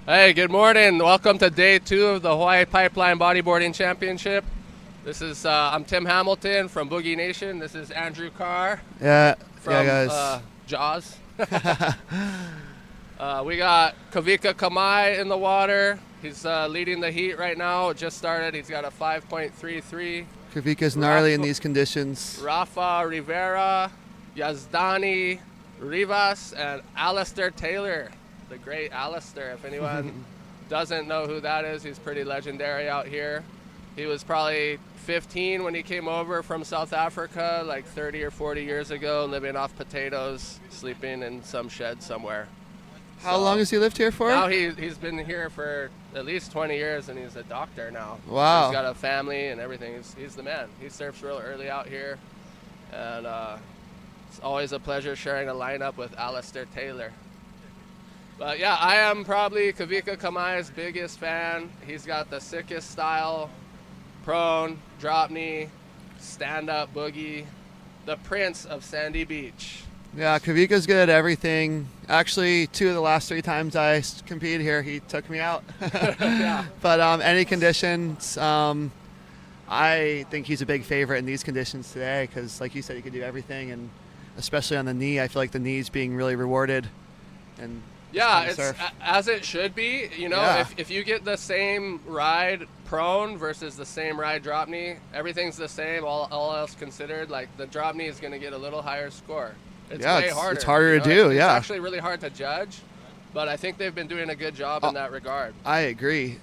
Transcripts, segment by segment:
Hey, good morning. Welcome to day 2 of the Hawaii Pipeline Bodyboarding Championship. This is I'm Tim Hamilton from Boogie Nation. This is Andrew Carr. Yeah, from guys. Jaws. We got Kavika Kamay in the water. He's leading the heat right now. It just started. He's got a 5.33. Kavika's gnarly in these conditions. Rafa Rivera, Yazdani Rivas, and Alistair Taylor. The great Alistair. If anyone doesn't know who that is, he's pretty legendary out here. He was probably 15 when he came over from South Africa, like 30 or 40 years ago, living off potatoes, sleeping in some shed somewhere. How long has he lived here for? Now he's been here for at least 20 years, and he's a doctor now. Wow. He's got a family and everything. He's the man. He surfs real early out here, and it's always a pleasure sharing a lineup with Alistair Taylor. But yeah, I am probably Kavika Kamay's biggest fan. He's got the sickest style, prone, drop knee, stand-up boogie, the prince of Sandy Beach. Yeah, Kavika's good at everything. Actually, 2 of the last 3 times I competed here, he took me out. Yeah. But any conditions, I think he's a big favorite in these conditions today because, like you said, he could do everything, and especially on the knee, I feel like the knee's being really rewarded. And yeah, it's as it should be. You know, Yeah. if you get the same ride prone versus the same ride drop knee, everything's the same, all else considered. Like, the drop knee is going to get a little higher score. It's way harder. It's harder to do, It's yeah. actually really hard to judge, but I think they've been doing a good job in that regard. I agree.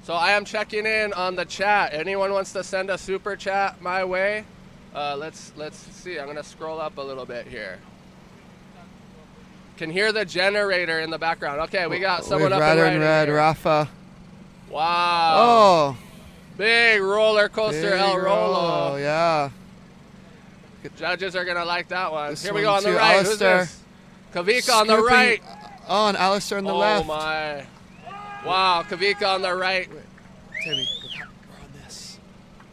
So I am checking in on the chat. Anyone wants to send a super chat my way? Let's see. I'm going to scroll up a little bit here. Can hear the generator in the background. Okay, we got someone up and right in red, here. Rafa. Wow. Oh. Big roller coaster Big El Rolo. roll, yeah. Judges are going to like that one. This Here we one go on the too, right. Alistair. Who's this? Kavika on the Scooping- right. Oh, and Alistair on the left. Oh, my. Wow, Kavika on the right. Timmy, we're on this.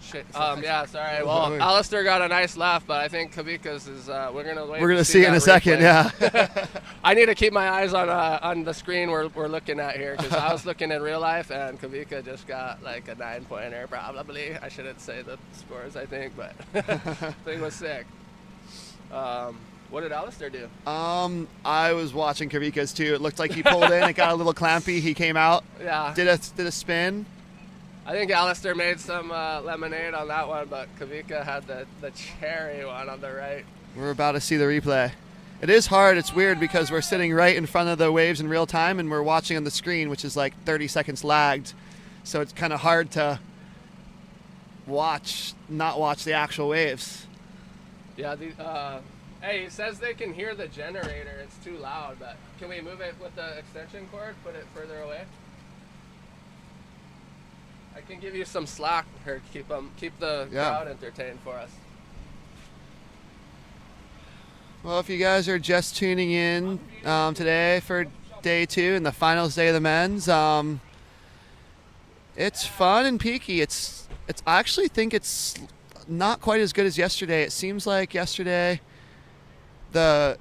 Shit. Yeah, sorry. Well, Wait. Alistair got a nice laugh, but I think Kavika's is. We're gonna wait. We're going to to see it in that a second, replay. yeah. I need to keep my eyes on the screen we're looking at here, because I was looking in real life and Kavika just got like a 9-pointer probably. I shouldn't say the scores, I think, but thing was sick. What did Alistair do? I was watching Kavika's too. It looked like he pulled in. It got a little clampy. He came out. Yeah. Did a spin. I think Alistair made some lemonade on that one, but Kavika had the cherry one on the right. We're about to see the replay. It is hard. It's weird because we're sitting right in front of the waves in real time, and we're watching on the screen, which is like 30 seconds lagged. So it's kind of hard to not watch the actual waves. Yeah. Hey, he says they can hear the generator. It's too loud, but can we move it with the extension cord? Put it further away. I can give you some slack here. Keep the crowd entertained for us. Well, if you guys are just tuning in today for day 2 and the finals day of the men's, it's fun and peaky. I actually think it's not quite as good as yesterday. It seems like yesterday the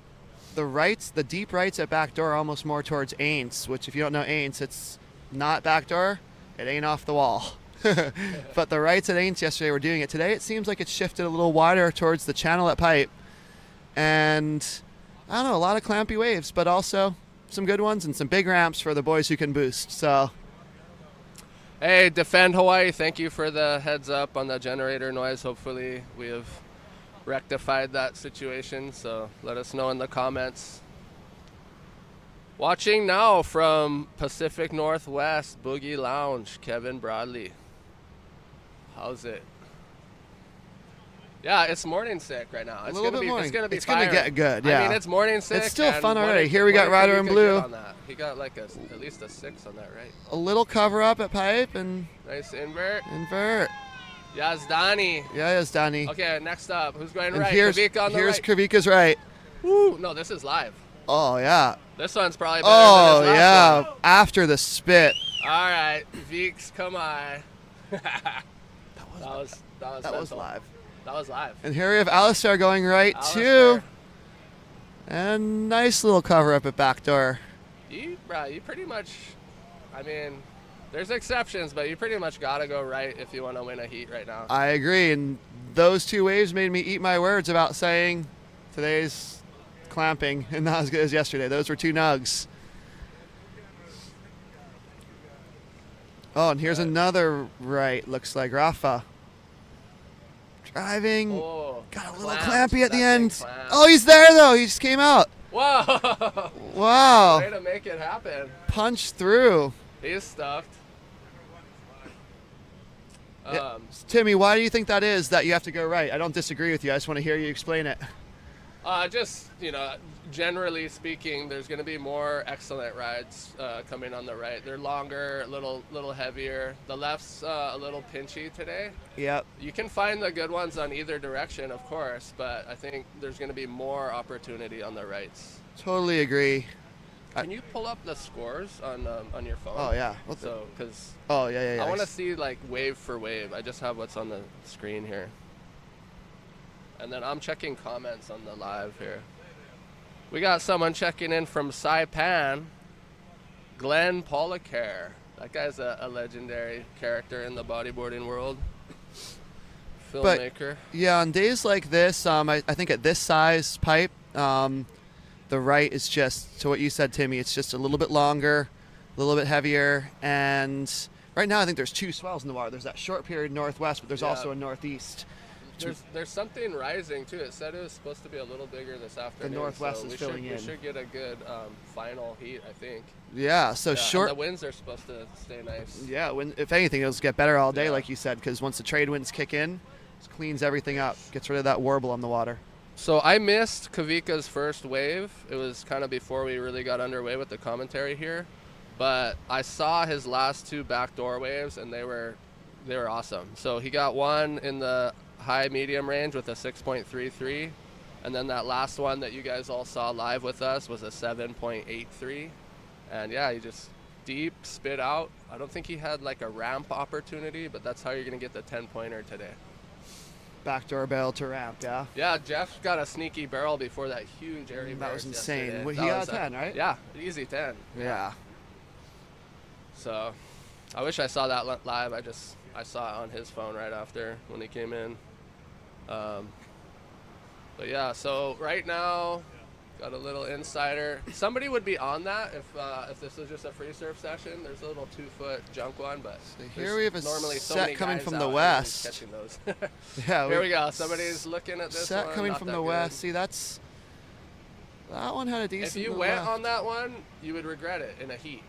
deep rights at backdoor are almost more towards Aints, which if you don't know Aints, it's not backdoor. It ain't off the wall. But the rights at Aints yesterday were doing it. Today it seems like it's shifted a little wider towards the channel at Pipe. And I don't know, a lot of clampy waves, but also some good ones and some big ramps for the boys who can boost. So, hey, Defend Hawaii, thank you for the heads up on the generator noise. Hopefully we have rectified that situation, so let us know in the comments. Watching now from Pacific Northwest Boogie Lounge, Kevin Broadley. How's it? Yeah, it's morning sick right now. It's gonna be It's gonna get good. Yeah. I mean, it's morning sick. It's still and fun what already. did- Here we what got did Rider Kavika in get blue. on that? He got like at least a 6 on that, right? A little cover up at Pipe and Nice invert. Yazdani. Yeah, it's Danny. Okay, next up, who's going And right? here's Kavika on the right. Kavika's right. Woo. No, this is live. Oh yeah. This one's probably better than his last one. After the spit. All right, Veeks, come on. that was live. That was live. And here we have Alistair going right Alistair. too. And nice little cover up at backdoor. You pretty much I mean, there's exceptions, but you pretty much got to go right if you want to win a heat right now. I agree, and those 2 waves made me eat my words about saying today's clamping and not as good as yesterday. Those were 2 nugs. Oh, and here's another right. Looks like Rafa driving. Oh, got a little clampy at the That end. thing clamped. Oh, he's there though. He just came out. Whoa! Wow. Way to make it happen. Punch through. He's stuffed. Yeah. Timmy, why do you think that is that you have to go right? I don't disagree with you. I just want to hear you explain it. Just, generally speaking, there's going to be more excellent rides coming on the right. They're longer, a little heavier. The left's a little pinchy today. Yep. You can find the good ones on either direction, of course, but I think there's going to be more opportunity on the rights. Totally agree. Can you pull up the scores on your phone? Oh, yeah. Because yeah. I want to see like wave for wave. I just have what's on the screen here. And then I'm checking comments on the live here. We got someone checking in from Saipan, Glenn Policare. That guy's a legendary character in the bodyboarding world. Filmmaker. But, yeah, on days like this, I think at this size pipe, the right is just, to what you said, Timmy, it's just a little bit longer, a little bit heavier, and right now I think there's 2 swells in the water. There's that short period northwest, but there's also a northeast. There's something rising too. It said it was supposed to be a little bigger this afternoon. The northwest is filling in. We should get a good final heat, I think. Yeah, so short. And the winds are supposed to stay nice. Yeah, if anything, it'll get better all day, like you said, because once the trade winds kick in, it cleans everything up, gets rid of that warble on the water. So I missed Kavika's first wave. It was kind of before we really got underway with the commentary here, but I saw his last 2 backdoor waves, and they were awesome. So he got one in the high medium range with a 6.33, and then that last one that you guys all saw live with us was a 7.83, and yeah, he just deep spit out. I don't think he had like a ramp opportunity, but that's how you're gonna get the 10-pointer today. Backdoor barrel to ramp, yeah. Yeah, Jeff got a sneaky barrel before that huge airy That was insane. Yesterday. He got a 10, right? Yeah, easy 10. Yeah. So I wish I saw that live. I saw it on his phone right after when he came in. But yeah, so right now, got a little insider. Somebody would be on that if this was just a free surf session. There's a little 2-foot junk one, but so here we have a normally so set many coming guys from out the here west. catching those. Yeah. Here we go. Somebody's looking at this set one. coming Not from that the good. west. See, that one had a decent. If you went on that one, you would regret it in a heat.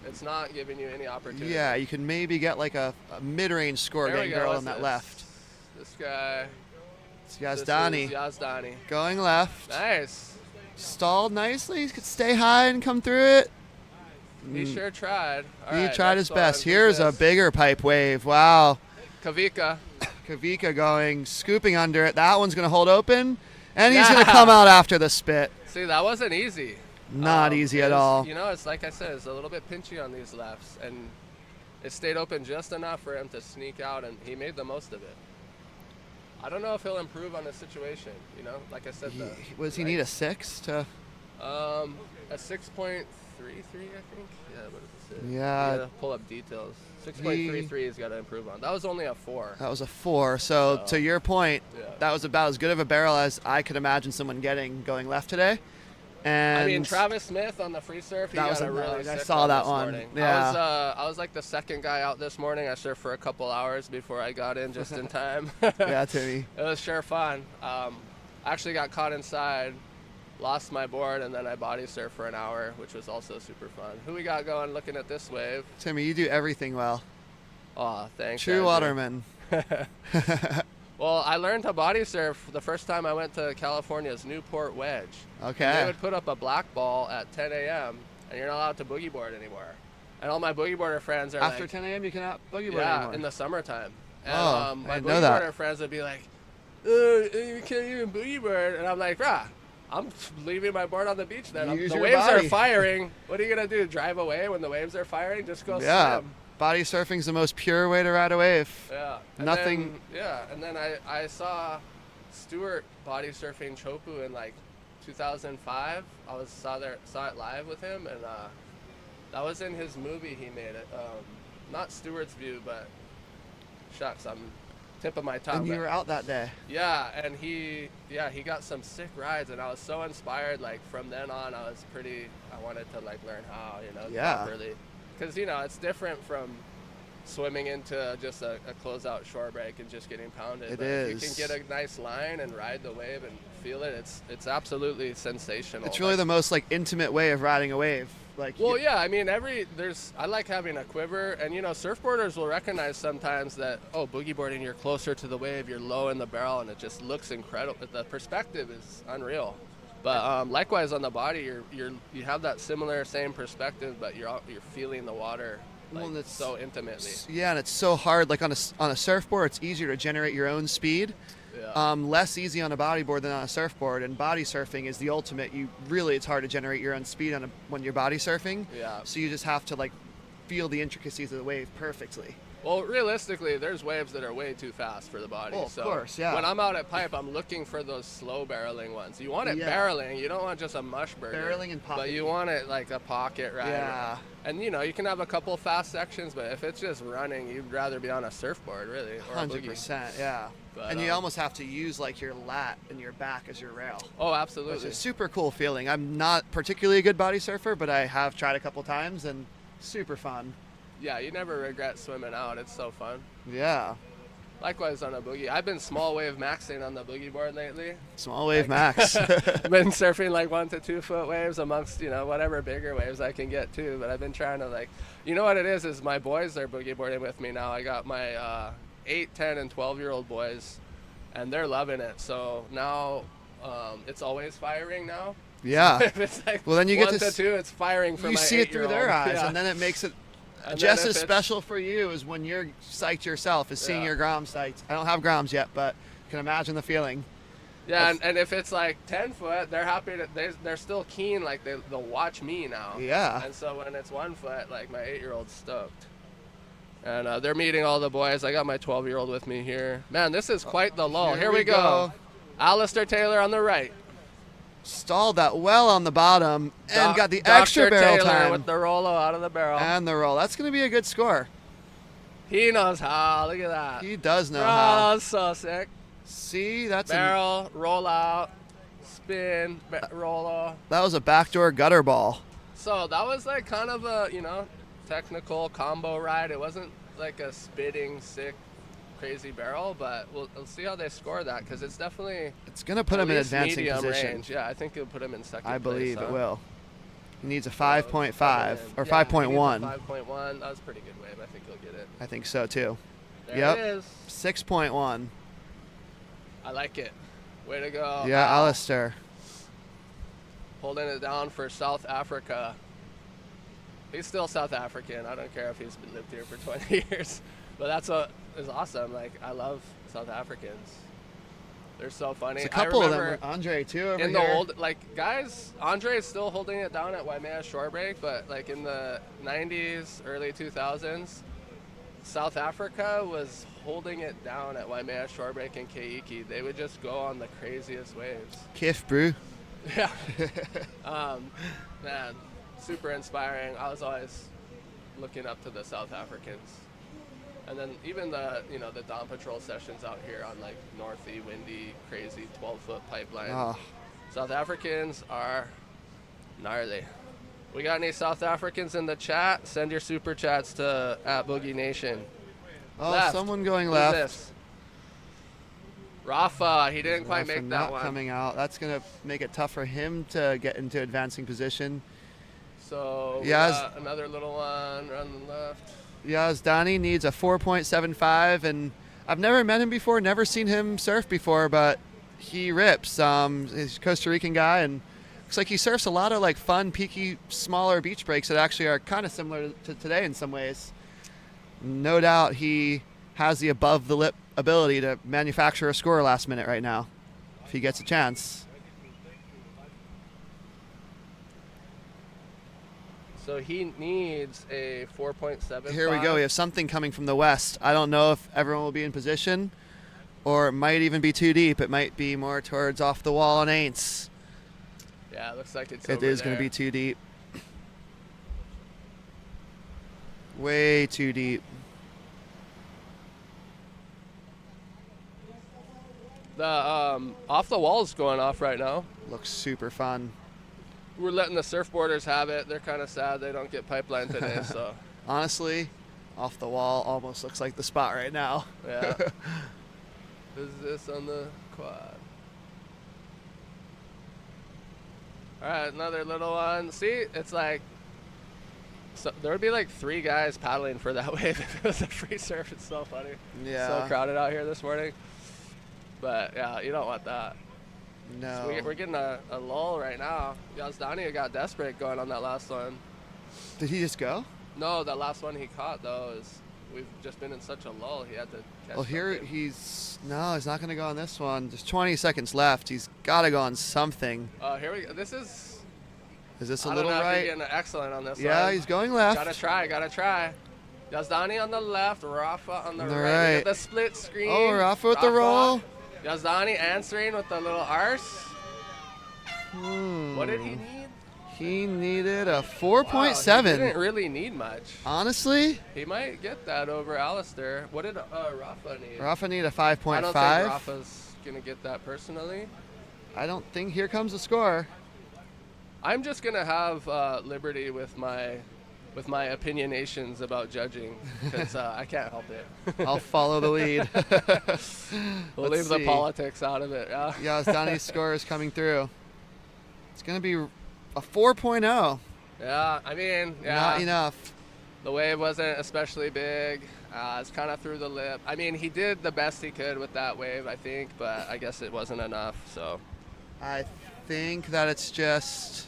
It's not giving you any opportunity. Yeah, you can maybe get like a mid-range score getting girl on that left. This guy. It's Yazdani. Yazdani. Going left. Nice. Stalled nicely. He could stay high and come through it. He sure tried. He tried his best. Here's a bigger pipe wave. Wow. Kavika going, scooping under it. That one's going to hold open, and he's going to come out after the spit. See, that wasn't easy. Not easy at all. It's like I said, it's a little bit pinchy on these lefts, and it stayed open just enough for him to sneak out, and he made the most of it. I don't know if he'll improve on the situation, like I said. He need a 6 to? A 6.33, I think. Yeah, what does it say? Yeah. Pull up details. 6.33 he's got to improve on. That was only a 4. That was a 4. So to your point, that was about as good of a barrel as I could imagine someone getting going left today. And I mean, Travis Smith on the free surf, he got a really sick I saw that this one. morning. Yeah. I was like the second guy out this morning. I surfed for a couple hours before I got in just in time. Yeah, Timmy. It was sure fun. Actually got caught inside, lost my board, and then I body surfed for an hour, which was also super fun. Who we got going looking at this wave? Timmy, you do everything well. Oh, thanks. True waterman. Well, I learned to body surf the first time I went to California's Newport Wedge. Okay. And they would put up a black ball at 10 a.m. and you're not allowed to boogie board anymore. And all my boogie boarder friends are after 10 a.m. you cannot boogie board anymore. Yeah, in the summertime. And my boogie boarder friends would be like, you can't even boogie board. And I'm like, I'm leaving my board on the beach then. The waves are firing. What are you going to do? Drive away when the waves are firing? Just go swim. Body surfing's the most pure way to ride a wave. Yeah. Nothing. And then I saw Stuart body surfing Chopu in like 2005. I saw it live with him, and That was in his movie he made it. Not Stewart's View, but shucks, I'm tip of my tongue. And you were out that day. Yeah, and he got some sick rides, and I was so inspired. Like from then on, I wanted to like learn how, properly, because it's different from swimming into just a closeout shore break and just getting pounded. It but is. If you can get a nice line and ride the wave and feel it, it's absolutely sensational. It's really the most like intimate way of riding a wave. I like having a quiver, and surfboarders will recognize sometimes that, boogie boarding, you're closer to the wave, you're low in the barrel, and it just looks incredible. The perspective is unreal. But likewise on the body, you have that same perspective, but you're feeling the water so intimately. Yeah, and it's so hard. Like on a surfboard, it's easier to generate your own speed. Yeah. Less easy on a bodyboard than on a surfboard, and body surfing is the ultimate. It's hard to generate your own speed when you're body surfing. Yeah. So you just have to like feel the intricacies of the wave perfectly. Well, realistically, there's waves that are way too fast for the body. Oh, of course, yeah. When I'm out at Pipe, I'm looking for those slow barreling ones. You want it barreling. You don't want just a mush burger. Barreling and pocket. But you want it like a pocket ride. Yeah. And, you can have a couple fast sections, but if it's just running, you'd rather be on a surfboard, really. Or 100%, yeah. But, and you almost have to use like your lat and your back as your rail. Oh, absolutely. Which is a super cool feeling. I'm not particularly a good body surfer, but I have tried a couple times, and super fun. Yeah, you never regret swimming out. It's so fun. Yeah. Likewise on a boogie. I've been small wave maxing on the boogie board lately. Small wave max. I've been surfing like 1 to 2 foot waves amongst, whatever bigger waves I can get too. But I've been trying to what it is my boys are boogie boarding with me now. I got my 8, 10, and 12-year-old boys, and they're loving it. So now it's always firing now. Yeah. So if it's like well, then you 1 get to 2, it's firing for you my see it through their eyes, yeah. and then it makes it And just then as special for you as when you're psyched yourself, is seeing your groms psyched. I don't have groms yet, but can imagine the feeling. Yeah, and if it's like 10 foot, they're happy they're still keen, like they'll watch me now. Yeah. And so when it's 1 foot, like my 8-year-old's stoked. And they're meeting all the boys. I got my 12-year-old with me here. Man, this is quite the lull. Here we go. Alistair Taylor on the right. Stalled that well on the bottom and got the Dr. extra barrel Taylor time. with the Rolo out of the barrel. And the roll. That's going to be a good score. He knows how. Look at that. He does know Oh, how. that's so sick. See, that's Barrel, roll out, spin, Rolo. that was a backdoor gutter ball. So that was like kind of a, technical combo ride. It wasn't like a spitting, sick, crazy barrel, but we'll see how they score that, because it's definitely It's going to put him in advancing medium position. range. Yeah, I think it'll put him in second I believe place, it will. He needs a 5.5 or 5.1. 5.1. That was a pretty good wave. I think he'll get it. I think so too. There it is. 6.1. I like it. Way to go. Yeah, Al. Alistair. Holding it down for South Africa. He's still South African. I don't care if he's lived here for 20 years. But that's what is awesome. Like, I love South Africans. They're so funny. It's a couple of them. remember Andre too over in here. the old, guys, Andre is still holding it down at Waimea Shore Break, but in the 90s, early 2000s, South Africa was holding it down at Waimea Shore Break and Keiki. They would just go on the craziest waves. Kif brew. Yeah. Man, super inspiring. I was always looking up to the South Africans. And then even the Dawn Patrol sessions out here on northy, windy, crazy 12-foot pipeline. Oh. South Africans are gnarly. We got any South Africans in the chat? Send your super chats to @BoogieNation. Oh, Left. someone going Who's left. this? Rafa, he didn't quite make that not one. coming out. That's going to make it tough for him to get into advancing position. So we Yaz- got another little one running left. Yazdani needs a 4.75, and I've never met him before, never seen him surf before, but he rips. He's a Costa Rican guy, and looks like he surfs a lot of fun, peaky, smaller beach breaks that actually are kind of similar to today in some ways. No doubt he has the above the lip ability to manufacture a score last minute right now, if he gets a chance. So he needs a 4.7. Here we go. We have something coming from the west. I don't know if everyone will be in position, or it might even be too deep. It might be more towards off the wall and Aints. Yeah, it looks like it's It is going to be too deep. Way too deep. The off the wall's going off right now. Looks super fun. We're letting the surfboarders have it. They're kind of sad they don't get Pipeline today. So honestly, off the wall almost looks like the spot right now. yeah. Who's this on the quad? All right, another little one. See, it's like, so there would be like 3 guys paddling for that wave if it was a free surf. It's so funny. Yeah. So crowded out here this morning. But yeah, you don't want that. No. So we're getting a lull right now. Yazdani got desperate going on that last one. Did he just go? No, that last one he caught though is we've just been in such a lull. He had to catch Well, here something. he's not going to go on this one. Just 20 seconds left. He's got to go on something. Here we go. This is. Is this a I little don't know if right? you're getting excellent on this Yeah, one. he's going left. Gotta try. Yazdani on the left, Rafa on the On the right. right. We got the split screen. Oh, Rafa with the roll. Yazdani answering with the little arse. What did he need? He needed a Wow, 4.7. he didn't really need much. Honestly, He might get that over Alistair. What did Rafa need? Rafa needed a I don't think 5.5. Rafa's gonna get that personally. I don't think here comes the score. I'm just gonna have liberty with my opinionations about judging because I can't help it. I'll follow the lead. We'll Let's leave the see. politics out of it. Yeah. Yazdani's score is coming through. It's going to be a 4.0. Yeah, I mean, yeah. Not enough. The wave wasn't especially big. It's kind of through the lip. I mean, he did the best he could with that wave, I think, but I guess it wasn't enough. So. I think that it's just.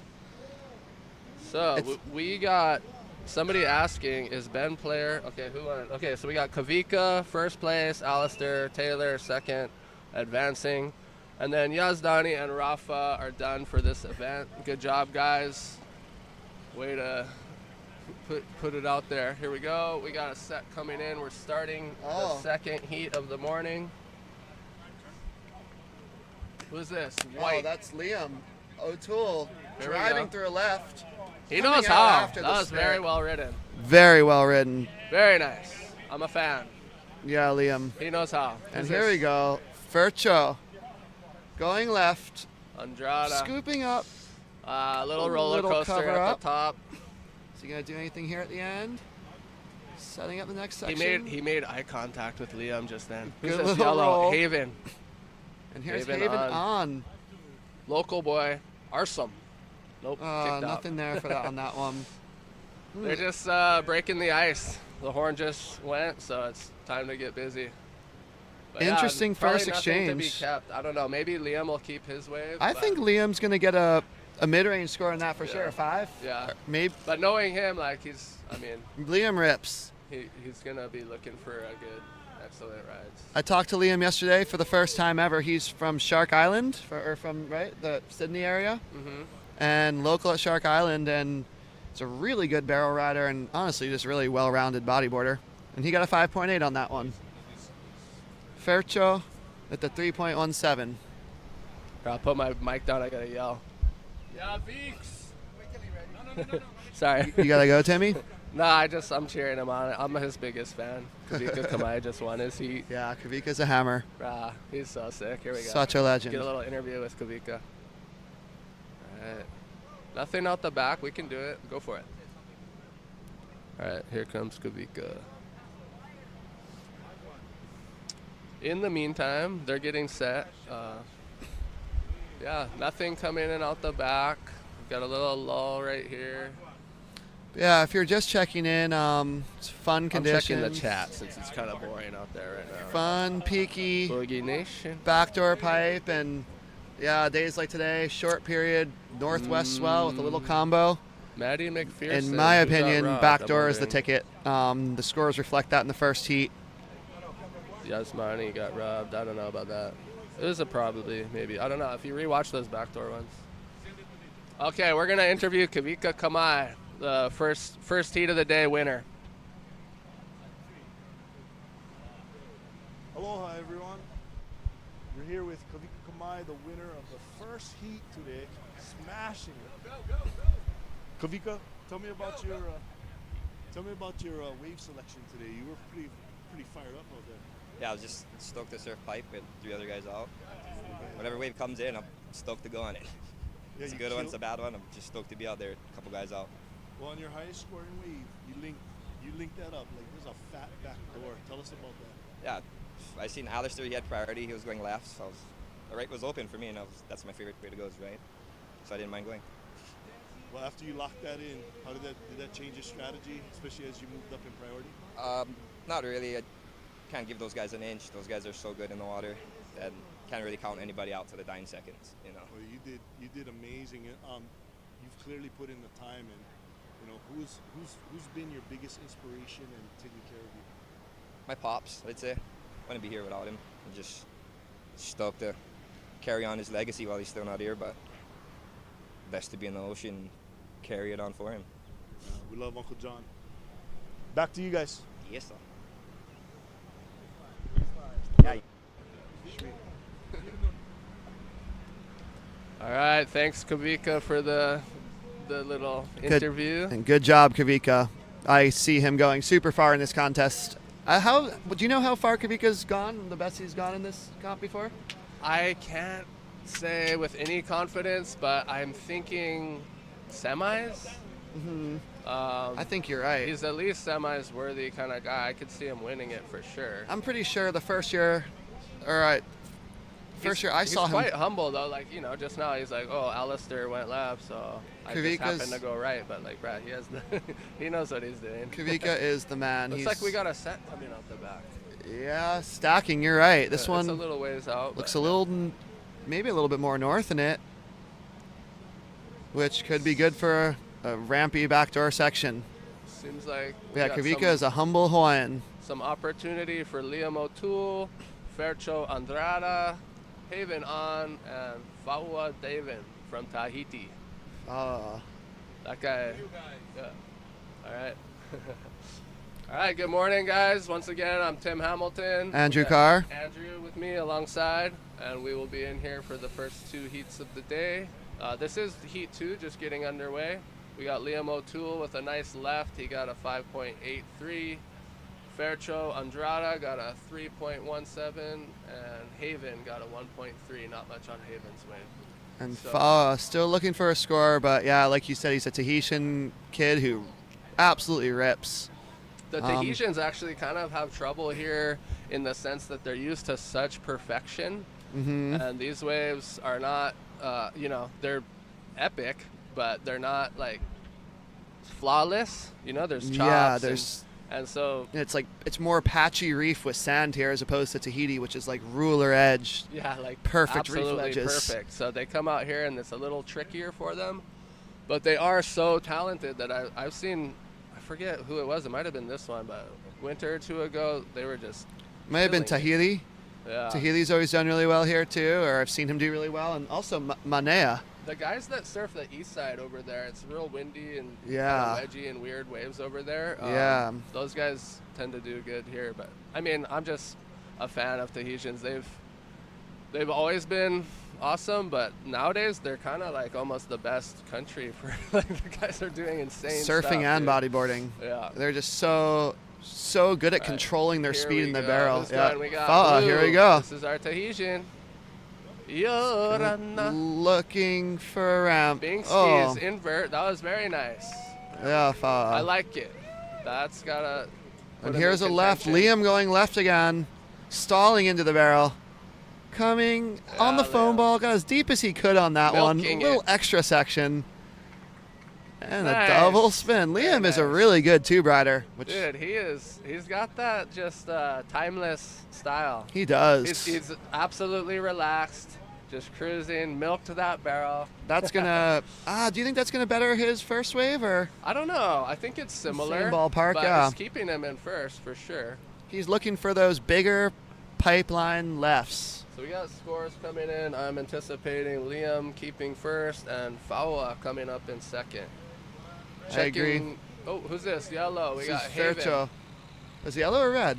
We got somebody asking, is Ben player? Okay, who won? Okay, so we got Kavika first place, Alistair Taylor second, advancing, and then Yazdani and Rafa are done for this event. Good job, guys. Way to put it out there. Here we go. We got a set coming in. We're starting the second heat of the morning. Who's this? White. Oh, that's Liam O'Toole There we driving go. through left. He coming knows out how. after That the was split. very well ridden. Very well ridden. Very nice. I'm a fan. Yeah, Liam. He knows how. And Who's here this? we go. Fercho going left, Andrada. scooping up. Little A roller little coaster cover at up. the top. Is he going to do anything here at the end? Setting up the next He section. made eye contact with Liam just then. Who's Good this little yellow? roll. Haven. And here's Haven Haven on. on. Local boy. Arsum. Nope. kicked out. Nothing there for that on that one. They're just breaking the ice. The horn just went, so it's time to get busy. But yeah, Interesting probably first nothing to be exchange. kept. I don't know. Maybe Liam will keep his wave. I but- think Liam's going to get a mid-range score on that for Yeah. sure. 5? Yeah. Maybe. But knowing him, Liam rips. he's gonna be looking for a good, excellent rides. I talked to Liam yesterday for the first time ever. He's from Shark Island, or from the Sydney area, Mm-hmm. and local at Shark Island, and he's a really good barrel rider and honestly just really well-rounded bodyboarder. And he got a 5.8 on that one. Fercho at the 3.17. I'll put my mic down. I gotta yell. Yeah, Beeks. Sorry. You gotta go, Timmy? No, I'm cheering him on. I'm his biggest fan. Kavika Kamay just won his heat. Yeah, Kavika's a hammer. He's so sick. Here we go. Such a legend. Get a little interview with Kavika. All right. Nothing out the back. We can do it. Go for it. All right, here comes Kavika. In the meantime, they're getting set. Yeah, nothing coming in out the back. Got a little lull right here. Yeah, if you're just checking in, it's fun conditions. I'm checking the chat since it's kind of boring out there right now. Fun, peaky, Boogie Nation. backdoor pipe, and yeah, days like today, short period, northwest swell with a little combo. Maddie McPherson. In my who got opinion, robbed, backdoor I'm is the wondering. ticket. The scores reflect that in the first heat. Yasmani got robbed. I don't know about that. It was a probably, maybe. I don't know. If you rewatch those backdoor ones. Okay, we're going to interview Kavika Kamay, the first heat of the day winner. Aloha, everyone. We're here with Kavika Kamay, the winner of the first heat today, smashing it. Kavika, tell me about Tell me about your wave selection today. You were pretty fired up out there. Yeah, I was just stoked to surf pipe with 3 other guys out. Whatever wave comes in, I'm stoked to go on it. Yeah, It's a good one, it's a bad one. I'm just stoked to be out there, a couple guys out. Well, on your highest scoring wave, you linked that up. Like, there's a fat back door. Tell us about that. Yeah, I seen Alistair, he had priority, he was going left, so the right was open for me, and that's my favorite way to go is right. So I didn't mind going. Well, after you locked that in, how did that change your strategy, especially as you moved up in priority? Not really. I can't give those guys an inch. Those guys are so good in the water that can't really count anybody out to the dying seconds, you know. Well, you did amazing. You've clearly put in the time, and you know who's been your biggest inspiration and taking care of you? My pops, I'd say. Wouldn't be here without him. I'm just stoked to carry on his legacy while he's still not here, but best to be in the ocean, carry it on for him. We love Uncle John. Back to you guys. Yes, sir. All right, thanks Kavika for the little interview. And good job, Kavika. I see him going super far in this contest. Do you know how far Kavika's gone? The best he's gone in this comp before? I can't say with any confidence, but I'm thinking semis. Mm-hmm. I think you're right. He's at least semis worthy kind of guy. I could see him winning it for sure. I'm pretty sure the first year I saw him. He's quite humble though. Like, you know, just now he's like, oh, Alistair went left, so I just happened to go right. But like, Brad, he knows what he's doing. Kavika is the man. Looks like we got a set coming up the back. Yeah, stacking. You're right. This one it's a little ways out. Looks maybe a little bit more north in it, which could be good for a rampy backdoor section. Seems like Kavika is a humble Hawaiian. Some opportunity for Liam O'Toole, Fercho Andrada, Haven On, and Fawa David from Tahiti. That guy. Yeah. All right. All right, good morning, guys. Once again, I'm Tim Hamilton. Andrew Carr. Andrew with me alongside, and we will be in here for the first 2 heats of the day. This is heat 2, just getting underway. We got Liam O'Toole with a nice left. He got a 5.83. Fercho Andrada got a 3.17, and Haven got a 1.3. Not much on Haven's wave. And Fawa still looking for a score, but yeah, like you said, he's a Tahitian kid who absolutely rips. The Tahitians actually kind of have trouble here in the sense that they're used to such perfection, and these waves are not, they're epic, but they're not like flawless. You know, there's chops. And so it's more patchy reef with sand here as opposed to Tahiti, which is like ruler edge. Yeah, like perfect reef absolutely ledges. Perfect. So they come out here and it's a little trickier for them, but they are so talented that I've seen. I forget who it was. It might have been this one, but a winter or 2 ago they were just. Might have been Tahiti. Yeah. Tahiti's always done really well here too, or I've seen him do really well, and also Manea. The guys that surf the east side over there, it's real windy and kind of wedgy and weird waves over there. Those guys tend to do good here. But I mean, I'm just a fan of Tahitians. They've always been awesome, but nowadays they're kind of like almost the best country for like the guys are doing insane surfing stuff, and dude. Bodyboarding. Yeah, they're just so good at controlling their speed in the barrel. Here we go. This is our Tahitian. Looking for a ramp. Bing skis, invert. That was very nice. Yeah, Fawa. I like it. That's got a. And here's a left. Liam going left again. Stalling into the barrel. Coming on the foam ball. Got as deep as he could on that one. A little extra section. And a double spin. Liam is a really good tube rider. Dude, he is. He's got that just timeless style. He does. He's absolutely relaxed, just cruising, milk to that barrel. That's gonna. Do you think that's gonna better his first wave, or? I don't know. I think it's similar. Same ballpark, but yeah. It's keeping him in first for sure. He's looking for those bigger pipeline lefts. So we got scores coming in. I'm anticipating Liam keeping first and Fawa coming up in second. I agree. Oh, who's this? Yellow. We got Haven. Is it yellow or red?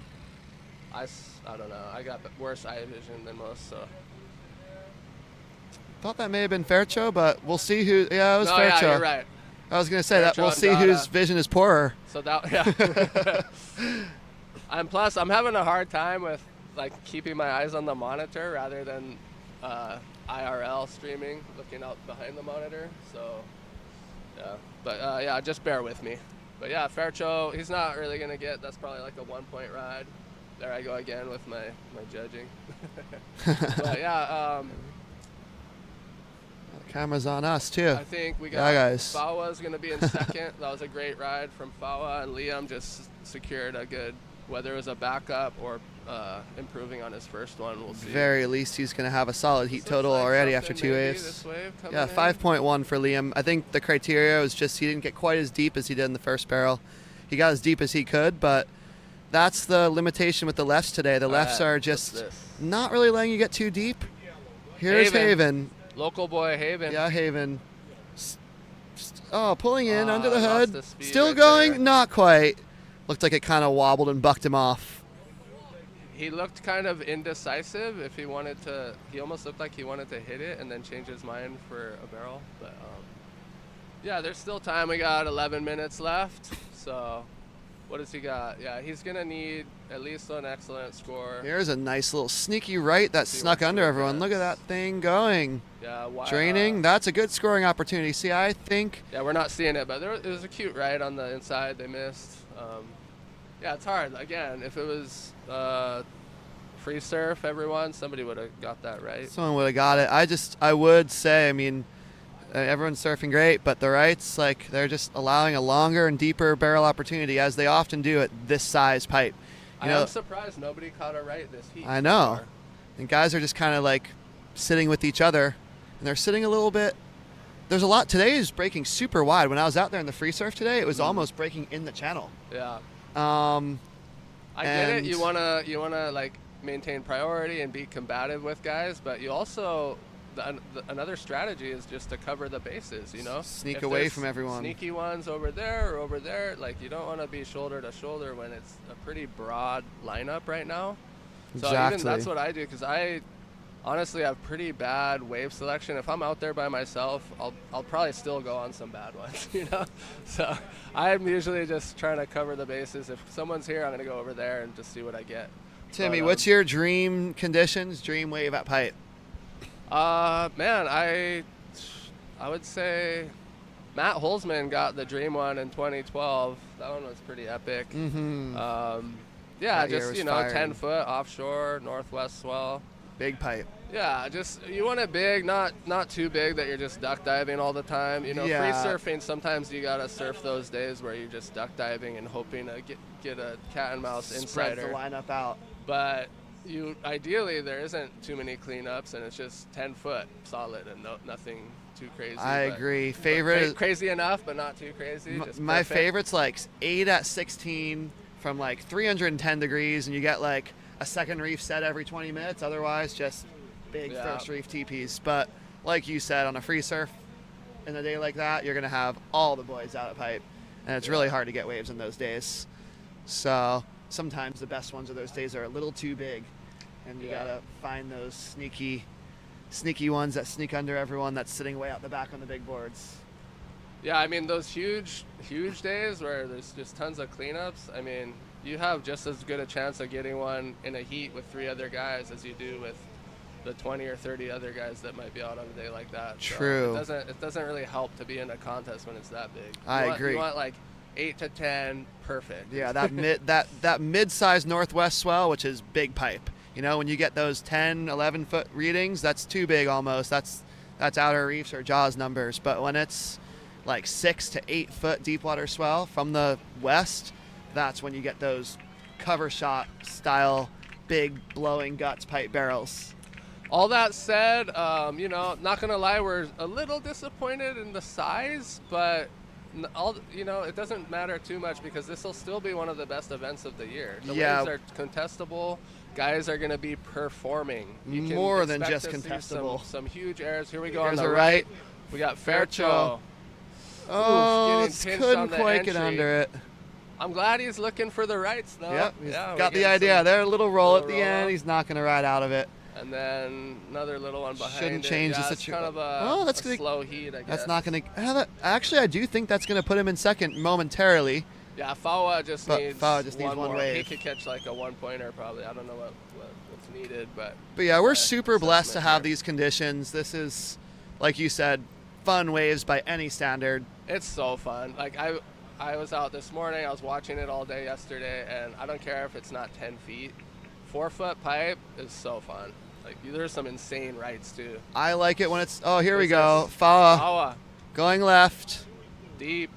I don't know. I got worse eye vision than most, so. Thought that may have been Fercho, but we'll see who. Yeah, it was Fercho. Yeah, you're right. I was going to say that Faircho we'll and see Dada. whose vision is poorer. So that, yeah. And plus, I'm having a hard time with like keeping my eyes on the monitor rather than IRL streaming, looking out behind the monitor. So, yeah. But yeah, just bear with me. But yeah, Faircho, he's not really gonna get. That's probably like a 1-point ride. There I go again with my judging. But yeah. Camera's on us too. I think we got guys. Fawa's going to be in second. That was a great ride from Fawa, and Liam just secured a good, whether it was a backup or improving on his first one, we'll see. Very least he's going to have a solid heat total Like already after something 2 maybe waves. this wave coming Yeah, in. 5.1 for Liam. I think the criteria was just he didn't get quite as deep as he did in the first barrel. He got as deep as he could, but that's the limitation with the lefts today. The lefts are just not really letting you get too deep. Here's Haven. Local boy Haven. Yeah, Haven. Pulling in under the lost hood. the speed Still right going, there. not quite. Looked like it kind of wobbled and bucked him off. He looked kind of indecisive if he wanted to. He almost looked like he wanted to hit it and then change his mind for a barrel. But yeah, there's still time. We got 11 minutes left. So what does he got? Yeah, he's going to need at least an excellent score. Here's a nice little sneaky right that snuck under everyone. Look at that thing going. Yeah, Draining. That's a good scoring opportunity. See, I think. Yeah, we're not seeing it, but it was a cute right on the inside. They missed. Yeah, it's hard. Again, if it was free surf, somebody would have got that right. Someone would have got it. I would say, I mean, everyone's surfing great, but the rights, like, they're just allowing a longer and deeper barrel opportunity, as they often do at this size pipe. I'm surprised nobody caught a right this heat. I know. Before. And guys are just kind of like sitting with each other, and they're sitting a little bit. There's a lot. Today is breaking super wide. When I was out there in the free surf today, it was almost breaking in the channel. Yeah. I get it. You wanna like maintain priority and be combative with guys, but you also another strategy is just to cover the bases. Sneak If away there's from everyone. Sneaky ones over there or over there. Like, you don't want to be shoulder to shoulder when it's a pretty broad lineup right now. So Exactly. even that's what I do, because I honestly have pretty bad wave selection. If I'm out there by myself, I'll probably still go on some bad ones, So I'm usually just trying to cover the bases. If someone's here, I'm going to go over there and just see what I get. Timmy, what's your dream conditions, dream wave at pipe? Man, I would say Matt Holzman got the dream one in 2012. That one was pretty epic. Mm-hmm. Yeah, That year just was firing. 10 foot offshore, northwest swell. Big pipe. Yeah, just you want it big, not too big that you're just duck diving all the time. Yeah. Free surfing, sometimes you gotta surf those days where you're just duck diving and hoping to get a cat and mouse Spreads insider. the lineup out. But ideally there isn't too many cleanups, and it's just 10 foot solid and nothing too crazy. I agree. Favorite crazy enough, but not too crazy. Just my perfect. favorite's like 8 at 16 from like 310 degrees, and you get like a second reef set every 20 minutes. Otherwise, just big first reef TPs. But like you said, on a free surf in a day like that, you're gonna have all the boys out at pipe, and it's really hard to get waves in those days. So sometimes the best ones of those days are a little too big, and you gotta find those sneaky ones that sneak under everyone that's sitting way out the back on the big boards. Yeah, I mean, those huge days where there's just tons of cleanups, I mean, you have just as good a chance of getting one in a heat with 3 other guys as you do with the 20 or 30 other guys that might be out on a day like that. True. So it doesn't really help to be in a contest when it's that big. I agree. You want like 8 to 10, perfect. Yeah, that mid-sized northwest swell, which is big pipe. When you get those 10, 11 foot readings, that's too big almost. That's outer reefs or Jaws numbers. But when it's like 6 to 8 foot deep water swell from the west, that's when you get those cover shot style big blowing guts pipe barrels. All that said, not gonna lie, we're a little disappointed in the size, but it doesn't matter too much because this will still be one of the best events of the year. The waves are contestable. Guys are going to be performing. You can More than expect just to see contestable. Some huge airs. Here we go Here's on the a right. We got Faircho. Oh, Oof, getting pinched couldn't on the quite get entry. under it. I'm glad he's looking for the rights, though. Yep, he's Yeah, got we the get idea. some There, a little roll at little the roll end. up. He's not going to ride out of it. And then another little one behind Shouldn't it. change the It's situation. kind of a, Oh, that's a gonna- slow heat, I guess. That's not going to. Actually, I do think that's going to put him in second momentarily. Yeah, Fawa just But needs Fawa just needs one one more. wave. He could catch like a 1-pointer probably. I don't know what's needed, but yeah, we're my super blessed to assessment have here. these conditions. This is, like you said, fun waves by any standard. It's so fun. Like I was out this morning. I was watching it all day yesterday, and I don't care if it's not 10 feet. 4-foot pipe is so fun. Like there's some insane rights too. I like it when it's. Oh, here we What's go. this? Fawa Fawa, going left. deep.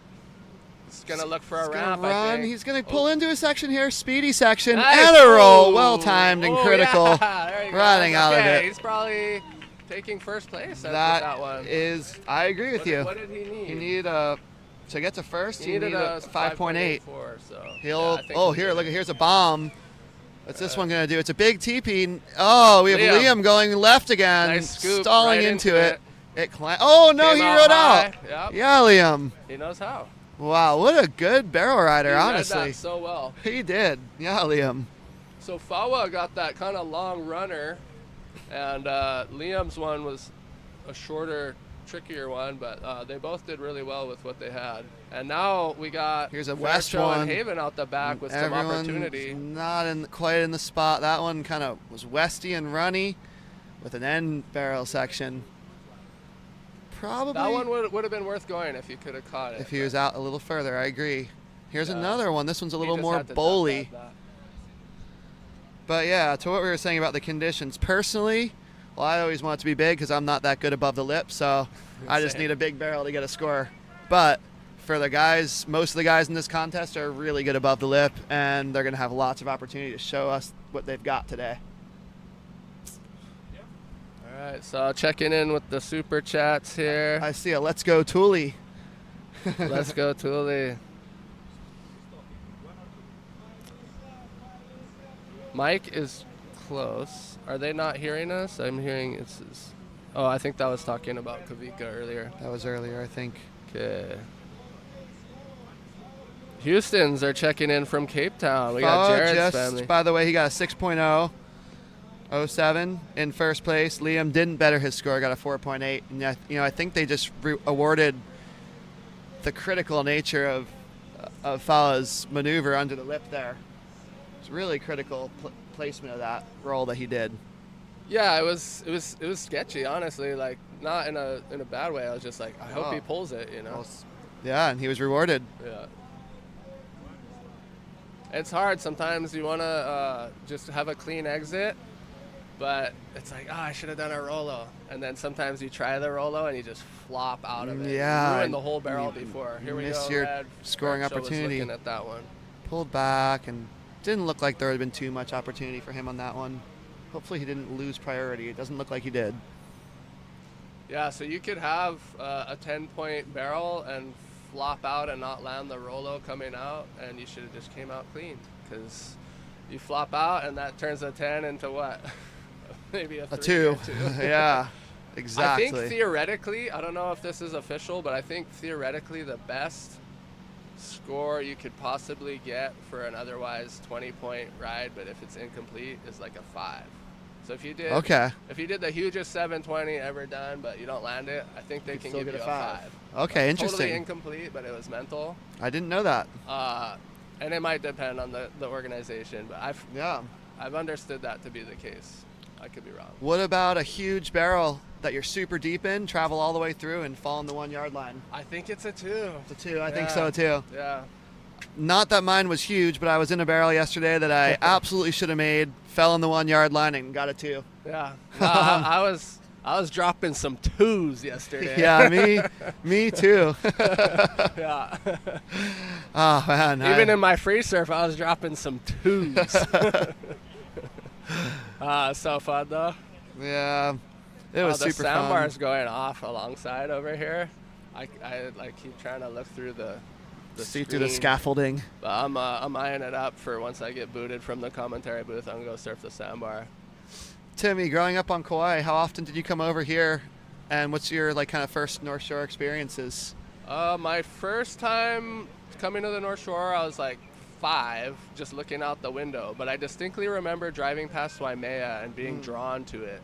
He's gonna look for a He's ramp. gonna I run. think. He's gonna pull into a section here. Speedy section Nice. and a roll. Ooh. Well timed and Oh, critical. Yeah. There you go. Running out of Okay, it. He's probably taking first place at That that one. is. I agree with you. What did he need? He needed a. To get to first, he needed needed a 5.8. 5.84. So He'll. yeah, I think Oh, he here, did look. it. Here's a bomb. What's this one gonna do? It's a big TP. Oh, we have Liam going left again, Nice scoop stalling right into into it. Oh no, Came he out rode high. out. Yep. Yeah, Liam. He knows how. Wow, what a good barrel rider, He read honestly. that so well. He did. Yeah, Liam. So Fawa got that kind of long runner, and Liam's one was a shorter, trickier one, but they both did really well with what they had. And now we got Here's a west Fairchild one. and Haven out the back with some Everyone's opportunity. not quite in the spot. That one kind of was westy and runny with an end barrel section. Probably. That one would have been worth going if you could have caught it. if he was out a little further, I agree. Here's Yeah. another one. This one's a He little just more had to bowly. tap that. But yeah, to what we were saying about the conditions. Personally, well, I always want it to be big because I'm not that good above the lip, so I just Same. need a big barrel to get a score. But for the guys, most of the guys in this contest are really good above the lip, and they're going to have lots of opportunity to show us what they've got today. All right, so checking in with the super chats here. I see a Let's Go Thule. Let's go, Thule. Mike is close. Are they not hearing us? I'm hearing it's. Oh, I think that was talking about Kavika earlier. That was earlier, I think. Okay. Houston's are checking in from Cape Town. We got Jared's family. By the way, he got a 6.0. 07 in first place. Liam didn't better his score, got a 4.8. And I think they just awarded the critical nature of Fawa's maneuver under the lip there. It's really critical placement of that roll that he did. Yeah, it was sketchy, honestly. Like not in a bad way. I was just like, I hope he pulls it, you know. Yeah, and he was rewarded. Yeah. It's hard. Sometimes you want to just have a clean exit, but it's like, I should have done a Rolo. And then sometimes you try the Rolo and you just flop out of it. Yeah, You ruin and the whole barrel you before. Here we miss go. your Red. scoring Rachel was opportunity. looking at that one. Pulled back and didn't look like there had been too much opportunity for him on that one. Hopefully he didn't lose priority. It doesn't look like he did. Yeah, so you could have a 10-point barrel and flop out and not land the Rolo coming out, and you should have just came out clean, because you flop out and that turns a 10 into what? Maybe a 3 A 2. or 2. Yeah, exactly. I think theoretically, I don't know if this is official, but I think theoretically the best score you could possibly get for an otherwise 20-point ride, but if it's incomplete, is like a 5. So if you did the hugest 720 ever done, but you don't land it, I think they can still give get you a a 5. 5. Okay, interesting. Totally incomplete, but it was mental. I didn't know that. And it might depend on the organization, but I've understood that to be the case. I could be wrong. What about a huge barrel that you're super deep in, travel all the way through, and fall on the 1 yard line? I think it's a 2. It's a 2. I think so too. Yeah. Not that mine was huge, but I was in a barrel yesterday that I absolutely should have made. Fell on the 1 yard line and got a 2. Yeah. I was dropping some 2s yesterday. Yeah, me too. Yeah. Oh man. Even in my free surf, I was dropping some 2s. So fun though. Yeah, it was the super sandbar's fun. going off alongside over here. I like keep trying to look through the See through the screen. scaffolding. But I'm eyeing it up for once I get booted from the commentary booth. I'm gonna go surf the sandbar. Timmy, growing up on Kauai, how often did you come over here, and what's your kind of first North Shore experiences? My first time coming to the North Shore, I was like 5, just looking out the window. But I distinctly remember driving past Waimea and being drawn to it.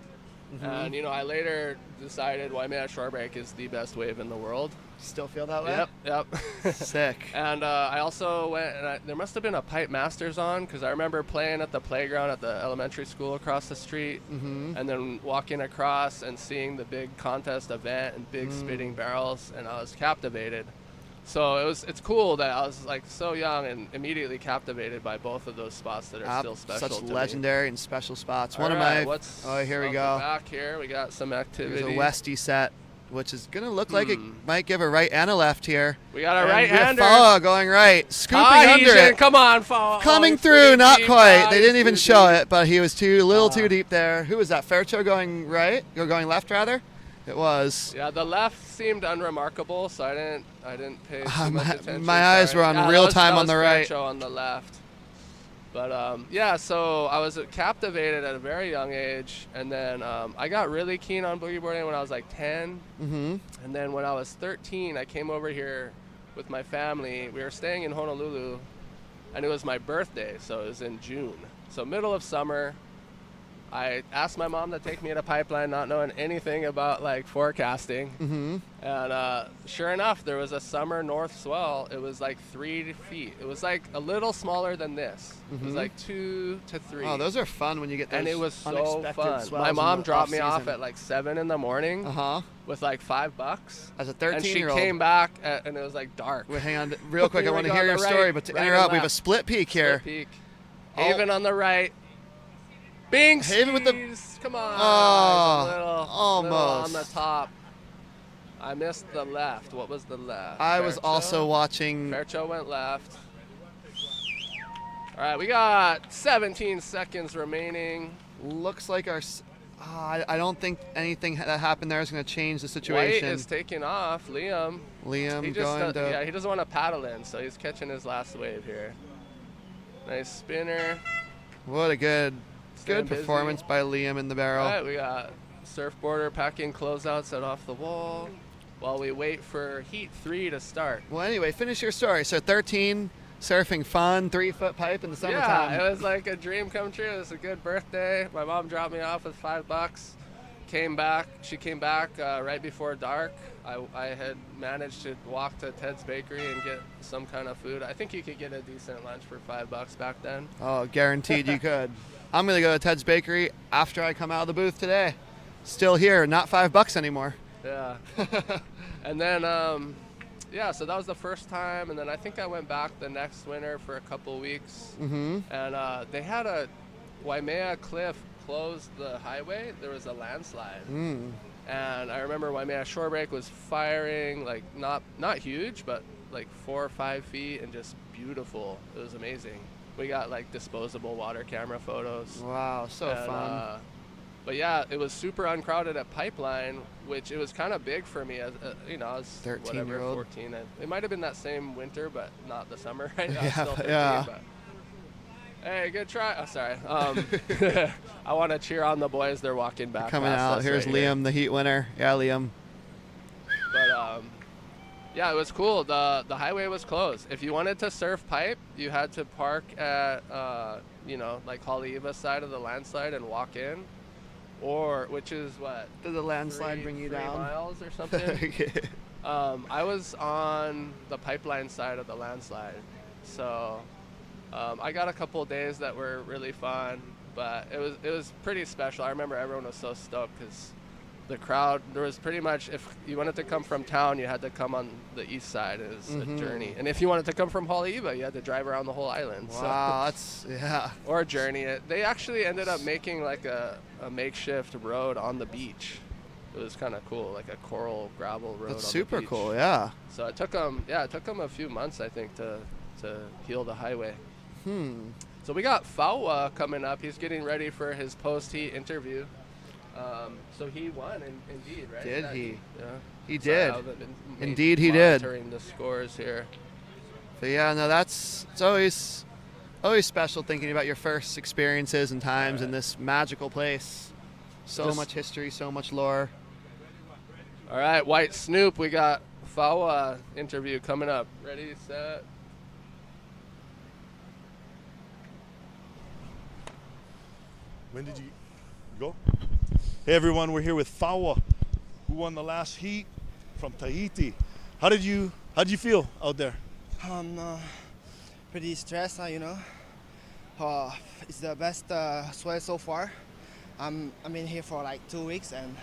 And, you know, I later decided Waimea Shorebreak is the best wave in the world. Still feel that way? Yep. Sick. And I also went, and there must have been a Pipe Masters on, because I remember playing at the playground at the elementary school across the street, and then walking across and seeing the big contest event and big spitting barrels, and I was captivated. So it's cool that I was like so young and immediately captivated by both of those spots that are still special such to legendary me. And special spots. All One right, of my here we go. Back here we got some activity. There's a Westy set, which is gonna look like it might give a right and a left here. We got a right-hander. Fawa going right, scooping under it. Come on, Fawa. Coming through, not quite. They didn't even show it, but he was a little too deep there. Who was that? Faircho going right? Or going left rather? It was. Yeah, the left seemed unremarkable, so I didn't pay too much attention. My eyes were on real time on the right. Faircho on the left. But yeah, so I was captivated at a very young age, and then I got really keen on boogie boarding when I was like 10. And then when I was 13, I came over here with my family. We were staying in Honolulu, and it was my birthday, so it was in June. So middle of summer. I asked my mom to take me to Pipeline, not knowing anything about like forecasting. And sure enough, there was a summer north swell. It was like 3 feet. It was like a little smaller than this. It was like 2 to 3. Oh, those are fun when you get those. And it was so unexpected fun. swells My in mom the dropped me off-season. off at like 7 in the morning with like $5. As a And she 13-year-old. came back and it was like dark. Wait, hang on, real quick. I Here want we to go hear on your the story, right, but to right and interrupt, we have a left. split peak here. Split peak. Haven on the right. Bing Haven with the- skis. Come on. Oh, He's a little almost. on the top. I missed the left. What was the left? I was Faircho? also watching. Faircho went left. All right, we got 17 seconds remaining. Looks like our. I don't think anything that happened there is going to change the White situation. is taking off. Liam. Liam He just going to. yeah, he doesn't want to paddle in, so he's catching his last wave here. Nice spinner. What a good Staying busy. performance by Liam in the barrel. All right, we got surfboarder packing closeouts at off the wall while we wait for heat 3 to start. Well, anyway, finish your story. So 13, surfing fun, 3-foot pipe in the summertime. Yeah, it was like a dream come true. It was a good birthday. My mom dropped me off with $5. She came back right before dark. I had managed to walk to Ted's Bakery and get some kind of food. I think you could get a decent lunch for $5 back then. Oh, guaranteed you could. I'm going to go to Ted's Bakery after I come out of the booth today. Still here, not $5 anymore. Yeah. And then, yeah, so that was the first time. And then I think I went back the next winter for a couple weeks. And they had a Waimea cliff closed the highway. There was a landslide. And I remember Waimea Shorebreak was firing, like not huge, but like 4 or 5 feet and just beautiful. It was amazing. We got like disposable water camera photos. Wow, so fun. But yeah, it was super uncrowded at Pipeline, which it was kind of big for me. As I was 13-year-old. 14. It might have been that same winter, but not the summer. Right? I was Yeah, still 13, yeah. But, hey, good try. Oh, sorry. I want to cheer on the boys. They're walking back. Coming past out. us Here's right Liam, here. the heat winner. Yeah, Liam. But yeah, it was cool. The highway was closed. If you wanted to surf pipe, you had to park at like Haleiwa side of the landslide and walk in, or which is what? Did the landslide bring you 3 down? miles or something. I was on the Pipeline side of the landslide, so I got a couple of days that were really fun, but it was pretty special. I remember everyone was so stoked because the crowd, there was pretty much, if you wanted to come from town, you had to come on the east side. It was a journey. And if you wanted to come from Haleiwa, you had to drive around the whole island. Wow, that's, yeah. Or journey it. They actually ended up making like a makeshift road on the beach. It was kind of cool, like a coral gravel road. That's on super the beach. cool, yeah. So it took them a few months, I think, to heal the highway. So we got Fawa coming up. He's getting ready for his post-heat interview. So he won, indeed, right? Did he? Yeah. He did. I've been Indeed, he did. monitoring the scores here. But yeah, no, it's always special thinking about your first experiences and times in this magical place. So much history, so much lore. All right, White Snoop, we got Fawa interview coming up. Ready, set. When did you go? Hey everyone, we're here with Fawa, who won the last heat from Tahiti. How did you feel out there? Pretty stressed, you know. It's the best swell so far. I'm in here for like 2 weeks and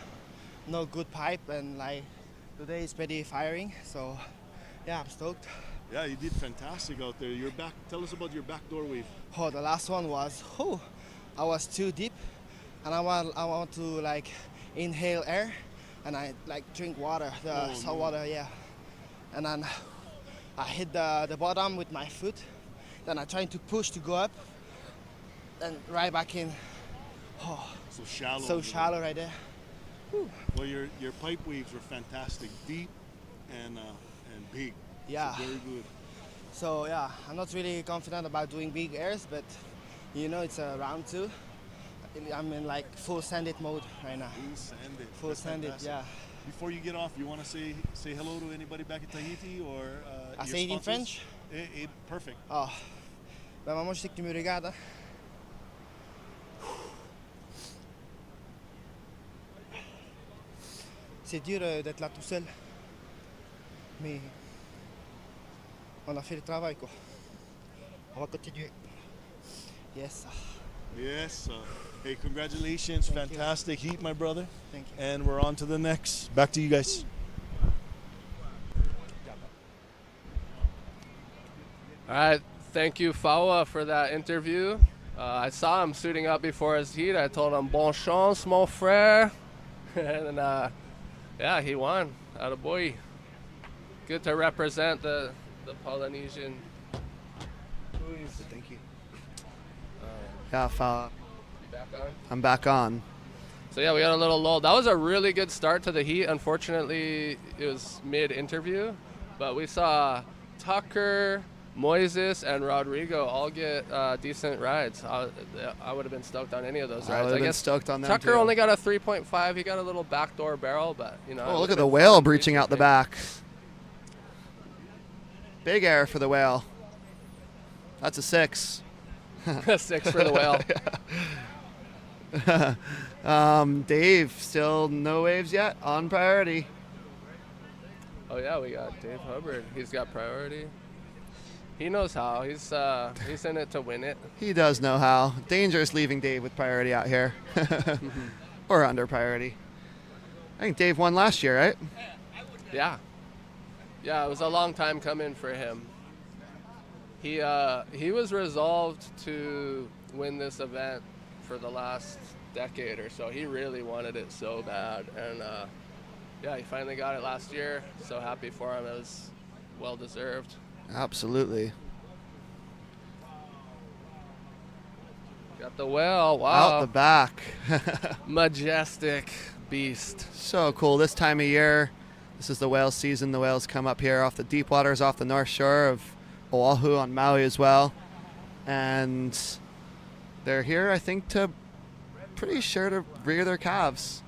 no good pipe, and like today is pretty firing. So yeah, I'm stoked. Yeah, you did fantastic out there. Tell us about your backdoor wave. Oh, the last one was, I was too deep, and I want to like inhale air, and I like drink water, the salt water, yeah. And then I hit the bottom with my foot. Then I tried to push to go up, and right back in. Oh, so shallow. So shallow right there. Whew. Well, your pipe waves were fantastic, deep and big. Yeah. So very good. So yeah, I'm not really confident about doing big airs, but you know it's a round 2. I'm in like full sand-it mode right now. Full sand-it, yeah. Before you get off, you want to say hello to anybody back in Tahiti or I say it in French? Perfect. Oh, ben maman, je sais que tu me regardes. C'est dur d'être là tout seul, mais on a fait le travail, quoi. On va continuer. Yes. Yes. Hey, congratulations. Thank Fantastic heat, my brother. Thank you. And we're on to the next. Back to you guys. All right, thank you, Fawa, for that interview. I saw him suiting up before his heat. I told him, bon chance, mon frère. And yeah, he won. Attaboy. Good to represent the Polynesian. Thank you. Yeah, Fawa. Back on? I'm back on. So yeah, we got a little lull. That was a really good start to the heat. Unfortunately, it was mid-interview, but we saw Tucker, Moises, and Rodrigo all get decent rides. I would have been stoked on any of those rides. I guess stoked on them Tucker too. only got a 3.5. He got a little backdoor barrel, but you know. Oh, look at the whale breaching out the back. Big air for the whale. That's a 6. 6 for the whale. Dave, still no waves yet, on priority. Oh yeah, we got Dave Hubbard. He's got priority. He knows how. He's in it to win it. He does know how. Dangerous leaving Dave with priority out here. Or under priority. I think Dave won last year, right? Yeah. Yeah, it was a long time coming for him. He was resolved to win this event for the last decade or so. He really wanted it so bad, and yeah, he finally got it last year. So happy for him. It was well deserved. Absolutely. Got the whale. Wow. Out the back. Majestic beast. So cool. This time of year, this is the whale season. The whales come up here off the deep waters, off the north shore of Oahu on Maui as well. And they're here, I think, pretty sure to rear their calves.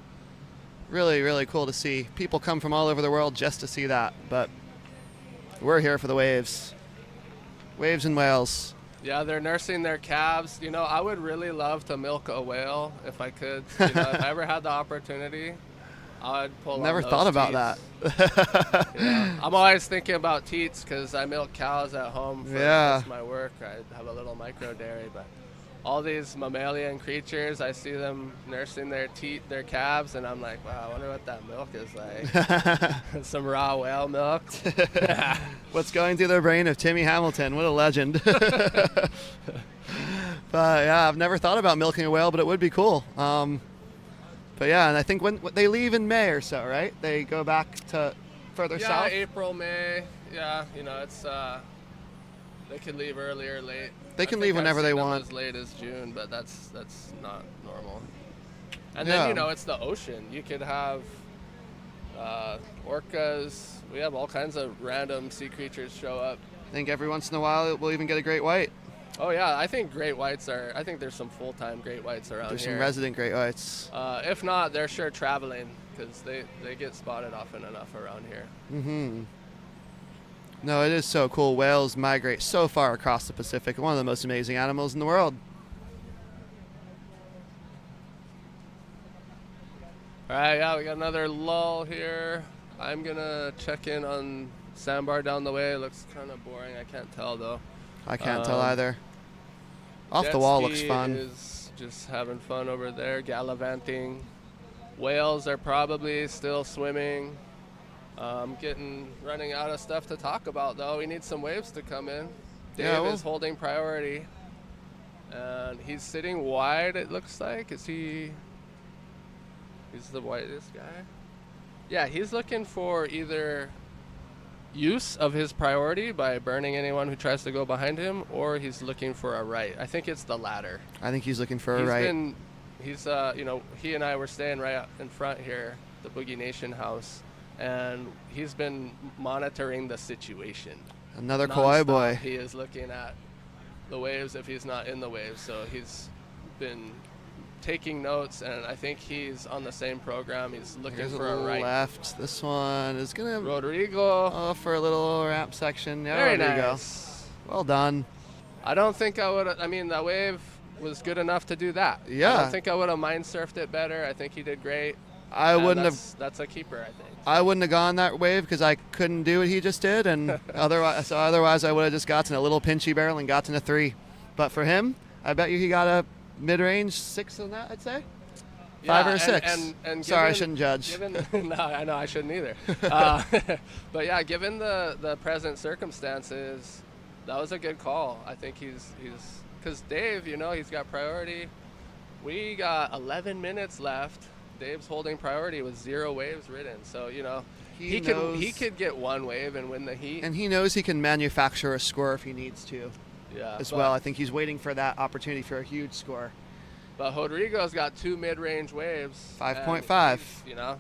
Really, really cool to see. People come from all over the world just to see that. But we're here for the waves. Waves and whales. Yeah, they're nursing their calves. You know, I would really love to milk a whale if I could. You know, if I ever had the opportunity, I'd pull Never on those thought about teats. that. Yeah. I'm always thinking about teats because I milk cows at home for most of my work. I have a little micro dairy, but all these mammalian creatures, I see them nursing their calves, and I'm like, wow, I wonder what that milk is like. Some raw whale milk. What's going through the brain of Timmy Hamilton? What a legend. But yeah, I've never thought about milking a whale, but it would be cool. But yeah, and I think when they leave in May or so, right? They go back to further south? Yeah, April, May. Yeah, you know, it's they can leave early or late. They can leave whenever they want. As late as June, but that's not normal. And then, you know, it's the ocean. You could have orcas. We have all kinds of random sea creatures show up. I think every once in a while we'll even get a great white. Oh yeah, I think great whites I think there's some full-time great whites around There's here. some resident great whites. If not, they're sure traveling because they get spotted often enough around here. Mm-hmm. No, it is so cool. Whales migrate so far across the Pacific. One of the most amazing animals in the world. All right, yeah, we got another lull here. I'm gonna check in on sandbar down the way. It looks kind of boring. I can't tell though. I can't tell either. Off the wall looks fun. Is just having fun over there, gallivanting. Whales are probably still swimming. Running out of stuff to talk about though. We need some waves to come in. Dave is holding priority, and he's sitting wide. It looks like. He's the widest guy. Yeah, he's looking for either use of his priority by burning anyone who tries to go behind him, or he's looking for a right. I think it's the latter. I think he's looking for a right. He and I were staying right out in front here, the Boogie Nation house, and he's been monitoring the situation. Another Kauai boy. He is looking at the waves if he's not in the waves, so he's been taking notes, and I think he's on the same program. He's looking for a right. Left. This one is gonna Rodrigo. For a little ramp section. Yeah, Very Rodrigo. nice. Well done. I don't think I would. I mean, that wave was good enough to do that. Yeah. I don't think I would have mind surfed it better. I think he did great. I wouldn't have. That's a keeper, I think. I wouldn't have gone that wave because I couldn't do what he just did, and otherwise I would have just gotten a little pinchy barrel and gotten a 3. But for him, I bet you he got a mid-range 6 on that. I'd say. 5 or 6. And sorry, I shouldn't judge. No, I know I shouldn't either. But yeah, given the present circumstances, that was a good call. I think he's because Dave, he's got priority. We got 11 minutes left. Dave's holding priority with 0 waves ridden, so he could get 1 wave and win the heat. And he knows he can manufacture a score if he needs to. Yeah. As well, I think he's waiting for that opportunity for a huge score. But Rodrigo's got 2 mid-range waves. 5.5.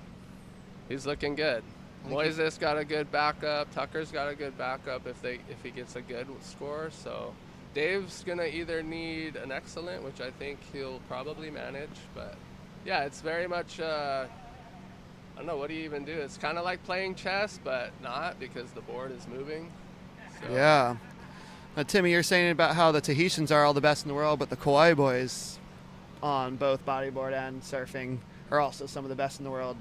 He's looking good. Moises got a good backup. Tucker's got a good backup if he gets a good score. So Dave's gonna either need an excellent, which I think he'll probably manage, but. Yeah, it's very much, I don't know, what do you even do? It's kind of like playing chess, but not because the board is moving. So. Yeah. Now, Timmy, you're saying about how the Tahitians are all the best in the world, but the Kauai boys on both bodyboard and surfing are also some of the best in the world.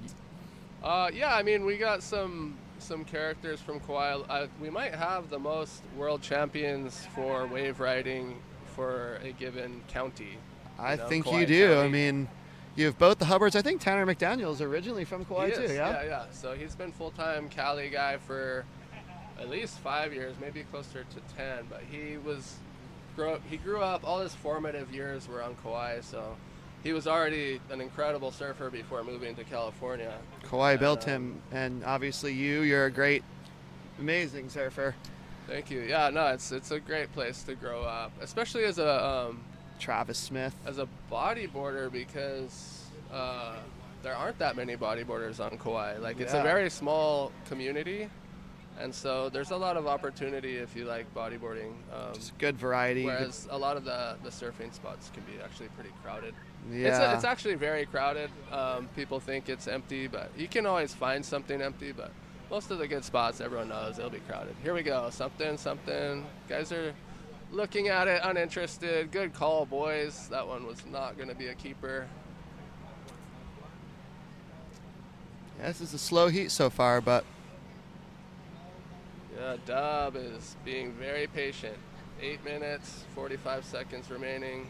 Yeah, I mean, we got some characters from Kauai. We might have the most world champions for wave riding for a given county. I think Kauai you do. County. I mean, you have both the Hubbards. I think Tanner McDaniel's originally from Kauai too, yeah? Yeah. So he's been full-time Cali guy for at least 5 years, maybe closer to 10. But he grew up, all his formative years were on Kauai, so he was already an incredible surfer before moving to California. Kauai built him, and obviously you're a great, amazing surfer. Thank you. Yeah, no, it's a great place to grow up, especially as a Travis Smith. As a bodyboarder, because there aren't that many bodyboarders on Kauai. It's a very small community, and so there's a lot of opportunity if you like bodyboarding. Just good variety. Whereas a lot of the surfing spots can be actually pretty crowded. Yeah. It's actually very crowded. People think it's empty, but you can always find something empty, but most of the good spots, everyone knows they'll be crowded. Here we go, something. Guys are looking at it, uninterested. Good call, boys. That one was not going to be a keeper. Yeah, this is a slow heat so far, but... Yeah, Dub is being very patient. 8 minutes, 45 seconds remaining.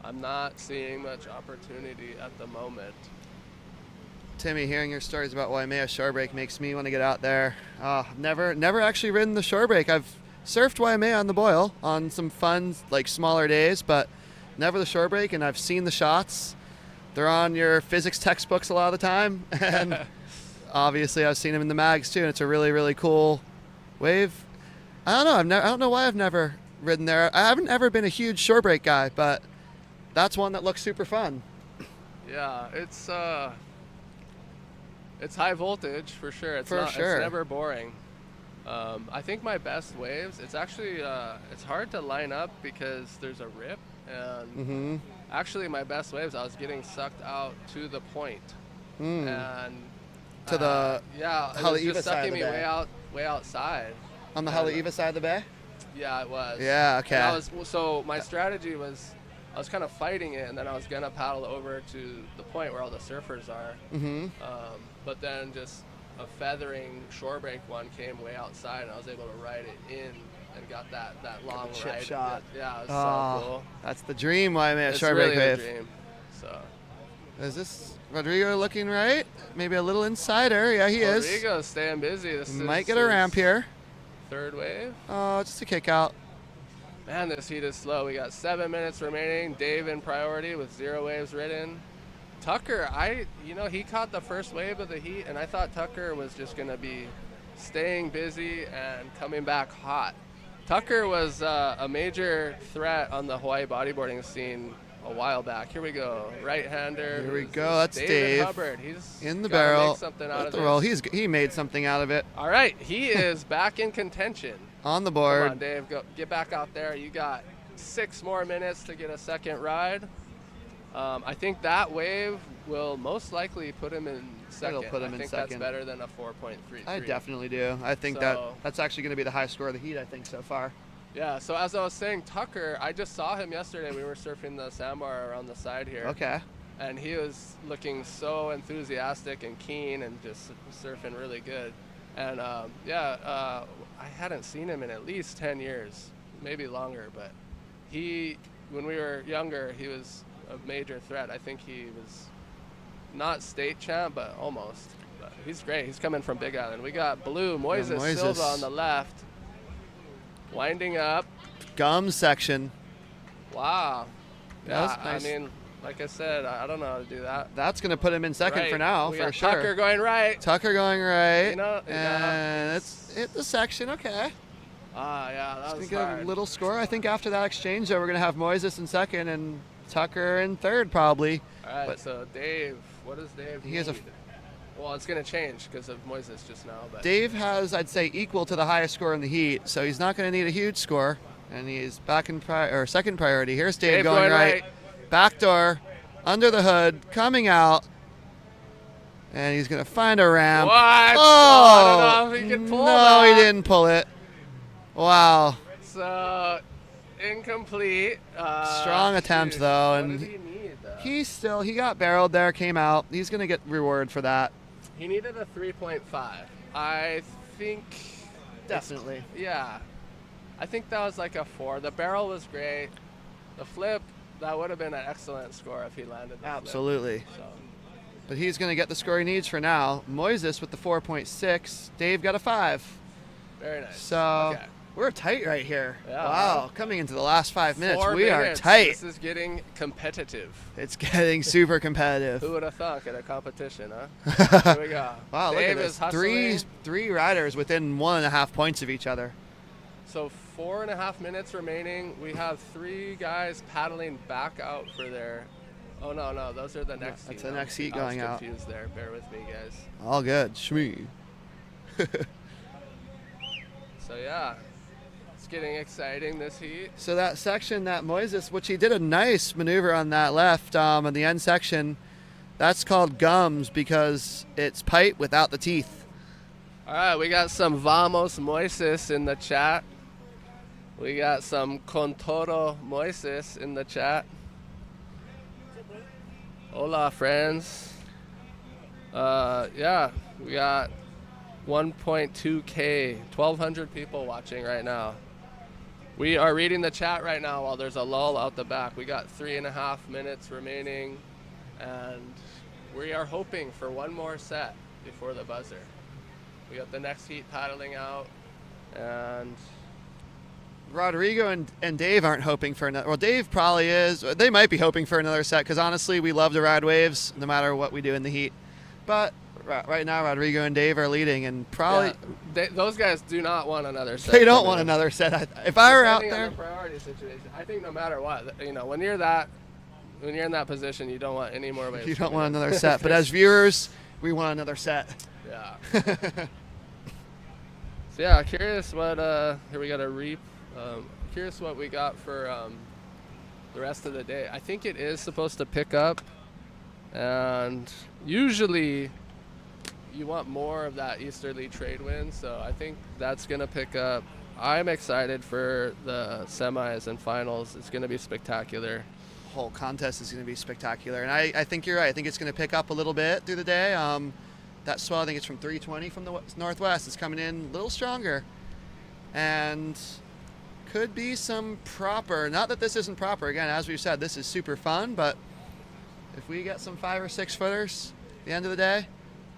I'm not seeing much opportunity at the moment. Timmy, hearing your stories about Waimea shore break makes me want to get out there. Never actually ridden the shore break. I've surfed Waimea on the Boyle on some fun, smaller days, but never the shore break, and I've seen the shots. They're on your physics textbooks a lot of the time, and obviously I've seen them in the mags too, and it's a really, really cool wave. I don't know. I don't know why I've never ridden there. I haven't ever been a huge shore break guy, but that's one that looks super fun. Yeah, it's high voltage for sure. It's never boring. I think my best waves, it's actually it's hard to line up because there's a rip, and actually my best waves I was getting sucked out to the point, and to the it was just sucking me way outside. On the Haleiwa side of the bay? Yeah, it was. Yeah, okay. So my strategy was I was kind of fighting it, and then I was gonna paddle over to the point where all the surfers are. Mm-hmm. But then just a feathering shore break one came way outside, and I was able to ride it in and got that long chip ride. shot. Yeah, it was Oh, so cool. that's the dream, Waimea It's shore really break a wave. dream. So Is this Rodrigo looking right? Maybe a little insider. Yeah, he is. Rodrigo's staying busy. This Might is get a ramp his here. third wave. Oh, just a kick out. Man, this heat is slow. We got 7 minutes remaining. Dave in priority with 0 waves ridden. Tucker, he caught the first wave of the heat, and I thought Tucker was just going to be staying busy and coming back hot. Tucker was a major threat on the Hawaii bodyboarding scene a while back. Here we go. Right-hander. Here we go. That's Dave Dave. Hubbard. He's In the gotta barrel. Make something out Let of the this. roll. He made something out of it. All right, he is back in contention. On the Come board. on, Dave, get back out there. You got 6 more minutes to get a second ride. I think that wave will most likely put him in second. It'll put him I in think second. that's better than a 4.33. I definitely do. I think that's actually going to be the high score of the heat, I think, so far. Yeah, so as I was saying, Tucker, I just saw him yesterday. We were surfing the sandbar around the side here. Okay. And he was looking so enthusiastic and keen and just surfing really good. And I hadn't seen him in at least 10 years, maybe longer. But when we were younger, he was a major threat. I think he was not state champ, but almost. But he's great. He's coming from Big Island. We got Blue Moises Silva on the left, winding up. Gum section. Wow. That was Yeah, nice. I mean, like I said, I don't know how to do that. That's going to put him in second Right. for now, We for got sure. Tucker going right. Tucker going right. Yeah. It's hit the section. Okay. Yeah, that Just was gonna get hard. a little score. I think after that exchange, though, we're going to have Moises in second and Tucker in third, probably. All right, but so Dave, what does Dave he has need? Well, it's going to change because of Moises just now. But Dave has, I'd say, equal to the highest score in the heat, so he's not going to need a huge score. And he's back in second priority. Here's Dave going right. Back door, under the hood, coming out. And he's going to find a ramp. What? Oh, I don't know if he can pull no, that. he didn't pull it. Wow. So, incomplete. Strong attempt, though. What And did he need, though? he got barreled there, came out. He's going to get reward for that. He needed a 3.5. I think. Definitely. Yeah. I think that was like a 4. The barrel was great. The flip, that would have been an excellent score if he landed the Absolutely. flip. So, But he's going to get the score he needs for now. Moises with the 4.6. Dave got a 5. very nice. So Okay. we're tight right here. Yeah. Wow. Coming into the last 5 minutes, 4 we are minutes. tight. This is getting competitive. It's getting super competitive. Who would have thought at a competition, huh? Here we go. Wow, Dave look at is this. Three hustling. three riders within 1.5 points of each other. So 4.5 minutes remaining. We have 3 guys paddling back out for their. Oh no, those are the next heat. That's the next heat going I was out. confused there. Bear with me, guys. All good. Shmee. So yeah, it's getting exciting this heat. So that section, that Moises, which he did a nice maneuver on that left, on the end section, that's called gums because it's pipe without the teeth. All right, we got some Vamos Moises in the chat. We got some Contoro Moises in the chat. Hola, friends. Yeah, we got 1.2K, 1,200 people watching right now. We are reading the chat right now while there's a lull out the back. We got 3.5 minutes remaining, and we are hoping for one more set before the buzzer. We got the next heat paddling out, and Rodrigo and Dave aren't hoping for another. Well, Dave probably is. They might be hoping for another set because honestly, we love to ride waves no matter what we do in the heat. But right now, Rodrigo and Dave are leading, and probably those guys do not want another set. they don't want another set. If I were out Depending there, on the priority situation, I think no matter what, when you're in that position, you don't want any more waves. you don't coming want in. another set. But as viewers, we want another set. Yeah. So yeah, curious what here we got a reap. Curious what we got for the rest of the day. I think it is supposed to pick up, and usually you want more of that easterly trade wind, so I think that's gonna pick up. I'm excited for the semis and finals. It's gonna be spectacular. whole contest is going to be spectacular. And I think you're right. I think it's going to pick up a little bit through the day. That swell, I think it's from 320 from the northwest. It's coming in a little stronger. And could be some proper, not that this isn't proper. Again, as we've said, this is super fun, but if we get some 5 or 6 footers at the end of the day,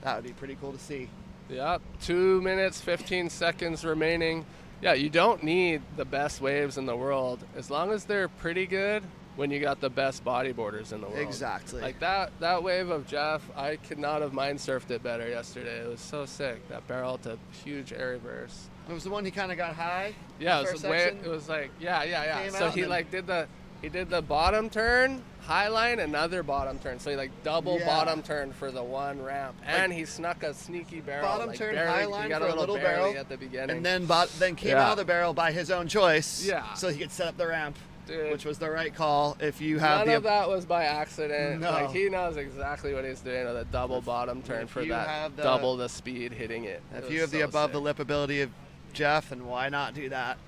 that would be pretty cool to see. Yeah, 2 minutes, 15 seconds remaining. Yeah, you don't need the best waves in the world as long as they're pretty good when you got the best bodyboarders in the world. Exactly. Like that wave of Jeff, I could not have mind surfed it better yesterday. It was so sick. That barrel to huge air reverse. It was the one he kind of got high. Yeah, the it was the way section. it was like yeah. Came So out he and like did the bottom turn, high line, another bottom turn. So he like double bottom turn for the one ramp, and he snuck a sneaky barrel. Bottom like turn, barely, high line he got for a a little barely barrel, at the beginning, and then came out of the barrel by his own choice. Yeah. So he could set up the ramp, Dude, which was the right call. If you have none the of that was by accident. No. Like he knows exactly what he's doing with a double bottom turn if for you that have the- double the speed hitting it. if you have the above the lip ability of Jeff, then why not do that?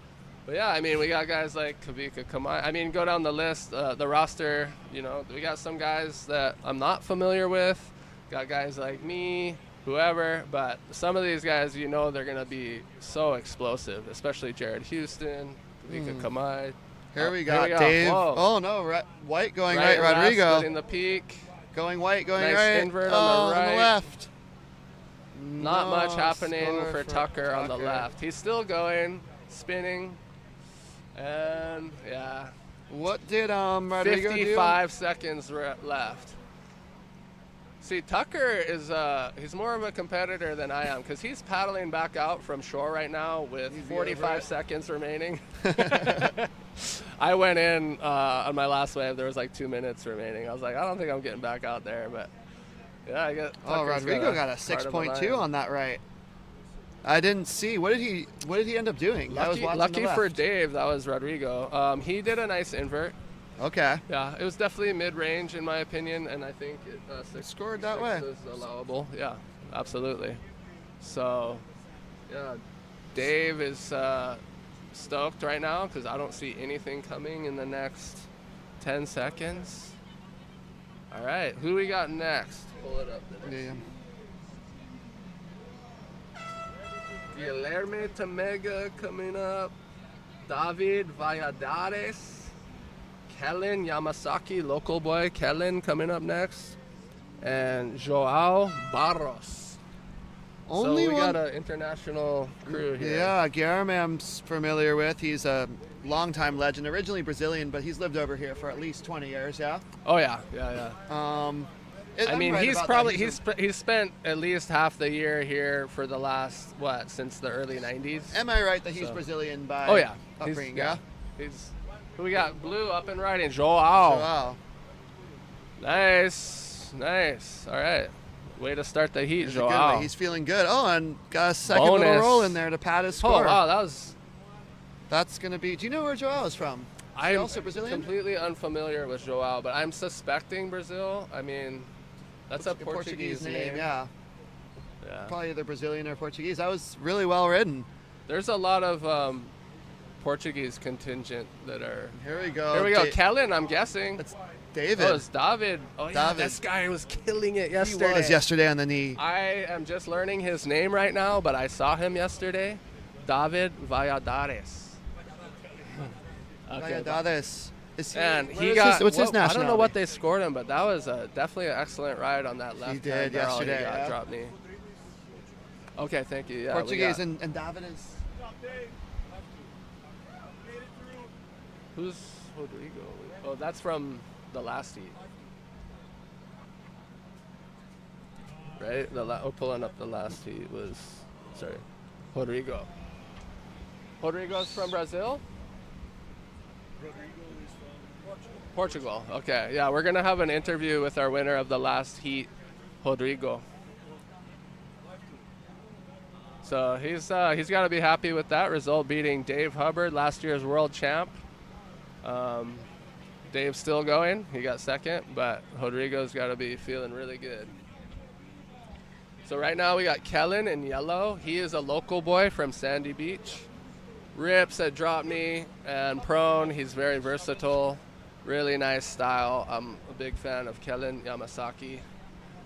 But yeah, I mean, we got guys like Kavika Kamay. I mean, go down the list, the roster, you know, we got some guys that I'm not familiar with. Got guys like me, whoever, but some of these guys, you know, they're going to be so explosive, especially Jared Houston, Kavika Kamay. Here we got go. Dave. Whoa. Oh, no, white going Right, right, Rodrigo. splitting the peak. Going white, going Nice right. invert on the on right. the left. Not much happening score for Tucker on the left. He's still going, spinning, and yeah. What did Rodrigo 55 seconds left. See, Tucker is he's more of a competitor than I am because he's paddling back out from shore right now with 45 seconds remaining. I went in on my last wave. There was like 2 minutes remaining. I was like, I don't think I'm getting back out there, but yeah, I get. Oh, Rodrigo got a 6.2 on that right. I didn't see. What did he end up doing? I was watching Lucky the for left. Dave, that was Rodrigo. He did a nice invert. Okay. Yeah, it was definitely mid-range in my opinion, and I think it Scored that six way. is allowable. Yeah, absolutely. So, yeah, Dave is stoked right now because I don't see anything coming in the next 10 seconds. All right, who we got next? Pull it up. Yeah. Guilherme Tamega coming up. David Valladares. Kellen Yamasaki, local boy. Kellen coming up next. And Joao Barros. Only so we one. got an international crew here. Yeah, Guilherme I'm familiar with. He's a longtime legend, originally Brazilian, but he's lived over here for at least 20 years, yeah? Oh, yeah. I mean, right he's about probably, that. he's spent at least half the year here for the last, since the early 90s? Am I right that he's So- Brazilian by Oh, yeah. upbringing, yeah? He's, who we got? Blue up and riding. Joao. Wow. Nice. All right. Way to start the heat, He's a good Joao. one. He's feeling good. Oh, and got a second little Bonus. roll in there to pad his Oh, score. wow. That was... That's going to be... Do you know where Joao is from? I'm also Brazilian? completely unfamiliar with Joao, but I'm suspecting Brazil. I mean, that's a Portuguese name. Yeah. Yeah. Probably either Brazilian or Portuguese. That was really well ridden. There's a lot of Portuguese contingent that are... Here we go. Here we go. Kellen, I'm guessing. That's David. Oh, it's David. Oh, yeah, David. this guy was killing it He yesterday. was yesterday on the knee. I am just learning his name right now, but I saw him yesterday. David Valladares. Okay. Valladares. And where he is got. what's his I don't know nationality? what they scored him, but that was definitely an excellent ride on that left. did yesterday, He got yeah. drop knee. Okay, thank you. Yeah, Portuguese and David is... Who's Rodrigo? Oh, that's from the last heat. Right? Pulling up the last heat was, sorry, Rodrigo. Rodrigo's from Brazil? Portugal. Okay, yeah, we're gonna have an interview with our winner of the last heat, Rodrigo. So he's got to be happy with that result, beating Dave Hubbard, last year's world champ. Dave's still going. He got second, but Rodrigo's got to be feeling really good. So right now we got Kellen in yellow. He is a local boy from Sandy Beach. Rips at drop knee and prone. He's very versatile. Really nice style. I'm a big fan of Kellen Yamasaki.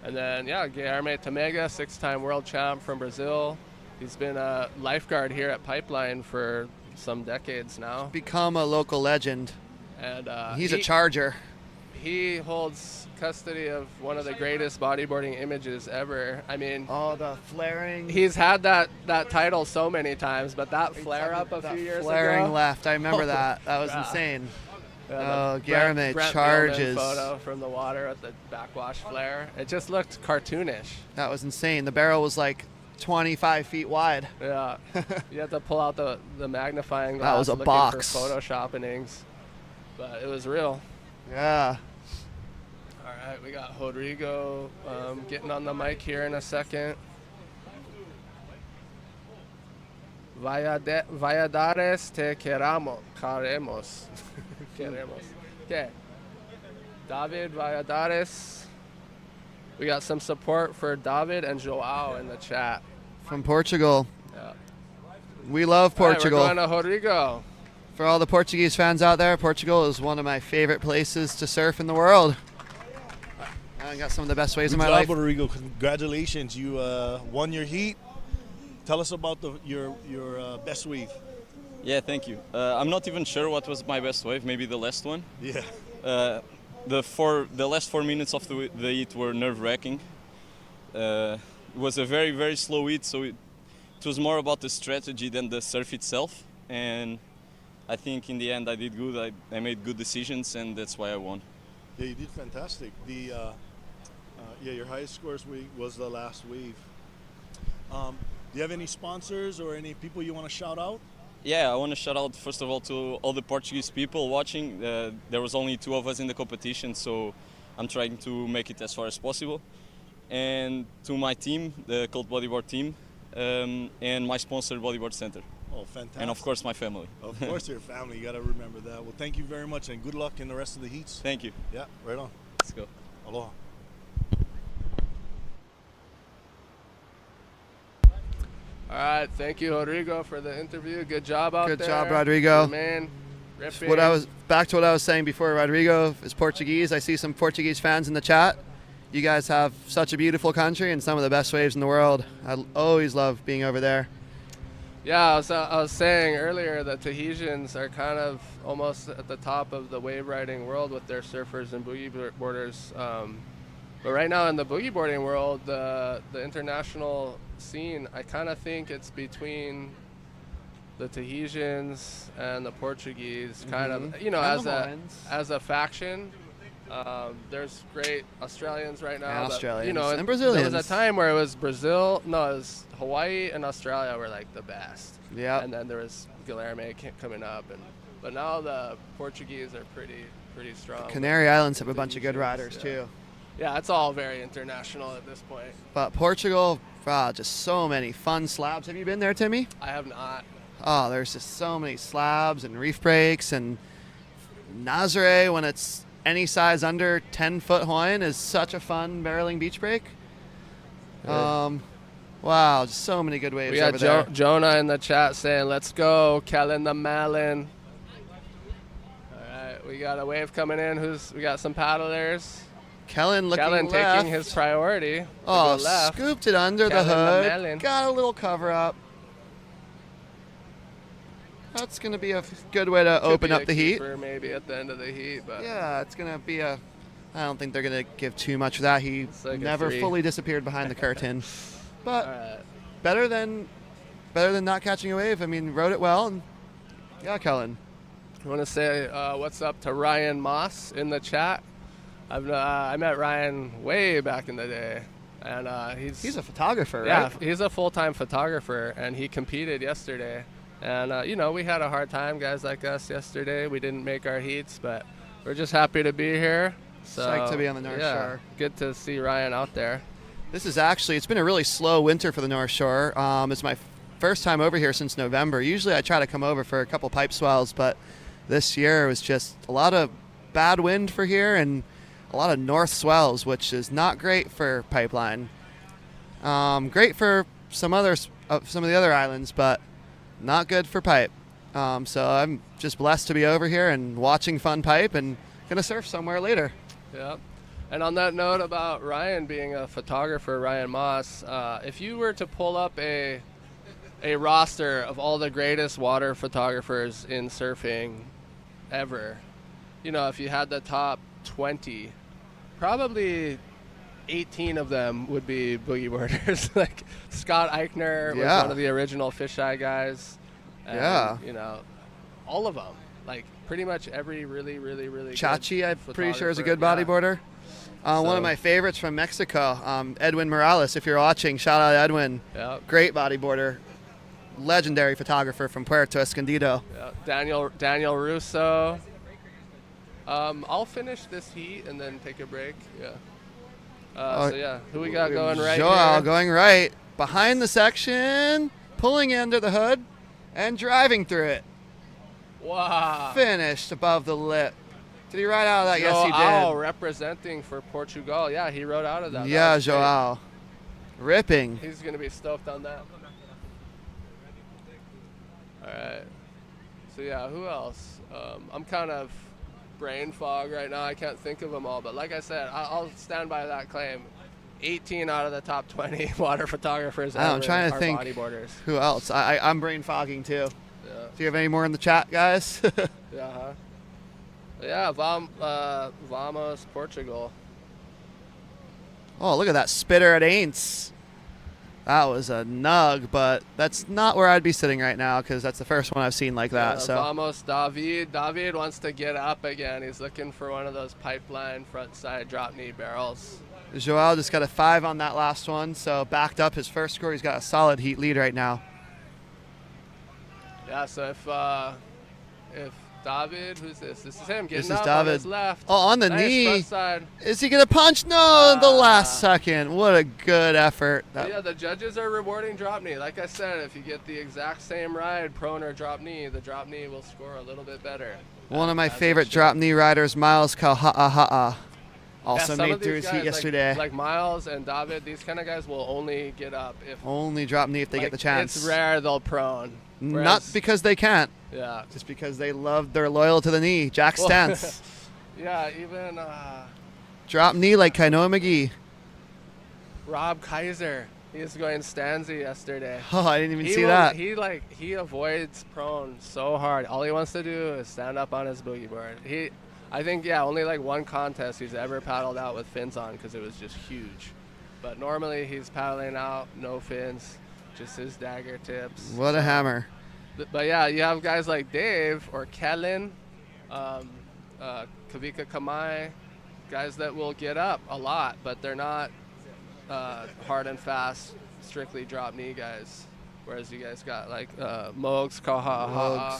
And then, Guilherme Tamega, 6-time world champ from Brazil. He's been a lifeguard here at Pipeline for some decades now. Become a local legend. And he's a charger. He holds custody of one of the greatest bodyboarding images ever. I mean, the flaring. He's had that title so many times, but that flare up a few years ago. Flaring left. I remember that. That was insane. Yeah, Guilherme Brent charges. Photo from the water at the backwash flare. It just looked cartoonish. That was insane. The barrel was like 25 feet wide. Yeah. You had to pull out the magnifying glass. That was a looking box. for photoshoppings. But it was real. Yeah. All right, we got Rodrigo getting on the mic here in a second. Valladares te queremos. Okay. David Valladares. We got some support for David and Joao in the chat. From Portugal. Yeah. We love Portugal. All right, we're going to Rodrigo. For all the Portuguese fans out there, Portugal is one of my favorite places to surf in the world. I got some of the best waves in my life. Rodrigo, congratulations. You won your heat. Tell us about your best wave. Yeah, thank you. I'm not even sure what was my best wave. Maybe the last one. Yeah. The last 4 minutes of the heat were nerve-wracking. It was a very, very slow heat, so it was more about the strategy than the surf itself. And I think in the end I did good. I made good decisions, and that's why I won. Yeah, you did fantastic. Your highest scores was the last wave. Do you have any sponsors or any people you want to shout out? Yeah, I want to shout out first of all to all the Portuguese people watching. There was only 2 of us in the competition, so I'm trying to make it as far as possible. And to my team, the Cult Bodyboard team, and my sponsor, Bodyboard Center. Oh, fantastic. And of course, my family. Of course, your family. You got to remember that. Well, thank you very much, and good luck in the rest of the heats. Thank you. Yeah, right on. Let's go. Aloha. All right, thank you, Rodrigo, for the interview. Good job out there. Good job, Rodrigo. Man, back to what I was saying before. Rodrigo is Portuguese. I see some Portuguese fans in the chat. You guys have such a beautiful country and some of the best waves in the world. I always love being over there. Yeah, I was saying earlier that Tahitians are kind of almost at the top of the wave riding world with their surfers and boogie boarders. But right now in the boogie boarding world, the international scene, I kind of think it's between the Tahitians and the Portuguese, kind of, as a faction. There's great Australians right now. And Australians. But, And Brazilians. There was a time where it was Brazil, it was Hawaii and Australia were like the best. Yeah. And then there was Guilherme coming up, but now the Portuguese are pretty strong. Canary Islands have a bunch of good riders too. Yeah, it's all very international at this point. But Portugal, just so many fun slabs. Have you been there, Timmy? I have not. Oh, there's just so many slabs and reef breaks, and Nazare when it's any size under 10-foot Hawaiian is such a fun barreling beach break. Wow, just so many good waves we over got there. Jonah in the chat saying, let's go, Kellen the Malin. All right, we got a wave coming in. We got some paddlers. Kellen looking left. Taking his priority. Oh, to the left. scooped it under Kellen the hood. Melon. Got a little cover up. That's going to be a good way to open up the heat. Maybe at the end of the heat, but yeah, it's going to be I don't think they're going to give too much for that. He like never fully disappeared behind the curtain. But right. better than not catching a wave. I mean, rode it well. And yeah, Kellen. I want to say what's up to Ryan Moss in the chat. I met Ryan way back in the day, and he's a photographer, yeah, right? Yeah, he's a full-time photographer, and he competed yesterday. And we had a hard time, guys like us, yesterday. We didn't make our heats, but we're just happy to be here. So, psyched to be on the North Shore. Good to see Ryan out there. It's been a really slow winter for the North Shore. It's my first time over here since November. Usually I try to come over for a couple pipe swells, but this year it was just a lot of bad wind for here and a lot of north swells, which is not great for Pipeline. Great for some of the other islands, but not good for pipe. So I'm just blessed to be over here and watching fun pipe and going to surf somewhere later. Yeah. And on that note about Ryan being a photographer, Ryan Moss, if you were to pull up a roster of all the greatest water photographers in surfing ever, if you had the top 20, probably 18 of them would be boogie boarders. Like Scott Eichner was one of the original fisheye guys. And, all of them. Like pretty much every really, really, really Chachi, good I'm pretty sure, is a good photographer. bodyboarder. One of my favorites from Mexico, Edwin Morales. If you're watching, shout out Edwin. Yeah. Great bodyboarder. Legendary photographer from Puerto Escondido. Yeah. Daniel Russo. I'll finish this heat and then take a break. Yeah. Who we got going right Joel here? going right. Behind the section, pulling under the hood, and driving through it. Wow. Finished above the lip. Did he ride out of that? Yes, he Joao did. representing for Portugal. Yeah, he rode out of that. Yeah, That was great. Joao. Ripping. He's going to be stoked on that. All right. So, yeah, who else? I'm kind of brain fog right now. I can't think of them all. But like I said, I'll stand by that claim. 18 out of the top 20 water photographers I'm ever trying to are think bodyboarders. who else. I'm brain fogging too. Yeah. Do you have any more in the chat, guys? Yeah, Vamos, Portugal. Oh, look at that spitter at Aints. That was a nug, but that's not where I'd be sitting right now because that's the first one I've seen like that. So Vamos, David. David wants to get up again. He's looking for one of those pipeline front side drop knee barrels. Joao just got a 5 on that last one, so backed up his first score. He's got a solid heat lead right now. Yeah, so if David, who's this? This is him getting This is up David. on his left. Oh, on the Nice knee. front side. Is he going to punch? No, the last second. What a good effort. But yeah, the judges are rewarding drop knee. Like I said, if you get the exact same ride, prone or drop knee, the drop knee will score a little bit better. One of my As it favorite should. drop knee riders, Miles Kaha'a. Also Yeah, some made of through these his heat guys, yesterday. Like Miles and David, these kind of guys will only get up if Only drop knee if they get the chance. It's rare they'll prone. Not Whereas- because they can't, Yeah. just because they're loyal to the knee. Jack Well, Stance. Yeah, even Drop knee like Kainoa McGee. Rob Kaiser. He was going Stanzi yesterday. Oh, I didn't even see will- that. He avoids prone so hard. All he wants to do is stand up on his boogie board. I think only like one contest he's ever paddled out with fins on because it was just huge. But normally he's paddling out no fins, just his dagger tips. What a hammer. But yeah, you have guys like Dave or Kellen, Kavika Kamay, guys that will get up a lot, but they're not hard and fast, strictly drop knee guys. Whereas you guys got like Mogs, Kaha'a,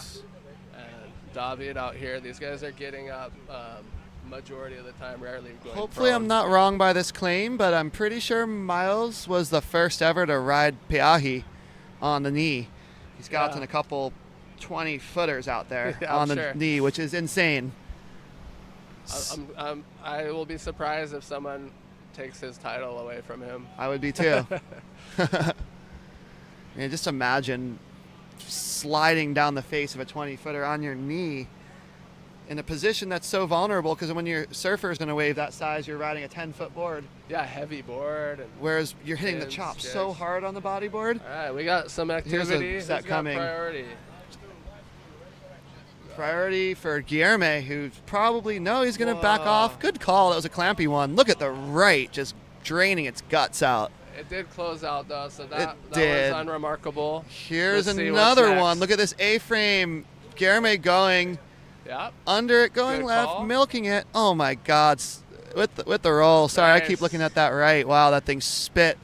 and David out here. These guys are getting up majority of the time, rarely going Hopefully prone. I'm not wrong by this claim, but I'm pretty sure Miles was the first ever to ride Peahi on the knee. He's gotten a couple 20-footers out there Yeah, on I'm the sure. knee, which is insane. I will be surprised if someone takes his title away from him. I would be too. Just imagine sliding down the face of a 20-footer on your knee in a position that's so vulnerable because when your surfer is going to wave that size, you're riding a 10-foot board. Yeah, heavy board. And Whereas you're hitting the fins, chop jigs. so hard on the bodyboard. All right, we got some activity. Here's a set Who's got coming. priority? Priority for Guilherme, who's probably, he's going to back off. Good call. That was a clampy one. Look at the right, just draining its guts out. It did close out, though, so that did. was unremarkable. Here's Let's see what's another next. one. Look at this A-frame. Guilherme going Yep. under it, going Good left, call. milking it. Oh, my God. With the roll. Sorry, I keep Nice. looking at that right. Wow, that thing spit.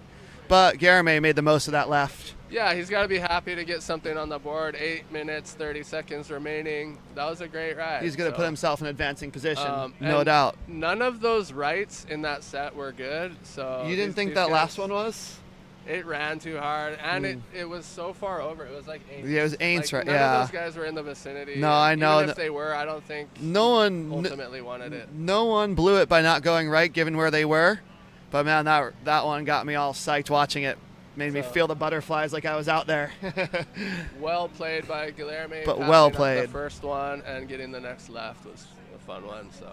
But Guilherme made the most of that left. Yeah, he's got to be happy to get something on the board. 8 minutes, 30 seconds remaining. That was a great ride. He's going to so, put himself in advancing position, no and doubt. None of those rights in that set were good. So You didn't these- think these that guys- last one was? It ran too hard, and it was so far over. It was like Aints. Yeah, it was Aints, right? None yeah. of those guys were in the vicinity. No, I know. Even if they were, I don't think No one, ultimately wanted it. no one blew it by not going right, given where they were. But man, that one got me all psyched watching it. Made me So- feel the butterflies like I was out there. Well played by Guilherme. But passing well up played. The first one and getting the next left was a fun one. So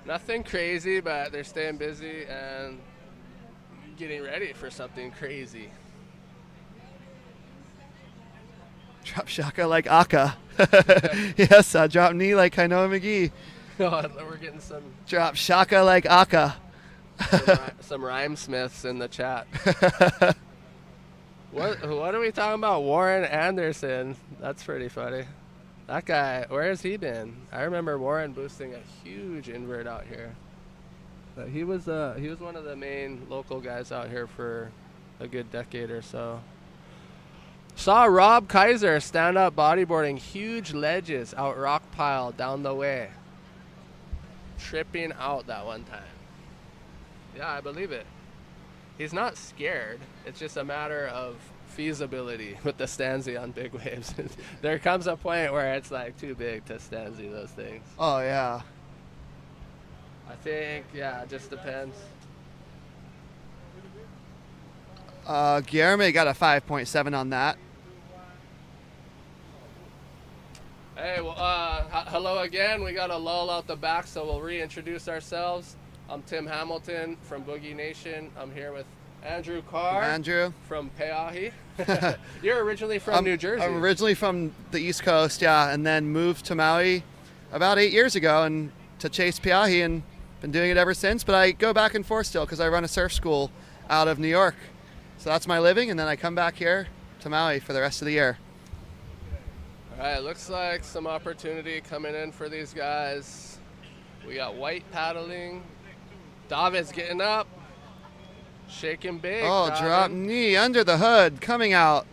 Nothing crazy, but they're staying busy and getting ready for something crazy. Drop shaka like Aka. Yes, drop knee like Kainoa McGee. We're getting some Drop shaka like Aka. some rhyme smiths in the chat. What are we talking about? Warren Anderson. That's pretty funny. That guy, where has he been? I remember Warren boosting a huge invert out here. But he was one of the main local guys out here for a good decade or so. Saw Rob Kaiser stand up bodyboarding huge ledges out rock pile down the way. Tripping out that one time. Yeah, I believe it. He's not scared. It's just a matter of feasibility with the stanzy on big waves. There comes a point where it's like too big to stanzy those things. Oh, yeah. I think, yeah, it just depends. Guillermo got a 5.7 on that. Hey, well, hello again. We got a lull out the back, so we'll reintroduce ourselves. I'm Tim Hamilton from Boogie Nation. I'm here with Andrew Carr. Andrew. From Pe'ahi. You're originally from New Jersey. I'm originally from the East Coast, yeah, and then moved to Maui about 8 years ago and to chase Pe'ahi, and been doing it ever since. But I go back and forth still because I run a surf school out of New York. So that's my living, and then I come back here to Maui for the rest of the year. All right, looks like some opportunity coming in for these guys. We got white paddling. David's getting up. Shaking big. Oh, David. drop knee under the hood coming out.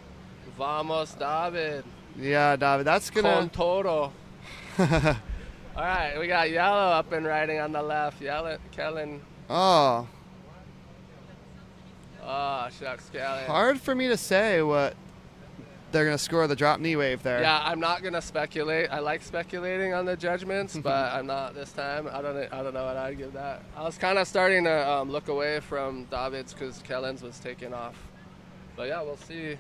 Vamos, David. Yeah, David, that's Con gonna. todo. All right, we got Yellow up and riding on the left. Kellen. Oh, Oh, shucks, Kellen. hard for me to say what they're gonna score the drop knee wave there. Yeah, I'm not gonna speculate. I like speculating on the judgments, but I'm not this time. I don't know what I'd give that. I was kind of starting to look away from David's because Kellen's was taking off. But yeah, we'll see.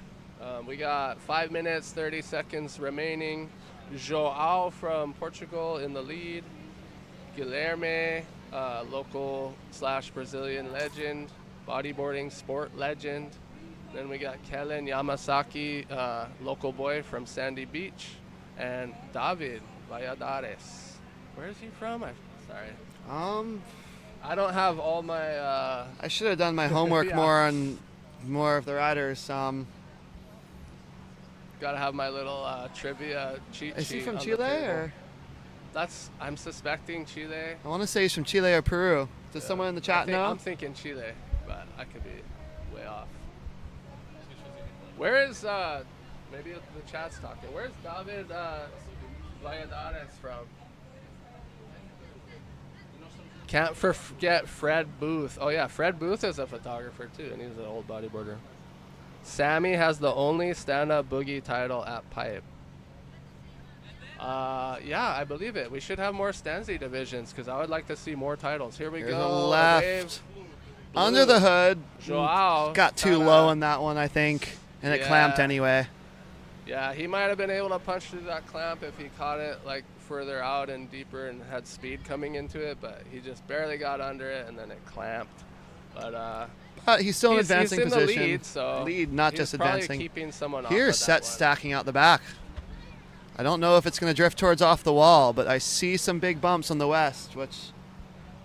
We got 5 minutes, 30 seconds remaining. Joao from Portugal in the lead. Guilherme, local / Brazilian legend, bodyboarding sport legend. Then we got Kellen Yamasaki, local boy from Sandy Beach, and David Valladares. Where is he from? Sorry. I don't have all my. I should have done my homework Yeah. more on more of the riders. Gotta have my little trivia cheat sheet. Is he from on the Chile table. or? I'm suspecting Chile. I want to say he's from Chile or Peru. Does someone in the chat know? I'm thinking Chile, but I could be way off. Where is maybe the chat's talking? Where's David Valladares from? Can't forget Fred Booth. Oh yeah, Fred Booth is a photographer too, and he's an old bodyboarder. Sammy has the only stand-up boogie title at Pipe. Yeah, I believe it. We should have more stanzy divisions because I would like to see more titles. Here we Here's go. a left. Wave. Under the hood. Joao Got too kinda- low on that one, I think, and it clamped Yeah. anyway. Yeah, he might have been able to punch through that clamp if he caught it like further out and deeper and had speed coming into it, but he just barely got under it and then it clamped. But He's still in advancing he's in position. the lead, so Lead, not he's just probably advancing. keeping someone off Here's of that set one. stacking out the back. I don't know if it's going to drift towards off the wall, but I see some big bumps on the west, which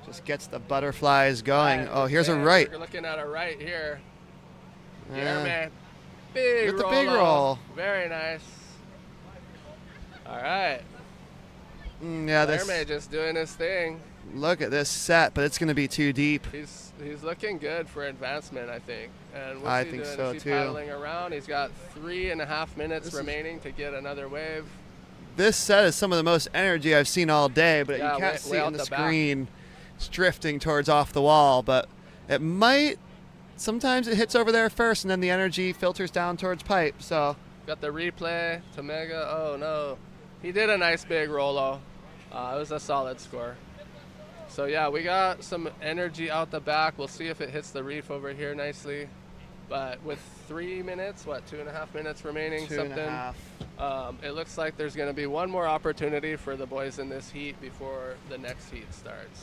just gets the butterflies going. Right, Oh, here's a okay, right. We're looking at a right here. Yeah. Yeah, man. Big With the roll. big roll. Very nice. All right. Yeah, Guilherme just doing his thing. Look at this set, but it's going to be too deep. He's looking good for advancement, I think. And what's I he think doing? so, Is he too. paddling around? He's got 3.5 minutes This is- remaining to get another wave. This set is some of the most energy I've seen all day, but Yeah, you can't way see it out on the the back. screen. It's drifting towards off the wall, but it might. Sometimes it hits over there first, and then the energy filters down towards pipe. So Got the replay. Tomega. Oh, no. He did a nice big rolo. It was a solid score. So, yeah, we got some energy out the back. We'll see if it hits the reef over here nicely. But with 3 minutes, 2.5 minutes remaining, 2.5. it looks like there's going to be one more opportunity for the boys in this heat before the next heat starts.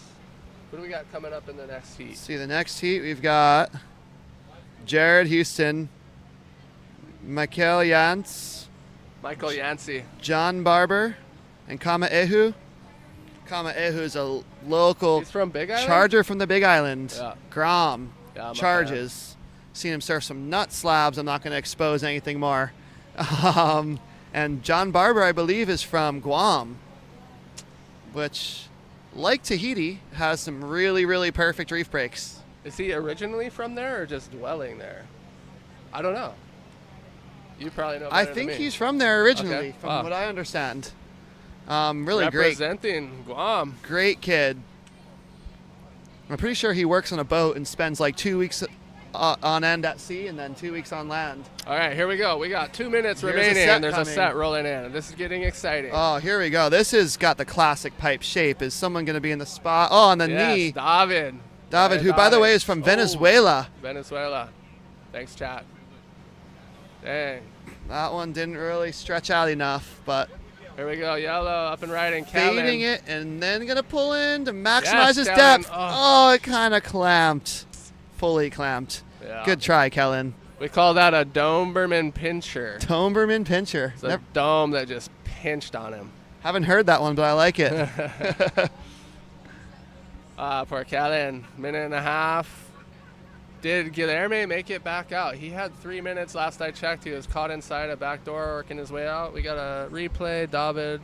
Who do we got coming up in the next heat? See, the next heat we've got Jared Houston, Michael Yance, Michael Yancey. John Barber, and Kama Ehu. Kama Ehu is a local He's from Big Island? charger from the Big Island. Yeah. Grom Yeah, I'm a charges. Seen him surf some nut slabs. I'm not going to expose anything more. And John Barber, I believe, is from Guam, which, like Tahiti, has some really, really perfect reef breaks. Is he originally from there or just dwelling there? I don't know. You probably know better I than think me. he's from there originally, Okay. from what I understand. Really great, Representing Guam. great kid. I'm pretty sure he works on a boat and spends like 2 weeks on end at sea and then 2 weeks on land. All right, here we go. We got 2 minutes Here's a remaining, set and there's coming. a set rolling in. This is getting exciting. Oh, here we go. This has got the classic pipe shape. Is someone going to be in the spot? Oh, on the yes, knee. David. David, Hey, who, by the David. way, is from Oh, Venezuela. Venezuela. Thanks, chat. Dang. That one didn't really stretch out enough, but Here we go. Yellow, up and riding. Kellen. fading it and then going to pull in to maximize his Kellen. depth. Oh. Oh, it kind of clamped. Fully clamped. Yeah. Good try, Kellen. We call that a Doberman pincher. Tomberman pincher. It's a dome that just pinched on him. Haven't heard that one, but I like it. For Kellen, minute and a half. Did Guilherme make it back out? He had 3 minutes last I checked. He was caught inside a back door working his way out. We got a replay. David.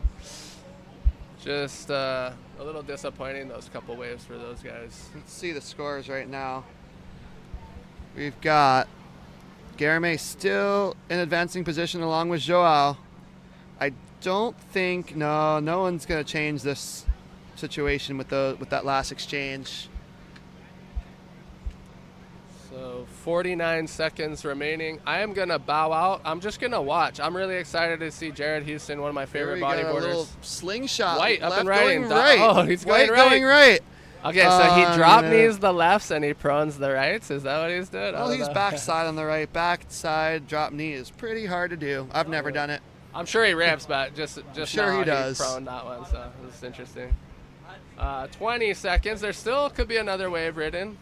Just a little disappointing, those couple waves for those guys. Let's see the scores right now. We've got Guilherme still in advancing position along with Joao. I don't think, no one's going to change this situation with that last exchange. So 49 seconds remaining. I am going to bow out. I'm just going to watch. I'm really excited to see Jared Houston, one of my favorite Here we go, a bodyboarders. little slingshot. White up left and riding. going right. Oh, he's going White right. going right. Okay, so he drop no. knees the lefts and he prones the rights. Is that what he's doing? I Well, don't he's know. backside on the right. Backside drop knee is pretty hard to do. I've never done it. I'm sure he rips, but just sure now he does. proned that one, so this is interesting. 20 seconds. There still could be another wave ridden.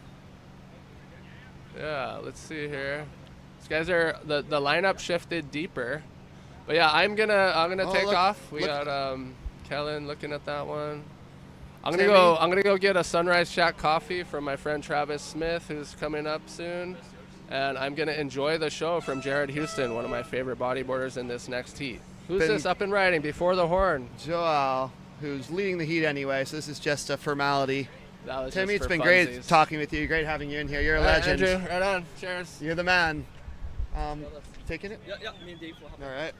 Yeah, let's see here. These guys are the lineup shifted deeper, but yeah, I'm gonna take look, off. We look. got Kellen looking at that one. I'm Timmy. gonna go get a Sunrise Shack coffee from my friend Travis Smith, who's coming up soon, and I'm gonna enjoy the show from Jared Houston, one of my favorite bodyboarders in this next heat. Who's Been- this up and riding before the horn? Joao, who's leading the heat anyway, so this is just a formality. That was Timmy, just it's for been funsies. great talking with you. Great having you in here. You're a All right, legend. Andrew, right on. Cheers. You're the man. Taking it? Yeah, me and Dave will have All right.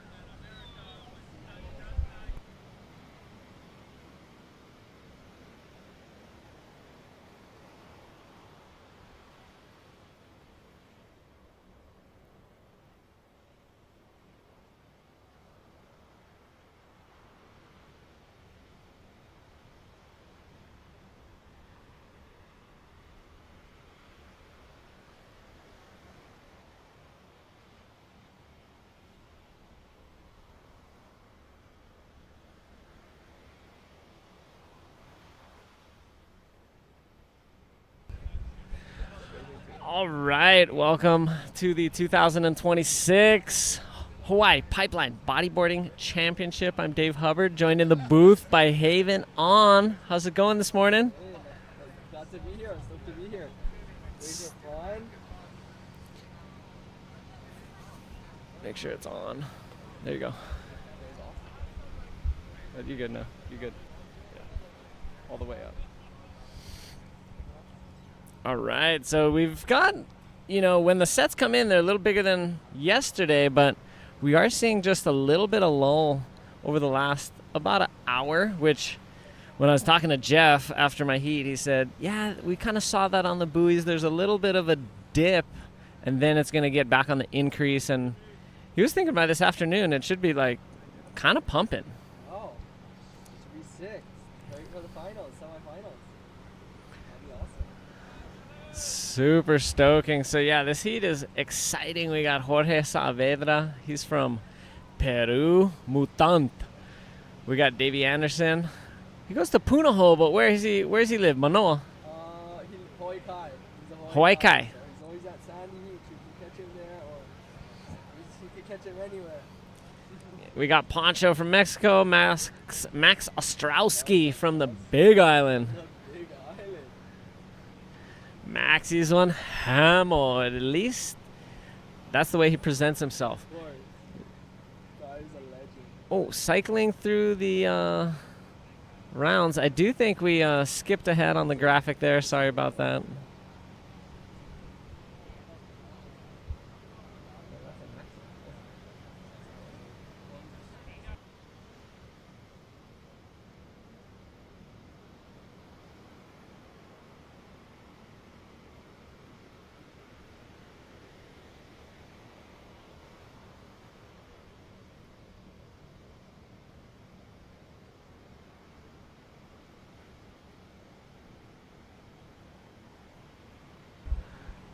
All right, welcome to the 2026 Hawaii Pipeline Bodyboarding Championship. I'm Dave Hubbard, joined in the booth by Haven On. How's it going this morning? Glad to be here. Stoked to be here. Waves are fun. Make sure it's on. There you go. You're good now. You're good. Yeah. All the way up. All right, so we've got, when the sets come in, they're a little bigger than yesterday, but we are seeing just a little bit of lull over the last about an hour, which when I was talking to Jeff after my heat, he said, yeah, we kind of saw that on the buoys. There's a little bit of a dip, and then it's going to get back on the increase. And he was thinking by this afternoon, it should be like kind of pumping. Oh, should be sick. Ready for the finals, semifinals. That'd be awesome. Super stoking. So yeah, this heat is exciting. We got Jorge Saavedra. He's from Peru, Mutant. We got Davey Anderson. He goes to Punahou, but where does he live? Manoa. Kai. He's a Hawaii Kai. He's always at Sandy Beach. You can catch him there, or you can catch him anywhere. We got Poncho from Mexico, Max Ostrowski from the Big Island. The Big Island. Maxie's one Hamo. At least that's the way he presents himself. Of course. Guy's a legend. Oh, cycling through the rounds. I do think we skipped ahead on the graphic there. Sorry about that.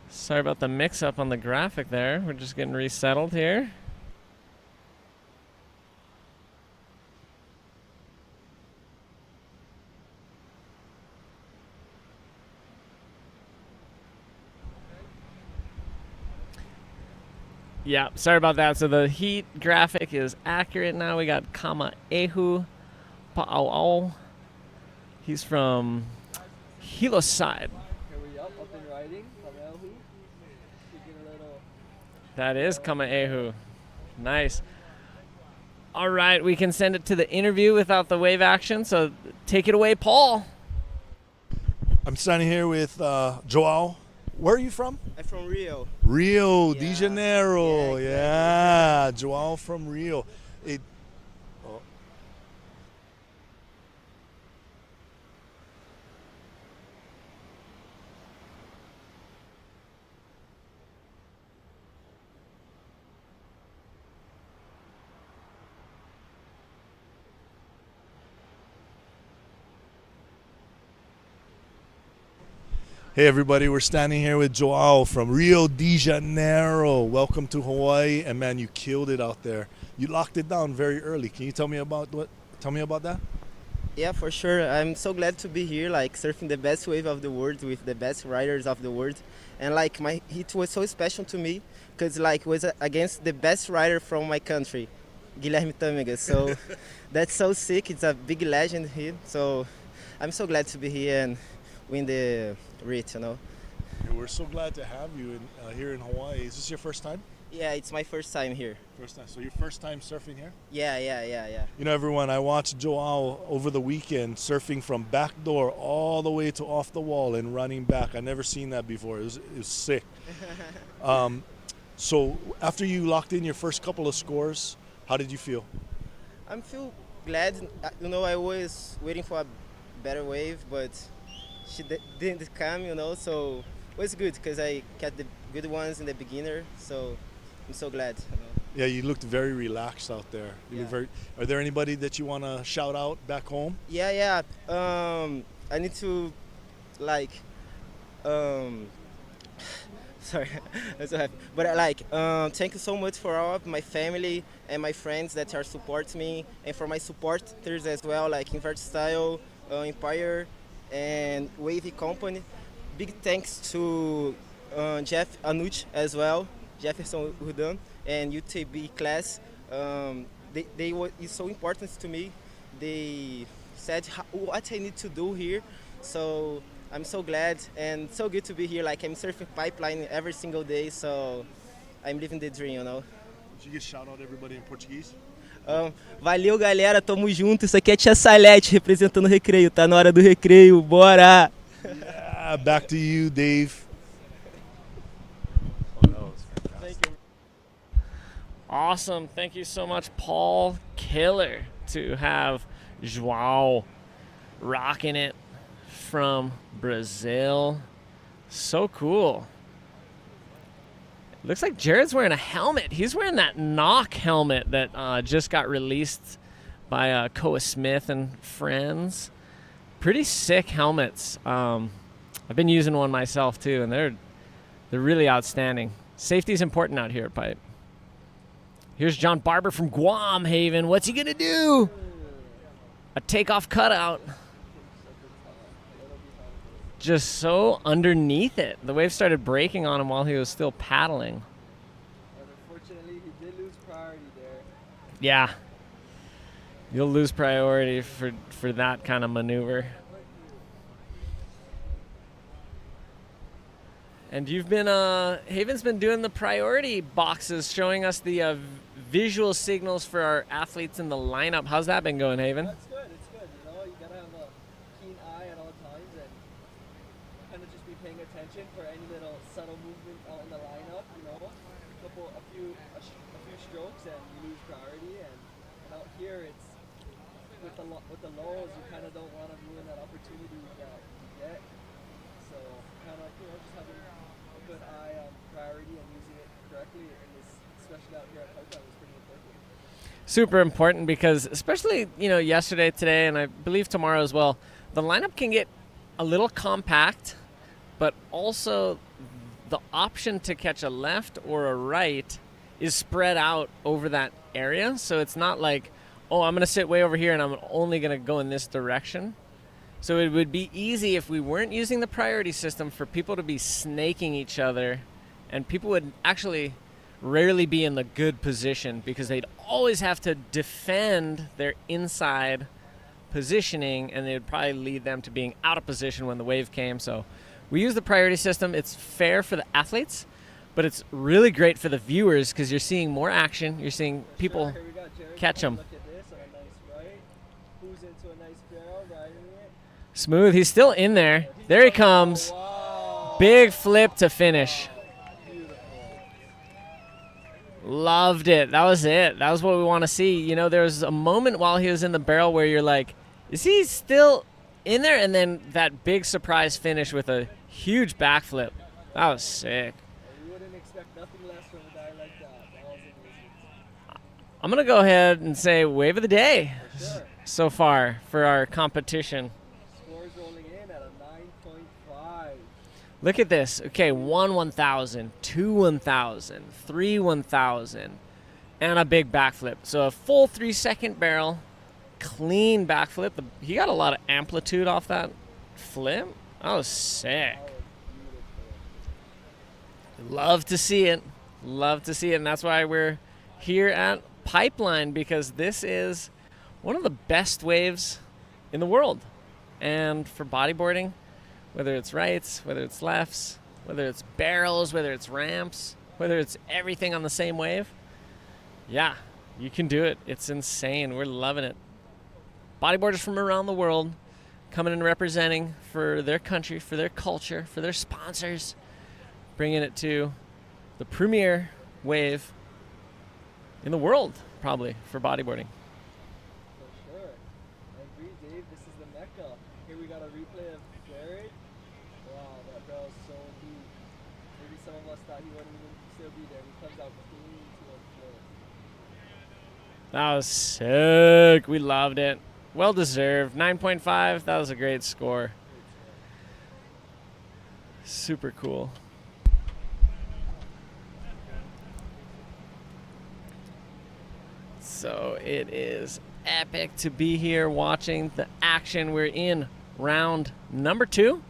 Sorry about the mix-up on the graphic there. We're just getting resettled here. Yeah, sorry about that. So the heat graphic is accurate now. We got Kamaehu Pa'au'au. He's from Hiloside. Here we up and riding. Kamehu. Taking a little. That is Kamaehu. Nice. All right, we can send it to the interview without the wave action. So take it away, Paul. I'm standing here with Joao. Where are you from? I'm from Rio. Rio de Yeah. Janeiro. Yeah, Yeah, Joao from Rio. Hey everybody, we're standing here with Joao from Rio de Janeiro. Welcome to Hawaii, and man, you killed it out there. You locked it down very early. Can you tell me about that? Yeah, for sure. I'm so glad to be here, like surfing the best wave of the world with the best riders of the world. And like my hit was so special to me because like it was against the best rider from my country, Guilherme Tâmega. So that's so sick. It's a big legend here. So I'm so glad to be here and win the race, you know. We're so glad to have you here in Hawaii. Is this your first time? Yeah, it's my first time here. First time. So your first time surfing here? Yeah. You know, everyone, I watched Joao over the weekend surfing from backdoor all the way to off the wall and running back. I never seen that before. It was sick. So after you locked in your first couple of scores, how did you feel? I feel glad. You know, I was waiting for a better wave, but she didn't come, you know, so it was good because I got the good ones in the beginner, so I'm so glad. You know. Yeah, you looked very relaxed out there. You looked very. Are there anybody that you want to shout out back home? Yeah. I need to, like, sorry, I'm so happy. But thank you so much for all of my family and my friends that are supporting me, and for my supporters as well, like Invert Style, Empire, and Wavy Company. Big thanks to Jeff Anucci as well, Jefferson Rudan, and UTB class. They were it's so important to me. They said what I need to do here, so I'm so glad and so good to be here. Like I'm surfing Pipeline every single day, so I'm living the dream, you know. Did you just shout out everybody in Portuguese? Valeu, galera, tamo junto. Isso aqui é Tia Salete representando o Recreio. Tá na hora do recreio, bora! Yeah, back to you, Dave. Thank you. Awesome. Thank you so much, Paul. Killer to have Joao rocking it from Brazil. So cool. Looks like Jared's wearing a helmet. He's wearing that knock helmet that just got released by Koa Smith and friends. Pretty sick helmets. I've been using one myself too, and they're really outstanding. Safety's important out here at Pipe. Here's John Barber from Guam Haven. What's he gonna do? A takeoff cutout. just so underneath it. The wave started breaking on him while he was still paddling. And unfortunately, he did lose priority there. Yeah. You'll lose priority for that kind of maneuver. And you've been, Haven's been doing the priority boxes, showing us the visual signals for our athletes in the lineup. How's that been going, Haven? It's good. You know, you gotta have a keen eye at all times and kind of just be paying attention for any little subtle movement out in the lineup. You know, a few strokes and you lose priority. And out here, it's with the lulls, you kind of don't want to ruin that opportunity that you get. So kind of just having a good eye on priority and using it correctly in this, especially out here at Pipeline, is pretty important. Super important because especially, yesterday, today, and I believe tomorrow as well, the lineup can get a little compact, but also the option to catch a left or a right is spread out over that area. So it's not like, oh, I'm going to sit way over here and I'm only going to go in this direction. So it would be easy if we weren't using the priority system for people to be snaking each other, and people would actually rarely be in the good position because they'd always have to defend their inside positioning, and it would probably lead them to being out of position when the wave came. So we use the priority system. It's fair for the athletes, but it's really great for the viewers because you're seeing more action. You're seeing people catch them. Look at this on a nice right. Who's into a nice barrel, riding it? Smooth. He's still in there. There he comes. Wow. Big flip to finish. Loved it. That was it. That was what we want to see. There was a moment while he was in the barrel where you're like, is he still in there? And then that big surprise finish with a huge backflip. That was sick. You wouldn't expect nothing less from a guy like that. That was amazing. I'm going to go ahead and say wave of the day For sure. so far for our competition. Scores rolling in at a 9.5. Look at this. Okay, 1,000, 2,000, 3,000, and a big backflip. So a full 3-second barrel, clean backflip. He got a lot of amplitude off that flip. That was sick. Love to see it. Love to see it. And that's why we're here at Pipeline, because this is one of the best waves in the world. And for bodyboarding, whether it's rights, whether it's lefts, whether it's barrels, whether it's ramps, whether it's everything on the same wave, yeah, you can do it. It's insane. We're loving it. Bodyboarders from around the world coming and representing for their country, for their culture, for their sponsors, bringing it to the premier wave in the world, probably, for bodyboarding. For sure. I agree, Dave. This is the Mecca. Here we got a replay of Jared. Wow, that barrel's so deep. Maybe some of us thought he wouldn't even still be there. He comes out clean to a flip. That was sick. We loved it. Well deserved. 9.5. That was a great score. Super cool. So it is epic to be here watching the action. We're in round number 2,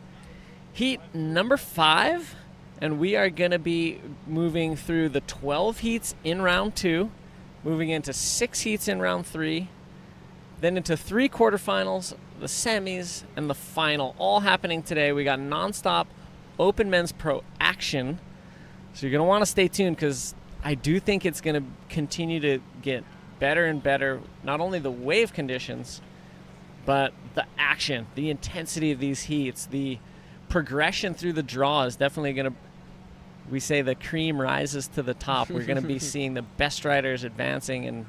heat number 5, and we are going to be moving through the 12 heats in round 2, moving into 6 heats in round 3, then into 3 quarterfinals, the semis, and the final, all happening today. We got nonstop open men's pro action, so you're going to want to stay tuned because I do think it's going to continue to get better and better, not only the wave conditions, but the action, the intensity of these heats, the progression through the draw is definitely going to, we say the cream rises to the top. We're going to be seeing the best riders advancing and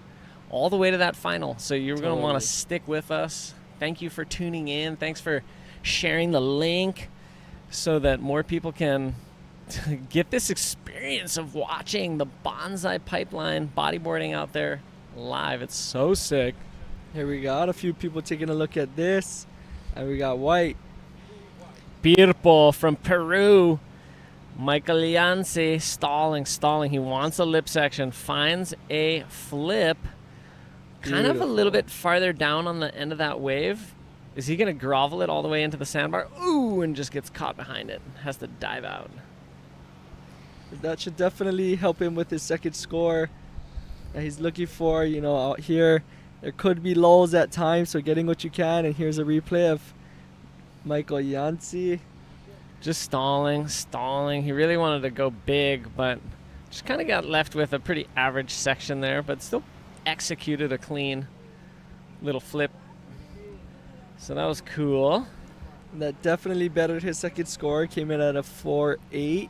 all the way to that final. So you're going to want to stick with us. Thank you for tuning in. Thanks for sharing the link so that more people can get this experience of watching the Banzai Pipeline bodyboarding out there live. It's so sick. Here we got a few people taking a look at this. And we got White. Pirpo from Peru. Michael Yance stalling. He wants a lip section. Finds a flip. Kind of a little bit farther down on the end of that wave. Is he going to grovel it all the way into the sandbar? Ooh, and just gets caught behind it. Has to dive out. That should definitely help him with his second score that he's looking for. You know, out here, there could be lulls at times, so getting what you can. And here's a replay of Michael Yancey. Just stalling. He really wanted to go big, but just kind of got left with a pretty average section there, but still executed a clean little flip. So that was cool. That definitely bettered his second score. Came in at a 4.8.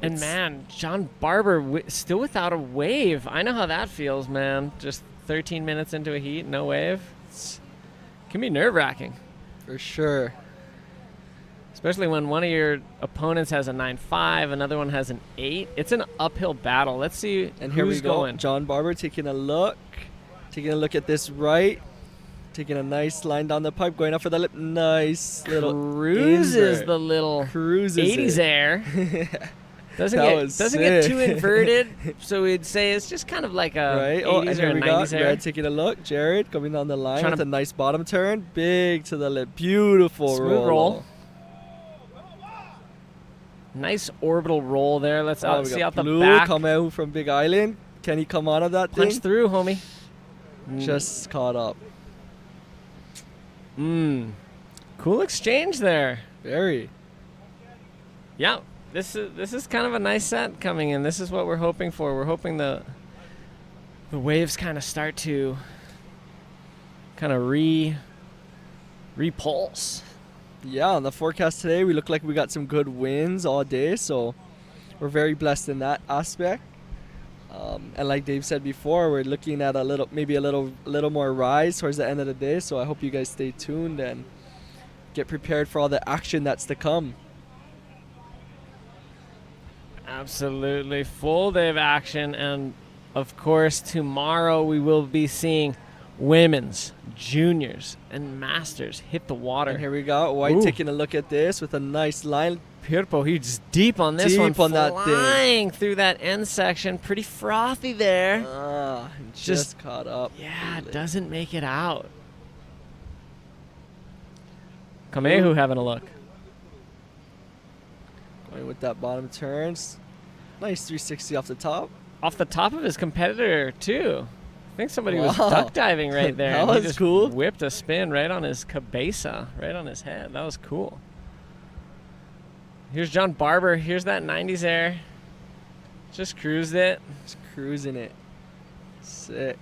And man, John Barber still without a wave. I know how that feels, man. Just 13 minutes into a heat, no wave. It can be nerve-wracking. For sure. Especially when one of your opponents has a 9.5, another one has an 8. It's an uphill battle. Let's see And here who's we go. going. John Barber taking a look at this right. Taking a nice line down the pipe, going up for the lip. Nice little Cruises invert. the little Cruises 80s it. air. Doesn't That get was too sick. inverted, so we'd say it's just kind of like a Right. 80s Oh, and or here a we 90s got air. Red taking a look. Jared coming down the line Trying with to- a nice bottom turn. Big to the lip. Beautiful Smooth roll. Nice orbital roll there. Let's Oh, we see got out the Blue back. Kamay from Big Island. Can he come out of that Punch thing? through, homie. Just caught up. Cool exchange there. Very. Yeah, this is kind of a nice set coming in. This is what we're hoping for. We're hoping the waves kind of start to kind of repulse. Yeah, on the forecast today, we look like we got some good winds all day, so we're very blessed in that aspect. And like Dave said before, we're looking at maybe a little more rise towards the end of the day. So I hope you guys stay tuned and get prepared for all the action that's to come. Absolutely, full day of action, and of course tomorrow we will be seeing women's, juniors, and masters hit the water. And here we go, White Ooh. taking a look at this with a nice line. Pirpo, he's deep on this one, Deep on that thing. flying through that end section, pretty frothy there. Just caught up. Yeah, doesn't make it out. Kamehu having a look. Going with that bottom turns. Nice 360 off the top. Off the top of his competitor, too. I think somebody was Wow. duck diving right there. That and he was just cool. Whipped a spin right on his cabeza, right on his head. That was cool. Here's John Barber. Here's that 90s air. Just cruised it. Just cruising it. Sick.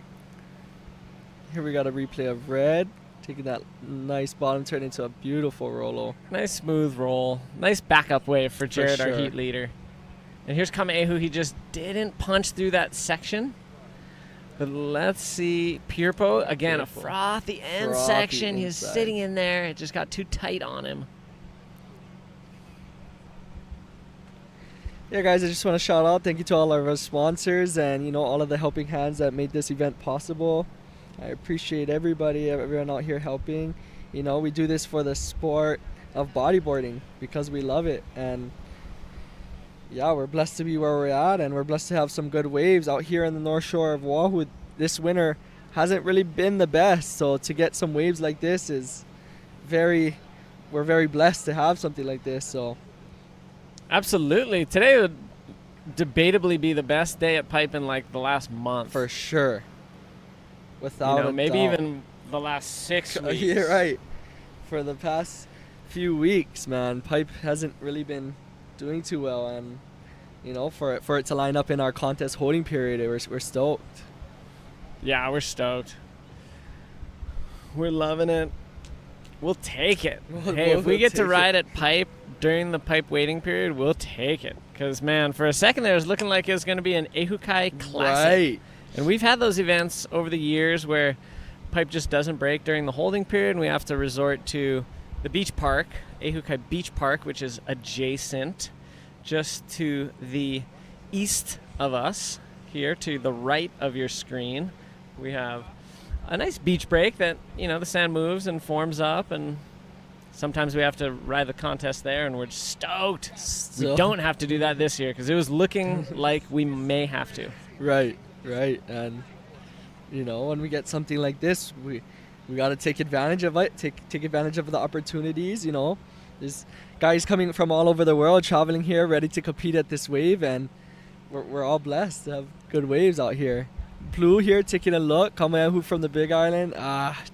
Here we got a replay of Red. Taking that nice bottom turn into a beautiful rollo. Nice smooth roll. Nice backup wave for Jared, our sure. heat leader. And here's Kamehu. He just didn't punch through that section. But let's see. Pirpo, again, Beautiful. a frothy end Frothy section. He's inside. sitting in there. It just got too tight on him. Yeah, guys, I just want to shout out. Thank you to all of our sponsors and, all of the helping hands that made this event possible. I appreciate everyone out here helping. We do this for the sport of bodyboarding because we love it. And yeah, we're blessed to be where we're at, and we're blessed to have some good waves out here in the North Shore of Oahu. This winter hasn't really been the best, so to get some waves like this we're very blessed to have something like this. So Absolutely. Today would debatably be the best day at Pipe in like the last month. for sure, without a maybe doubt. even the last 6 weeks. You're right. For the past few weeks, man, Pipe hasn't really been doing too well, and for it to line up in our contest holding period, we're stoked. Yeah, we're stoked. We're loving it. We'll take it. Hey, if we We'll get to take ride at Pipe during the Pipe waiting period, we'll take it. Because, man, for a second there, it was looking like it was going to be an Ehukai Classic. Right. And we've had those events over the years where Pipe just doesn't break during the holding period, and we have to resort to the beach park, Ehukai Beach Park, which is adjacent just to the east of us, here to the right of your screen. We have a nice beach break that, the sand moves and forms up, and sometimes we have to ride the contest there, and we're stoked. We don't have to do that this year because it was looking like we may have to. Right. And when we get something like this, we got to take advantage of it, take advantage of the opportunities, you know. There's guys coming from all over the world traveling here ready to compete at this wave, and we're all blessed to have good waves out here. Blue here taking a look, Kamay from the Big Island,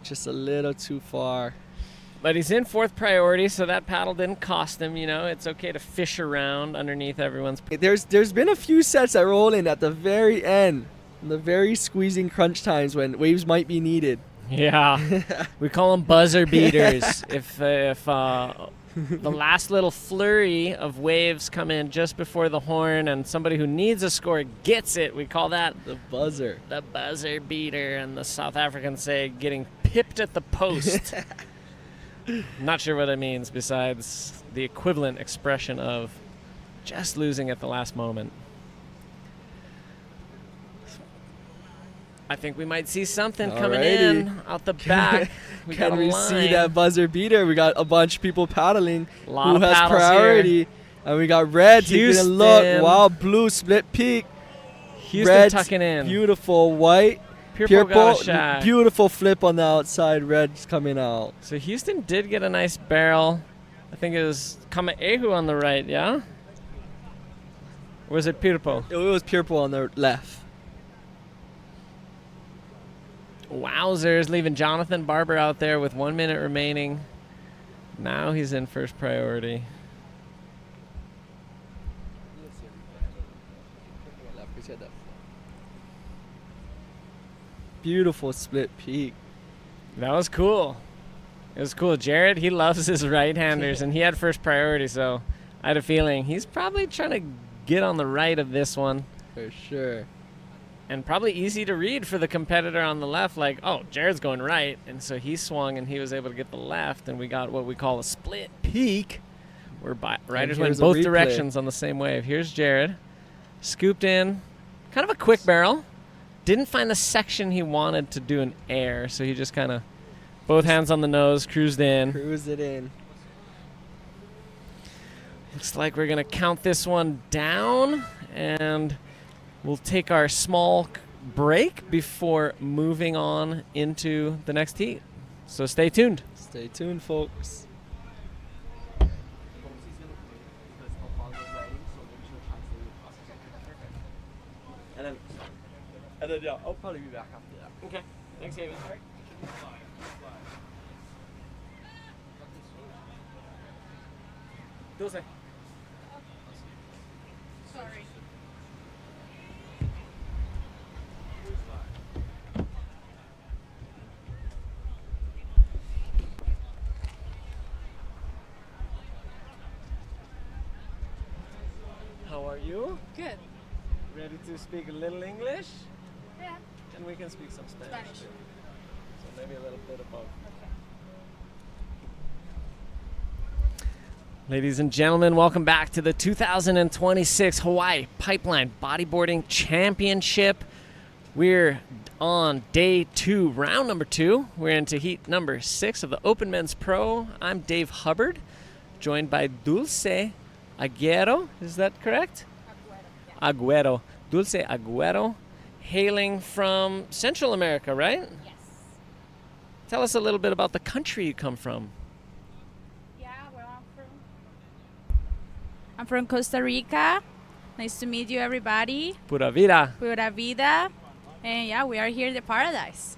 just a little too far. But he's in 4th priority, so that paddle didn't cost him, you know. It's okay to fish around underneath everyone's. There's been a few sets that roll in at the very end, in the very squeezing crunch times when waves might be needed. Yeah, we call them buzzer beaters. if the last little flurry of waves come in just before the horn and somebody who needs a score gets it, we call that the buzzer. The buzzer beater, and the South Africans say getting pipped at the post. Not sure what it means besides the equivalent expression of just losing at the last moment. I think we might see something coming in out the back. Can we see that buzzer beater? We got a bunch of people paddling. A lot who of has priority? here. And we got red taking a look. Wow, blue split peak. Houston red, tucking in. Beautiful white. Purple got a shot. Beautiful flip on the outside. Red's coming out. So Houston did get a nice barrel. I think it was Kamay on the right, yeah? Or was it Purple? It was Purple on the left. Wowzers, leaving Jonathan Barber out there with 1 minute remaining. Now he's in 1st priority. Beautiful split peak. That was cool. It was cool. Jared, he loves his right-handers, and he had 1st priority, so I had a feeling he's probably trying to get on the right of this one. For sure. And probably easy to read for the competitor on the left, like, oh, Jared's going right. And so he swung, and he was able to get the left, and we got what we call a split peak, where riders went both directions on the same wave. Here's Jared. Scooped in. Kind of a quick barrel. Didn't find the section he wanted to do an air, so he just kind of both hands on the nose, cruised in. Cruised it in. Looks like we're going to count this one down, and we'll take our small break before moving on into the next heat. So stay tuned. Stay tuned, folks. And then yeah, I'll probably be back after that. Okay. Thanks, David. Dulce. Sorry. How are you? Good. Ready to speak a little English? Yeah. And we can speak some Spanish. Spanish. Too. So maybe a little bit of both. Okay. Ladies and gentlemen, welcome back to the 2026 Hawaii Pipeline Bodyboarding Championship. We're on day 2, round number 2. We're into heat number 6 of the Open Men's Pro. I'm Dave Hubbard, joined by Dulce Aguero. Is that correct? Aguero. Dulce Aguero, hailing from Central America, right? Yes. Tell us a little bit about the country you come from. Yeah, where I'm from Costa Rica. Nice to meet you, everybody. Pura vida. Pura vida. And yeah, we are here in the paradise.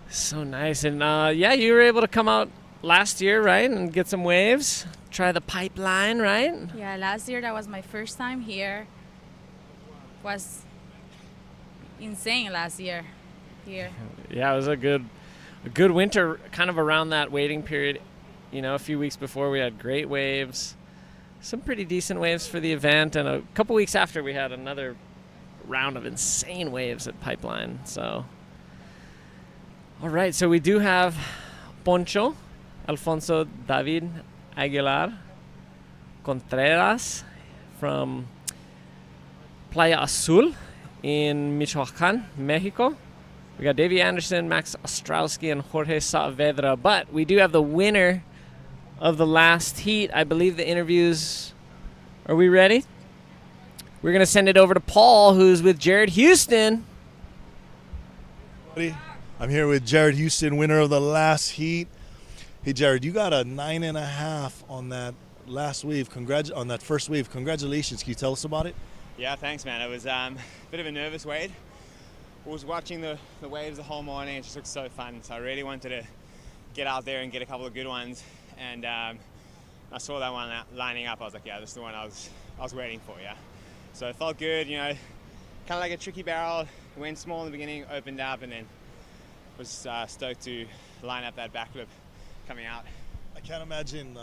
So nice. And yeah, you were able to come out last year, right? And get some waves. Try the pipeline, right? Yeah, last year that was my first time here. Was insane last year here. Yeah, it was a good winter, kind of around that waiting period. You know, a few weeks before we had great waves, some pretty decent waves for the event, and a couple weeks after we had another round of insane waves at Pipeline. So, all right, so we do have Poncho, Alfonso David Aguilar Contreras from Playa Azul in Michoacan, Mexico. We got Davey Anderson, Max Ostrowski, and Jorge Saavedra. But we do have the winner of the last heat. I believe the interviews. Are we ready? We're going to send it over to Paul, who's with Jared Houston. I'm here with Jared Houston, winner of the last heat. Hey, Jared, you got a 9.5 on that last wave. On that first wave. Congratulations. Can you tell us about it? Yeah, thanks, man. It was a bit of a nervous wade. I was watching the waves the whole morning. It just looked so fun. So I really wanted to get out there and get a couple of good ones. And I saw that one lining up. I was like, yeah, this is the one I was waiting for, yeah. So it felt good, you know, kind of like a tricky barrel. It went small in the beginning, opened up, and then was stoked to line up that backflip coming out. I can't imagine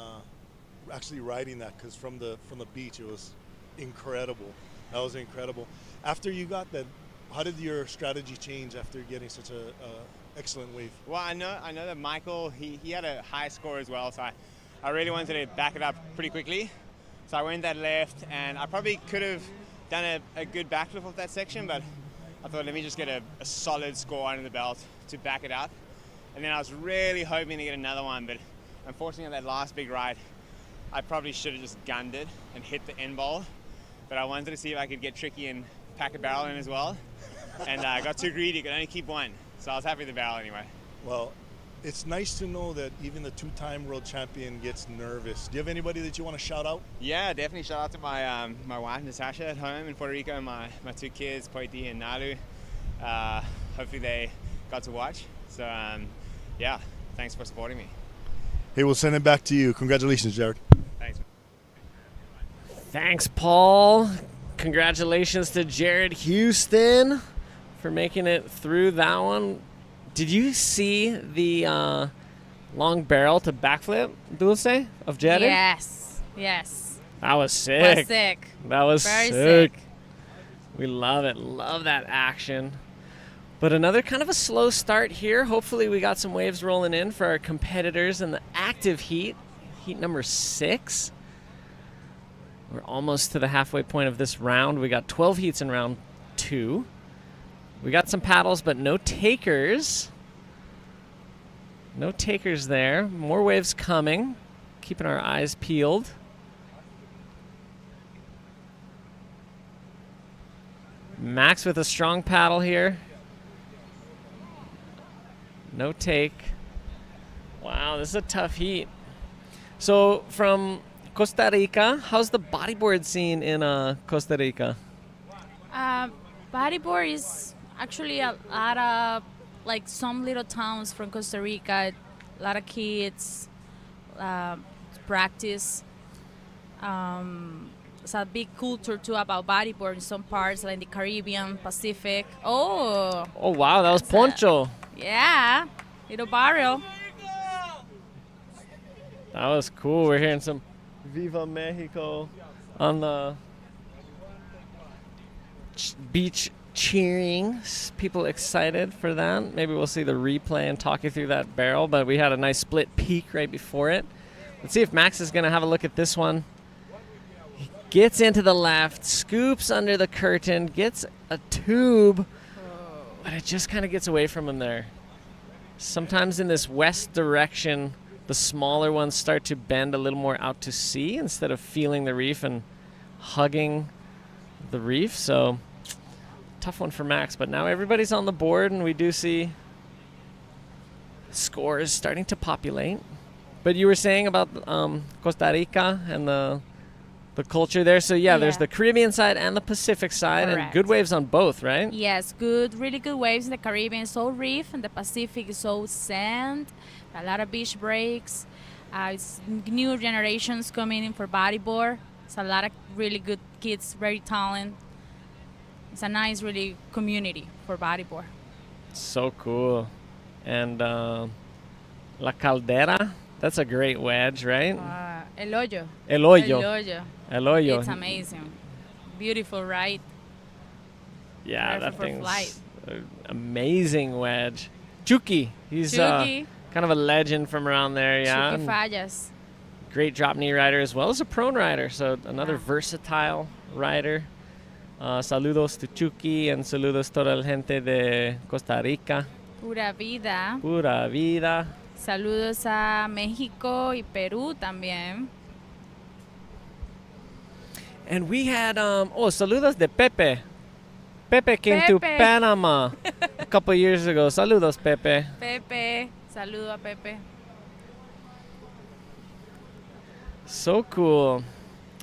actually riding that, because from the beach it was incredible. That was incredible. After you got that, how did your strategy change after getting such a excellent wave? Well, I know that Michael, he had a high score as well, so I really wanted to back it up pretty quickly. So I went that left, and I probably could have done a good backflip off that section, but I thought, let me just get a solid score under the belt to back it up. And then I was really hoping to get another one, but unfortunately on that last big ride, I probably should have just gunned it and hit the end bowl. But I wanted to see if I could get tricky and pack a barrel in as well. And I got too greedy, could only keep one. So I was happy with the barrel anyway. Well, it's nice to know that even the two-time world champion gets nervous. Do you have anybody that you want to shout out? Yeah, definitely shout out to my wife, Natasha, at home in Puerto Rico, and my two kids, Poiti and Nalu. Hopefully they got to watch. So, yeah, thanks for supporting me. Hey, we'll send it back to you. Congratulations, Jared. Thanks. Thanks, Paul. Congratulations to Jared Houston for making it through that one. Did you see the long barrel to backflip, Dulce, of Jared? Yes. That was sick. That was Very sick. We love it. Love that action. But another kind of a slow start here. Hopefully we got some waves rolling in for our competitors in the active heat number 6. We're almost to the halfway point of this round. We got 12 heats in round 2. We got some paddles, but no takers. No takers there. More waves coming. Keeping our eyes peeled. Max with a strong paddle here. No take. Wow, this is a tough heat. So from Costa Rica, how's the bodyboard scene in Costa Rica? Bodyboard is actually a lot of, like, some little towns from Costa Rica, a lot of kids practice. It's a big culture too about bodyboard in some parts, like in the Caribbean, Pacific. Oh wow, that was Poncho. Yeah, little barrel. That was cool. We're hearing some Viva Mexico on the beach cheering. People excited for that. Maybe we'll see the replay and talk you through that barrel, but we had a nice split peak right before it. Let's see if Max is going to have a look at this one. He gets into the left, scoops under the curtain, gets a tube, but it just kind of gets away from him there. Sometimes in this west direction, the smaller ones start to bend a little more out to sea instead of feeling the reef and hugging the reef. So tough one for Max, but now everybody's on the board and we do see scores starting to populate. But you were saying about Costa Rica and the culture there. So yeah, there's the Caribbean side and the Pacific side. Correct. And good waves on both, right? Yes, really good waves in the Caribbean. It's all reef, and the Pacific is all sand. A lot of beach breaks. It's new generations coming in for bodyboard. It's a lot of really good kids, very talented. It's a nice, really community for bodyboard. So cool. And La Caldera, that's a great wedge, right? El Hoyo. El Hoyo. El Hoyo. El Hoyo. It's amazing. Beautiful ride. Yeah, Perfect that for thing's flight. an amazing wedge. Chucky. He's Chucky. kind of a legend from around there, yeah. Chucky Fallas. Great drop knee rider as well as a prone rider. So another versatile rider. Saludos to Chucky and saludos toda la gente de Costa Rica. Pura vida. Pura vida. Saludos a México y Perú también. And we had, saludos de Pepe. Pepe came to Panama. couple years ago. Saludos, Pepe. Pepe, saludo a Pepe. So cool.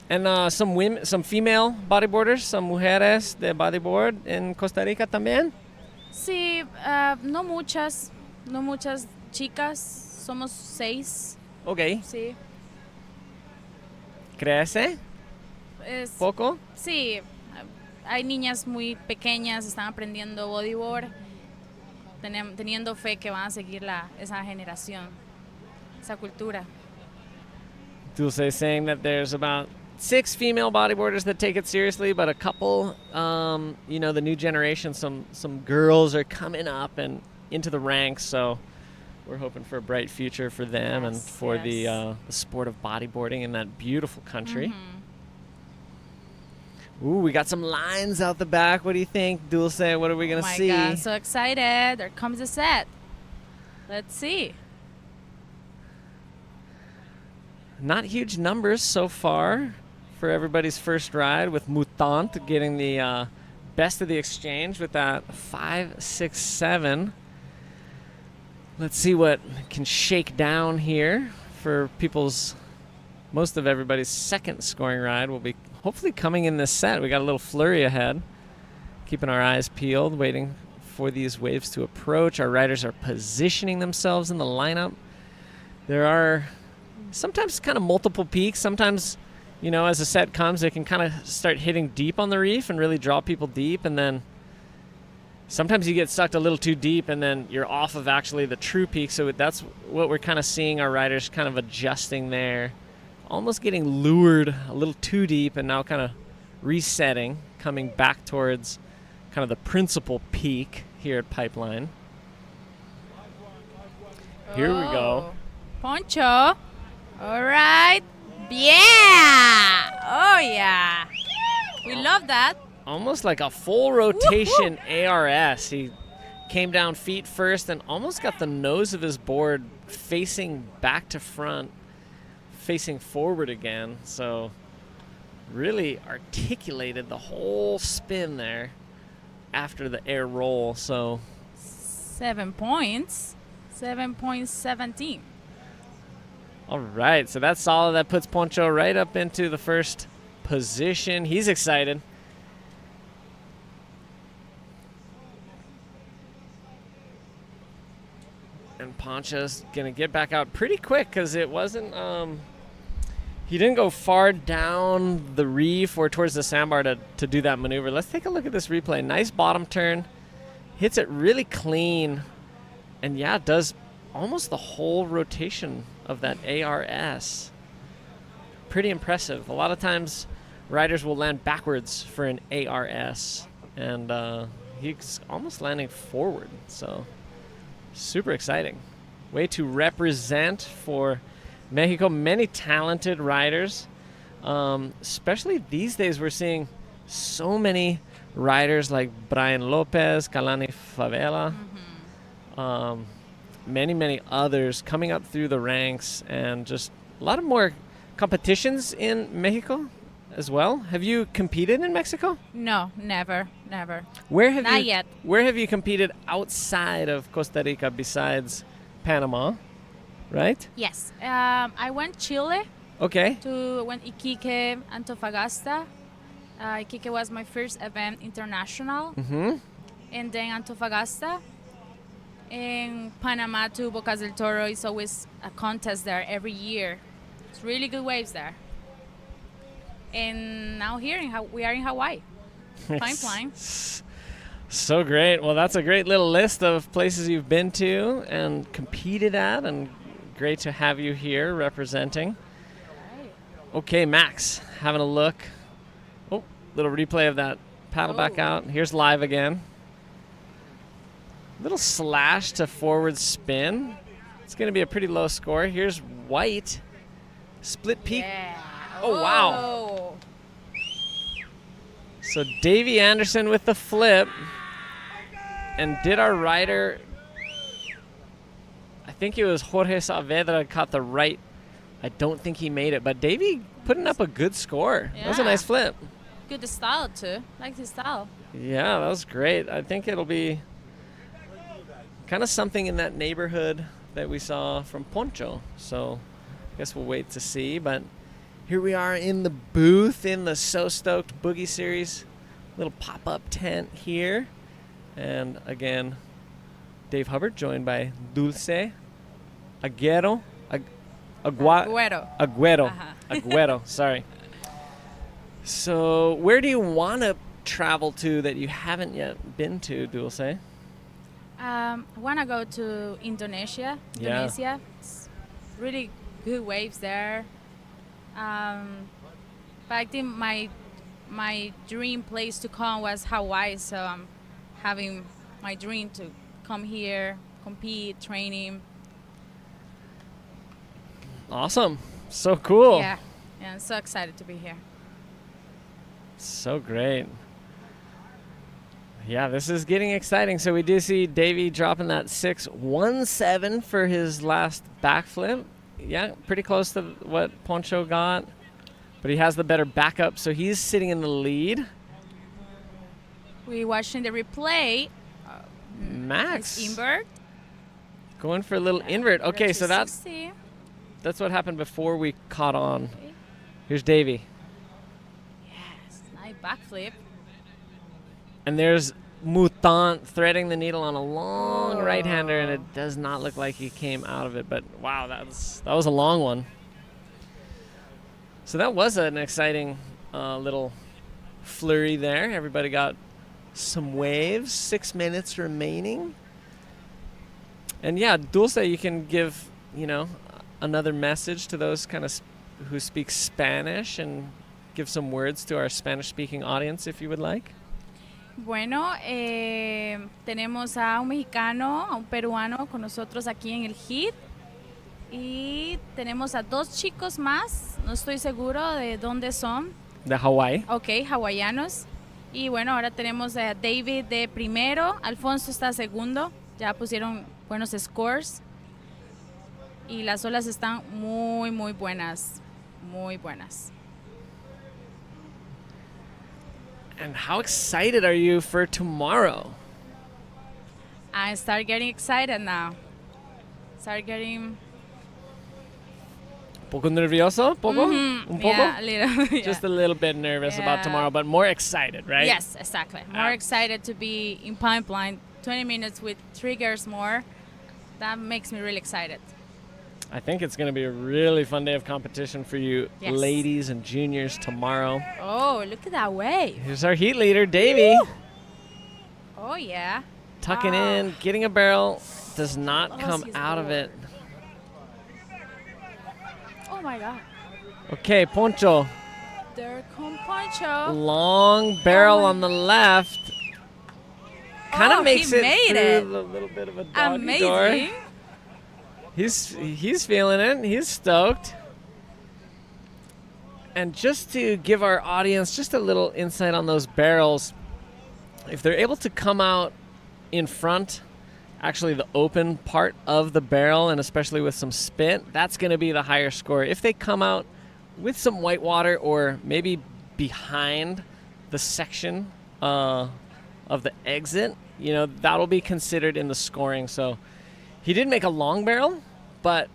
And some female bodyboarders, some mujeres de bodyboard en Costa Rica también. Sí, no muchas chicas, somos 6. Ok. Sí. ¿Crece? ¿Poco? Sí, hay niñas muy pequeñas, están aprendiendo bodyboard, teniendo fe que van a seguir esa generación, esa cultura. Dulce saying that there's about 6 female bodyboarders that take it seriously, but a couple, the new generation, some girls are coming up and into the ranks, so we're hoping for a bright future for them and for the sport of bodyboarding in that beautiful country. Mm-hmm. Ooh, we got some lines out the back. What do you think, Dulce? What are we going to see? Oh my God, so excited. There comes the set. Let's see. Not huge numbers so far for everybody's first ride, with Mutant getting the best of the exchange with that 5, 6, 7. Let's see what can shake down here for most of everybody's second scoring ride will be hopefully coming in this set. We got a little flurry ahead. Keeping our eyes peeled, waiting for these waves to approach. Our riders are positioning themselves in the lineup. There are sometimes kind of multiple peaks. Sometimes, as a set comes, they can kind of start hitting deep on the reef and really draw people deep. And then sometimes you get sucked a little too deep and then you're off of actually the true peak. So that's what we're kind of seeing our riders kind of adjusting there. Almost getting lured a little too deep and now kind of resetting, coming back towards kind of the principal peak here at Pipeline. Here we go. Poncho. All right. Yeah. Oh, yeah. We love that. Almost like a full rotation ARS. He came down feet first and almost got the nose of his board facing back to front, facing forward again. So really articulated the whole spin there after the air roll. So 7 points. 7.17. All right, so that's solid. That puts Poncho right up into the first position. He's excited. And Poncho's going to get back out pretty quick because it wasn't, he didn't go far down the reef or towards the sandbar to do that maneuver. Let's take a look at this replay. Nice bottom turn. Hits it really clean. And yeah, does almost the whole rotation of that ARS. Pretty impressive. A lot of times riders will land backwards for an ARS. And he's almost landing forward. So super exciting. Way to represent for Mexico. Many talented riders. Especially these days we're seeing so many riders like Brian Lopez, Kalani Favela. Mm-hmm. Many others coming up through the ranks, and just a lot of more competitions in Mexico as well. Have you competed in Mexico? No, never. Not yet. Where have you competed outside of Costa Rica besides Panama, right? Yes. I went Chile. Okay. Went Iquique, Antofagasta. Iquique was my first event international. Mm-hmm. And then Antofagasta. In Panama to Bocas del Toro is always a contest there every year. It's really good waves there. And now here we are in Hawaii. Pipeline. So great. Well, that's a great little list of places you've been to and competed at, and great to have you here representing. Right. Okay, Max, having a look. Oh, little replay of that paddle back out. Here's live again. Little slash to forward spin. It's going to be a pretty low score. Here's White. Split peak. Yeah. Oh, wow. So Davey Anderson with the flip. And did our rider, I think it was Jorge Saavedra, caught the right. I don't think he made it, but Davey putting up a good score. Yeah. That was a nice flip. Good style too. Like his style. Yeah, that was great. I think it'll be kind of something in that neighborhood that we saw from Poncho. So I guess we'll wait to see. But here we are in the booth in the So Stoked Boogie Series. Little pop-up tent here. And again, Dave Hubbard joined by Dulce, Agüero, Agüero, sorry. So where do you want to travel to that you haven't yet been to, Dulce? I want to go to Indonesia. Indonesia. It's really good waves there. But I think my dream place to come was Hawaii, so I'm having my dream to come here, compete, training. Awesome. So cool. Yeah, I'm so excited to be here. So great. Yeah, this is getting exciting. So we do see Davey dropping that 6.17 for his last backflip. Yeah, pretty close to what Poncho got. But he has the better backup, so he's sitting in the lead. We're watching the replay. Max. Invert. Going for a little invert. Okay, so that's what happened before we caught on. Okay. Here's Davey. Yes, nice backflip. And there's Mutant threading the needle on a long right-hander, and it does not look like he came out of it. But wow, that was a long one. So that was an exciting little flurry there. Everybody got some waves. 6 minutes remaining. And yeah, Dulce, you can give, another message to those kind of who speak Spanish and give some words to our Spanish-speaking audience if you would like. Bueno, tenemos a un mexicano, a un peruano con nosotros aquí en el HIT. Y tenemos a 2 chicos más, no estoy seguro de dónde son. De Hawái. Ok, hawaianos. Y bueno, ahora tenemos a David de primero, Alfonso está segundo, ya pusieron buenos scores. Y las olas están muy, muy buenas, muy buenas. And how excited are you for tomorrow? I start getting excited now. Start getting... ¿Poco nervioso? ¿Poco? Mm-hmm. ¿Un poco? Yeah, a little. Yeah. Just a little bit nervous about tomorrow, but more excited, right? Yes, exactly. More excited to be in Pipeline. 20 minutes with triggers more. That makes me really excited. I think it's going to be a really fun day of competition for you ladies and juniors tomorrow. Oh, look at that wave. Here's our heat leader, Davey. Woo! Oh, yeah. Tucking in, getting a barrel, does not come out of it. Oh, my God. Okay, Poncho. There comes Poncho. Long barrel on the left. Kind of makes it through a little bit of a doggy door. He's feeling it. He's stoked. And just to give our audience just a little insight on those barrels, if they're able to come out in front, actually the open part of the barrel, and especially with some spit, that's going to be the higher score. If they come out with some white water or maybe behind the section of the exit, that'll be considered in the scoring. So he did make a long barrel, but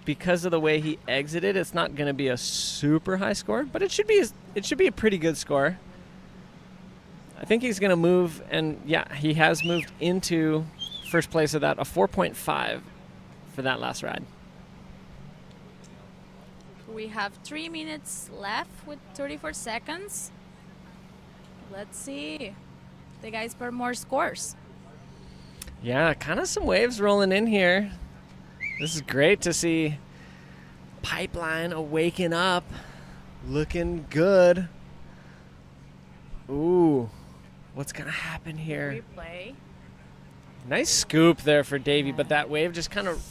because of the way he exited, it's not going to be a super high score, but it should be a pretty good score. I think he's going to move, and yeah, he has moved into first place of that, a 4.5 for that last ride. We have 3 minutes left with 34 seconds. Let's see. The guys for more scores. Yeah, kind of some waves rolling in here. This is great to see Pipeline awaken up, looking good. Ooh, what's going to happen here? Replay. Nice scoop there for Davey, but that wave just kind of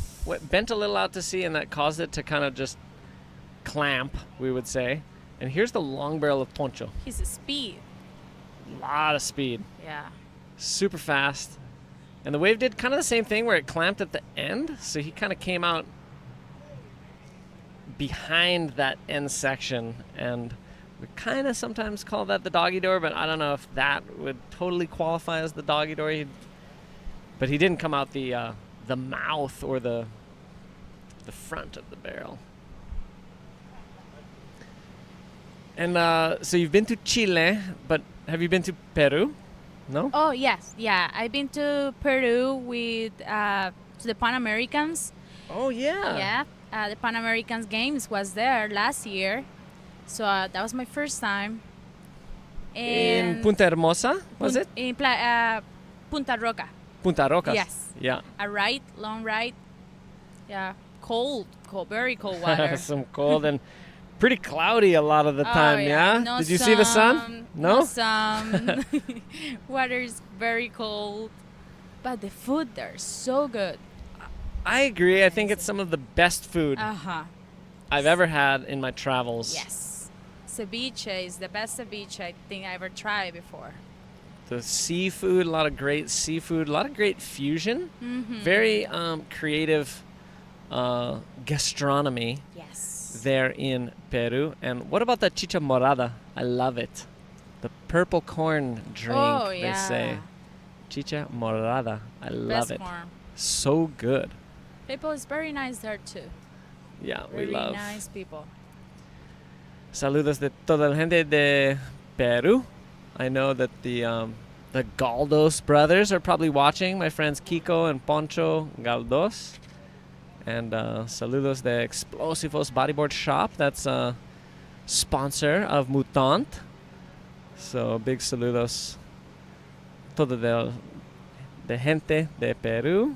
bent a little out to sea, and that caused it to kind of just clamp, we would say. And here's the long barrel of Poncho. He's a speed. A lot of speed. Yeah. Super fast. And the wave did kind of the same thing where it clamped at the end, so he kind of came out behind that end section, and we kind of sometimes call that the doggy door, but I don't know if that would totally qualify as the doggy door. but he didn't come out the mouth or the front of the barrel. And so you've been to Chile, but have you been to Peru? No? Oh, yes. Yeah, I've been to Peru with to the Pan Americans. Oh, yeah. Yeah, the Pan Americans Games was there last year. So that was my first time. In Punta Hermosa, was it? In Punta Roca. Punta Rocas. Yes. Yeah. A ride, long ride. Yeah, cold, very cold water. Some cold and pretty cloudy a lot of the time, yeah? No Did you see the sun? No sun. Water is very cold. But the food there is so good. I agree. I think it's some of the best food I've ever had in my travels. Yes. Ceviche is the best ceviche I think I ever tried before. The seafood, a lot of great seafood, a lot of great fusion. Very creative gastronomy. Yes. There in Peru. And what about the chicha morada? I love it. The purple corn drink, they say. Chicha morada. I love it. Corn. So good. People is very nice there too. Yeah, very we love. Nice people. Saludos de toda la gente de Peru. I know that the Galdos brothers are probably watching. My friends Kiko and Poncho Galdos. And saludos de Explosivos Bodyboard Shop. That's a sponsor of Mutant. So big saludos. Todo de gente de Peru.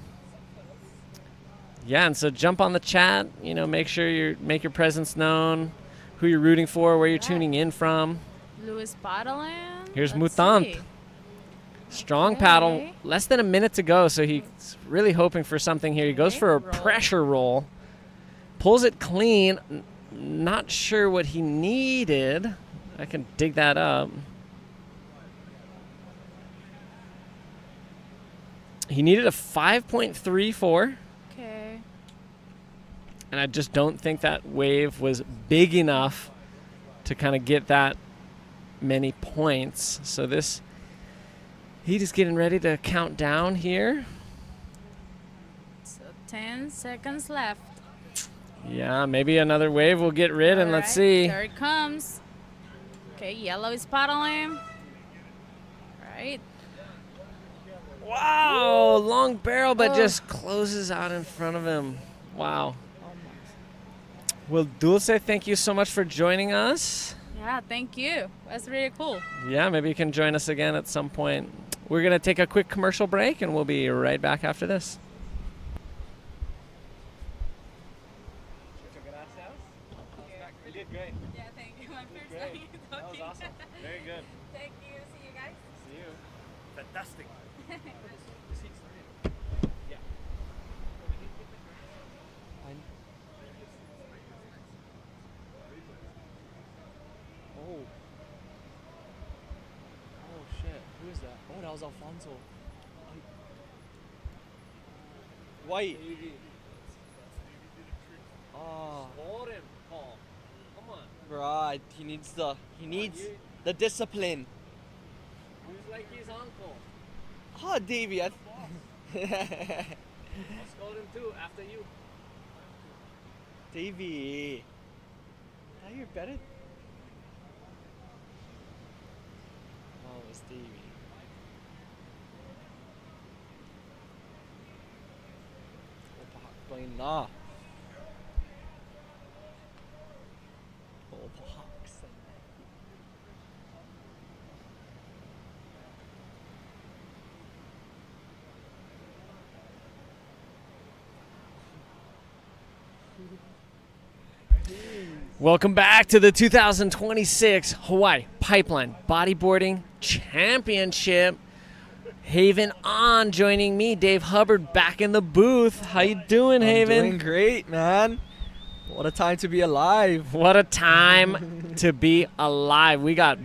Yeah, and so jump on the chat. You know, make sure make your presence known. Who you're rooting for, where you're tuning in from. Louis Paddling. Here's Let's Mutant. see. Strong paddle. Less than a minute to go, so he's really hoping for something here. He goes for a pressure roll. Pulls it clean. Not sure what he needed. I can dig that up. He needed a 5.34. Okay. And I just don't think that wave was big enough to kind of get that many points. So he's just getting ready to count down here. So 10 seconds left. Yeah, maybe another wave will get rid, and let's see. There it comes. Okay, yellow is paddling. Right. Wow, long barrel, but just closes out in front of him. Wow. Well, Dulce, thank you so much for joining us. Yeah, thank you. That's really cool. Yeah, maybe you can join us again at some point. We're going to take a quick commercial break, and we'll be right back after this. You did great. Yeah, thank you. My first Great. time That was awesome. Very good. Thank you. See you guys. See you. Fantastic. Yeah. Oh. Oh shit. Who is that? Oh, that was Alfonso. White. Oh. Hold him, Paul. Come on. Right. He needs the discipline. Who's like his uncle? Oh, Davey. I'll scold him too after you. Davey. Now you're better. Oh, it's Davey. Playing na. Oh, box. Welcome back to the 2026 Hawaii Pipeline Bodyboarding Championship. Haven on, joining me, Dave Hubbard, back in the booth. How you doing, Haven? Doing great, man. What a time to be alive. What a time to be alive. We got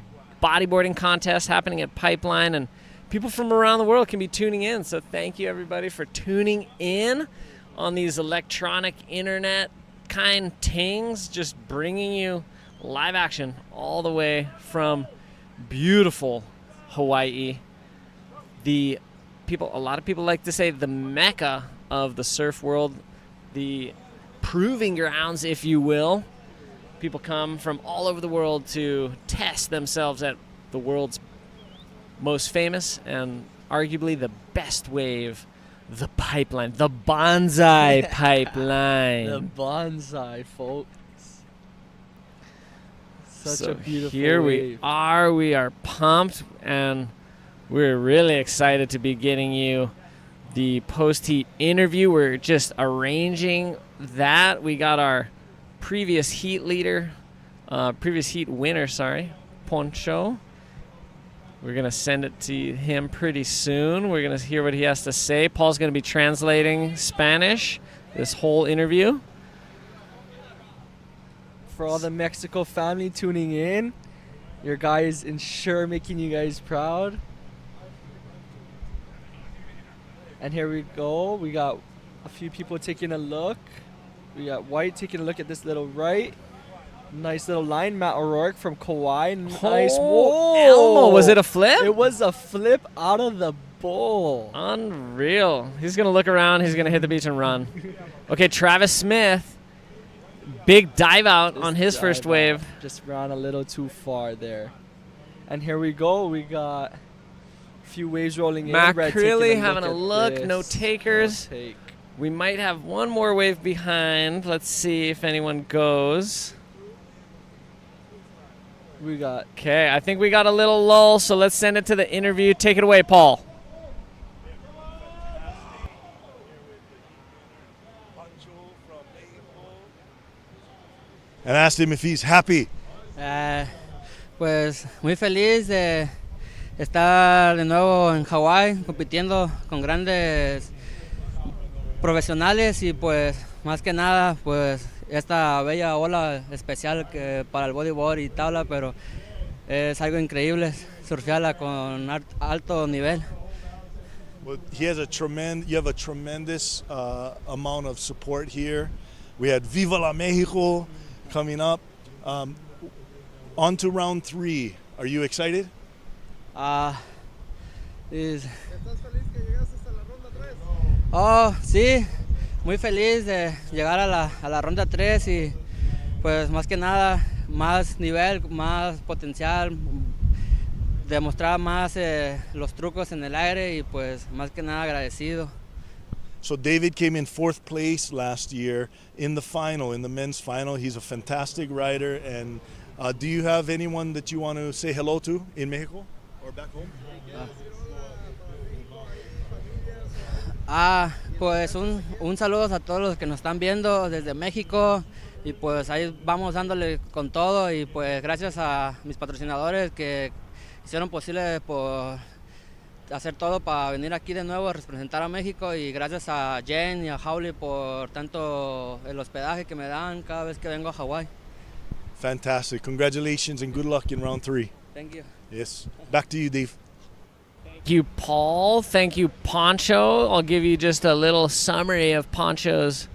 bodyboarding contests happening at Pipeline, and people from around the world can be tuning in. So thank you, everybody, for tuning in on these electronic internet kind things, just bringing you live action all the way from beautiful Hawaii. The a lot of people like to say the mecca of the surf world, the proving grounds, if you will. People come from all over the world to test themselves at the world's most famous and arguably the best wave, the Pipeline, the Banzai Pipeline. The Banzai, folks. Such a beautiful here wave. we are pumped, and we're really excited to be getting you the post-heat interview. We're just arranging that. We got our previous heat winner, Poncho. We're going to send it to him pretty soon. We're going to hear what he has to say. Paul's going to be translating Spanish this whole interview. For all the Mexico family tuning in, your guy is sure making you guys proud. And here we go. We got a few people taking a look. We got White taking a look at this little right. Nice little line. Matt O'Rourke from Kauai. Nice. Whoa. Elmo, was it a flip? It was a flip out of the bowl. Unreal. He's going to look around. He's going to hit the beach and run. Okay, Travis Smith. Big dive out on his first wave. Just ran a little too far there. And here we go. We got a few waves rolling in. Mac Red Crilly taking having a look. this. No takers. No take. We might have one more wave behind. Let's see if anyone goes. We got. Okay, I think we got a little lull, so let's send it to the interview. Take it away, Paul. And asked him if he's happy. Pues muy feliz de estar de nuevo en Hawái compitiendo con grandes profesionales y pues más que nada pues esta bella ola especial que para el bodyboard y tabla, pero es algo increíble surfearla con alto nivel. Well, you have a tremendous amount of support here. We had Viva la Mexico coming up. On to round 3. Are you excited? Oh, sí, muy feliz de llegar a la ronda 3 y pues más que nada más nivel, más potencial, demostrar más los trucos en el aire y pues más que nada agradecido. So David came in 4th place last year in the final, in the men's final. He's a fantastic rider. And do you have anyone that you want to say hello to in Mexico or back home? Pues un saludo a todos los que nos están viendo desde México y pues ahí vamos dándole con todo y pues gracias a mis patrocinadores que hicieron posible por hacer todo para venir aquí de nuevo a representar a México y gracias a Jen y a Howley por tanto el hospedaje que me dan cada vez que vengo a Hawái. Fantastic. Congratulations and good luck in round 3. Thank you. Yes. Back to you, Dave. Thank you, Paul. Thank you, Poncho. I'll give you just a little summary of Poncho's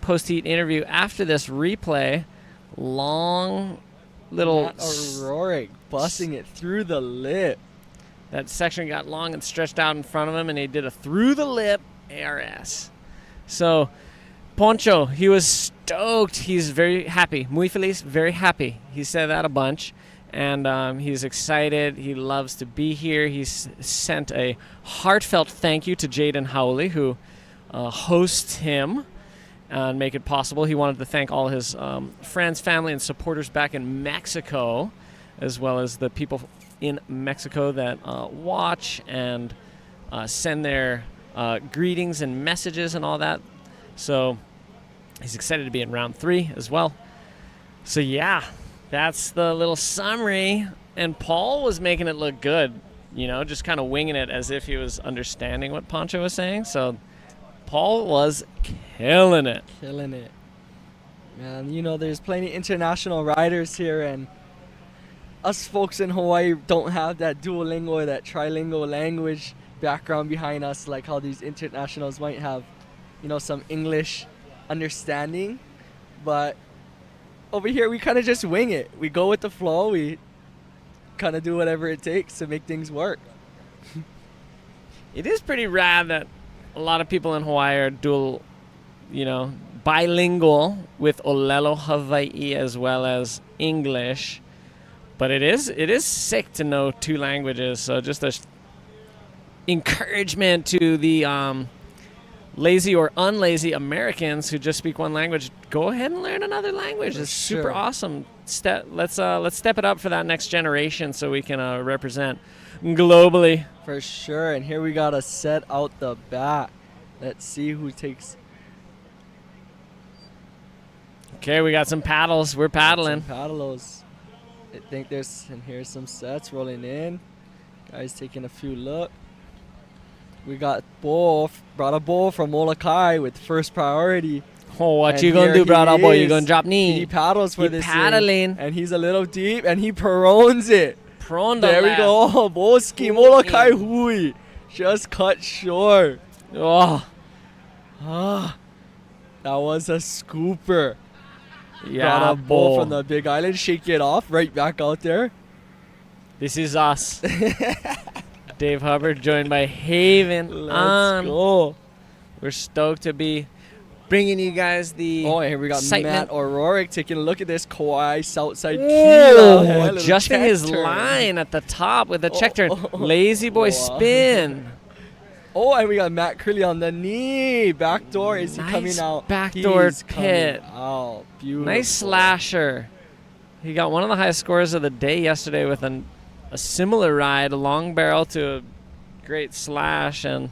post-heat interview after this replay. Long little... Matt O'Rourke busting it through the lip. That section got long and stretched out in front of him, and he did a through-the-lip ARS. So, Poncho, he was stoked. He's very happy. Muy feliz, very happy. He said that a bunch. And he's excited. He loves to be here. He's sent a heartfelt thank you to Jaden Howley, who hosts him and make it possible. He wanted to thank all his friends, family, and supporters back in Mexico, as well as the people in Mexico that watch and send their greetings and messages and all that. So he's excited to be in round 3 as well. So yeah. That's the little summary, and Paul was making it look good, you know, just kind of winging it as if he was understanding what Poncho was saying. So Paul was killing it. Killing it. Man, you know, there's plenty international riders here, and us folks in Hawaii don't have that Duolingo or that trilingual language background behind us like how these internationals might have, you know, some English understanding, but over here, we kind of just wing it. We go with the flow. We kind of do whatever it takes to make things work. It is pretty rad that a lot of people in Hawaii are dual, bilingual with Olelo Hawaii as well as English. But it is sick to know 2 languages. So just a encouragement to the lazy or unlazy Americans who just speak one language. Go ahead and learn another language. It's super awesome. Let's step it up for that next generation so we can represent globally. For sure. And here we got a set out the bat. Let's see who takes. Okay, we got some paddles. We're paddling. Paddles. I think here's some sets rolling in. Guys taking a few look. We got brought a ball from Molokai with first priority. Oh, what you gonna do, brother boy? You gonna drop knee? He paddles for this paddling. And he's a little deep, and he perones it. There we left. go. Boski Molokai hui. Just cut short. Oh. That was a scooper. Yeah, got a ball from the Big Island. Shake it off. Right back out there. This is us. Dave Hubbard joined by Haven. Let's go. We're stoked to be bringing you guys the and here we got excitement. Matt O'Rourke taking a look at this Kauai Southside Kila. Adjusting his line at the top with a check turn. Lazy boy spin. And we got Matt Curley on the knee. Backdoor. Is he coming out? Backdoor He's pit. Oh, beautiful. Nice slasher. He got one of the highest scores of the day yesterday with a similar ride, a long barrel to a great slash, and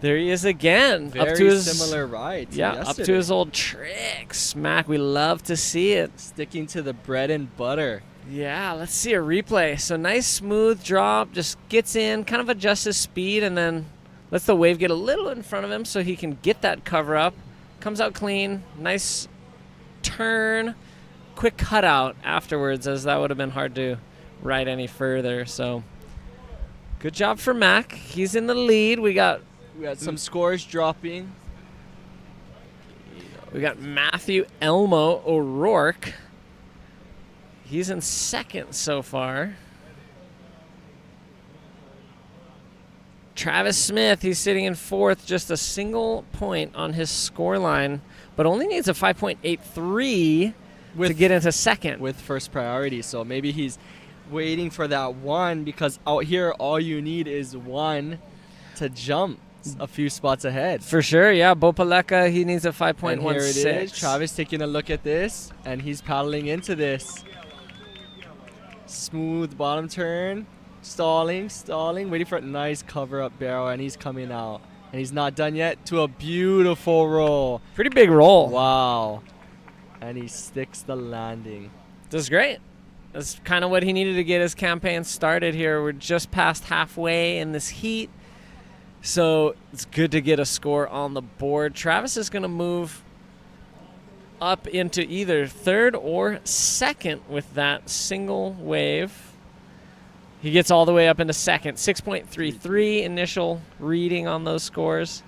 there he is again. Very up to his similar ride. Yeah, up to his old tricks. Mac, we love to see it. Sticking to the bread and butter. Yeah, let's see a replay. So nice smooth drop, just gets in, kind of adjusts his speed, and then lets the wave get a little in front of him so he can get that cover up. Comes out clean, nice turn, quick cutout afterwards, as that would have been hard to ride any further. So good job for Mac. He's in the lead. We got some scores dropping. We got Matthew Elmo O'Rourke. He's in second so far. Travis Smith, he's sitting in fourth, just a single point on his score line, but only needs a 5.83 to get into second. With first priority, so maybe he's waiting for that one, because out here all you need is one to jump a few spots ahead. For sure, yeah. Bopaleka, he needs a 5.16. And here it is. Travis taking a look at this, and he's paddling into this. Smooth bottom turn. Stalling, waiting for a nice cover-up barrel, and he's coming out. And he's not done yet to a beautiful roll. Pretty big roll. Wow. And he sticks the landing. That's great. That's kind of what he needed to get his campaign started here. We're just past halfway in this heat, so it's good to get a score on the board. Travis is going to move up into either third or second with that single wave. He gets all the way up into second. 6.33 initial reading on those scores.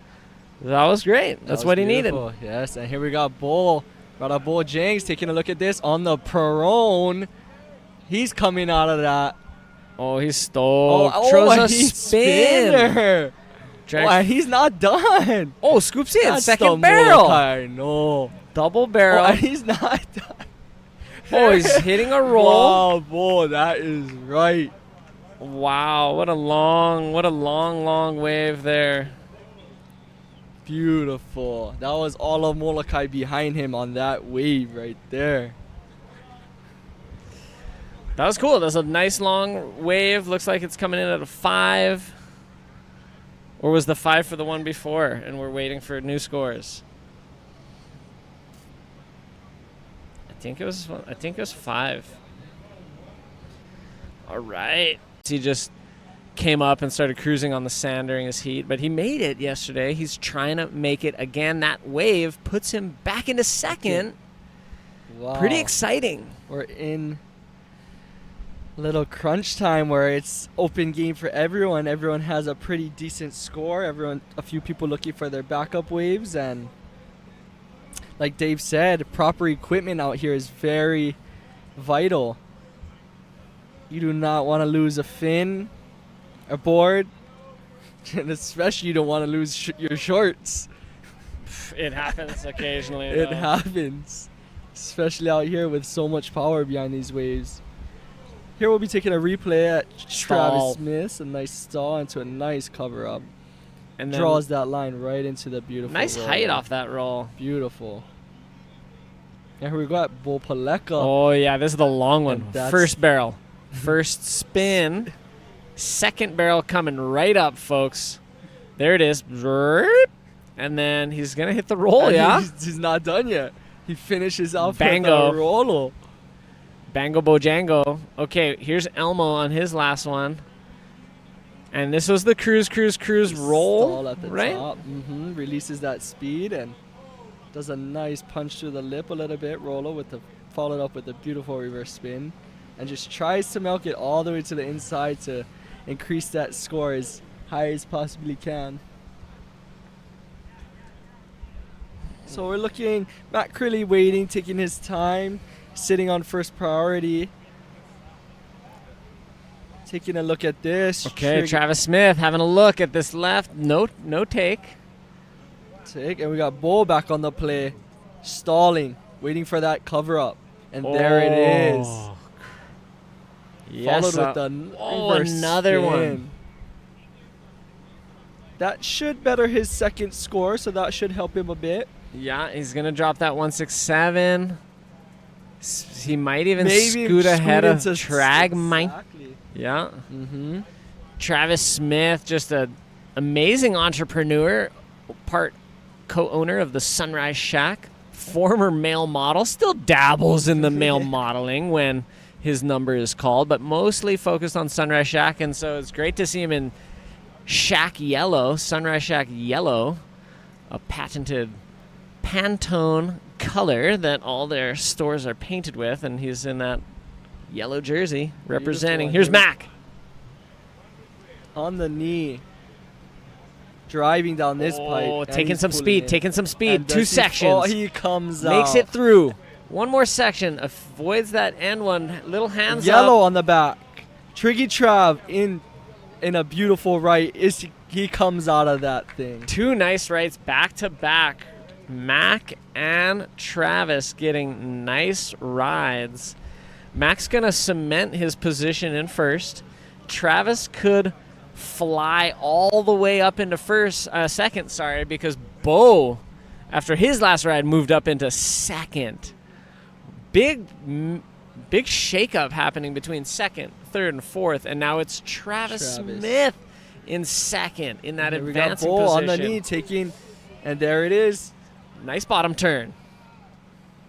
That was great. That's what he needed. Yes, and here we got Bull. Got a Bull Jenks taking a look at this on the Perone. He's coming out of that. Oh, he's stoked. Throws a spin. And he's not done. Oh, scoops in. That's second barrel. I know. Double barrel. And he's not done. Oh, he's hitting a roll. Wow, Bull, that is right. Wow, what a long wave there. Beautiful. That was all of Molokai behind him on that wave right there. That was cool. That's a nice long wave. Looks like it's coming in at a 5. Or was the 5 for the one before, and we're waiting for new scores? I think it was 5. All right. He just came up and started cruising on the sand during his heat, but he made it yesterday. He's trying to make it again. That wave puts him back into second. Wow. Pretty exciting. We're in a little crunch time where it's open game for everyone. Everyone has a pretty decent score. A few people looking for their backup waves, and like Dave said, proper equipment out here is very vital. You do not want to lose a fin, a board, And especially you don't want to lose your shorts. It happens occasionally. It though. happens. Especially out here with so much power behind these waves. Here we'll be taking a replay at Travis Smith. A nice stall into a nice cover up. And then draws that line right into the beautiful nice roll. height off that roll. Beautiful. And here we go at Bull Paleka. Oh, yeah, this is the long one. And First barrel. First spin. Second barrel coming right up, folks. There it is. And then he's going to hit the roll, And yeah? He's not done yet. He finishes off Bango. with a roll. Bango Bojango. Okay, here's Elmo on his last one. And this was the cruise roll, Stall at the right? top. Releases that speed and does a nice punch through the lip a little bit. Roller with the followed up with a beautiful reverse spin, and just tries to milk it all the way to the inside to increase that score as high as possibly can. So we're looking, Matt Crilly waiting, taking his time, sitting on first priority. Taking a look at this. Okay, Travis Smith having a look at this left. No take. And we got Bo back on the play. Stalling. Waiting for that cover up. And there it is. Yes, Followed with the reverse another spin. one. That should better his second score, so that should help him a bit. Yeah, he's going to drop that 167. He might even Maybe scoot ahead of into Tragmine. Exactly. Yeah. Mm-hmm. Travis Smith, just an amazing entrepreneur, part co-owner of the Sunrise Shack, former male model, still dabbles in the male modeling when his number is called, but mostly focused on Sunrise Shack, and so it's great to see him in Shack Yellow, Sunrise Shack Yellow, a patented Pantone color that all their stores are painted with, and he's in that yellow jersey representing. Here's Mac. On the knee. Driving down this pipe. Oh, and taking he's some pulling speed, in. taking some speed. And 2 does he sections. fall? He comes Makes out. it through. One more section. Avoids that end one. Little hands Yellow up. on the back. Triggy Trav in a beautiful right. He comes out of that thing. 2 nice rights back to back. Mac and Travis getting nice rides. Mac's going to cement his position in first. Travis could fly all the way up into second, because Bo, after his last ride, moved up into second. Big shakeup happening between second, third, and fourth, and now it's Travis Smith in second in that advancing we got Bo position. on the knee taking, and there it is. Nice bottom turn.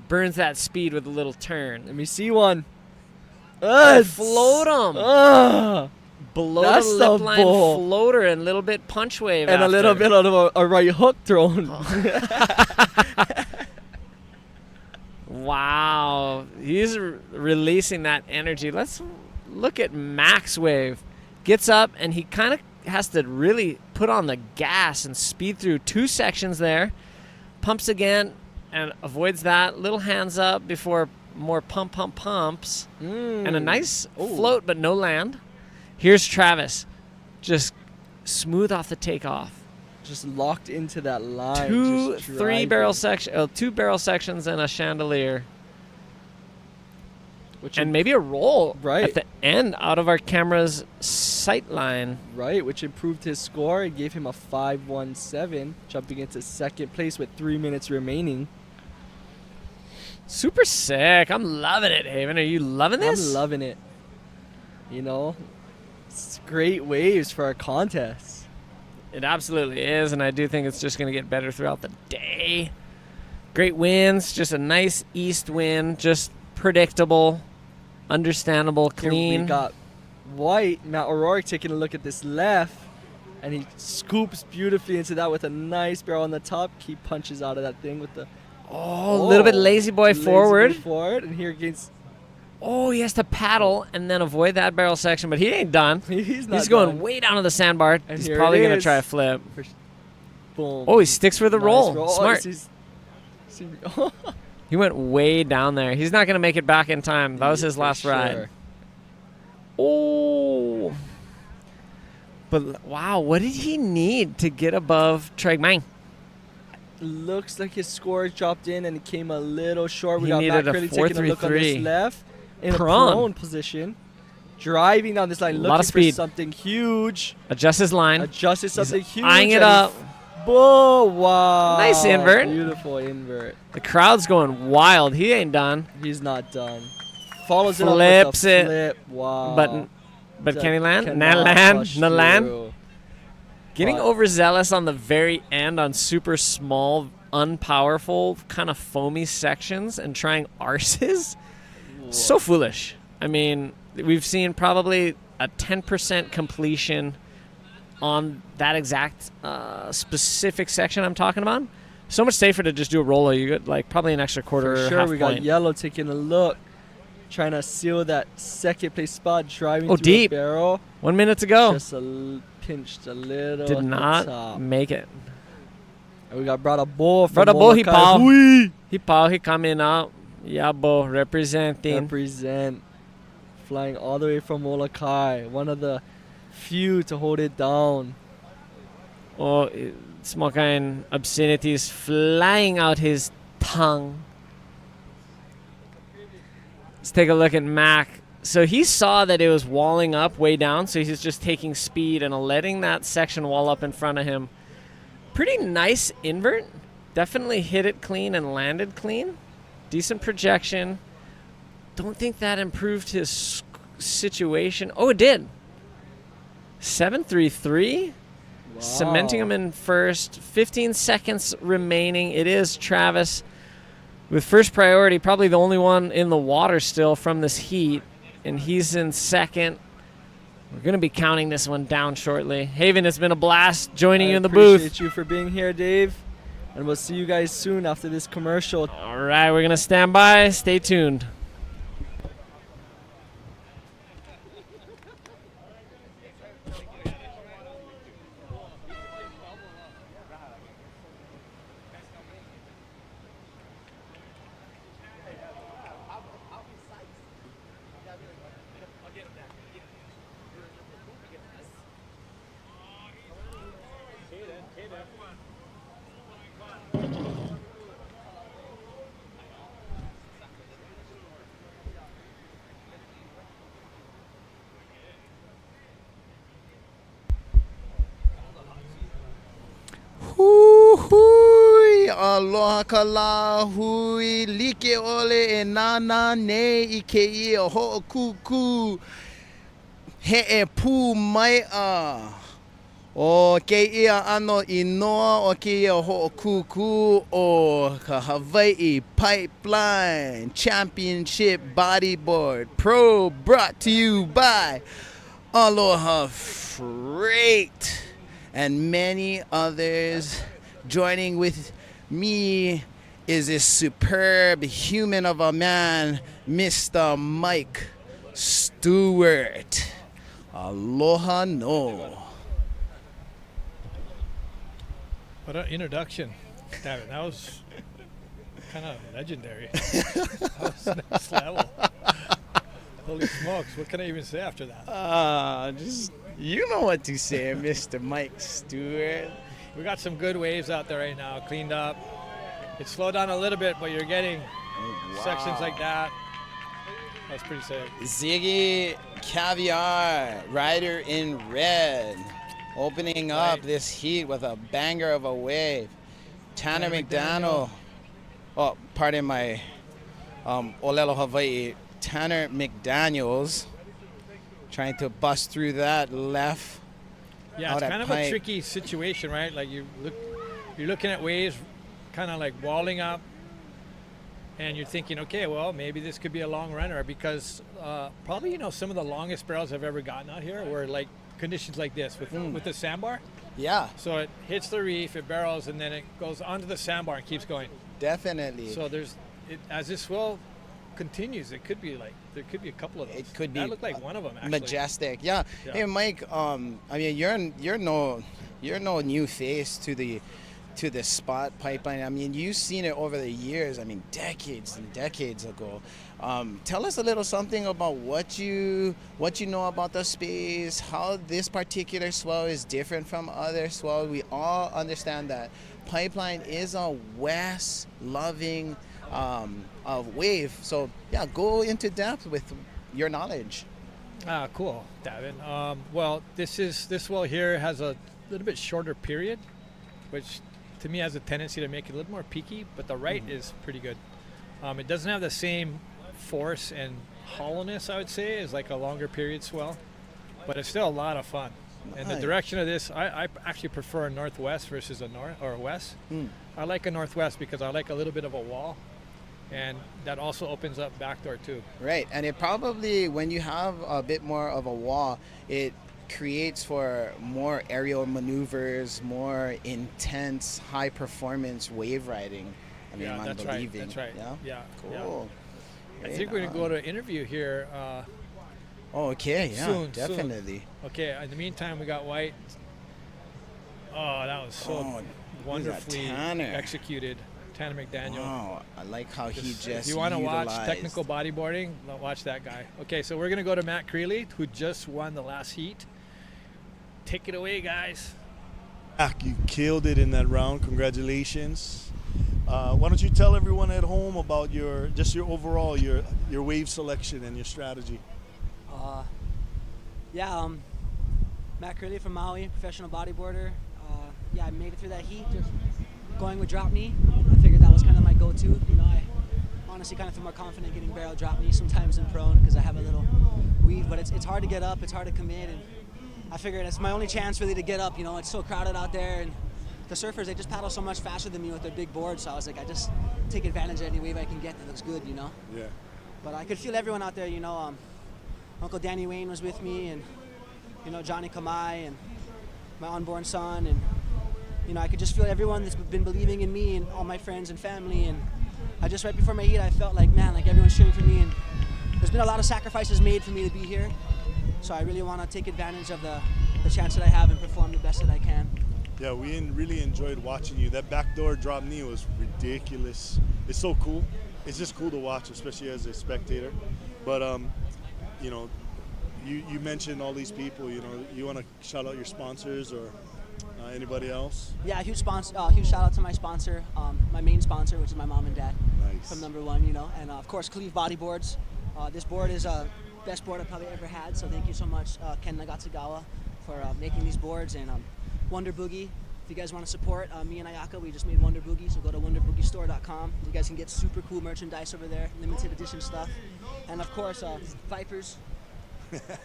Burns that speed with a little turn. Let me see one. Float him. Below That's the lip the line bull. floater and a little bit punch wave And after. a little bit of a right hook thrown. Wow. He's releasing that energy. Let's look at Max Wave. Gets up, and he kind of has to really put on the gas and speed through 2 sections there. Pumps again and avoids that. Little hands up before more pumps. And a nice float, but no land. Here's Travis. Just smooth off the takeoff. Just locked into that line. 2 just 3 barrel driving. section, 2 barrel sections and a chandelier. And maybe a roll at the end out of our camera's sight line. Right, which improved his score and gave him a 5.17, jumping into second place with 3 minutes remaining. Super sick. I'm loving it, Haven. Are you loving this? I'm loving it. You know, it's great waves for our contest. It absolutely is, and I do think it's just going to get better throughout the day. Great winds, just a nice east wind, just predictable, understandable, clean. Here we got White, Matt O'Rourke taking a look at this left, and he scoops beautifully into that with a nice barrel on the top. He punches out of that thing with the... a little bit lazy boy forward. And here against... Oh, he has to paddle and then avoid that barrel section, but he ain't done. He's not going done. way down to the sandbar. And He's here probably it going to is. try a flip. Boom. Oh, he sticks for the Nice roll. Smart. Oh, He went way down there. He's not going to make it back in time. That was his last ride. Oh. But wow, what did he need to get above Tregmang? Looks like his score dropped in and it came a little short. We He got needed Matt a Curley taking a look on this 4.33. left in Prone. a prone position. Driving down this line, A looking lot of for speed. something huge. Adjusts his line. Adjusted something huge. Eyeing it and up. Whoa, wow. Nice invert. Beautiful invert. The crowd's going wild. He ain't done. He's not done. Follows Flips it it. up with a flip. Wow. But can he land? Cannot push No land. through. Getting But- overzealous on the very end on super small, unpowerful, kind of foamy sections and trying arses. So foolish. I mean, we've seen probably a 10% completion on that exact specific section I'm talking about. So much safer to just do a roller. You get like probably an extra quarter For or sure, half we point. got Yellow taking a look, trying to seal that second place spot, driving Oh, through deep. a barrel. 1 minute to go. Just pinched a little. Did at the not top. make it. And we got Brother Bull from Brother Bull, he Molokai. pau. Hui! He pau, he coming up. Yeah, Bo, representing. Represent. Flying all the way from Molokai. One of the few to hold it down. Oh, small kind obscenities flying out his tongue. Let's take a look at Mac. So he saw that it was walling up way down, so he's just taking speed and letting that section wall up in front of him. Pretty nice invert. Definitely hit it clean and landed clean. Decent projection. Don't think that improved his situation. Oh, it did. 7.33. Wow. Cementing him in first. 15 seconds remaining. It is Travis with first priority, probably the only one in the water still from this heat, and he's in second. We're going to be counting this one down shortly. Haven, it's been a blast joining you in the booth. Appreciate you for being here, Dave. And we'll see you guys soon after this commercial. All right, we're going to stand by. Stay tuned. Hui, aloha kala, hui, like ole e nana ne I ke ia ho'okuku, he e pū mai a. O ke ia ano I noa o ke ia ho'okuku o ka HAWAI I Pipeline Championship Bodyboard Pro, brought to you by Aloha Freight and many others. Joining with me is this superb human of a man, Mr. Mike Stewart. Aloha no. What an introduction, David. That was kind of legendary. That was next level. Holy smokes, what can I even say after that? Just, you know what to say, Mr. Mike Stewart. We got some good waves out there right now, cleaned up. It slowed down a little bit, but you're getting sections like that. That's pretty sick. Ziggy Cavier, rider in red, opening up this heat with a banger of a wave. Tanner McDaniel, oh, pardon my Olelo Hawaii, Tanner McDaniels trying to bust through that left. Yeah, it's kind of a tricky situation, right? Like you're looking at waves kind of like walling up, and you're thinking, okay, well, maybe this could be a long runner, because probably, some of the longest barrels I've ever gotten out here were like conditions like this with the sandbar. Yeah. So it hits the reef, it barrels, and then it goes onto the sandbar and keeps going. Definitely. So as this swell continues, there could be a couple of those. It could be. That looked like one of them, actually. Majestic. Yeah. Hey, Mike. I mean, you're no new face to the to this spot, Pipeline. I mean, you've seen it over the years. I mean, decades and decades ago. Tell us a little something about what you know about the space, how this particular swell is different from other swells. We all understand that Pipeline is a west-loving wave. So, yeah, go into depth with your knowledge. Cool, David. Well, this well here has a little bit shorter period, which to me has a tendency to make it a little more peaky, but the right is pretty good. It doesn't have the same force and hollowness, I would say, as like a longer period swell, but it's still a lot of fun. And the direction of this, I actually prefer a northwest versus a north or a west. I like a northwest because I like a little bit of a wall, and that also opens up backdoor too. Right, and it probably, when you have a bit more of a wall, it creates for more aerial maneuvers, more intense, high performance wave riding. I mean, I'm believing. That's right. Yeah. Cool. Yeah. I think we're gonna go to an interview here. Okay. Yeah. Soon, definitely. Soon. Okay. In the meantime, we got White. Oh, that was so wonderfully executed. Tanner McDaniel. Wow, I like how he just If you want to watch technical bodyboarding, watch that guy. Okay, so we're going to go to Matt Creeley, who just won the last heat. Take it away, guys. You killed it in that round. Congratulations. Why don't you tell everyone at home about your overall your wave selection and your strategy? Matt Creeley from Maui, professional bodyboarder. I made it through that heat, just going with drop knee. I figured that was kind of my go-to. You know, I honestly kind of feel more confident getting barrel drop knee sometimes in prone because I have a little weave, but it's hard to get up, it's hard to commit, and I figured it's my only chance really to get up. You know, it's so crowded out there, and the surfers, they just paddle so much faster than me with their big boards, so I was like, I just take advantage of any wave I can get that looks good, you know? Yeah. But I could feel everyone out there, you know. Uncle Danny Wayne was with me, and, you know, Johnny Kamay, and my unborn son, and, you know, I could just feel everyone that's been believing in me and all my friends and family, and I just, right before my heat, I felt like, man, like everyone's cheering for me, and there's been a lot of sacrifices made for me to be here, so I really want to take advantage of the chance that I have and perform the best that I can. Yeah, we really enjoyed watching you. That backdoor drop knee was ridiculous. It's so cool. It's just cool to watch, especially as a spectator. But, you know, you mentioned all these people. You know, you want to shout out your sponsors or anybody else? Yeah, huge shout out to my sponsor, my main sponsor, which is my mom and dad. Nice. From number one, you know, and of course, Cleve Bodyboards. This board is best board I've probably ever had, so thank you so much, Ken Nagatsugawa, for making these boards, and Wonder Boogie. If you guys want to support me and Ayaka, we just made Wonder Boogie, so go to wonderboogiestore.com. You guys can get super cool merchandise over there, limited edition stuff. And of course, Vipers.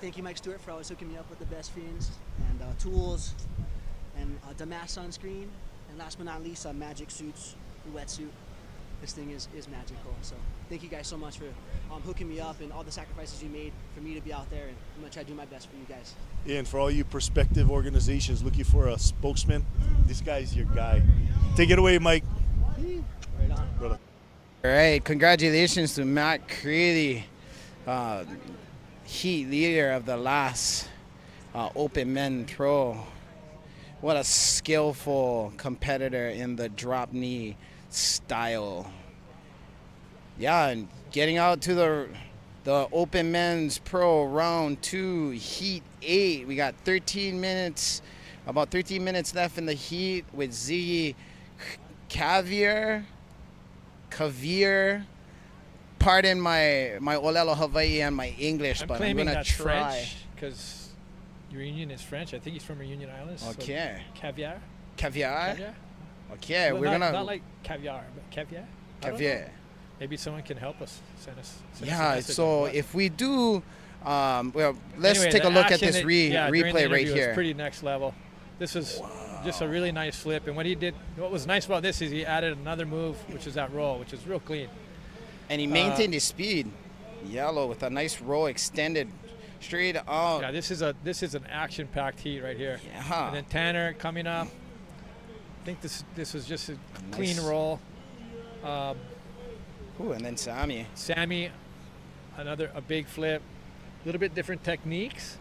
Thank you, Mike Stewart, for always hooking me up with the best fins and tools and Damas sunscreen. And last but not least, Magic Suits, the wetsuit. This thing is magical. So thank you guys so much for hooking me up and all the sacrifices you made for me to be out there, and I'm gonna try to do my best for you guys. Yeah, and for all you prospective organizations looking for a spokesman, this guy's your guy. Take it away, Mike. Right on. Brother. All right, congratulations to Matt Creeley, heat leader of the last Open Men Pro. What a skillful competitor in the drop knee style. Yeah, and getting out to the Open Men's Pro Round 2, Heat 8. We got 13 minutes, about 13 minutes left in the heat with Ziggy Cavier. Pardon my Olelo Hawaii and my English, but I'm gonna try. Because Reunion is French. I think he's from Reunion Islands. Okay. So Caviar. Caviar. Okay, well, we're gonna. Not like caviar, but caviar. Caviar. Maybe someone can help us. Send us yeah. So if we do, well, let's take a look at this replay right here. It's pretty next level. This is just a really nice flip, and what was nice about this is he added another move, which is that roll, which is real clean. And he maintained his speed. Yellow with a nice roll extended straight out. Yeah, this is an action-packed heat right here. Yeah. And then Tanner coming up. I think this was just a clean nice roll. Ooh, and then Sammy, a big flip. A little bit different techniques,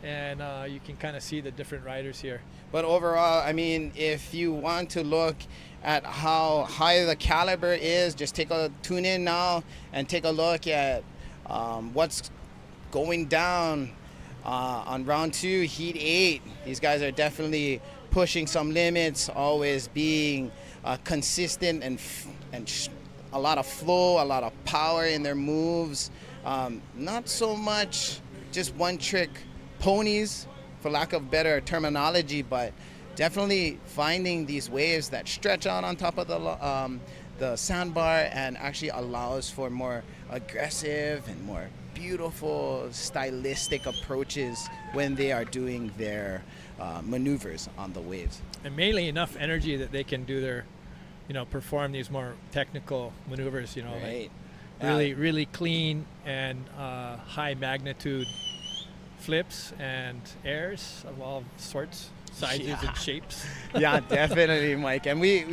and you can kind of see the different riders here. But overall, I mean, if you want to look at how high the caliber is, just tune in now and take a look at what's going down on round 2, heat 8. These guys are definitely pushing some limits, always being consistent and a lot of flow, a lot of power in their moves. Not so much just one-trick ponies, for lack of better terminology, but definitely finding these waves that stretch out on top of the sandbar and actually allows for more aggressive and more beautiful stylistic approaches when they are doing their maneuvers on the waves. And mainly enough energy that they can do their, perform these more technical maneuvers, Right. like really clean and high magnitude flips and airs of all sorts, sizes and shapes. Yeah, definitely, Mike. And we,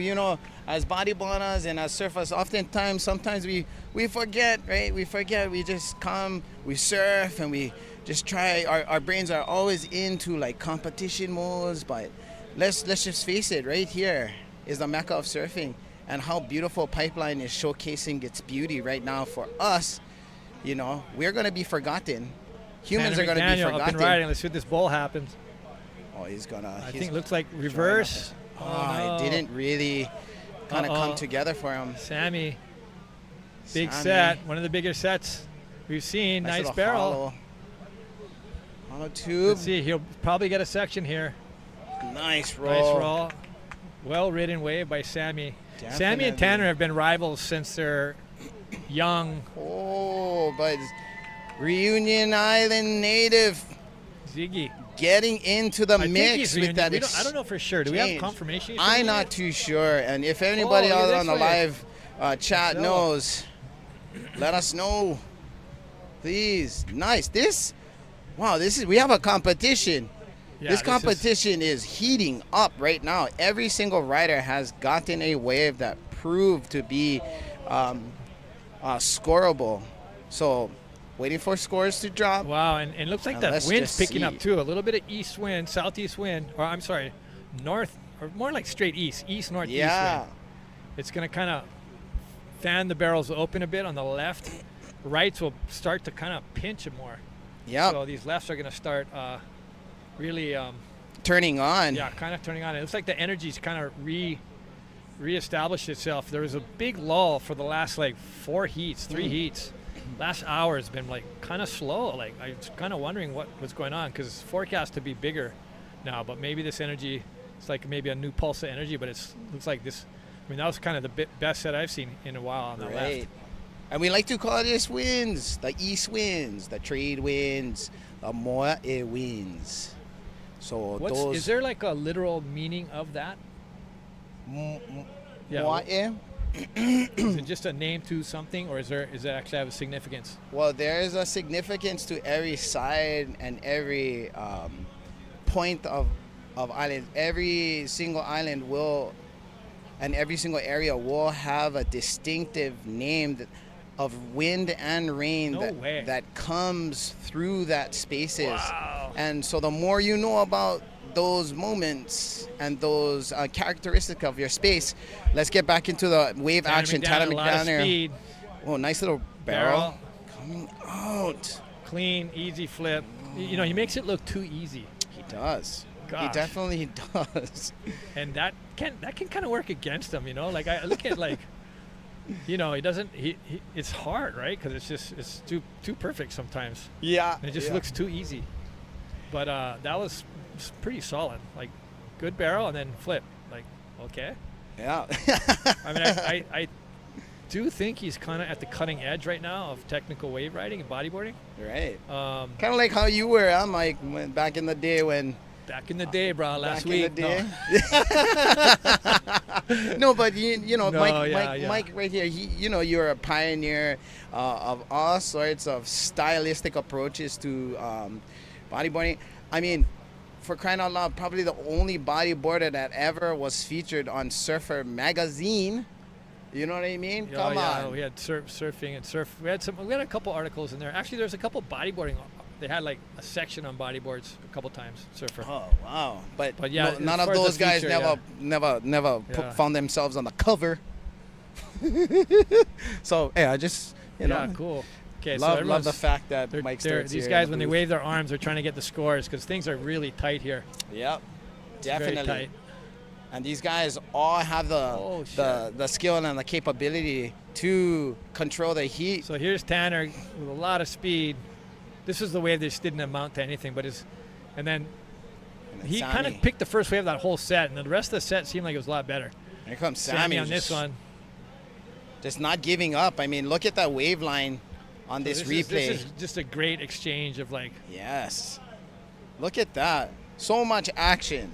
as bodyboarders and as surfers, sometimes we forget, right? We forget. We just come, we surf, and we just try. Our brains are always into like competition modes, but let's just face it. Right here is the mecca of surfing, and how beautiful Pipeline is showcasing its beauty right now for us. We're gonna be forgotten. Humans are going to be forgotten. Up and riding. Let's see what this bowl happens. Oh, he's going to... I think it looks like reverse. No. It didn't really kind of come together for him. Sammy. Big set. One of the bigger sets we've seen. Nice barrel. Hollow tube. Let's see. He'll probably get a section here. Nice roll. Nice roll. Well-ridden wave by Sammy. Definitely. Sammy and Tanner have been rivals since they're young. Oh, but... Reunion Island native Ziggy getting into the mix with that. I don't know for sure. Do we have confirmation? I'm not too sure. And if anybody out on the live chat knows, let us know, please. Nice. We have a competition. Yeah, this competition is heating up right now. Every single rider has gotten a wave that proved to be scoreable. So. Waiting for scores to drop. Wow, and it looks like that wind's picking up too. A little bit of east wind, southeast wind, or I'm sorry, north, or more like straight east, northeast wind. It's going to kind of fan the barrels open a bit on the left. Rights will start to kind of pinch it more. Yeah. So these lefts are going to start really turning on. Yeah, kind of turning on. It looks like the energy's kind of reestablished itself. There was a big lull for the last 3 heats. Last hour has been kind of slow. I was kind of wondering what was going on because it's forecast to be bigger now, but maybe this energy, it's like maybe a new pulse of energy, but it looks like this. I mean, that was kind of the best set I've seen in a while on the left. And we like to call this winds, the east winds, the trade winds, the moa winds. So is there a literal meaning of that? Moa? Is it just a name to something, or does it actually have a significance? Well, there is a significance to every side and every point of island. Every single island and every single area will have a distinctive name of wind and rain that comes through that spaces. Wow. And so the more you know about those moments and those characteristics of your space. Let's get back into the wave action. Tanner McDowner. Oh, nice little barrel coming out. Clean, easy flip. He makes it look too easy. He does. Gosh. He definitely does. And that can kind of work against him. I look at he doesn't. It's hard, right? Because it's too perfect sometimes. Yeah. And it just looks too easy. But that was pretty solid. Good barrel and then flip. Okay. Yeah. I mean, I do think he's kind of at the cutting edge right now of technical wave riding and bodyboarding. Right. Kind of like how you were, huh, Mike, back in the day when. Back in the day, bro. Last week. No, but Mike right here. You're a pioneer of all sorts of stylistic approaches to bodyboarding. I mean, for crying out loud, probably the only bodyboarder that ever was featured on Surfer magazine. You know what I mean? Come on. We had surfing and surf. We had a couple articles in there. Actually, there's a couple bodyboarding they had like a section on bodyboards a couple times, surfer. Oh wow! But yeah, none as of far as those the guys future, never Yeah. found themselves on the cover. So yeah, I just you know, cool. Okay, love everyone's- the fact that they're- Mike they're- Stewart's these here guys in the when they booth. wave their arms, they're trying to get the scores because things are really tight here. Yep, It's very definitely. tight. And these guys all have the skill and the capability to control the heat. So here's Tanner with a lot of speed. This is the wave that just didn't amount to anything, but and then he kind of Sammy. picked the first wave that whole set, and the rest of the set seemed like it was a lot better. Here comes Sammy Sammy on this one. Just not giving up. I mean, look at that wave line on So this this replay. is just a great exchange of like. Yes. Look at that. So much action.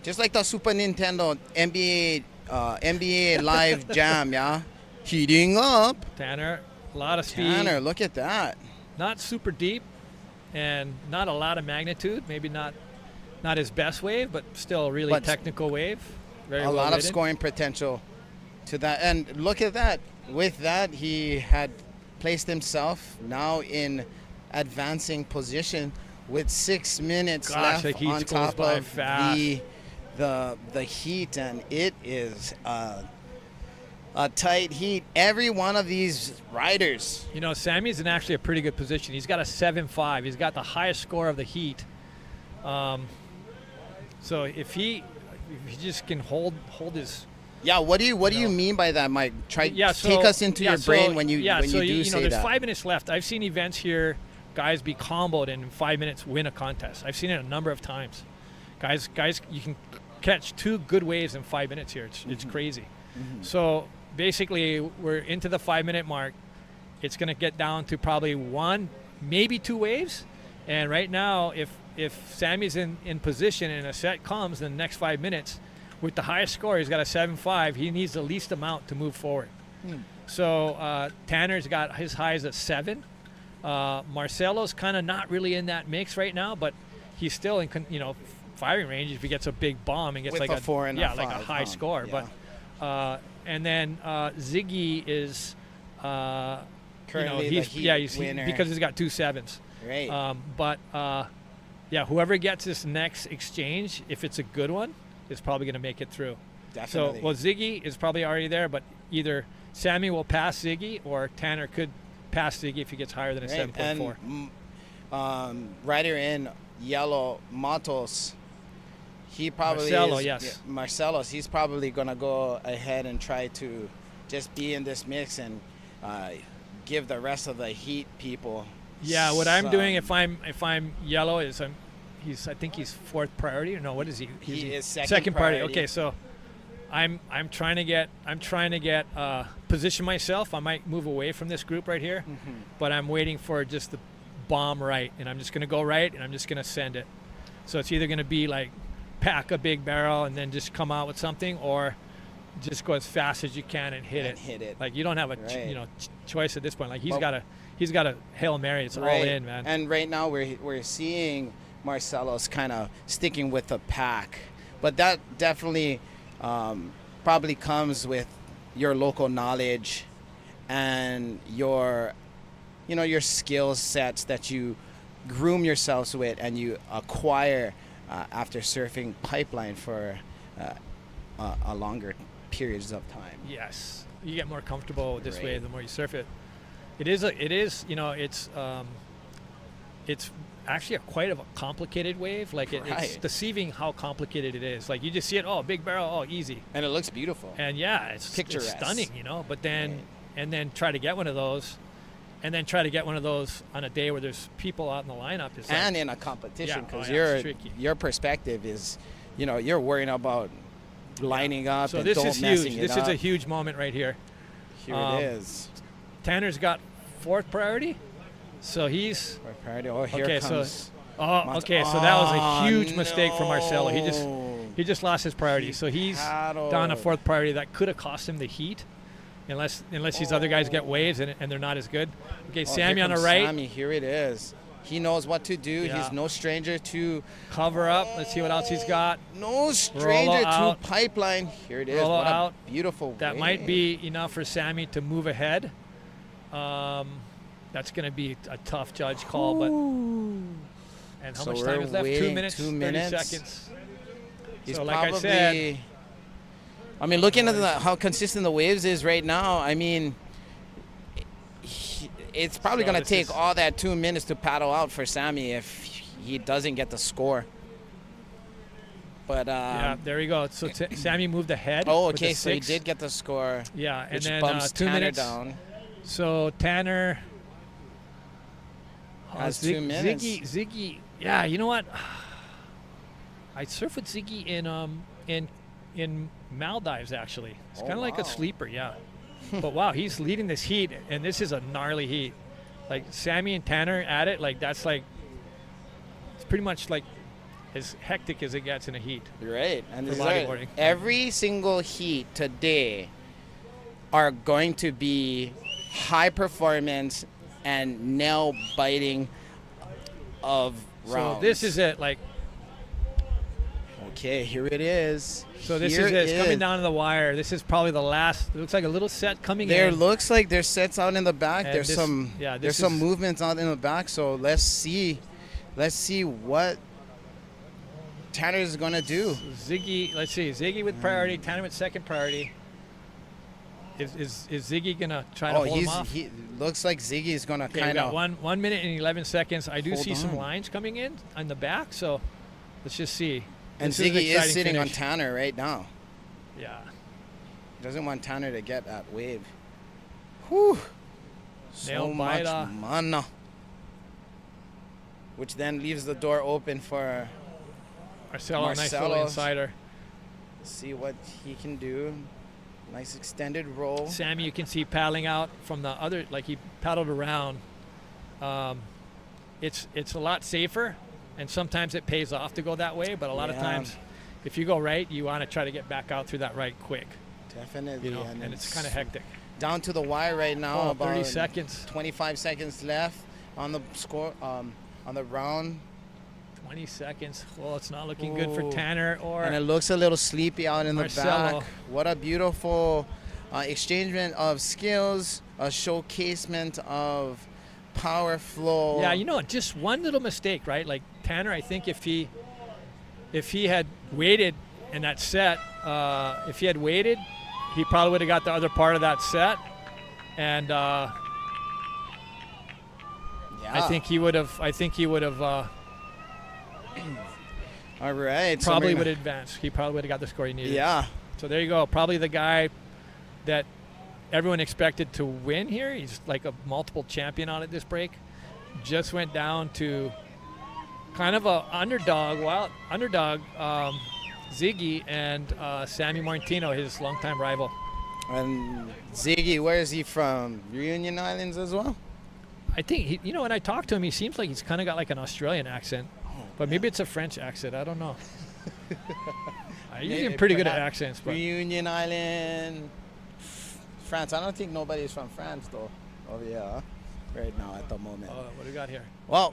Just like the Super Nintendo NBA Live Jam, yeah? Heating up. Tanner, a lot of speed. Tanner, look at that. Not super deep, and not a lot of magnitude. Maybe not his best wave, but still a really But technical wave. Very a well lot of rated. scoring potential to that. And look at that. With that, he had placed himself now in advancing position with 6 minutes Gosh, the left heat on goes top by of fast. the heat, and it is a tight heat. Every one of these riders. You know, Sammy's in actually a pretty good position. He's got a 7.5. He's got the highest score of the heat. So if he just can hold his. Yeah, what do you mean by that, Mike? Take us into your brain when you do say there's that. 5 minutes left. I've seen events here, guys be comboed and in 5 minutes win a contest. I've seen it a number of times. Guys, you can catch 2 good waves in 5 minutes here. It's crazy. So basically, we're into the 5 minute mark. It's going to get down to probably 1, maybe 2 waves. And right now, if Sammy's in position and a set comes in the next 5 minutes, with the highest score, he's got a 7.5. He needs the least amount to move forward. So Tanner's got his highs at 7. Marcelo's kind of not really in that mix right now, but he's still in firing range if he gets a big bomb and gets With like a 4 and a like a 5, high score. yeah. But and then Ziggy is Currently he's the heat he's winner. because he's got 2 7s. Right. Yeah, whoever gets this next exchange, if it's a good one, is probably going to make it through. Definitely. So, Ziggy is probably already there, but either Sammy will pass Ziggy or Tanner could pass Ziggy if he gets higher than a 7.4. And rider in yellow, Matos, he probably Marcelo, is, yes. Marcelos, he's probably going to go ahead and try to just be in this mix and give the rest of the heat people. Yeah, what I'm doing if I'm yellow is I think he's 4th priority. Or no, what is he? He is second priority. Okay, so I'm trying to get position myself. I might move away from this group right here, but I'm waiting for just the bomb right, and I'm just going to go right, and I'm just going to send it. So it's either going to be like pack a big barrel and then just come out with something, or just go as fast as you can and hit it. Like you don't have a choice at this point. Like he's got a Hail Mary. It's all in, man. And right now we're seeing Marcelo's kind of sticking with the pack, but that definitely probably comes with your local knowledge and your skill sets that you groom yourselves with and you acquire after surfing Pipeline for a longer periods of time. Yes, you get more comfortable with this Right. wave the more you surf it. It is it's actually quite a complicated wave. Like it's Right. deceiving how complicated it is. Like you just see it, big barrel, easy, and it looks beautiful. And yeah, it's Picturesque. stunning, But then and then try to get one of those, and then try to get one of those on a day where there's people out in the lineup. Is And like, in a competition, because it's tricky. your perspective is, you're worrying about lining up So and this don't is messing huge. it This up. is a huge moment right here. Here it is. Tanner's got 4th priority, so he's priority. Oh, here okay. comes. So that was a huge mistake for Marcelo. He just lost his priority, so he's down a 4th priority. That could have cost him the heat, unless these other guys get waves and they're not as good. Okay, Sammy here on the comes right. Sammy, here it is. He knows what to do. Yeah. He's no stranger to cover up. Let's see what else he's got. No stranger to out. Pipeline. Here it is. Rollo What out. a beautiful That wave. might be enough for Sammy to move ahead. That's going to be a tough judge call, but. And how So much time we're is left? 2 waiting, minutes, 2 minutes. 30 seconds. He's so, probably, like I said, I mean, looking at how consistent the waves is right now, I mean, it's probably So going to this take all that 2 minutes to paddle out for Sammy if he doesn't get the score. But yeah, there you go. So Sammy moved ahead. Oh, with okay, the so he 6. did get the score. Yeah, and which then bumps 2 Tanner minutes down. So Tanner Has 2 minutes. Ziggy. Yeah, you know what? I surf with Ziggy in Maldives actually. It's kind of like a sleeper, yeah. But wow, he's leading this heat, and this is a gnarly heat. Like Sammy and Tanner at it, like that's like it's pretty much like as hectic as it gets in a heat. Right, and for these are- bodyboarding. every single heat today are going to be high performance and nail biting of rounds. So this is it, like. Okay, here it is. So this Here is it. It's coming is. down to the wire. This is probably the last. It looks like a little set coming There in. looks like there's sets out in the back. And There's this- some yeah, there's this some is- movements out in the back. So let's see what Tanner is gonna do. Ziggy, let's see. Ziggy with priority. Tanner with second priority. Is Ziggy gonna try to hold him off? He looks like Ziggy is gonna Okay, we kind got of 1 minute and 11 seconds. I do Hold see some on. lines coming in on the back, so let's just see. and This an Ziggy is exciting sitting on finish. Tanner right now. Yeah. Doesn't want Tanner to get that wave. Whew. So Nail much biter. mana. Which then leaves the door open for Marcelo, nice little insider. See what he can do. Nice extended roll. Sammy, you can see paddling out from the other, like he paddled around. It's a lot safer, and sometimes it pays off to go that way, but a lot of Yeah. times if you go right, you want to try to get back out through that right quick. Definitely. You know, and it's kind of hectic. Down to the wire right now. Oh, about 30 seconds. 25 seconds left on the score, on the round. 20 seconds. Well, it's not looking good for Ooh. Tanner or And it looks a little sleepy out in Marcelo. the back. What a beautiful exchangement of skills, a showcasement of power flow. Yeah, you know, just one little mistake, right? Like Tanner, I think if he had waited in that set, if he had waited, he probably would have got the other part of that set, and I think he would have. All right. so Probably we're would gonna- have advanced. He probably would have got the score he needed. Yeah. So there you go. Probably the guy that everyone expected to win here. He's like a multiple champion on it this break. Just went down to kind of a underdog, Ziggy and Sammy Martino, his longtime rival. And Ziggy, where is he from? Reunion Islands as well? I think, when I talk to him, he seems like he's kind of got like an Australian accent. But maybe it's a French accent. I don't know. He's pretty good at accents. But Reunion Island, France. I don't think nobody's from France, though. Oh, yeah. Right now at the moment. what do we got here? Well,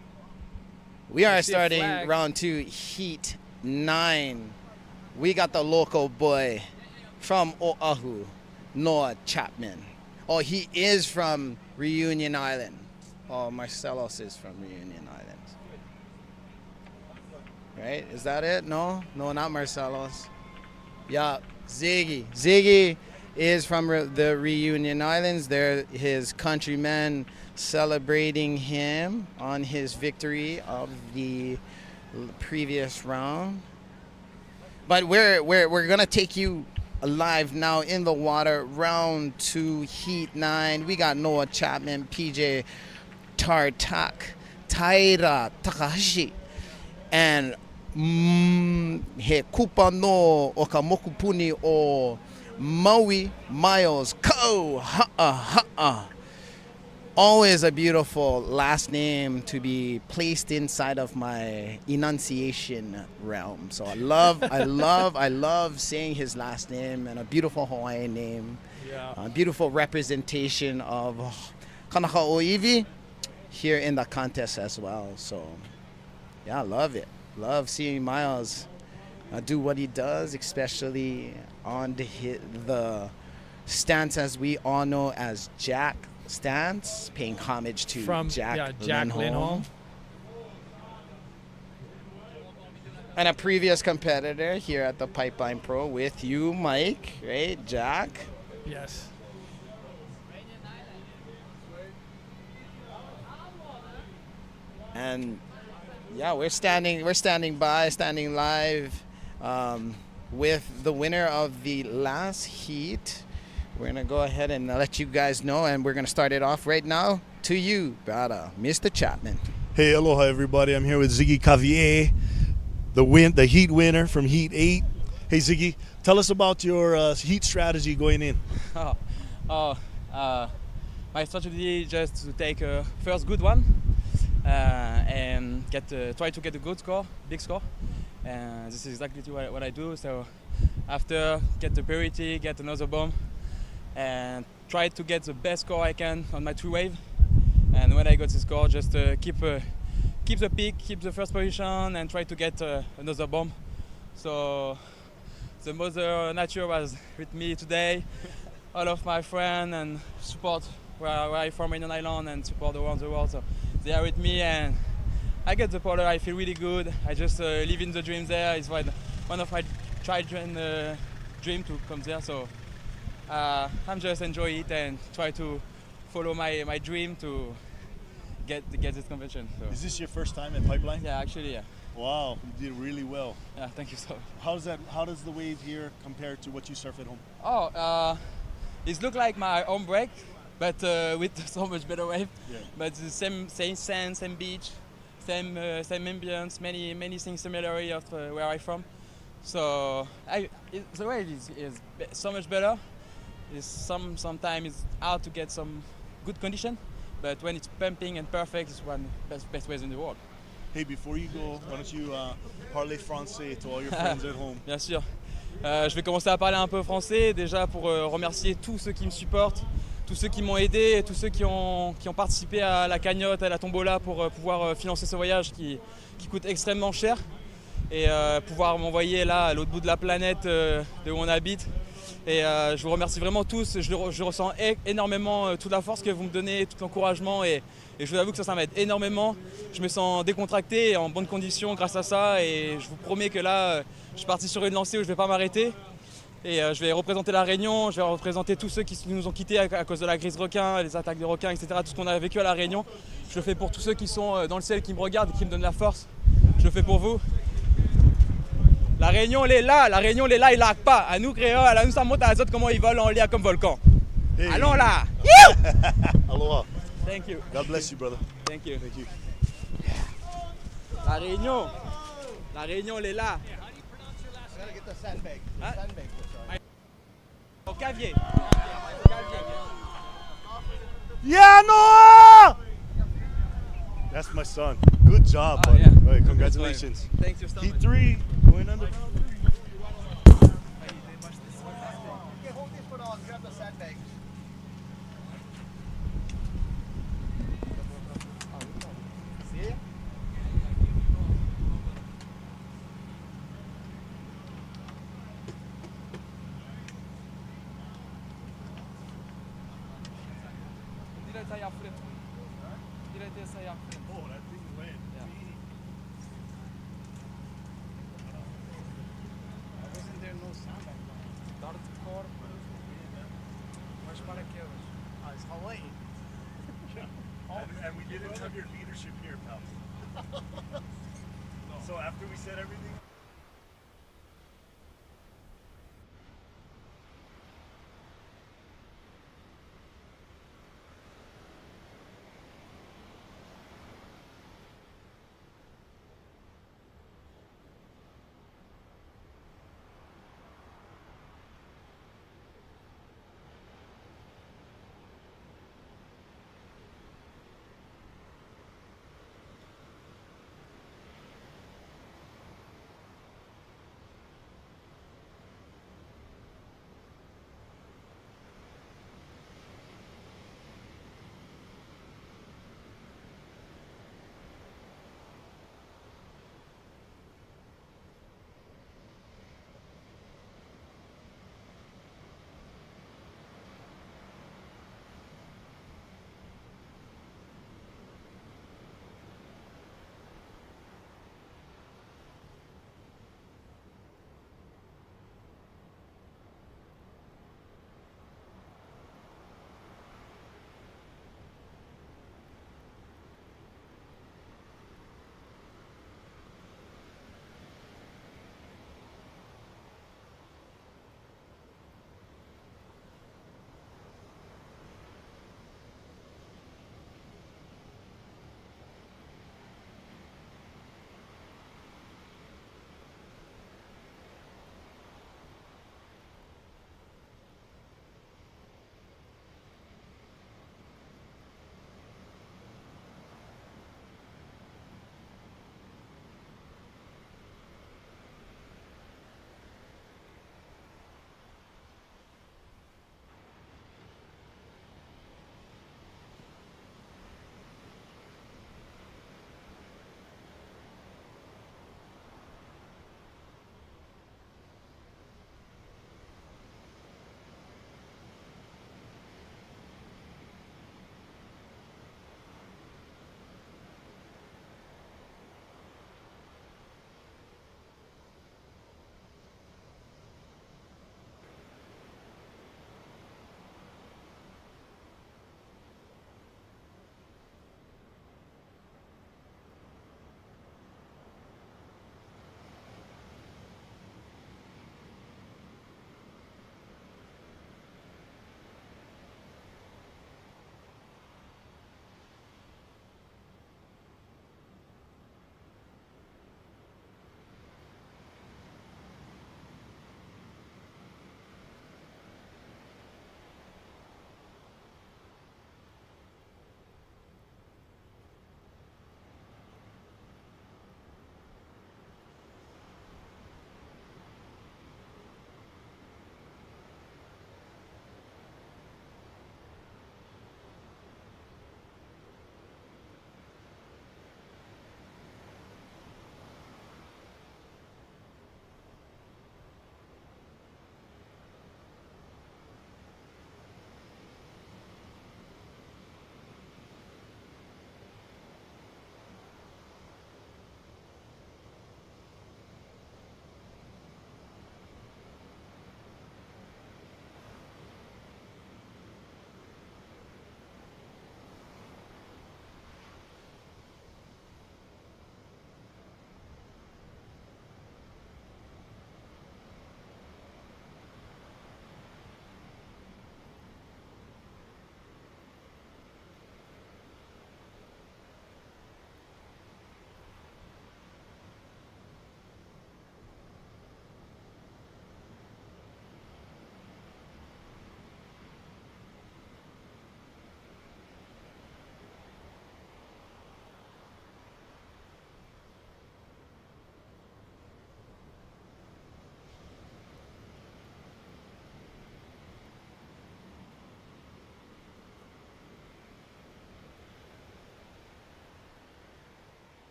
we are I see a starting flag. round 2, Heat 9. We got the local boy from Oahu, Noah Chapman. Oh, he is from Reunion Island. Oh, Marcelos is from Reunion Island. Right? Is that it? No, not Marcelos. Yeah, Ziggy. Ziggy is from the Reunion Islands. They're his countrymen celebrating him on his victory of the previous round. But we're gonna take you live now in the water. Round 2, Heat 9. We got Noah Chapman, PJ Tartak, Taira Takahashi, and he kupa no o ka mokupuni o Maui Miles Ko Ha'a. Always a beautiful last name to be placed inside of my enunciation realm. So I love saying his last name, and a beautiful Hawaiian name. Yeah. A beautiful representation of Kanaka Oiwi here in the contest as well. So yeah, I love it. Love seeing Miles do what he does, especially on the stance as we all know as Jack stands, paying homage to From Jack Jack Lindholm. And a previous competitor here at the Pipeline Pro with you, Mike, right? Jack. Yes. And yeah, we're standing live with the winner of the last heat. We're gonna go ahead and let you guys know, and we're gonna start it off right now. To you, brother, Mr. Chapman. Hey, aloha everybody. I'm here with Ziggy Cavier, the heat winner from Heat 8. Hey Ziggy, tell us about your heat strategy going in. My strategy is just to take a first good one and try to get a good score, big score. And this is exactly what I do. So after, get the priority, get another bomb, and try to get the best score I can on my 3-wave. And when I got the score, just keep the peak, keep the first position, and try to get another bomb. So the Mother Nature was with me today. All of my friends and support where I'm from in an island and support around the world. So they are with me, and I get the polar. I feel really good. I just live in the dream there. It's one of my children dream to come there. So I'm just enjoy it and try to follow my dream to get this convention. So. Is this your first time at Pipeline? Yeah, actually, yeah. Wow, you did really well. Yeah, thank you so much. How does the wave here compare to what you surf at home? Oh, it looks like my home break, but with so much better wave. Yeah. But the same sand, same beach, same ambience, many things similar of where I'm from. So the wave is so much better. Sometimes it's hard to get some good condition, but when it's pumping and perfect, it's one best waves in the world. Hey, before you go, why don't you parler français to all your friends at home? Bien sûr. Je vais commencer à parler un peu français, déjà pour remercier tous ceux qui me supportent, tous ceux qui m'ont aidé, et tous ceux qui ont participé à la cagnotte, à la tombola pour pouvoir financer ce voyage qui coûte extrêmement cher, et pouvoir m'envoyer là à l'autre bout de la planète de où on habite. Et je vous remercie vraiment tous, je ressens énormément toute la force que vous me donnez, tout l'encouragement, et je vous avoue que ça m'aide énormément. Je me sens décontracté et en bonne condition grâce à ça, et je vous promets que là, je suis parti sur une lancée où je ne vais pas m'arrêter. Et je vais représenter la Réunion, je vais représenter tous ceux qui nous ont quittés à cause de la grise requin, les attaques de requins, etc. Tout ce qu'on a vécu à la Réunion. Je le fais pour tous ceux qui sont dans le ciel, qui me regardent et qui me donnent la force. Je le fais pour vous. La Réunion, elle est là, il lag pas. À nous, créoles, à nous, ça monte à les autres, comment ils volent en l'air comme volcan. Hey. Allons là! Aloha. Thank you. God bless you, brother. Thank you. Thank you. La Réunion, elle est là. Get the sandbag. Au Cavier. Yeah, Noah! That's my son. Good job, buddy. Yeah. All right, congratulations. Thanks for Heat 3, going under. Okay, hold this foot on. Grab the sandbag. See? Oh, that thing went. Wasn't there no sandbag? It's Hawaii. And we didn't have your leadership here, pal. So after we said everything.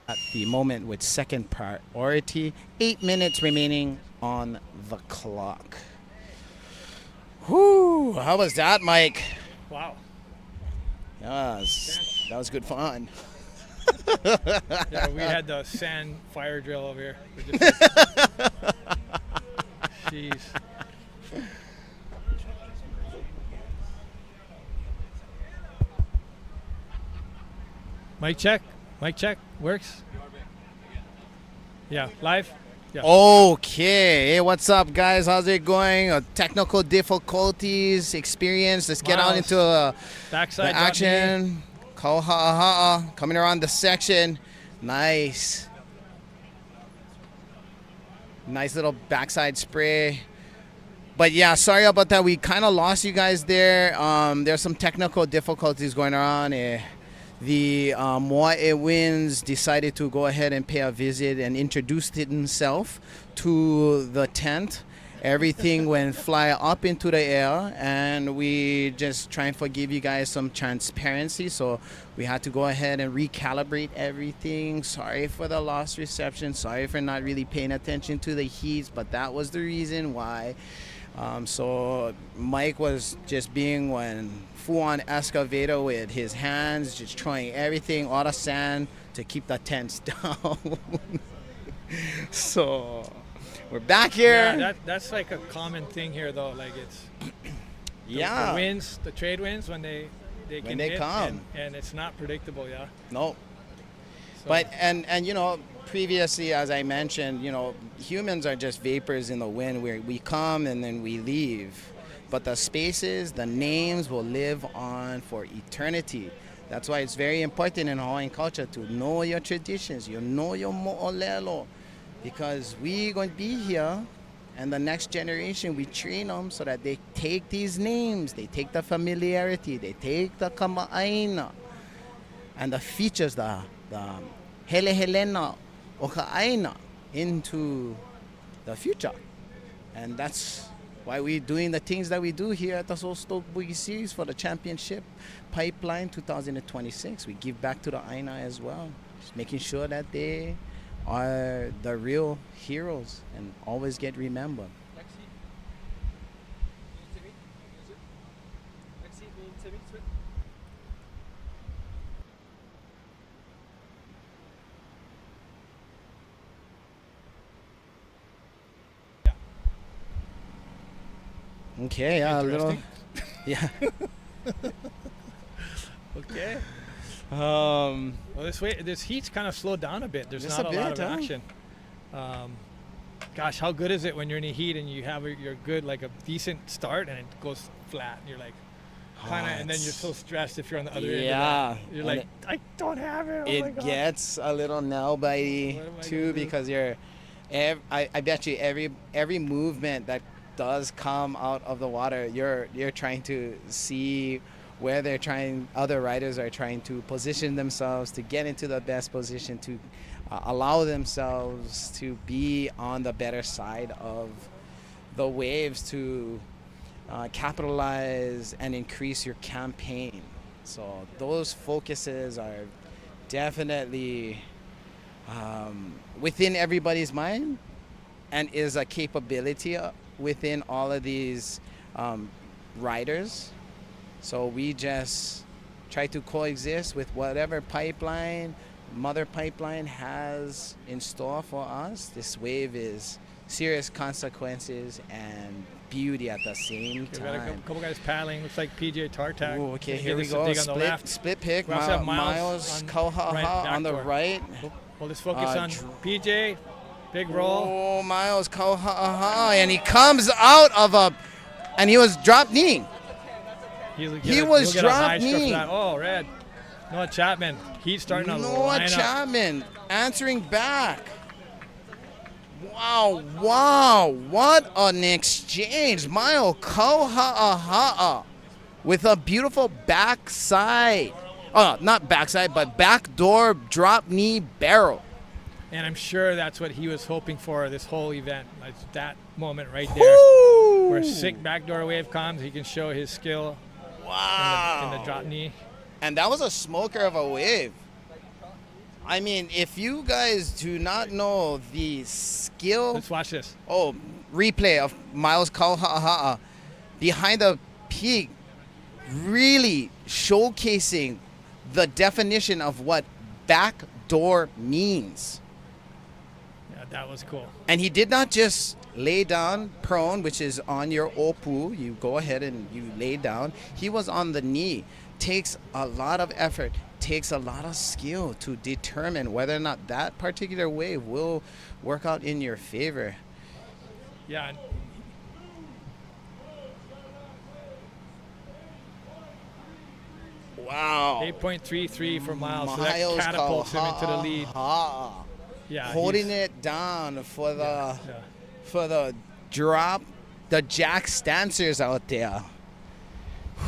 at the moment with second priority. 8 minutes remaining on the clock. Whoo! How was that, Mike? Wow. Yes, that was good fun. Yeah, we had the sand fire drill over here. Jeez. Mic check. Mic check. Works. Yeah, live. Yeah. Okay, hey, what's up, guys? How's it going? Technical difficulties, experience. Let's get out into backside the action. Kauha'a coming around the section. Nice. Nice little backside spray. But yeah, sorry about that. We kind of lost you guys there. There's some technical difficulties going on. The HAWAI Winds decided to go ahead and pay a visit and introduced himself to the tent. Everything went fly up into the air, and we just try and forgive you guys some transparency. So we had to go ahead and recalibrate everything. Sorry for the lost reception. Sorry for not really paying attention to the heats, but that was the reason why. So Mike was just being one full-on excavator with his hands, just throwing everything, all the sand to keep the tents down. So we're back here. Yeah, that's like a common thing here, though. Like it's yeah, the winds, the trade winds when they when they come, and it's not predictable. Yeah. No. So. But and you know, previously, as I mentioned, you know, humans are just vapors in the wind where we come and then we leave. But the spaces, the names will live on for eternity. That's why it's very important in Hawaiian culture to know your traditions, you know your mo'olelo, because we're going to be here, and the next generation, we train them so that they take these names, they take the familiarity, they take the kama'aina, and the features, the hele-helena o ka'aina into the future. And that's why we're doing the things that we do here at the Soul Stoked Boogie Series for the championship Pipeline 2026. We give back to the Aina as well, just making sure that they are the real heroes and always get remembered. Okay, yeah, a little, yeah. Okay. Well, this heat's kind of slowed down a bit. There's Just not a a lot bit, of action. Gosh, how good is it when you're in the heat and you have your good, like a decent start, and it goes flat, and you're like, kind of, and then you're so stressed if you're on the other end. Yeah. Of that. You're like, I don't have it. Oh my God. Gets a little nail bitey too, because I bet you every movement that does come out of the water, you're trying to see where other riders are trying to position themselves to get into the best position to allow themselves to be on the better side of the waves to capitalize and increase your campaign. So those focuses are definitely within everybody's mind and is a capability within all of these riders. So we just try to coexist with whatever mother pipeline has in store for us. This wave is serious consequences and beauty at the same time. We got a couple guys paddling. Looks like PJ Tartak. Ooh, okay, here we go. Split pick. Miles Kauha'a on the right. Well, let's focus on PJ. Big roll. Oh, Miles Kauha'a, and he comes out and he was drop knee. He was drop knee. Oh, red. Noah Chapman. He's starting to line up. Noah Chapman answering back. Wow, what an exchange. Miles Kauha'a with a beautiful backside. Oh, not backside, but backdoor drop knee barrel. And I'm sure that's what he was hoping for this whole event. Like that moment right there. Woo! Where a sick backdoor wave comes, he can show his skill in the drop knee. And that was a smoker of a wave. I mean, if you guys do not know the skill. Let's watch this. Oh, replay of Miles Kauha'a behind the peak, really showcasing the definition of what backdoor means. Yeah, that was cool. And he did not just lay down prone, which is on your opu. You go ahead and you lay down. He was on the knee. Takes a lot of effort, takes a lot of skill to determine whether or not that particular wave will work out in your favor. Yeah. Wow. 8.33 for Miles. So that catapults him into the lead. Yeah, holding it down for the drop, the Jack Stancers out there.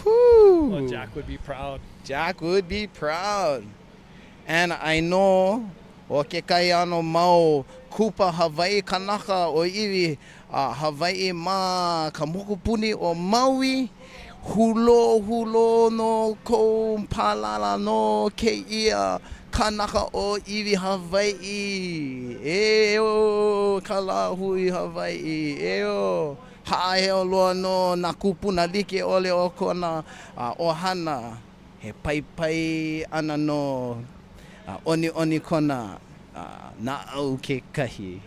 Whew. Well, Jack would be proud. Jack would be proud. And I know okay kaya no mau kupa Hawaii kanaka o iwi Hawaii ma kamukupuni o Maui hulo no ko palala no ke ia kanaka o iwi Hawaii eo kalahui Hawaii eo ha'aheo loa no na kupuna like ole o kona ohana he pai ana no oni kona na au ke kahi.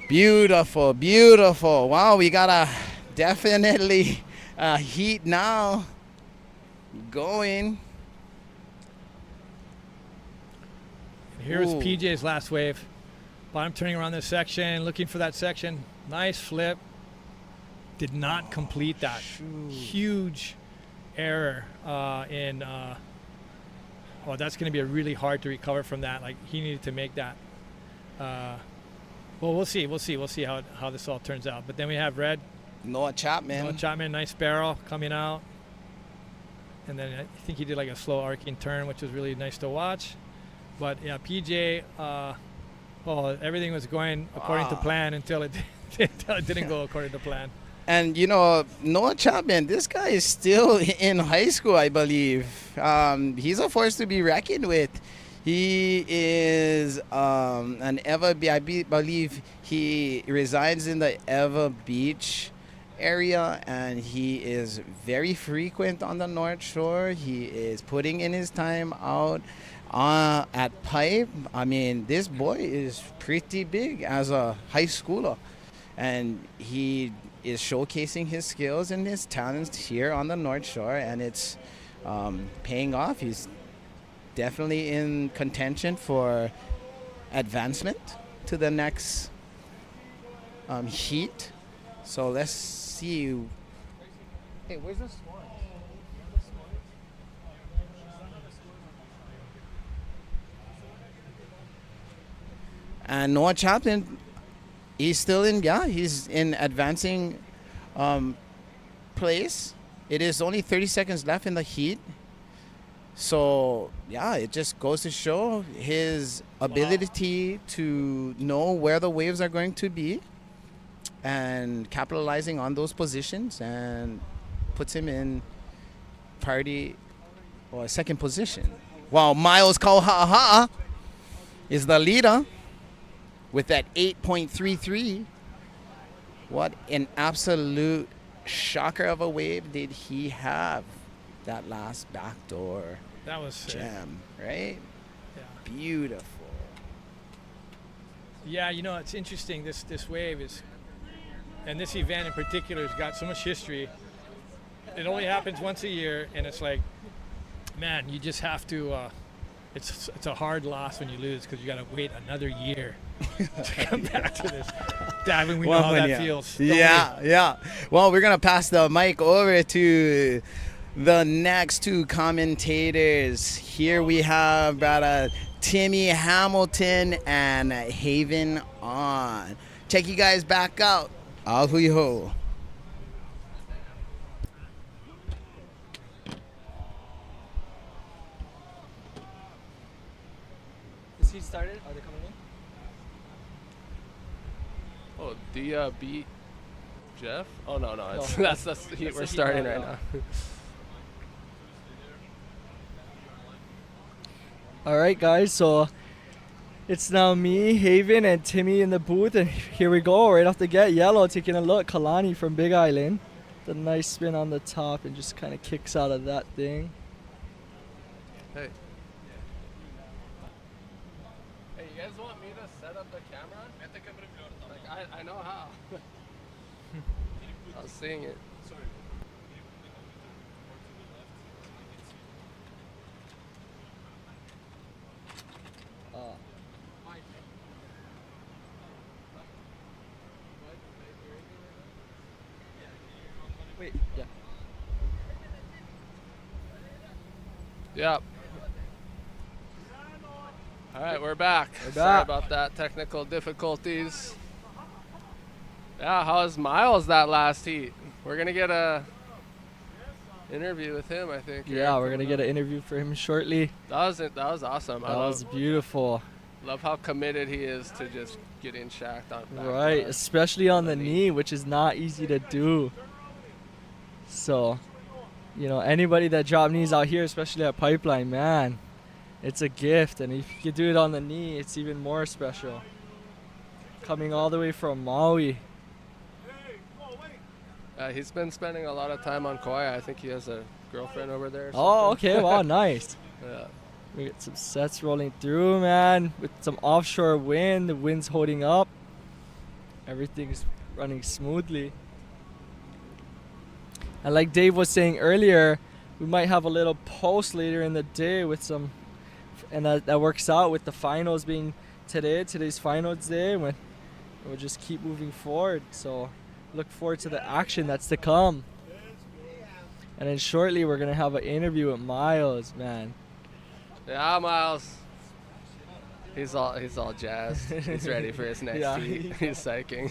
Beautiful, beautiful. Wow, we got a definitely heat now going. Here's PJ's last wave. Bottom turning around this section, looking for that section. Nice flip. Did not complete that. Huge error in. Well, that's going to be really hard to recover from that. Like he needed to make that. Well, we'll see how this all turns out. But then we have red. Noah Chapman, nice barrel coming out. And then I think he did like a slow arcing turn, which was really nice to watch. But yeah, PJ, everything was going according to plan until it didn't go according to plan. And, you know, Noah Chapman, this guy is still in high school, I believe. He's a force to be reckoned with. He is I believe he resides in the Eva Beach area, and he is very frequent on the North Shore. He is putting in his time out at Pipe. I mean, this boy is pretty big as a high schooler, and he is showcasing his skills and his talents here on the North Shore, and it's paying off. He's definitely in contention for advancement to the next heat. So let's see. Hey, where's the swan? And Noah Chapman, he's in advancing place. It is only 30 seconds left in the heat. So, yeah, it just goes to show his ability to know where the waves are going to be and capitalizing on those positions, and puts him in second position. While Miles Kauha'a is the leader with that 8.33. What an absolute shocker of a wave did he have that last backdoor that was jam, right? Yeah. Beautiful. Yeah, you know, it's interesting. This wave is, and this event in particular has got so much history. It only happens once a year, and it's like, man, you just have to. It's a hard loss when you lose, because you got to wait another year to come back to this. Davin, we know how that feels. Yeah. Well, we're gonna pass the mic over to the next two commentators. Here we have brother Timmy Hamilton and Haven On. Check you guys back out. Ahui ho. Is he started? Are they coming in? Oh, Dia beat Jeff? Oh no, that's the heat we're starting right now. All right, guys, so it's now me, Haven, and Timmy in the booth, and here we go, right off the get, yellow, taking a look, Kalani from Big Island. The nice spin on the top and just kind of kicks out of that thing. Hey. Hey, you guys want me to set up the camera? Like, I know how. I was seeing it. Wait, yeah. Yep. All right, we're back. We're Sorry back. about that, technical difficulties. Yeah, how was Miles that last heat? We're gonna get a interview with him, I think. Yeah, we're gonna get an interview for him shortly. That was awesome. That was beautiful. Love how committed he is to just getting shacked on back. Right, especially on the knee, which is not easy to do. So, you know, anybody that drop knees out here, especially at Pipeline, man, it's a gift. And if you do it on the knee, it's even more special. Coming all the way from Maui. He's been spending a lot of time on Kauai. I think he has a girlfriend over there. Or Oh, something. okay, wow, nice. Yeah. We get some sets rolling through, man, with some offshore wind. The wind's holding up. Everything's running smoothly. And like Dave was saying earlier, we might have a little post later in the day with some, and that works out with the finals being today's finals day, when we'll just keep moving forward. So look forward to the action that's to come. And then shortly we're gonna have an interview with Miles, man. Yeah, Miles. He's all jazzed. He's ready for his next Yeah, heat. He's psyching.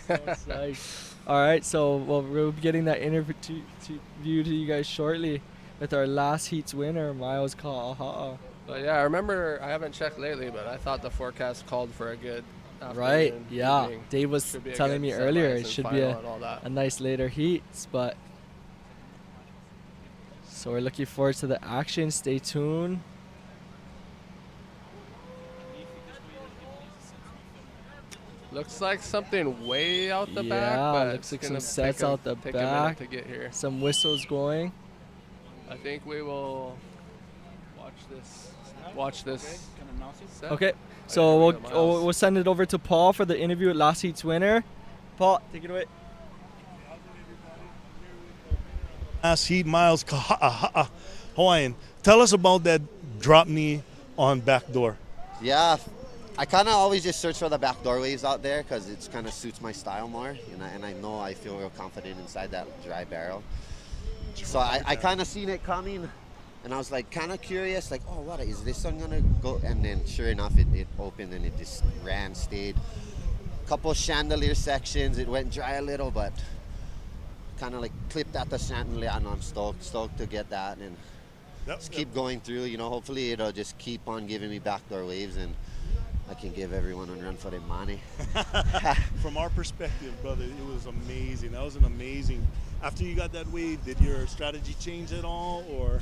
All right, so we'll be getting that interview to you guys shortly with our last heat's winner, Miles Ka'a. But yeah, I remember, I haven't checked lately, but I thought the forecast called for a good afternoon. Right, yeah. Evening. Dave was Should be a telling good me earlier semis it and should be final and all that. a nice later heats, but so we're looking forward to the action. Stay tuned. Looks like something way out the back. Yeah, But looks like it's some gonna sets out the take a minute back. to get here. Some whistles going. I think we will watch this. set. Okay, so we'll send it over to Paul for the interview with last heat's winner. Paul, take it away. Last heat, Miles Ka'a, Hawaiian. Tell us about that drop knee on backdoor. Yeah, I kind of always just search for the backdoor waves out there because it kind of suits my style more, and I know I feel real confident inside that dry barrel. So I kind of seen it coming, and I was like kind of curious, like, oh, what is this one gonna go? And then sure enough, it opened and it just stayed. Couple chandelier sections, it went dry a little, but kind of like clipped at the chandelier, and I'm stoked to get that and just keep going through. You know, hopefully it'll just keep on giving me backdoor waves and I can give everyone a run for their money. From our perspective, brother, it was amazing. That was an amazing. After you got that wave, did your strategy change at all, or?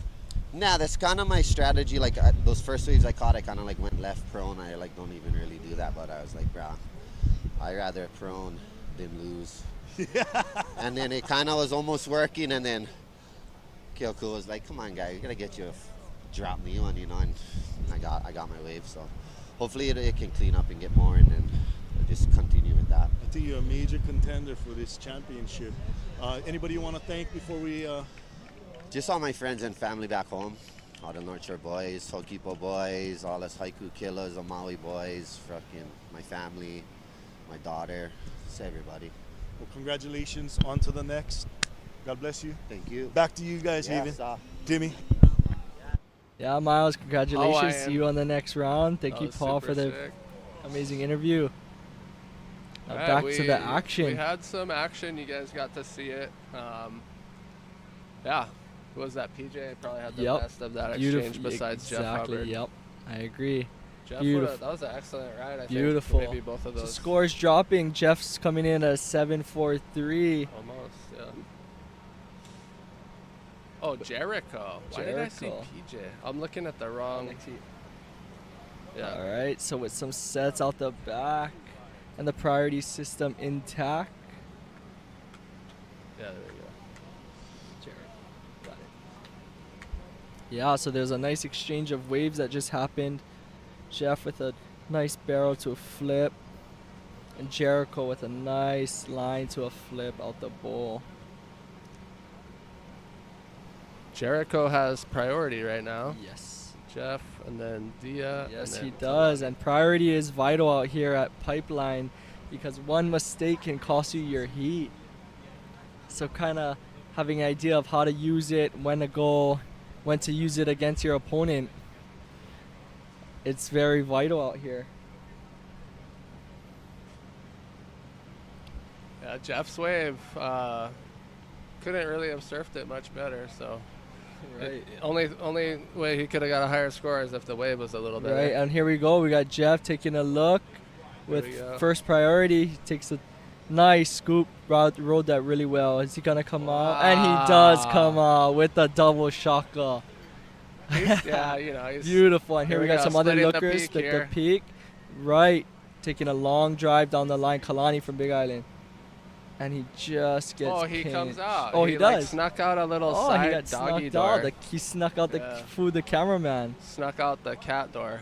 Nah, that's kind of my strategy. Like those first waves I caught, I kind of like went left prone. I like don't even really do that, but I was like, bro, I'd rather prone than lose. And then it kind of was almost working, and then Kyoko was like, come on, guy, you gotta get you a drop knee one, you know, and I got my wave, so hopefully it can clean up and get more, and then just continue with that. I think you're a major contender for this championship. Anybody you want to thank before we? Just all my friends and family back home, all the North Shore boys, Hokipo boys, all us haiku killers, the Maui boys, fucking my family, my daughter, just everybody. Well, congratulations. On to the next. God bless you. Thank you. Back to you guys, Yeah, Haven. stop. Timmy. Yeah, Miles, congratulations. Hawaiian. See you on the next round. Thank That you, was Paul, for super the sick. amazing interview. Now Alright, back to the action. We had some action. You guys got to see it. Yeah. Who was that? PJ probably had the best of that exchange besides Jeff Hubbard. Yep, I agree. Jeff Beautiful. that was an excellent ride, I Beautiful. think. Maybe both of So those. scores dropping. Jeff's coming in at 7-4-3. Almost, yeah. Oh, Jericho. Why did I see Jericho. PJ? I'm looking at the wrong. Yeah. All right, so with some sets out the back and the priority system intact. Yeah, there we go. Got it. Yeah, so there's a nice exchange of waves that just happened. Jeff with a nice barrel to a flip, and Jericho with a nice line to a flip out the bowl. Jericho has priority right now. Yes. Jeff, and then Dia. Yes, and he then does. And priority is vital out here at Pipeline because one mistake can cost you your heat. So kind of having an idea of how to use it, when to use it against your opponent. It's very vital out here. Yeah, Jeff's wave couldn't really have surfed it much better. So Right. only way he could have got a higher score is if the wave was a little better. Right, and here we go. We got Jeff taking a look with we go. first priority. He takes a nice scoop, rode that really well. Is he going to come out? And he does come out with the double shaka. Yeah, he's beautiful. And here we got go, some other splitting the lookers peak with here. the peak. Right, taking a long drive down the line. Kalani from Big Island. And he just gets he pinched. comes out. Oh, he does. Like, snuck out a little he side got doggy snuck out. door. He snuck out the cameraman. Snuck out the cat door.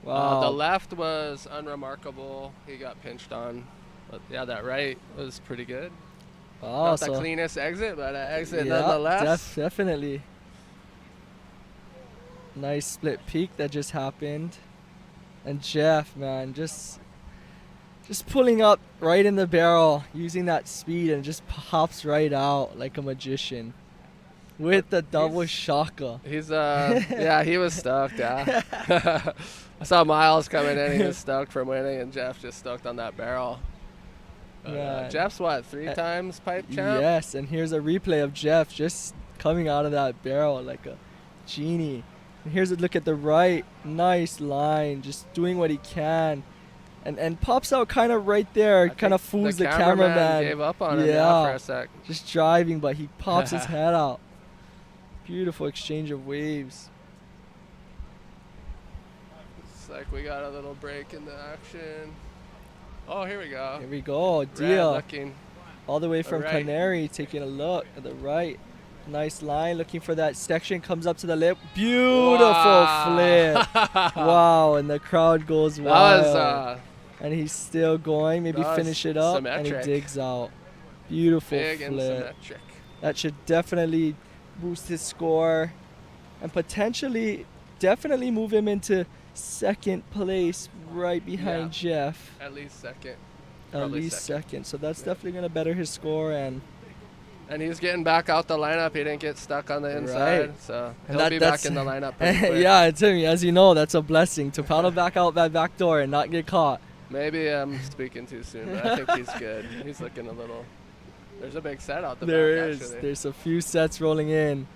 Wow. The left was unremarkable. He got pinched on. But yeah, that right was pretty good. Wow, Not the cleanest exit, but an exit yeah, nonetheless. Definitely. Nice split peak that just happened. And Jeff, man, just pulling up right in the barrel, using that speed, and just pops right out like a magician with the double shaka. He's yeah, he was stoked. Yeah, I saw Miles coming in. He was stoked from winning, and Jeff just stoked on that barrel. Man. Jeff's what, 3 times pipe champ? Yes, and here's a replay of Jeff just coming out of that barrel like a genie. And here's a look at the right, nice line, just doing what he can. And pops out kind of right there, kind of fools the cameraman. Gave up on him for a sec. Just driving, but he pops his head out. Beautiful exchange of waves. It's like we got a little break in the action. Oh, here we go. Here we go, Red deal. looking. All the way from right. Canary, taking a look at the right. Nice line, looking for that section, comes up to the lip. Beautiful flip. Wow, and the crowd goes wild. That was and he's still going, maybe finish it up, symmetric. and he digs out. Beautiful Big and flip. symmetric. That should definitely boost his score and potentially definitely move him into second place right behind Jeff. At least second. At Probably least second. So that's definitely going to better his score. And he's getting back out the lineup. He didn't get stuck on the inside. Right. So And he'll be back in the lineup pretty quick. yeah, Timmy, as you know, that's a blessing to paddle back out that back door and not get caught. Maybe I'm speaking too soon, but I think he's good. He's looking a little... There's a big set out the There back, is. actually. There's a few sets rolling in.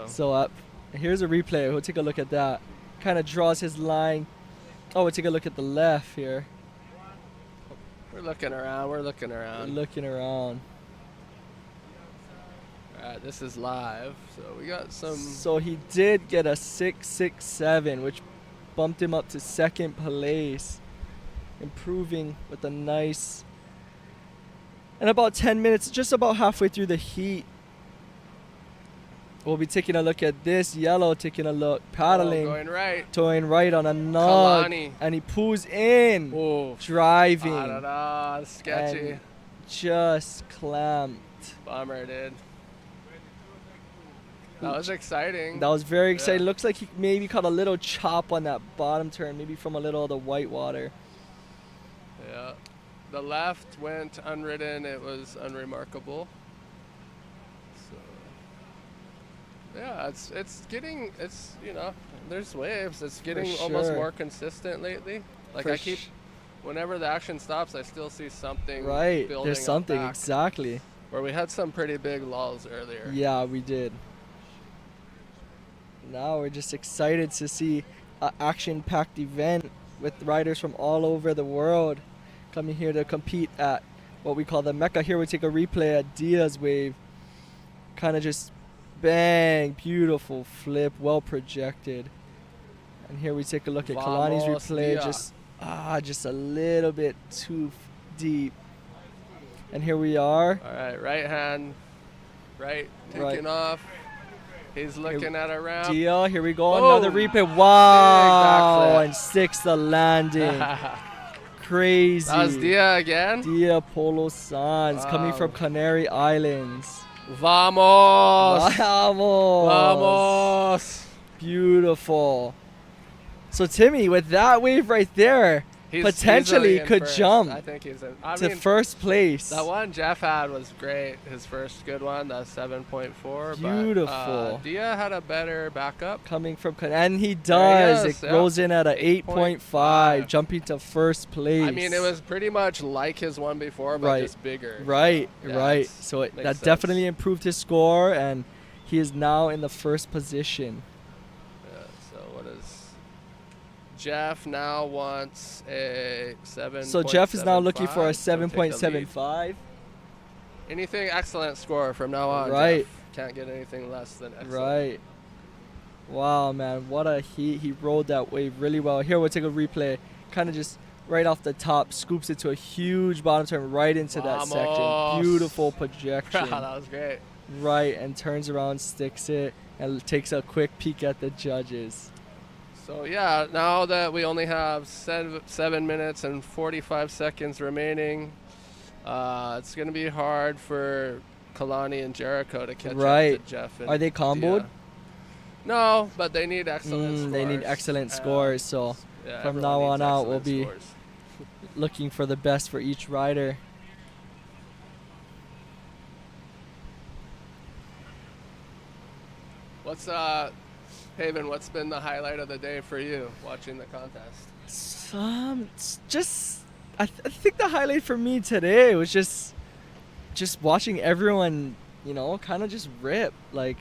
So here's a replay. We'll take a look at that. Kind of draws his line. Oh, we'll take a look at the left here. We're looking around. We're looking around. Looking around. All right, this is live, so we got some... So he did get a 6.67, which bumped him up to second place. Improving with a nice... In about 10 minutes, just about halfway through the heat, we'll be taking a look at this. Yellow taking a look, paddling. going right. Going right on a nug. Kalani. And he pulls in. Driving. Sketchy. And just clamped. Bummer, dude. That was exciting. That was very exciting. Yeah. Looks like he maybe caught a little chop on that bottom turn, maybe from a little of the white water. Yeah. The left went unridden. It was unremarkable. So, yeah, it's getting, there's waves. It's getting almost more consistent lately. Like whenever the action stops, I still see something Right, building there's up something, back. exactly. Where we had some pretty big lulls earlier. Yeah, we did. Now we're just excited to see an action-packed event with riders from all over the world coming here to compete at what we call the Mecca. Here we take a replay at Dia's wave. Kind of just bang, beautiful flip, well projected. And here we take a look at Kalani's replay. Dia. Just a little bit too deep. And here we are. All right, right hand, taking off. He's looking at a ramp. Dia, here we go. Boom. Another replay. Wow. Big backflip. And 6 the landing. Crazy. That was Dia again? Dia Polo Sans coming from Canary Islands. Vamos. Vamos. Vamos. Beautiful. So Timmy, with that wave right there, potentially he's could first. jump I think he's to first place. That one Jeff had was great. His first good one, that 7.4. Beautiful. But, Dia had a better backup. Coming from, and he does. It rolls in at a 8.5, jumping to first place. I mean, it was pretty much like his one before, but just bigger. Right. Yeah, So that sense. definitely improved his score, and he is now in the first position. So what is... Jeff now wants a 7. So Jeff is now looking for a 7.75. Anything excellent score from now on. Right. Jeff. Can't get anything less than excellent. Right. Wow, man. What a heat. He rode that wave really well. Here we'll take a replay. Kind of just right off the top, scoops it to a huge bottom turn right into that section. Beautiful projection. That was great. Right, and turns around, sticks it, and takes a quick peek at the judges. So yeah, now that we only have 7 minutes and 45 seconds remaining, it's going to be hard for Kalani and Jericho to catch up to Jeff. And Are they comboed? Dia. No, but they need excellent scores. They need excellent scores, so from now on out, we'll be looking for the best for each rider. Haven, what's been the highlight of the day for you watching the contest? I think the highlight for me today was just watching everyone, kind of just rip. Like,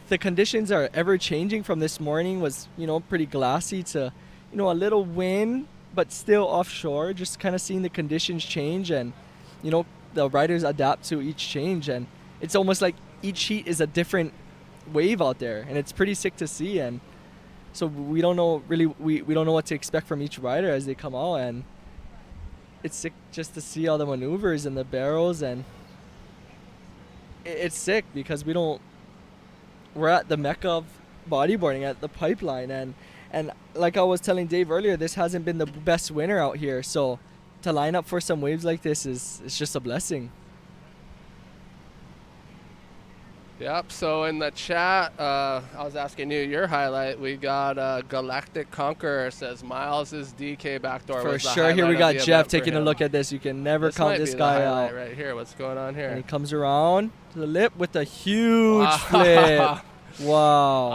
the conditions are ever changing. From this morning was, pretty glassy to, a little wind, but still offshore. Just kind of seeing the conditions change, and, the riders adapt to each change, and it's almost like each heat is a different wave out there, and it's pretty sick to see. And so we don't know really, we don't know what to expect from each rider as they come out, and it's sick just to see all the maneuvers and the barrels, and it's sick because we're at the mecca of bodyboarding at the Pipeline, and like I was telling Dave earlier, this hasn't been the best winter out here, so to line up for some waves like this is just a blessing. Yep, so in the chat, I was asking you your highlight. We got Galactic Conqueror says Miles' DK backdoor For was the sure, here we got highlight of the Jeff event for taking a him. look at this. You can never count might this be the guy highlight out. right here. What's going on here? And he comes around to the lip with a huge flip. Wow.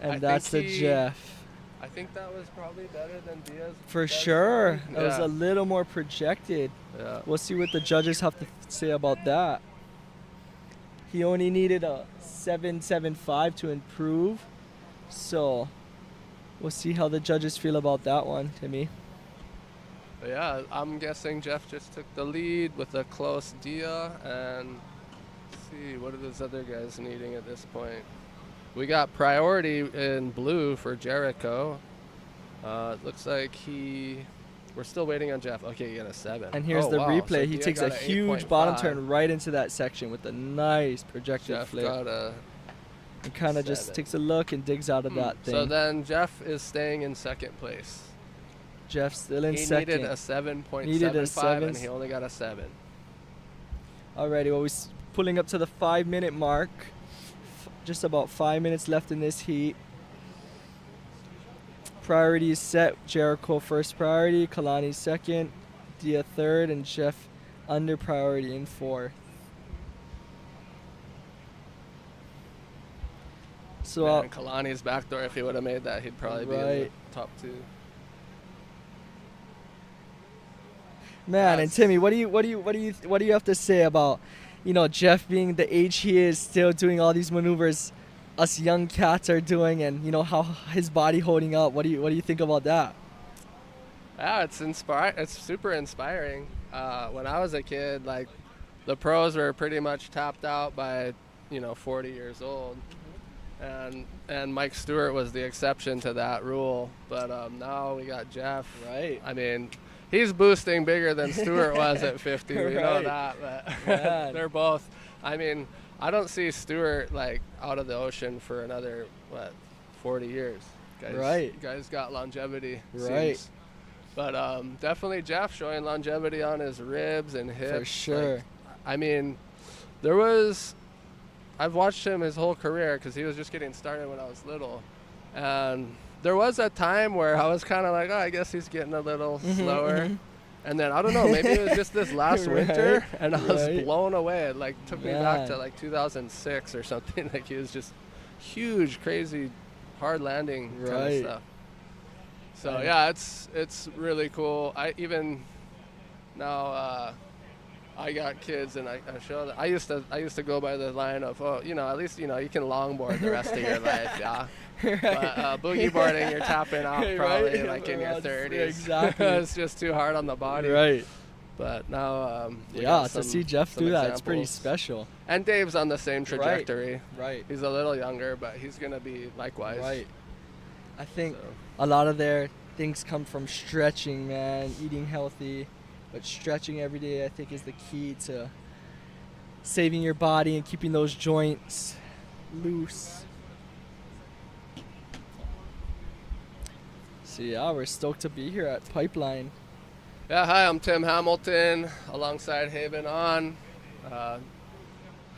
And that's the Jeff. I think that was probably better than Diaz. For sure. It was a little more projected. Yeah. We'll see what the judges have to say about that. He only needed a 7.75 to improve. So we'll see how the judges feel about that one, Timmy. But yeah, I'm guessing Jeff just took the lead with a close Dia. And let's see, what are those other guys needing at this point? We got priority in blue for Jericho. It looks like we're still waiting on Jeff. Okay, he got a 7. And here's the replay. So he Dia takes a got huge 8.5. bottom turn right into that section with a nice projected Jeff flip. got a and kind of just 7. takes a look and digs out of that thing. So then Jeff is staying in second place. Jeff still in he second. Needed a 7.75 and he only got a 7. Alrighty, well, we're pulling up to the 5-minute mark. Just about 5 minutes left in this heat. Priority is set. Jericho first priority, Kalani second, Dia third, and Jeff under priority in fourth. So Man, Kalani's backdoor, if he would have made that, he'd probably be in the top 2. Man, and Timmy, what do you have to say about, Jeff being the age he is, still doing all these maneuvers us young cats are doing, and how his body holding up? What do you think about that? Yeah, it's super inspiring. When I was a kid, like, the pros were pretty much tapped out by 40 years old. and Mike Stewart was the exception to that rule. But now we got Jeff. Right. I mean, he's boosting bigger than Stewart was at 50. We know Right. that. But Man. they're both. I mean, I don't see Stewart like out of the ocean for another 40 years. Guys got longevity. Right. Seems. But definitely Jeff showing longevity on his ribs and hips. For sure. Like, I mean, I've watched him his whole career because he was just getting started when I was little. And there was a time where I was kind of like, oh, I guess he's getting a little slower. And then, I don't know, maybe it was just this last winter, and I was blown away. It like took me back to like 2006 or something. Like he was just huge, crazy, hard landing kind of stuff. So yeah, it's really cool. I even now I got kids, and I show them. I used to go by the line of, oh, at least you can longboard the rest of your life, yeah. But boogie boarding, you're tapping out probably like in your 30s. Exactly. It's just too hard on the body. Right. But now, to see Jeff do that, it's pretty special. And Dave's on the same trajectory. Right. He's a little younger, but he's gonna be likewise. Right. I think a lot of their things come from stretching, man, eating healthy, but stretching every day, I think, is the key to saving your body and keeping those joints loose. So yeah, we're stoked to be here at Pipeline. Yeah, hi, I'm Tim Hamilton alongside Haven On.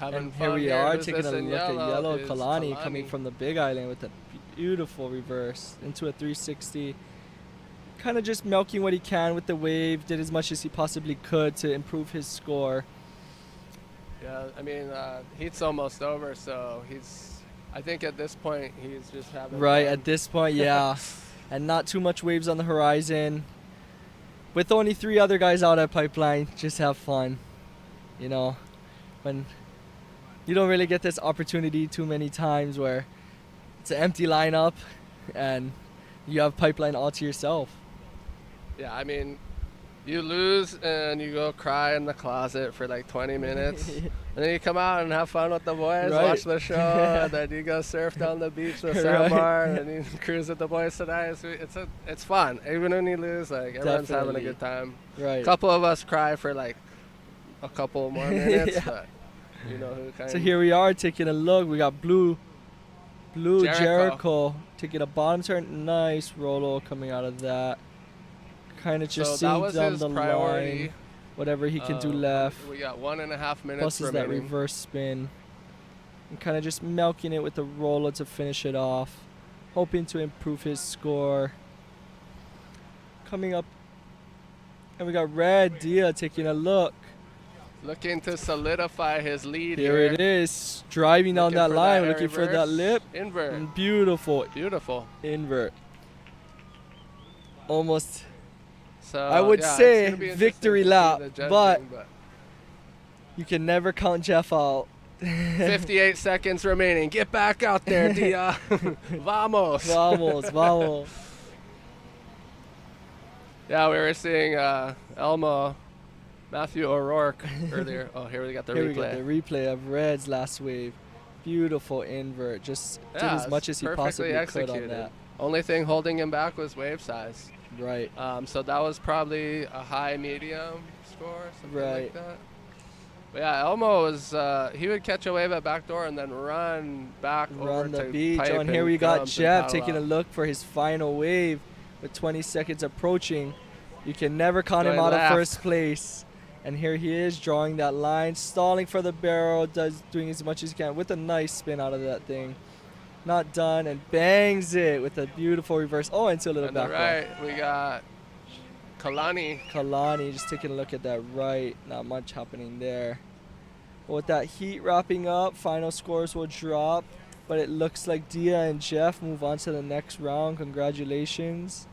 And here we are taking a look at Yellow Kalani coming from the Big Island with a beautiful reverse into a 360. Kind of just milking what he can with the wave, did as much as he possibly could to improve his score. Yeah, I mean, heat's almost over, so I think at this point he's just having Right, fun. at this point, yeah. And not too much waves on the horizon. With only 3 other guys out at Pipeline, just have fun. When you don't really get this opportunity too many times where it's an empty lineup and you have Pipeline all to yourself. Yeah, I mean, you lose and you go cry in the closet for like 20 minutes. And then you come out and have fun with the boys, watch the show, and then you go surf down the beach with Sandbar, and then you cruise with the boys tonight. It's fun. Even when you lose, like everyone's having a good time. Right. A couple of us cry for like a couple more minutes, but who kind So of... here we are taking a look. We got Blue Jericho taking a bottom turn. Nice Rolo coming out of that. Kind of just seeing down the line, whatever he can do left. We got 1.5 minutes Plus is that reverse spin. And kind of just milking it with the roller to finish it off. Hoping to improve his score. Coming up. And we got Red Dia taking a look. Looking to solidify his lead Here it is. Driving down that line. Looking for that lip. Invert. And beautiful. Beautiful. Invert. Almost. So, I would say victory lap, but you can never count Jeff out. 58 seconds remaining. Get back out there, Dia. Vamos. Vamos. Yeah, we were seeing Matthew O'Rourke earlier. Oh, here we got the Here replay. we got the replay of Red's last wave. Beautiful invert. Just did as much as he possibly could on that. Only thing holding him back was wave size. Right. So that was probably a high medium score, something like that. But yeah, Elmo was he would catch a wave at backdoor and then run back over the to beach. pipe And here we got jump Jeff and taking a paddle look for his final wave with 20 seconds approaching. You can never count him Going out left. of first place. And here he is drawing that line, stalling for the barrel, doing as much as he can with a nice spin out of that thing. Not done, and bangs it with a beautiful reverse. Oh, into a little On the back. right, we got Kalani just taking a look at that right. Not much happening there. But with that heat wrapping up, final scores will drop. But it looks like Dia and Jeff move on to the next round. Congratulations.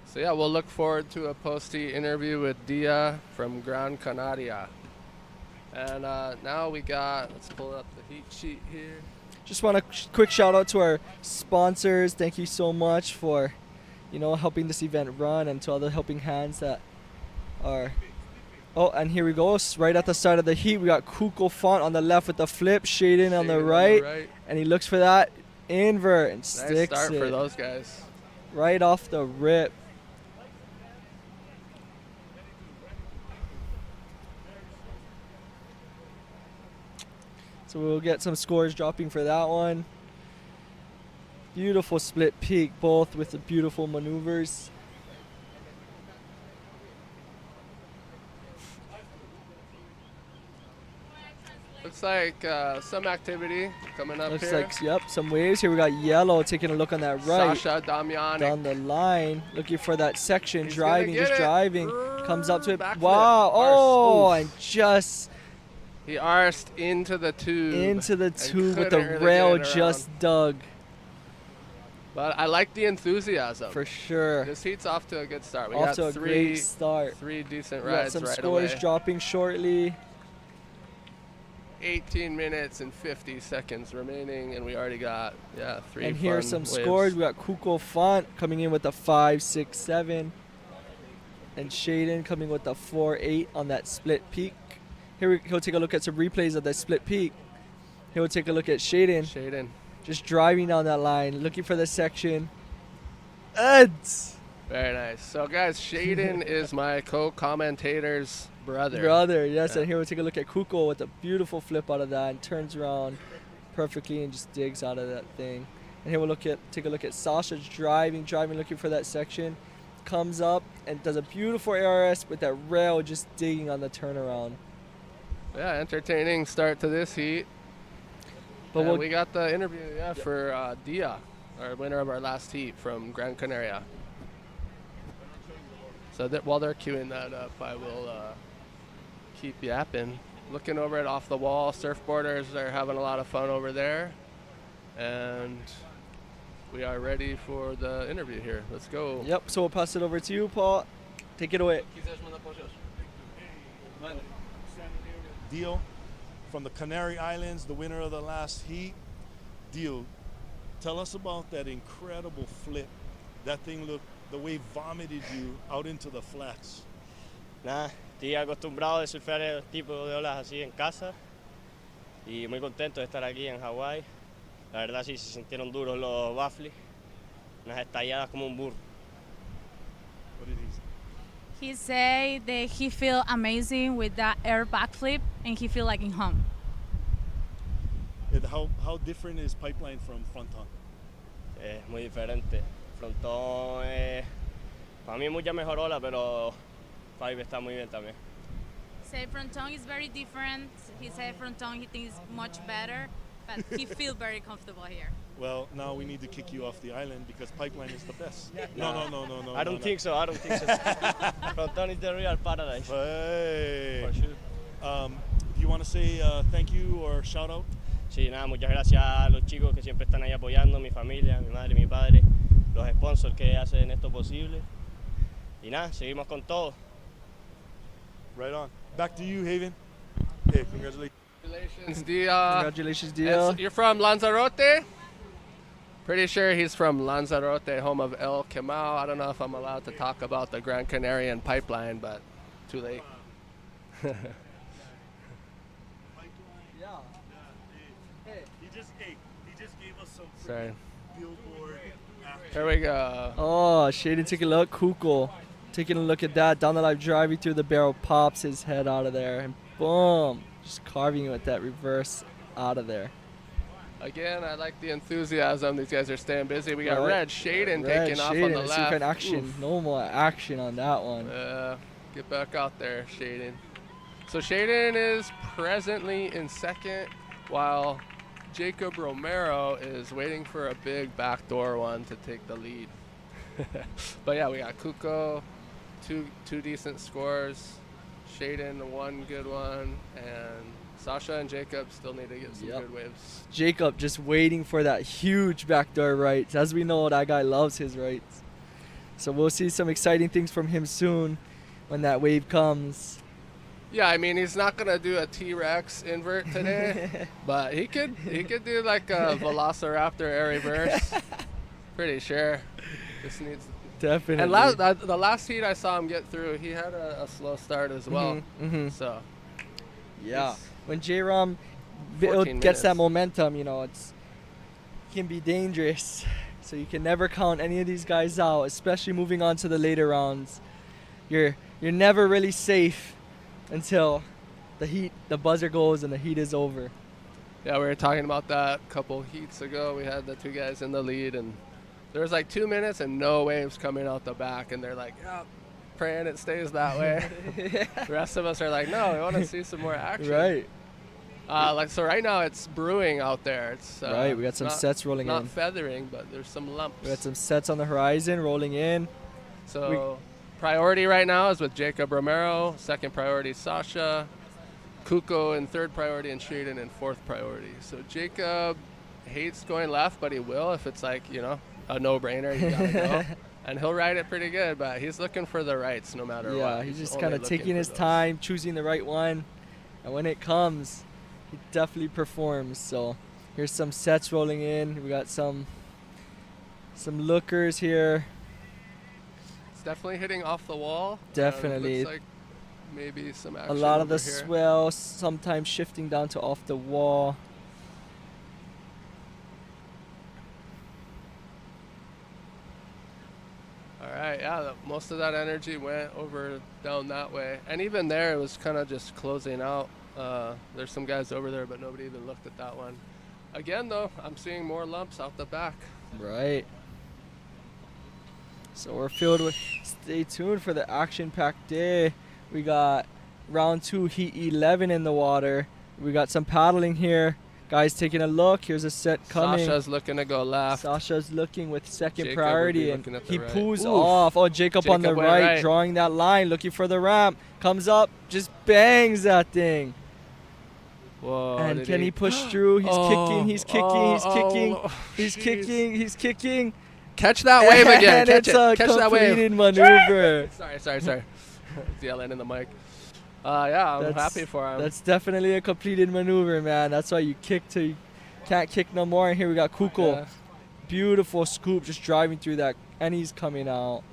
So yeah, we'll look forward to a post-heat interview with Dia from Gran Canaria. And now we got, let's pull up the heat sheet here. Just want a quick shout out to our sponsors. Thank you so much for, helping this event run, and to all the helping hands that are Oh, and here we go. Right at the start of the heat, we got Kuko Font on the left with the flip, Shaden on the right, and he looks for that invert and Nice sticks start it for those guys. right off the rip. So we'll get some scores dropping for that one. Beautiful split peak, both with the beautiful maneuvers. Looks like some activity coming up Looks here. like, yep, some waves. Here we got Yellow taking a look on that right. Sasha Damjanic. Down the line, looking for that section, He's driving, gonna just get it. driving. Comes up to it. Backflip. Wow. Oh, Arse. and just He arsed into the tube. into the and tube with the couldn't really rail get it just around. dug. But I like the enthusiasm. For sure. This heat's off to a good start. We Off got to a three, great start. three decent We got rides some right scores away. dropping shortly. 18 minutes and 50 seconds remaining, and we already got, three And here's fun some waves. scores. We got Kuko Font coming in with the 5, 6, 7. And Shaden coming with the 4, 8 on that split peak. Here he'll take a look at some replays of that split peak. He'll take a look at Shaden. Shaden. Just driving down that line, looking for the section. Eds! Very nice. So, guys, Shaden is my co-commentator's brother. Yes. And here we'll take a look at Kuko with a beautiful flip out of that and turns around perfectly and just digs out of that thing. And here we'll take a look at Sasha driving, looking for that section. Comes up and does a beautiful ARS with that rail just digging on the turnaround. Yeah, entertaining start to this heat. But And we got the interview for Dia, our winner of our last heat from Gran Canaria. So that while they're queuing that up, I will keep yapping. Looking over at Off the Wall, surfboarders are having a lot of fun over there. And we are ready for the interview here. Let's go. Yep, so we'll pass it over to you, Paul. Take it away. Deal from the Canary Islands, the winner of the last heat. Deal, tell us about that incredible flip. That thing looked, the wave vomited you out into the flats. Nada, estoy acostumbrado de surfear el tipo de olas así en casa y muy contento de estar aquí en Hawái. La verdad sí se sintieron duros los baffles, unas estalladas como un burro. What did he say? He said that he feel amazing with that air backflip and he feel like in home. And how different is Pipeline from Fronton? Es muy diferente. Frontón para mí mucha mejor ola, pero Pipe está muy bien también. Say Fronton is very different. He said Fronton he thinks much better, but he feel very comfortable here. Well, now we need to kick you off the island because Pipeline is the best. No. I don't think so. Fronton is the real paradise. Hey. For sure. Do you want to say thank you or shout out? Sí, nada, muchas gracias a los chicos que siempre están ahí apoyando, mi familia, mi madre, mi padre, los sponsors que hacen esto posible. Y nada, seguimos con todo. Right on. Back to you, Haven. Hey, congratulations. Congratulations, Dia. Congratulations, Dia. You're from Lanzarote? Pretty sure he's from Lanzarote, home of El Camao. I don't know if I'm allowed to talk about the Gran Canarian pipeline, but too late. He just gave us some Sorry. billboard. Here we go. Oh, Shaden, take a look. Kuko taking a look at that. Down the line, driving through the barrel, pops his head out of there. And boom, just carving it with that reverse out of there. Again, I like the enthusiasm. These guys are staying busy. We got Right. Red Shaden Red taking off Shaden, on the let's see if left. an action. Oof. No more action on that one. Get back out there, Shaden. So Shaden is presently in second, while Jacob Romero is waiting for a big backdoor one to take the lead. But yeah, we got Kuko, two decent scores. Shaden, one good one, and Sasha and Jacob still need to get some good waves. Jacob just waiting for that huge backdoor right. As we know, that guy loves his rights. So we'll see some exciting things from him soon when that wave comes. Yeah, I mean, he's not gonna do a T-Rex invert today, but he could do like a Velociraptor air reverse. Pretty sure. Just needs Definitely. And the last heat I saw him get through, he had a slow start as well. So. Yeah. When J-Rom 14 gets that minutes. momentum, you know, it can be dangerous. So you can never count any of these guys out, especially moving on to the later rounds. You're never really safe until the buzzer goes and the heat is over. Yeah, we were talking about that a couple heats ago. We had the two guys in the lead, and there was like 2 minutes and no waves coming out the back, and they're like, yeah, praying it stays that way. The rest of us are like, no, we want to see some more action. Right. So right now it's brewing out there. It's Right, we got some sets rolling in. Not feathering, but there's some lumps. We got some sets on the horizon rolling in. So priority right now is with Jacob Romero. Second priority, Sasha. Kuko in third priority, and Shaden in fourth priority. So Jacob hates going left, but he will if it's like, you know, a no-brainer. You gotta go. And he'll ride it pretty good, but he's looking for the rights no matter what. Yeah, he's just kind of taking his time, choosing the right one. And when it comes, he definitely performs. So here's some sets rolling in. We got some lookers here. It's definitely hitting off the wall. Definitely. Looks like maybe some action A lot of the over here. swell, sometimes shifting down to off the wall. All right, yeah, most of that energy went over down that way. And even there, it was kind of just closing out. There's some guys over there, but nobody even looked at that one. Again, though, I'm seeing more lumps out the back. Right. So we're filled with, stay tuned for the action-packed day. We got round 2, heat 11 in the water. We got some paddling here. Guys taking a look. Here's a set coming. Sasha's looking to go left. Sasha's looking with second Jacob priority, would and be looking at the he right. pulls Oof. off. Oh, Jacob on the Jacob went right, drawing that line, looking for the ramp. Comes up, just bangs that thing. Whoa, And can he push through? He's kicking, he's kicking, he's kicking, he's jeez. kicking, he's kicking. Catch that wave again. And Catch it's it. a Catch that wave. completed maneuver. Sorry. Yelling in the mic. Yeah, I'm happy for him. That's definitely a completed maneuver, man. That's why you kick till you can't kick no more. And here we got Kuko. Yeah. Beautiful scoop, just driving through that, and he's coming out.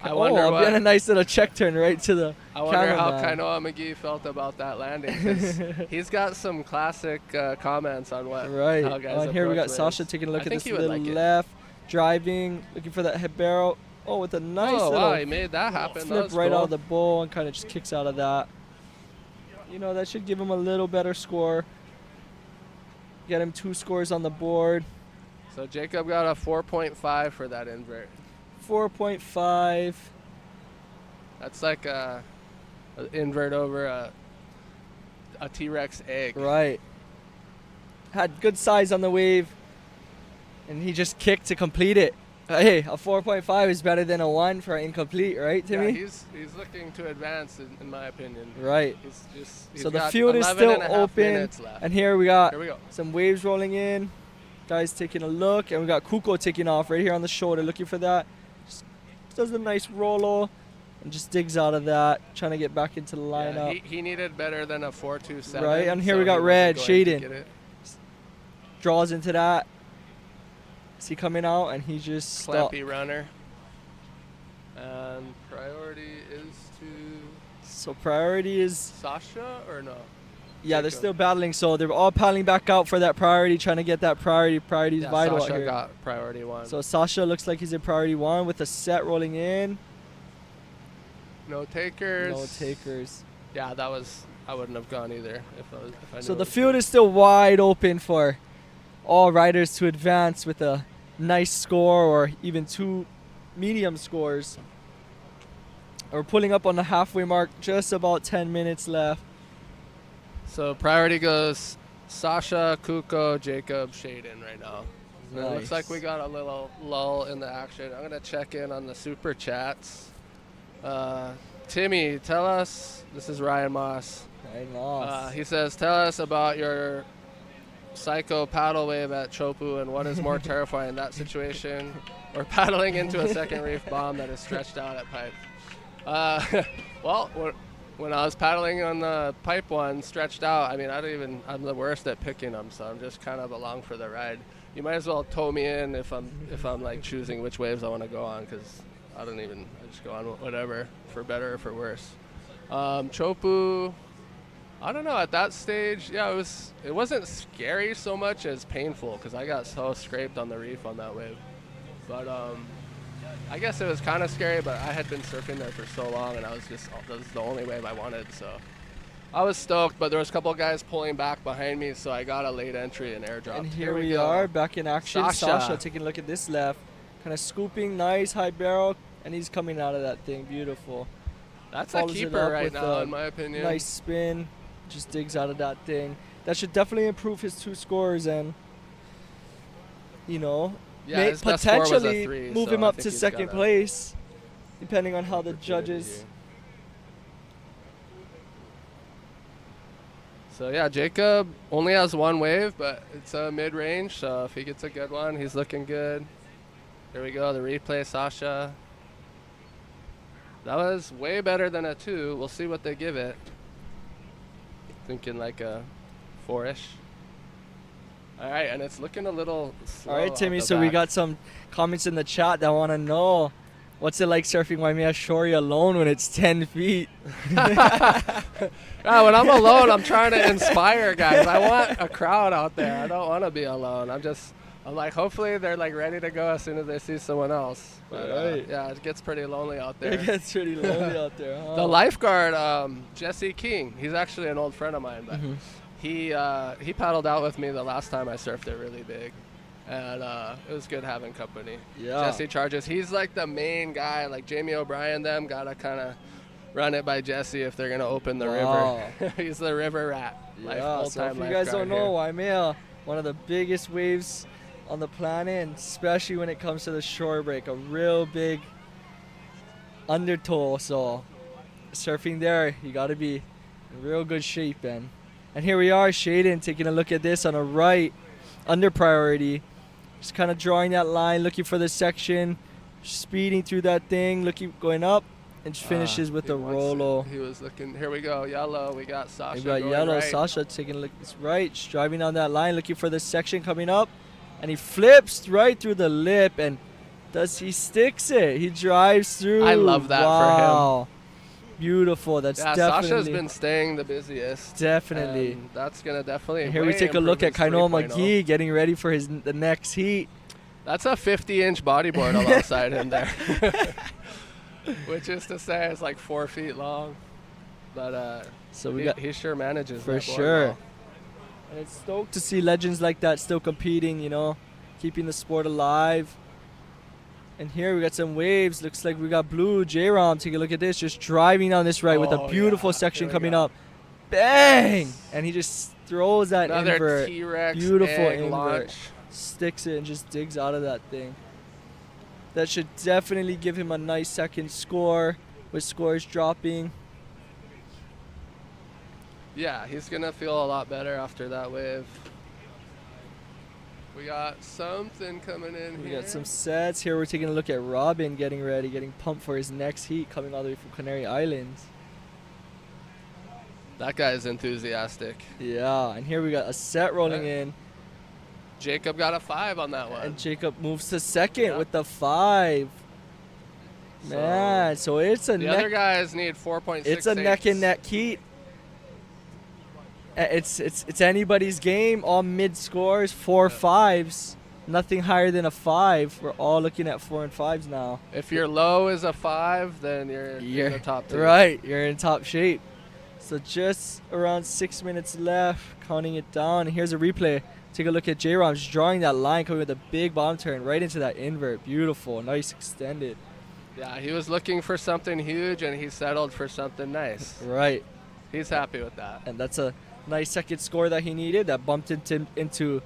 I wonder I'm what- getting a nice little check turn right to the I wonder how cameraman. Kainoa McGee felt about that landing. 'Cause he's got some classic comments on what Right. how guys On here we got approach Sasha waves. taking a look I at think this he would little like it. left, driving, looking for that head barrel. Oh, with a nice Oh, little wow, he made that happen. That flip was right cool. out of the bowl and kind of just kicks out of that. You know, that should give him a little better score. Get him 2 scores on the board. So Jacob got a 4.5 for that invert. 4.5. That's like a invert over a T-Rex egg. Right. Had good size on the wave, and he just kicked to complete it. Hey, a 4.5 is better than a 1 for an incomplete, right, Timmy? Yeah, he's looking to advance, in my opinion. Right. He's So the got field is 11 still and a half open, minutes left. and here we got Here we go. some waves rolling in. Guys taking a look, and we got Kuko taking off right here on the shoulder, looking for that. Just does a nice roll and just digs out of that, trying to get back into the Yeah, lineup. he needed better than a 4.27. Right, and here so we got he wasn't Red, going to get Shaden. it. Draws into that. Is he coming out, and he just stopped. Clampy runner. And priority is to So priority is, Sasha or no? yeah, they're Jacob. still battling, so they're all paddling back out for that priority, trying to get that priority. Priority's Yeah, vital Sasha out here. got priority 1. So Sasha looks like he's in priority 1 with the set rolling in. No takers. No takers. Yeah, I wouldn't have gone either if I knew So it the was field is still wide open for all riders to advance with a nice score or even 2 medium scores. We're pulling up on the halfway mark, just about 10 minutes left. So priority goes Sasha, Kuko, Jacob, Shaden right now. So It looks like Nice. we got a little lull in the action. I'm gonna check in on the super chats. Timmy, tell us. This is Ryan Moss. Ryan Moss. He says, tell us about your psycho paddle wave at Chopu and what is more terrifying, that situation or paddling into a second reef bomb that is stretched out at pipe. Well, when I was paddling on the pipe one, stretched out, I mean, I'm the worst at picking them, so I'm just kind of along for the ride. You might as well tow me in if I'm like choosing which waves I want to go on, because I just go on whatever, for better or for worse. Chopu, I don't know, at that stage, yeah, it wasn't scary so much as painful, because I got so scraped on the reef on that wave. But I guess it was kind of scary, but I had been surfing there for so long, and that was the only wave I wanted, so I was stoked. But there was a couple of guys pulling back behind me, so I got a late entry and airdropped. And here we are back in action. Sasha taking a look at this left, kind of scooping, nice high barrel, and he's coming out of that thing, beautiful. That's a keeper right now, in my opinion. Nice spin, just digs out of that thing. That should definitely improve his 2 scores and, you know, yeah, potentially 3, move him up to second place, depending on how the judges. So yeah, Jacob only has 1 wave, but it's a mid-range, so if he gets a good one, he's looking good. Here we go, the replay, Sasha. That was way better than a 2. We'll see what they give it. Thinking like a 4-ish. All right, and it's looking a little slow. All right, Timmy, so we got some comments in the chat that want to know, what's it like surfing Waimea Shore alone when it's 10 feet? Yeah, when I'm alone, I'm trying to inspire guys. I want a crowd out there. I don't want to be alone. I'm like, hopefully they're like ready to go as soon as they see someone else. But, right. Yeah, it gets pretty lonely out there. It gets pretty lonely out there, huh? The lifeguard, Jesse King, he's actually an old friend of mine, but he paddled out with me the last time I surfed it really big. And it was good having company. Yeah. Jesse charges. He's like the main guy, like Jamie O'Brien, them got to kind of run it by Jesse if they're going to open the river. He's the river rat. Yeah, so if you guys don't know, Waimea, one of the biggest waves on the planet, and especially when it comes to the shore break, a real big undertow. So surfing there, you got to be in real good shape. And here we are, Shaden, taking a look at this on a right, under priority. Just kind of drawing that line, looking for the section, speeding through that thing, going up, and just finishes with the Rolo. He was looking, here we go, yellow. We got Sasha. We got yellow, right. Sasha taking a look, it's right, just driving on that line, looking for the section coming up. And he flips right through the lip, and he sticks it. He drives through. I love that for him. Beautiful. That's definitely. Sasha's been staying the busiest. Definitely. And that's going to definitely. And here we take a look at Kainoa McGee getting ready for the next heat. That's a 50-inch bodyboard alongside him there. Which is to say it's like 4 feet long. But so he sure manages for that sure. Well. And it's stoked to see legends like that still competing, you know, keeping the sport alive. And here we got some waves. Looks like we got blue. J-Rom, take a look at this. Just driving down this right with a beautiful section coming up. Bang! And he just throws that invert. T-Rex beautiful invert. Launch. Sticks it and just digs out of that thing. That should definitely give him a nice second score with scores dropping. Yeah, he's going to feel a lot better after that wave. We got something coming in We here. got some sets. Here we're taking a look at Robin getting ready, getting pumped for his next heat coming all the way from Canary Islands. That guy's enthusiastic. Yeah, and here we got a set rolling in. Jacob got a 5 on that one. And Jacob moves to second with the 5. Man, so it's a the other guys need 4.6. It's a neck and neck heat. It's anybody's game. All mid scores, 4 5s. Nothing higher than a 5. We're all looking at 4 and 5s now. If your low is a 5, then you're in the top 2. Right, you're in top shape. So just around 6 minutes left, counting it down. And here's a replay. Take a look at J-Rom just drawing that line, coming with a big bottom turn right into that invert. Beautiful, nice extended. Yeah, he was looking for something huge, and he settled for something nice. Right. He's happy with that. And that's a nice second score that he needed. That bumped into.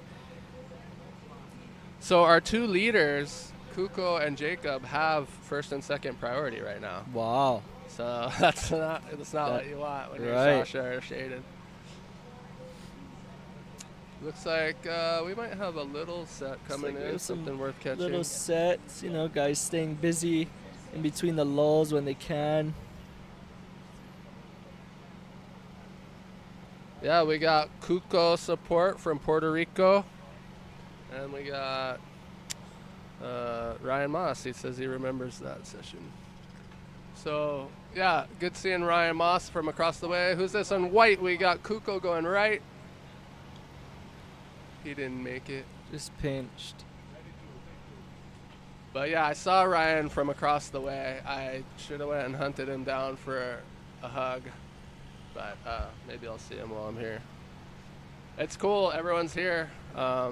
So our 2 leaders, Kuko and Jacob, have first and second priority right now. Wow. So that's not what you want when you're Sasha or Shaden. Looks like we might have a little set coming in, something worth catching. Little sets, you know, guys staying busy in between the lulls when they can. Yeah, we got Cuco support from Puerto Rico. And we got Ryan Moss. He says he remembers that session. So, yeah, good seeing Ryan Moss from across the way. Who's this on white? We got Cuco going right. He didn't make it. Just pinched. But yeah, I saw Ryan from across the way. I should have went and hunted him down for a hug. But maybe I'll see him while I'm here. It's cool. Everyone's here. I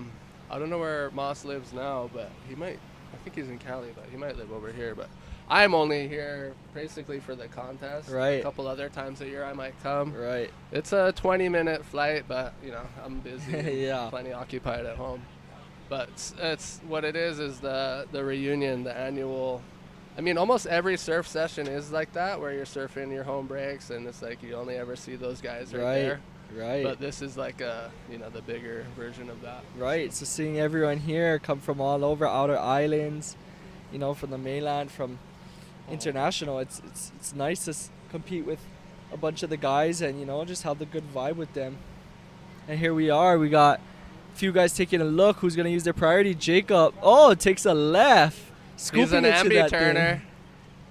don't know where Moss lives now, but he might. I think he's in Cali, but he might live over here. But I'm only here basically for the contest. Right. A couple other times a year I might come. Right. It's a 20-minute flight, but you know I'm busy. Yeah. Plenty occupied at home. But it's what it is the reunion, the annual. I mean, almost every surf session is like that, where you're surfing your home breaks, and it's like you only ever see those guys right there. Right. But this is like the bigger version of that. Right. So seeing everyone here come from all over, outer islands, from the mainland, from international, it's nice to compete with a bunch of the guys and just have the good vibe with them. And here we are. We got a few guys taking a look. Who's gonna use their priority? Jacob. Oh, takes a left, scooping into that thing.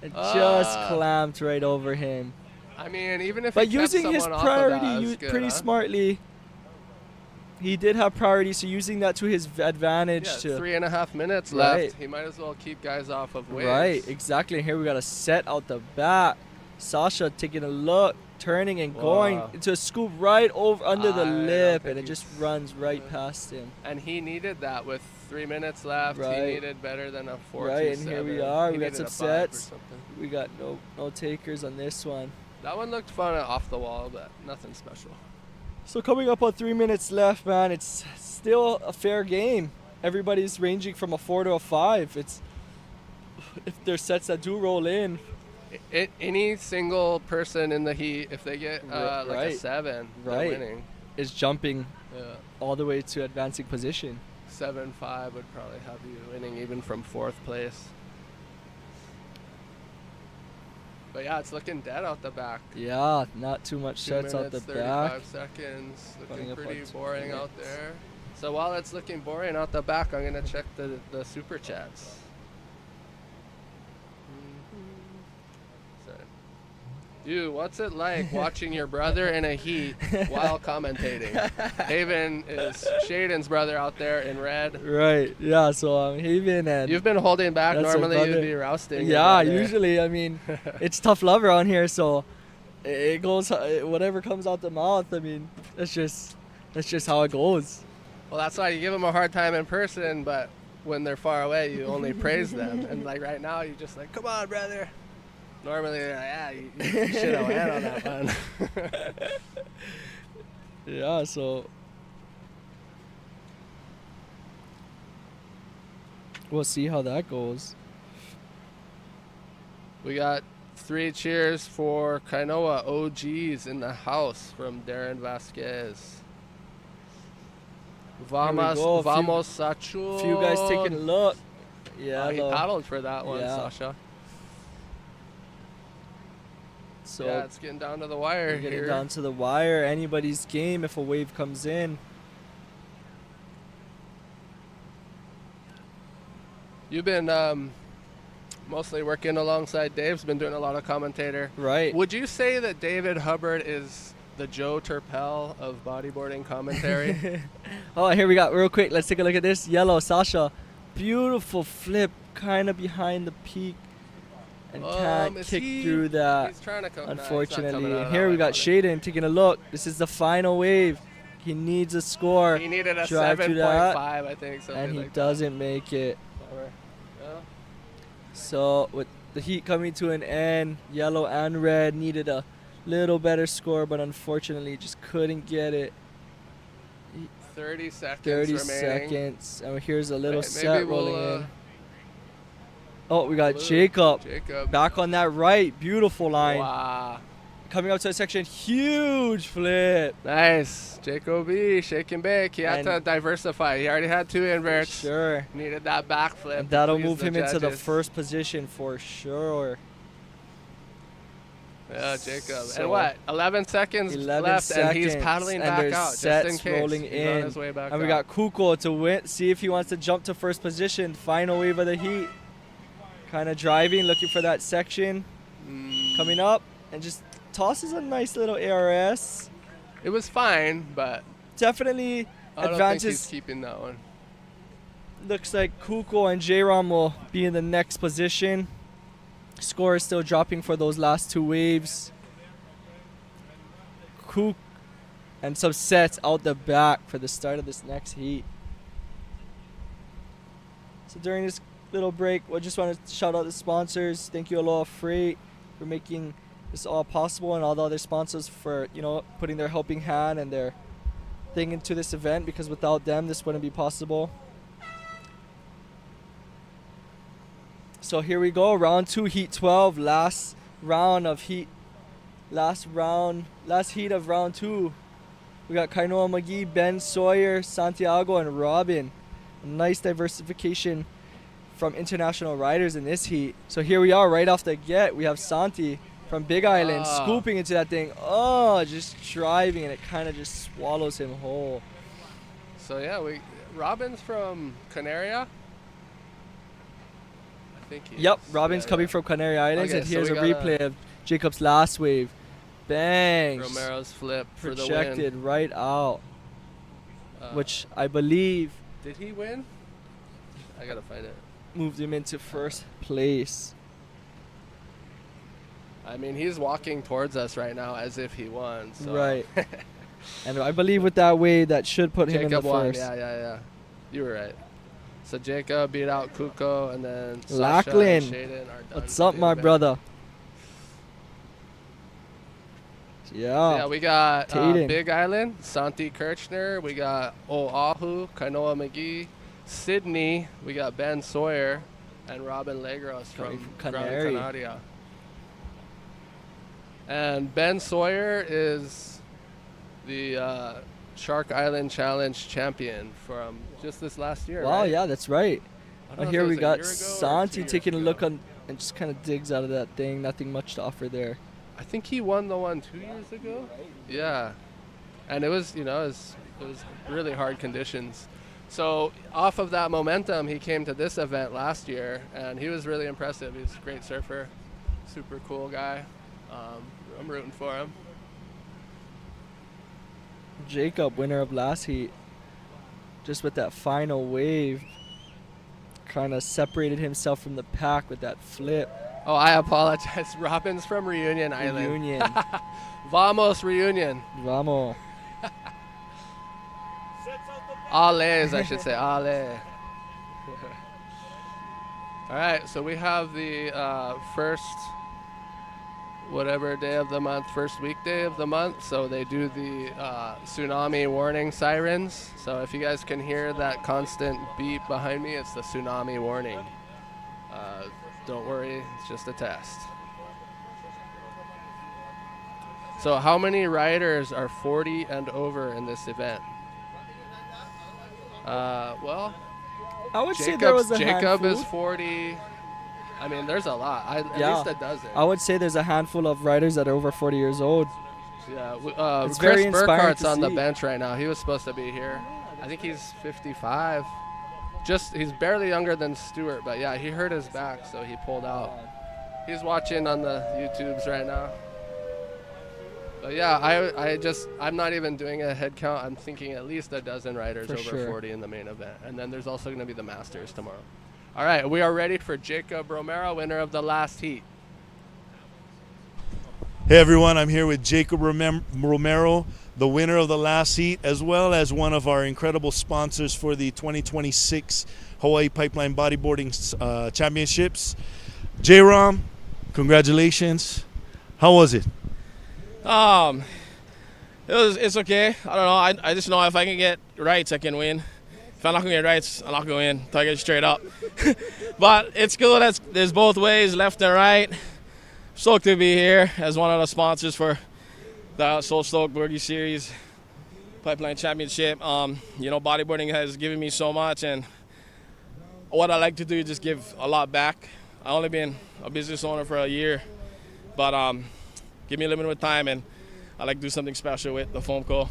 It just clamped right over him. I mean, even if but he kept using his someone off priority of that, good, pretty smartly, he did have priority, so using that to his advantage. Yeah, 3.5 minutes left. He might as well keep guys off of waves. Right, exactly. And here we got a set out the back. Sasha taking a look, turning and going into a scoop right over under the lip, and it just runs right past him. And he needed that with 3 minutes left. Right. He needed better than a 4.27. Right, and here we are. He We got needed some a 5 or sets. something. We got no takers on this one. That one looked fun off the wall, but nothing special. So coming up on 3 minutes left, man, it's still a fair game. Everybody's ranging from a 4 to a 5. It's if there's sets that do roll in. Any single person in the heat, if they get like a 7, they're winning. Is jumping all the way to advancing position. 7-5 would probably have you winning even from 4th place. But yeah, it's looking dead out the back. Yeah, not too much 2 sets out minutes, the 35 back. seconds. Coming Looking up pretty on 2 boring out minutes. there. So while it's looking boring out the back, I'm going to check the super chats. Dude, what's it like watching your brother in a heat while commentating? Haven is Shaden's brother out there in red. Right, yeah, so Haven and... You've been holding back. that's Normally our you'd brother. be rousting. your Yeah, brother. usually, I mean, it's tough love around here, so it goes, whatever comes out the mouth, I mean, that's just how it goes. Well, that's why you give them a hard time in person, but when they're far away, you only praise them. And like right now, you're just like, come on, brother. Normally, they're like, yeah, you should have went on that one. Yeah, so we'll see how that goes. We got 3 cheers for Kainoa OGs in the house from Darren Vasquez. Vamos, go. vamos, Sacho. Few guys taking a look. Yeah, he paddled for that one, Sasha. So yeah, it's getting down to the wire we're getting here. down to the wire. Anybody's game if a wave comes in. You've been mostly working alongside Dave's been doing a lot of commentator. Right. Would you say that David Hubbard is the Joe Turpel of bodyboarding commentary? Oh, here we got real quick. Let's take a look at this. Yellow, Sasha. Beautiful flip, kind of behind the peak. And can't kick through that, he's trying to come, unfortunately. And here we got Shaden taking a look. This is the final wave. He needs a score. He needed a Drive through 7.5, that, I think. and he like doesn't make it. Yeah. So with the heat coming to an end, yellow and red needed a little better score, but unfortunately just couldn't get it. 30 seconds 30 remaining. seconds. And here's a little Maybe set we'll, rolling in. Oh, we got Jacob back on that right. Beautiful line. Wow. Coming up to the section, huge flip. Nice. Jacob B, shake and bake. He had to diversify. He already had 2 inverts. Sure. Needed that backflip. And that'll to please move the him into the judges. first position for sure. Yeah, Jacob. So and what? 11 seconds 11 left, seconds, and he's paddling and back there's out just sets in case. rolling he's in. on his way back and we out. got Kuko to win. See if he wants to jump to first position. Final wave of the heat. Kind of driving, looking for that section. Coming up and just tosses a nice little ARS. It was fine, but definitely I don't advances. think he's keeping that one. Looks like Kuko and J-Rom will be in the next position. Score is still dropping for those last two waves. Cook and some sets out the back for the start of this next heat. So during this little break, I just want to shout out the sponsors. Thank you, Aloha Freight, for making this all possible, and all the other sponsors for, you know, putting their helping hand and their thing into this event, because without them, this wouldn't be possible. So here we go, round 2, heat 12, last heat of round 2. We got Kainoa McGee, Ben Sawyer, Santiago, and Robin. A nice diversification from international riders in this heat. So here we are right off the get. We have Santi from Big Island scooping into that thing. Oh, just driving, and it kind of just swallows him whole. So yeah, Robin's from Canaria. Yep, Robin's coming from Canary Islands, Okay, and so here's we a got replay of Jacob's last wave. Bang! Romero's flip for the win. Projected right out, which I believe Did he win? I gotta find it. moved him into first place. I mean, he's walking towards us right now as if he won. So. Right. And I believe with that wave, that should put him in the Jacob won. first. Yeah. You were right. So Jacob beat out Kuko, and then Sasha and Lachlan, Shaden are done. what's up, my brother? Yeah, we got Tatum. Big Island, Santi Kirchner. We got Oahu, Kainoa McGee, Sydney. We got Ben Sawyer and Robin Legros from Gran Canary. Canaria. And Ben Sawyer is the Shark Island Challenge champion from just this last year. Wow, right? yeah, that's right. I don't know Here if it we was a got year ago or 2 Santi years taking a ago. look on and just kind of digs out of that thing. Nothing much to offer there. I think he won the one 2 years ago. Yeah, and it was, it was really hard conditions. So off of that momentum, he came to this event last year, and he was really impressive. He's a great surfer, super cool guy. I'm rooting for him. Jacob, winner of last heat, just with that final wave, kind of separated himself from the pack with that flip. Oh, I apologize. Robin's from Reunion Island. Reunion. Vamos, Reunion. Vamos. Ales, I should say. Ale. All right, so we have the first whatever day of the month, first weekday of the month. So they do the tsunami warning sirens. So if you guys can hear that constant beep behind me, it's the tsunami warning. Don't worry, it's just a test. So how many riders are 40 and over in this event? Well, I would say there was a Jacob handful. is 40. I mean, there's a lot. At least a dozen. I would say there's a handful of riders that are over 40 years old. Yeah, It's Chris very inspiring Burkhart's to on the see. bench right now. He was supposed to be here. I think he's 55. He's barely younger than Stewart, but yeah, he hurt his back, so he pulled out. He's watching on the YouTubes right now. But yeah, I'm not even doing a head count. I'm thinking at least a dozen riders For over sure. 40 in the main event. And then there's also going to be the Masters tomorrow. All right, we are ready for Jacob Romero, winner of the last heat. Hey everyone, I'm here with Jacob Romero, the winner of the last heat, as well as one of our incredible sponsors for the 2026 Hawaii Pipeline Bodyboarding Championships. J-Rom, congratulations. How was it? It's okay. I don't know. I just know if I can get rights, I can win. If I'm not gonna get rights, I'm not gonna win. Until I get straight up. But it's good. There's both ways, left and right. Stoked to be here as one of the sponsors for the Soul Stoke Bourgie Series Pipeline Championship. Bodyboarding has given me so much, and what I like to do is just give a lot back. I've only been a business owner for a year, but give me a little bit of time, and I like to do something special with the foam core.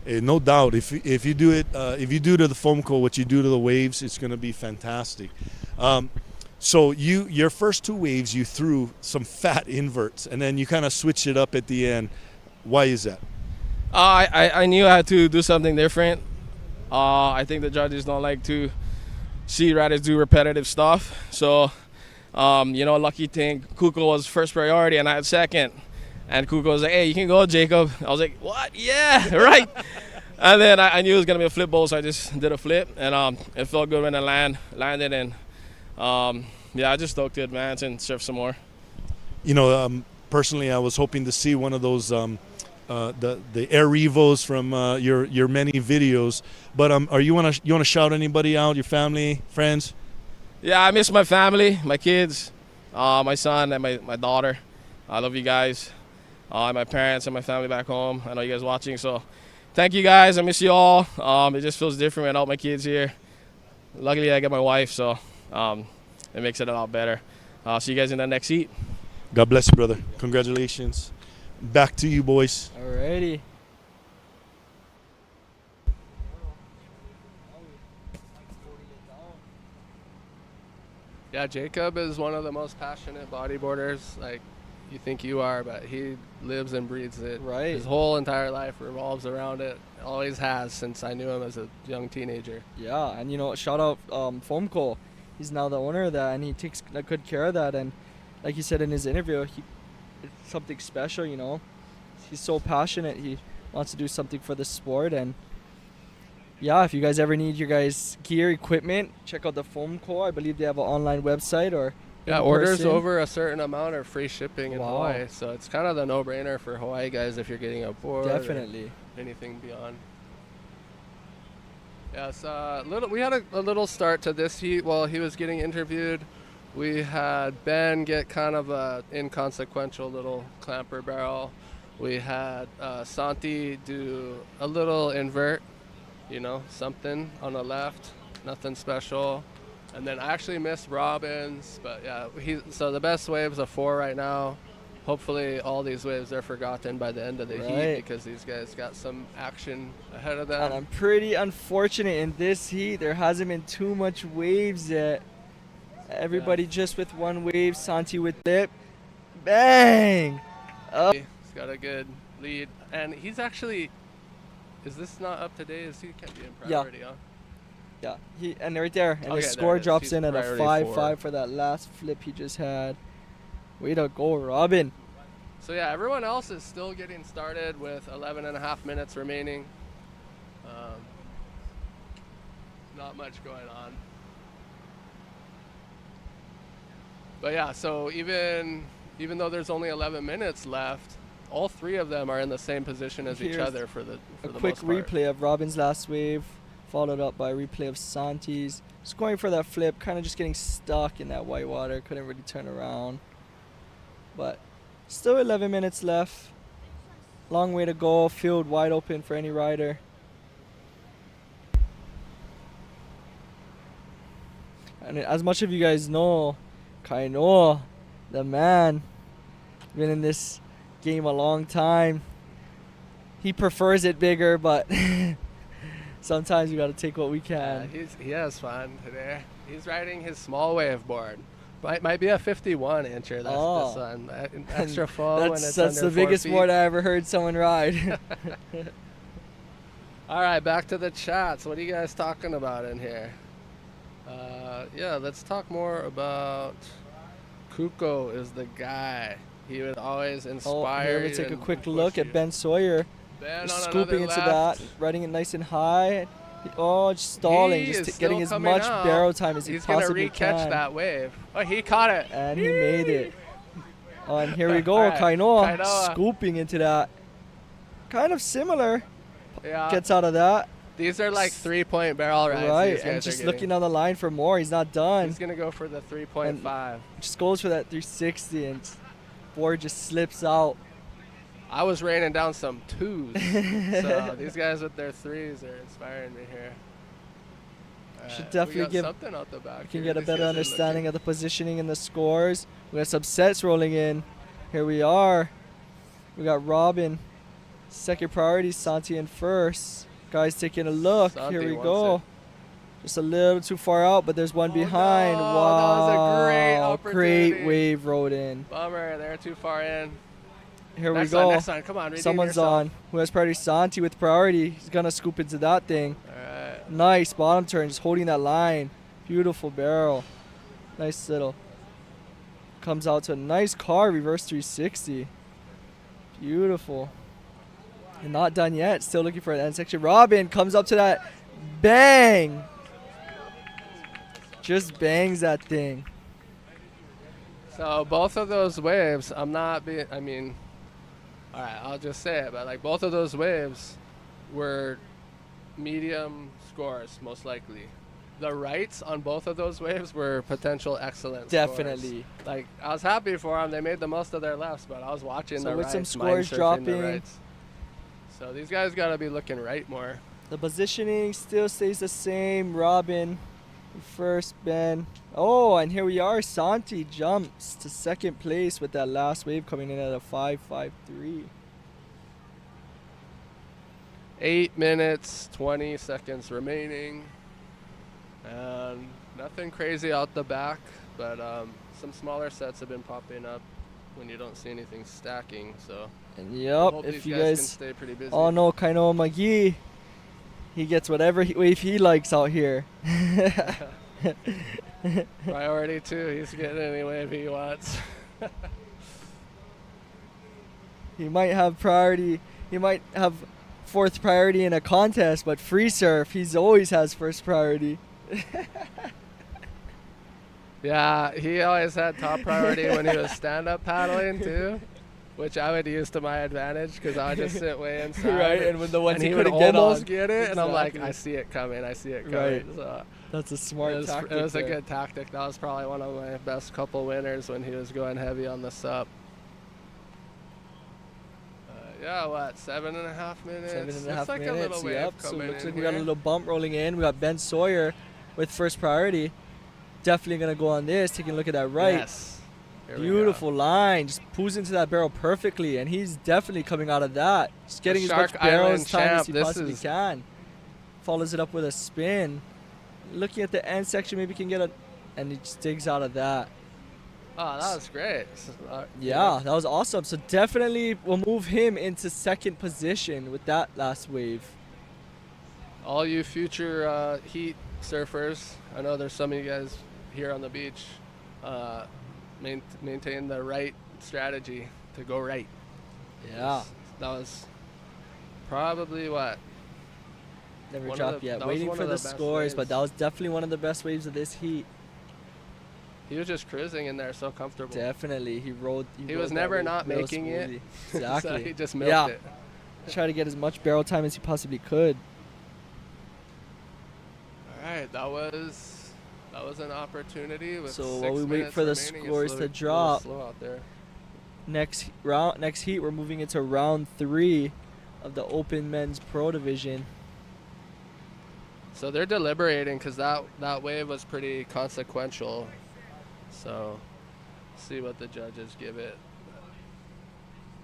No doubt. If you do it, if you do to the foam core what you do to the waves, it's going to be fantastic. So your first 2 waves, you threw some fat inverts, and then you kind of switched it up at the end. Why is that? I knew I had to do something different. I think the judges don't like to see riders do repetitive stuff. So, lucky thing, Kuko was first priority and I had second. And Kuko was like, hey, you can go, Jacob. I was like, what? Yeah, right. And then I knew it was going to be a flip bowl, so I just did a flip. And it felt good when I landed. And, I just stoked to advance and surf some more. Personally, I was hoping to see one of those the air revos from your many videos. But you want to shout anybody out? Your family, friends? Yeah, I miss my family, my kids, my son and my daughter. I love you guys. My parents and my family back home. I know you guys watching, so thank you guys. I miss you all. It just feels different without my kids here. Luckily, I got my wife, so it makes it a lot better. See you guys in the next heat. God bless you, brother. Congratulations. Back to you, boys. Alrighty. Yeah, Jacob is one of the most passionate bodyboarders. Like, you think you are, but he lives and breathes it. Right. His whole entire life revolves around it. Always has since I knew him as a young teenager. Yeah, and shout out Foamco. He's now the owner of that, and he takes good care of that. And like he said in his interview, it's something special, He's so passionate. He wants to do something for the sport. And yeah, if you guys ever need your guys' gear, equipment, check out the Foamco. I believe they have an online website or orders over a certain amount are free shipping in Hawaii, so it's kind of the no-brainer for Hawaii guys if you're getting a board. Definitely. Or anything beyond. Yes, we had a little start to this heat while he was getting interviewed. We had Ben get kind of a inconsequential little clamper barrel. We had Santi do a little invert, something on the left, nothing special. And then I actually missed Robbins, but yeah, so the best wave's a 4 right now. Hopefully all these waves are forgotten by the end of the heat because these guys got some action ahead of them. And I'm pretty unfortunate in this heat. There hasn't been too much waves yet. Everybody just with one wave, Santi with dip. Bang! Up. He's got a good lead. And he's actually, is this not up to date? He can't be in priority, huh? Yeah, and right there, and the score drops in at a 5-5 for that last flip he just had. Way to go, Robin. So yeah, everyone else is still getting started with 11.5 minutes remaining. Not much going on. But yeah, so even though there's only 11 minutes left, all 3 of them are in the same position as each other for the quick replay of Robin's last wave, followed up by a replay of Santi's. Just going for that flip, kind of just getting stuck in that white water, couldn't really turn around. But still 11 minutes left. Long way to go, field wide open for any rider. And as much of you guys know, Kainoa, the man, been in this game a long time. He prefers it bigger, but sometimes you got to take what we can. He has fun today. He's riding his small wave board. Might be a 51 incher. That's this one. Extra full when it's that's under the biggest 4 feet. board I ever heard someone ride. All right, back to the chats. What are you guys talking about in here? Yeah, let's talk more about Kuko is the guy. He would always inspire. Here we take a quick look at Ben Sawyer. Scooping into that, riding it nice and high. Just stalling, just getting as much barrel time as he possibly He's going to re-catch that wave. Oh, he caught it. And he made it. And here we go, right. Kainoa scooping into that. Kind of similar. Yeah. Gets out of that. These are like 3-point barrel rides. Right, and just looking on the line for more. He's not done. He's going to go for the 3.5. Just goes for that 360 and board just slips out. I was raining down some 2s. So these guys with their 3s are inspiring me here. Should definitely give something out the back. We can get a better understanding of the positioning and the scores. We got some sets rolling in. Here we are. We got Robin, second priority, Santi in first. Guys taking a look. Santi Here we wants go. it. Just a little too far out, but there's one behind. no, Wow. that was a great opportunity. Great wave rode in. Bummer, they're too far in. Here Next we go. one, next one. Come on, redeem Someone's yourself. on. Who has priority? Santi with priority. He's going to scoop into that thing. All right. Nice bottom turn, just holding that line. Beautiful barrel. Nice little. Comes out to a nice car, reverse 360. Beautiful. And not done yet. Still looking for an end section. Robin comes up to that. Bang! Just bangs that thing. So both of those waves, I'm not being, I mean, all right, I'll just say it, but like both of those waves were medium scores, most likely. The rights on both of those waves were potential excellent Definitely. scores. Like, I was happy for them. They made the most of their lefts, but I was watching So the with rights. some mind scores surfing the dropping. rights. So these guys got to be looking right more. The positioning still stays the same. Robin first, Ben. Oh, and here we are. Santi jumps to second place with that last wave coming in at a 5.53. 8 minutes, 20 seconds remaining. And nothing crazy out the back, but some smaller sets have been popping up when you don't see anything stacking. So And I yep, hope if these you guys can guys stay pretty busy. all know Kainoa McGee, he gets whatever wave he likes out here. Priority 2, he's getting any wave he wants. He might have priority. He might have fourth priority in a contest, but free surf, he's always has first priority. Yeah, he always had top priority when he was stand-up paddling too, which I would use to my advantage because I would just sit way inside. Right, and when the ones and he he would couldn't get almost on. get it, and I'm like, Exactly. I see it coming, I see it coming. Right. So That's a smart tactic. It was a there. good tactic. That was probably one of my best couple winners when he was going heavy on the sup. Yeah, what, 7.5 minutes? 7.5 Looks like minutes. a little wave Yep. So coming looks in like we got a here. little bump rolling in. We got Ben Sawyer with first priority. Definitely gonna go on this. Taking a look at that right. Yes. Here we go. Beautiful line. Just pulls into that barrel perfectly, and he's definitely coming out of that. Just getting as much Shark barrel Island as time as champ. he This possibly is- can. Follows it up with a spin. Looking at the end section, maybe can get a, and he just digs out of that. Oh, that was great. Yeah, that was awesome. So definitely we'll move him into second position with that last wave. All you future heat surfers, I know there's some of you guys here on the beach, maintain the right strategy to go right. Yeah. That was probably what? Never One of dropped the- yet. that was Waiting one for of the the best scores, but waves. that was definitely one of the best waves of this heat. He was just cruising in there, so comfortable. Definitely, he rode. He rode was that never wave not real making it. smoothly. So Exactly. he just milked yeah. it. Try to get as much barrel time as he possibly could. All right, that was an opportunity. With So 6 while we wait minutes for the remaining, it's scores a to little drop, slow out there. next heat, we're moving into round 3 of the Open Men's Pro Division. So they're deliberating because that wave was pretty consequential. So see what the judges give it.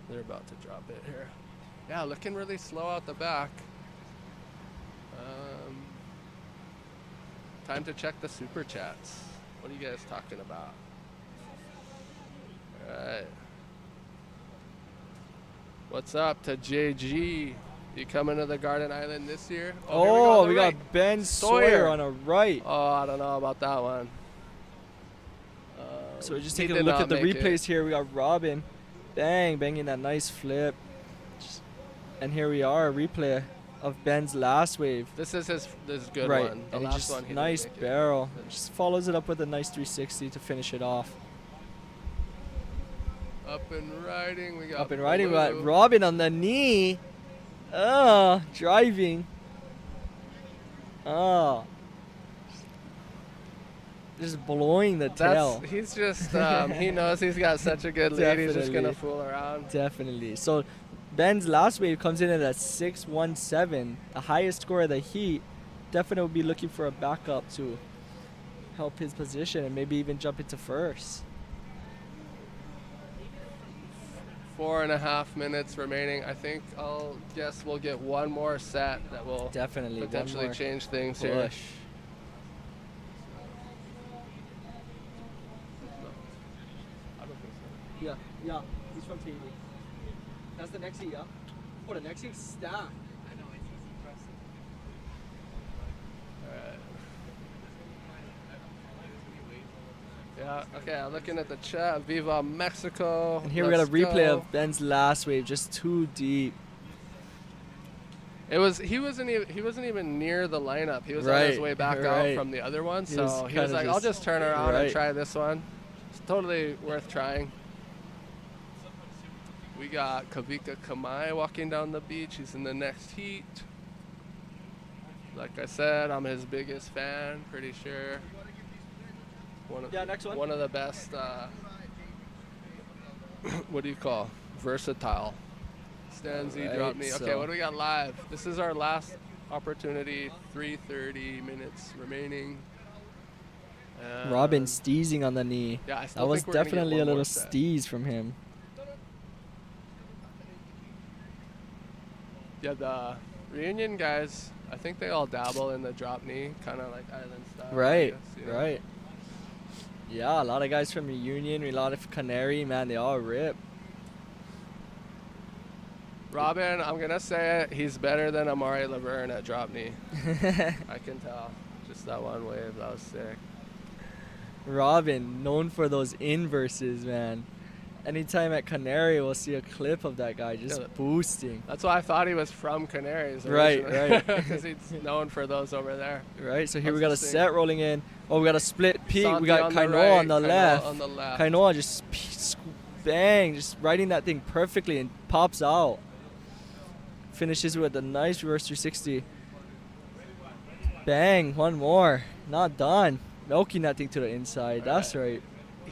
They're about to drop it here. Yeah, looking really slow out the back. Time to check the super chats. What are you guys talking about? All right. What's up to JG? You coming to the Garden Island this year? Here Oh, on the we right. got Ben Sawyer on a right. Oh, I don't know about that one. So we're just he taking a did look not at the make replays it. here. We got Robin, banging that nice flip. And here we are, a replay of Ben's last wave. This is good right. one. The And he last just one, he didn't nice make it. barrel. Just follows it up with a nice 360 to finish it off. Up and riding, we got Up and riding, we got Blue. Robin on the knee. Driving. Just blowing the tail. He's just, he knows he's got such a good lead, he's just going to fool around. Definitely. So Ben's last wave comes in at a 6.17, the highest score of the heat. Definitely will be looking for a backup to help his position and maybe even jump into first. 4.5 minutes remaining. I think I'll guess we'll get one more set that will Definitely potentially change things push. here. Yeah, he's from TV. That's the next heat, yeah? Oh, the next heat's stacked. I know, it's impressive. Yeah, okay, I'm looking at the chat. Viva Mexico. And here we got a replay of Ben's last wave, just too deep. He wasn't even near the lineup. He was on his way back out from the other one, so he was like, I'll just turn around and try this one. It's totally worth trying. We got Kavika Kamay walking down the beach. He's in the next heat. Like I said, I'm his biggest fan, pretty sure. Next one. One of the best, what do you call, versatile. Stanzi dropped me. Okay, what do we got live? This is our last opportunity, 3:30 minutes remaining. Robin steezing on the knee. Yeah, I still that was think we're gonna definitely get a one little more set. steez from him. Yeah, the reunion guys, I think they all dabble in the drop knee, kind of like island style. Right, I guess, you know? right. Yeah, a lot of guys from Reunion, a lot of Canary, man, they all rip. Robin, I'm going to say it, he's better than Amari Laverne at drop knee. I can tell. Just that one wave, that was sick. Robin, known for those inverses, man. Anytime at Canary, we'll see a clip of that guy just boosting. That's why I thought he was from Canaries. Right. Because he's known for those over there. Right, so here we got a set rolling in. Oh, we got a split peak. Santi We got on the Kainoa right, on the Kainoa left. on the left. Kainoa just bang, just riding that thing perfectly and pops out. Finishes with a nice reverse 360. Bang, one more. Not done. Milking that thing to the inside. That's right.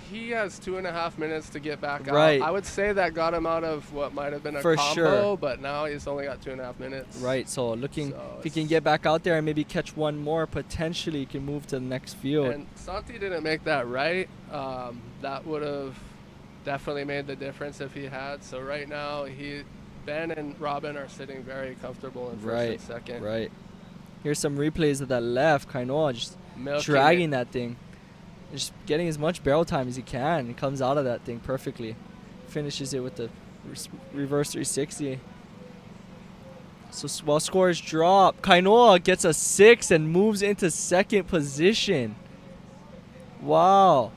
He has 2.5 minutes to get back Right. out. I would say that got him out of what might have been a For combo, sure. but now he's only got 2.5 minutes. Right, so looking, if he can get back out there and maybe catch one more, potentially he can move to the next field. And Santi didn't make that right. That would have definitely made the difference if he had. So right now, Ben and Robin are sitting very comfortable in first and second. Right. Here's some replays of that left. Kainoa just Milking dragging it. that thing. Just getting as much barrel time as he can. He comes out of that thing perfectly. Finishes it with the reverse 360. So while scores drop, Kainoa gets a 6 and moves into second position. Wow.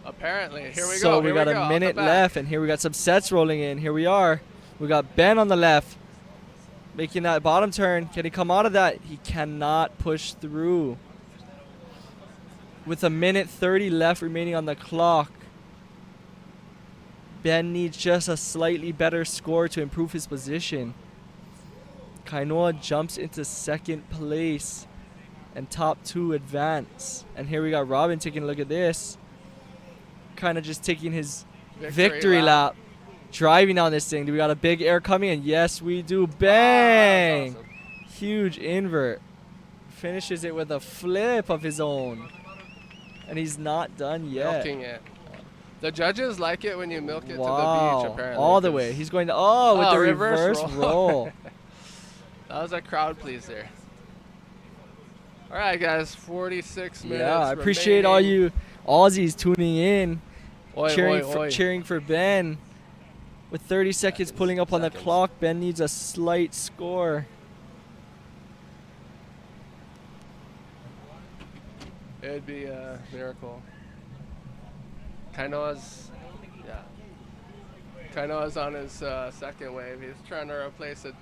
Apparently. Here we go. So we Here got we go, a off the minute back. left, and here we got some sets rolling in. Here we are. We got Ben on the left, making that bottom turn. Can he come out of that? He cannot push through. With a minute 30 left remaining on the clock, Ben needs just a slightly better score to improve his position. Kainoa jumps into second place, and top two advance. And here we got Robin taking a look at this. Kind of just taking his victory lap. Driving down this thing. Do we got a big air coming? And yes, we do. Bang! Awesome. Huge invert. Finishes it with a flip of his own. And he's not done yet. Milking it. The judges like it when you milk it to the Wow. beach, apparently. All the way. He's going to, with the reverse roll. That was a crowd pleaser. All right, guys, 46 minutes. Yeah, I appreciate all you Aussies tuning in, Oi, cheering, oi, oi. cheering for Ben. With 30 seconds pulling up on the clock, Ben needs a slight score. It'd be a miracle. Kainoa's on his second wave. He's trying to replace a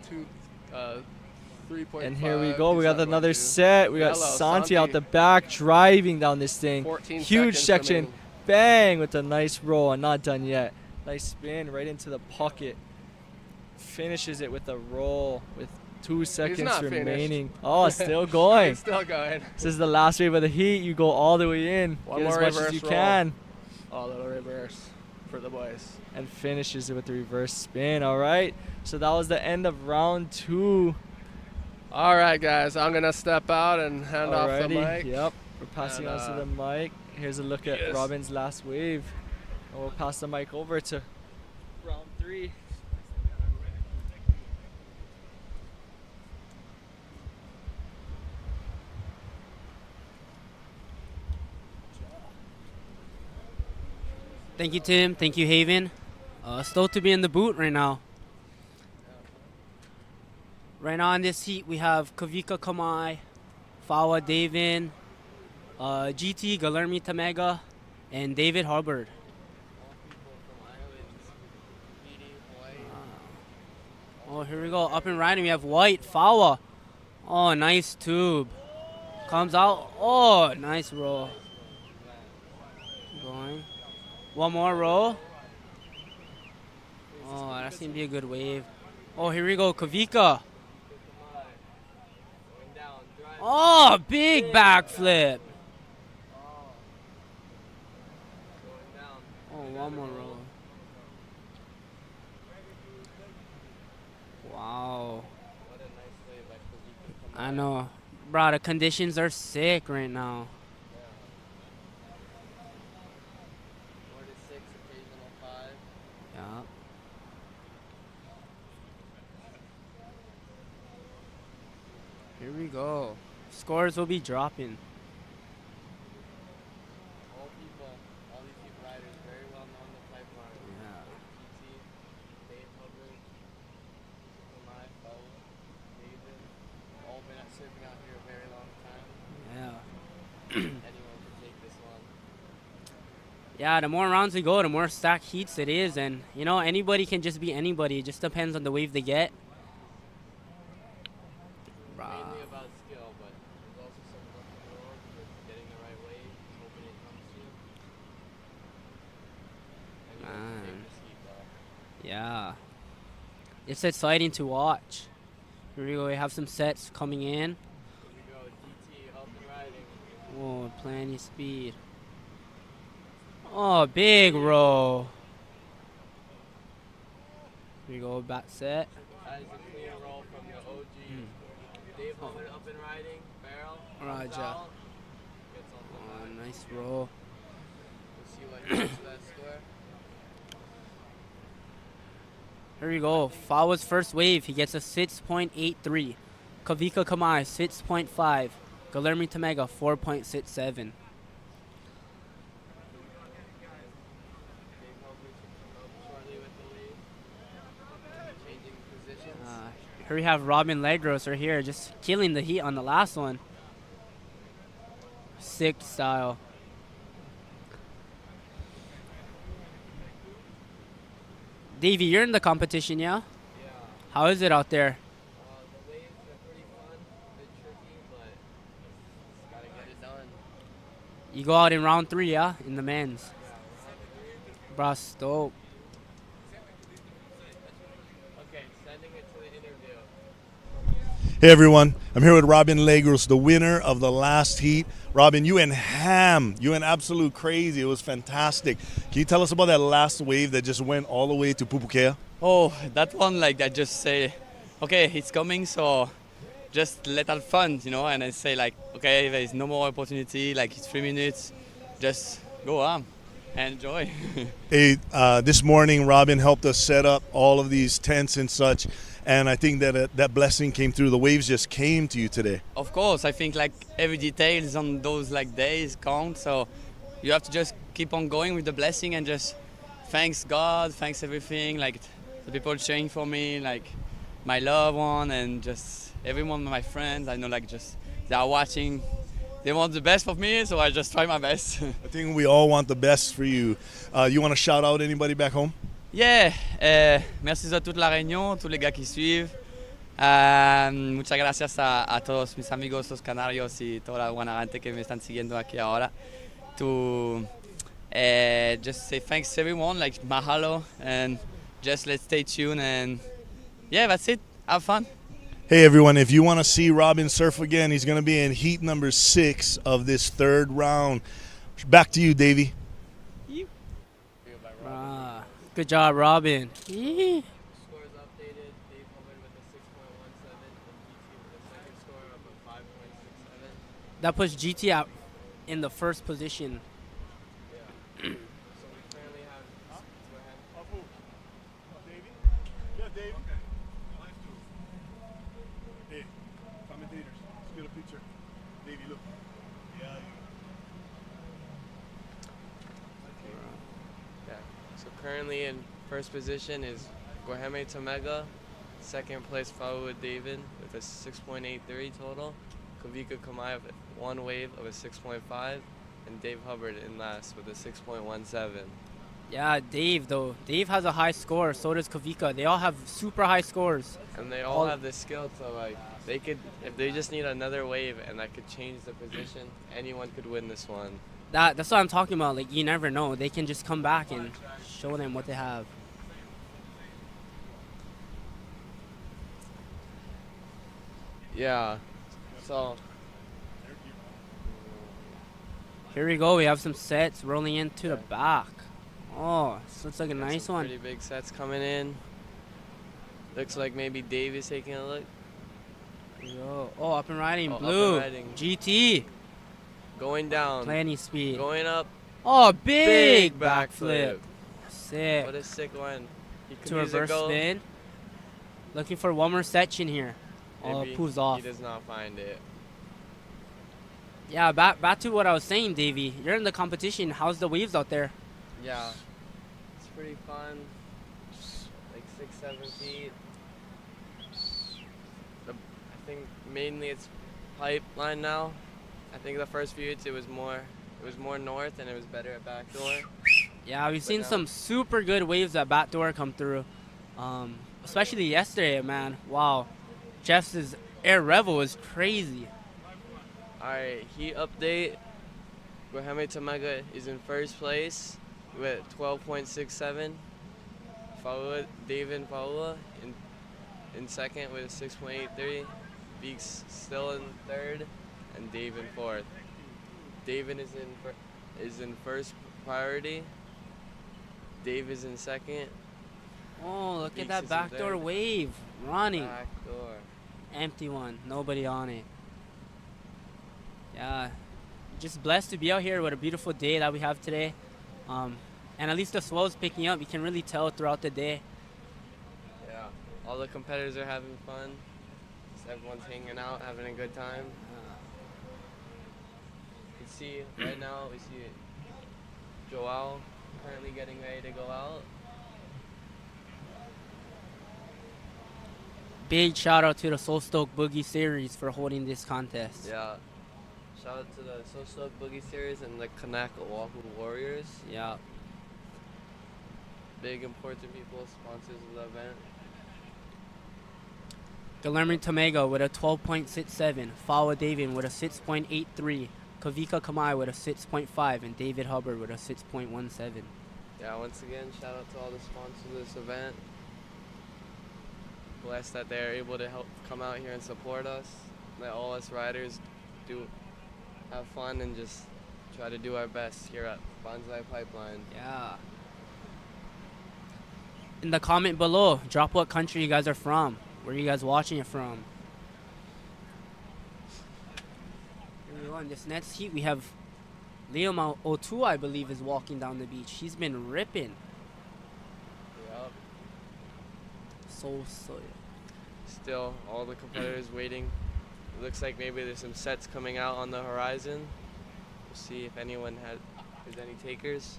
3.5. And here we go. We got He's at another 1.2. set. We got Hello, Santi out the back driving down this thing. 14 Huge seconds section. remaining. Bang with a nice roll and not done yet. Nice spin right into the pocket. Finishes it with a roll with 2 seconds not remaining. finished. Oh, still going. He's still going. This is the last wave of the heat. You go all the way in. One Get more as much reverse as you roll. can. Oh, little reverse for the boys. And finishes it with the reverse spin. All right. So that was the end of round 2. All right, guys. I'm going to step out and hand off the Alrighty. mic. Yep. We're passing And, on to the mic. Here's a look at yes. Robin's last wave. We'll pass the mic over to round 3. Thank you, Tim. Thank you, Haven. Stoked to be in the boot right now. Right now in this heat, we have Kavika Kamay, Fawa David, GT Guillermo Tamega, and David Hubbard. Oh, here we go. Up and riding, we have White, Fawa. Oh, nice tube. Comes out. Oh, nice roll. Going. One more roll. Oh, that's going to be a good wave. Oh, here we go. Kavika. Oh, big backflip. Oh, one more roll. Wow. I know. Bro, the conditions are sick right now. 4 to 6, occasional 5. Yeah. Here we go. Scores will be dropping. All these people riders, very well known the pipeline. Yeah. GT, Dave Hubbard, Kamay, Fawa, David, all been surfing out here a very long time. Yeah. Anyone can take this one. Yeah, the more rounds we go, the more stacked heats it is. And, you know, anybody can just be anybody. It just depends on the wave they get. Mainly about skill, but there's also some luck in the road with getting the right wave, hoping it comes to you. Anyone can take this heat, though. Yeah. It's exciting to watch. Here we go. We have some sets coming in. Here we go, GT up and riding. Oh, plenty speed. Oh, big roll. Here we go, back set. That is a clean roll from the OG. Dave Hubbard up and riding, barrel. Raja. Gets on the line. Nice roll. We'll see what he gets to that score. Here we go. Fawa's first wave. He gets a 6.83. Kavika Kamay, 6.5. Guillermo Tamega, 4.67. Here we have Robin Legros right here, just killing the heat on the last one. Sick style. Davey, you're in the competition, yeah? Yeah. How is it out there? The waves are pretty fun, a bit tricky, but just gotta get it done. You go out in round 3, yeah? In the men's. Bro, stoked. Okay, sending it to the interview. Hey everyone, I'm here with Robin Legros, the winner of the last heat. Robin, you went ham. You went absolute crazy. It was fantastic. Can you tell us about that last wave that just went all the way to Pupukea? Oh, that one, like, I just say, okay, it's coming, so just let out fun, you know, and I say, like, okay, there is no more opportunity, like, it's 3 minutes, just go on and enjoy. Hey, this morning, Robin helped us set up all of these tents and such, and I think that that blessing came through. The waves just came to you today. Of course, I think, like, every details on those, like, days count, so you have to just keep on going with the blessing and just thanks God, thanks everything, like, the people cheering for me, like, my loved one, and just everyone, my friends, I know, like, just they are watching. They want the best for me, so I just try my best. I think we all want the best for you. You want to shout out anybody back home? Yeah, merci a toute la Réunion, tous les gars qui suivent. Muchas gracias a todos mis amigos los canarios y toda la buena gente que me están siguiendo aquí ahora. To just say thanks to everyone, like mahalo, and just let's stay tuned, and yeah, that's it. Have fun. Hey everyone, if you want to see Robin surf again, he's going to be in heat number 6 of this 3rd round. Back to you, Davey. Good job, Robin. Scores updated. Dave Hubbard with a 6.17 and GT with a second score of a 5.67. That puts GT out in the first position. Yeah. So we currently have Davey, look. Yeah. So currently in first position is Guaheme Tamega. Second place, Fawa David with a 6.83 total. Kavika Kamay with one wave of a 6.5. And Dave Hubbard in last with a 6.17. Yeah, Dave though. Dave has a high score. So does Kavika. They all have super high scores. And they all have the skill to, like, they could, if they just need another wave and that could change the position, anyone could win this one. That's what I'm talking about. Like, you never know. They can just come back and show them what they have. Yeah. So here we go. We have some sets rolling into the back. Oh, this looks like a nice one. Pretty big sets coming in. Looks like maybe Dave is taking a look. Yo. Oh, up and riding, Oh, blue. up and riding. GT. Going down. Plenty speed. Going up. Oh, big backflip. Sick. What a sick one. He could To use a reverse go. spin. Looking for one more section here. Oh, Maybe pulls off. He does not find it. Yeah, back to what I was saying, Davey. You're in the competition. How's the waves out there? Yeah. It's pretty fun. Like 6-7 feet. I think mainly it's pipeline now. I think the first few hits it was more north and it was better at backdoor. Yeah, we've seen now- some super good waves at backdoor come through. Especially yesterday, man. Wow. Jeff's air revel was crazy. Alright, heat update. Guaheme Tamega is in first place with 12.67. David Fawa in second with a 6.83. Beek's still in third, and Dave in fourth. David is in first priority. Dave is in second. Oh, look Beeks at that is in backdoor third. wave running. Backdoor. Empty one, nobody on it. Yeah, just blessed to be out here with a beautiful day that we have today. And at least the swell's picking up. You can really tell throughout the day. Yeah, all the competitors are having fun. Just everyone's hanging out, having a good time. You can see right now, we see Joao currently getting ready to go out. Big shout out to the Soul Stoke Boogie Series for holding this contest. Yeah. Shout out to the So Stoked Boogie Series and the Kanak Oahu Warriors. Yeah. Big important people, sponsors of the event. Guillermo Tamega with a 12.67, Fawa David with a 6.83, Kavika Kamay with a 6.5, and David Hubbard with a 6.17. Yeah, once again, shout out to all the sponsors of this event. Blessed that they're able to help come out here and support us. Let all us riders have fun and just try to do our best here at Banzai Pipeline. Yeah. In the comment below, drop what country you guys are from. Where are you guys watching it from? Here we go. In this next heat, we have Liam O2, I believe, is walking down the beach. He's been ripping. Yep. So. Still, all the competitors waiting. It looks like maybe there's some sets coming out on the horizon. We'll see if anyone has any takers.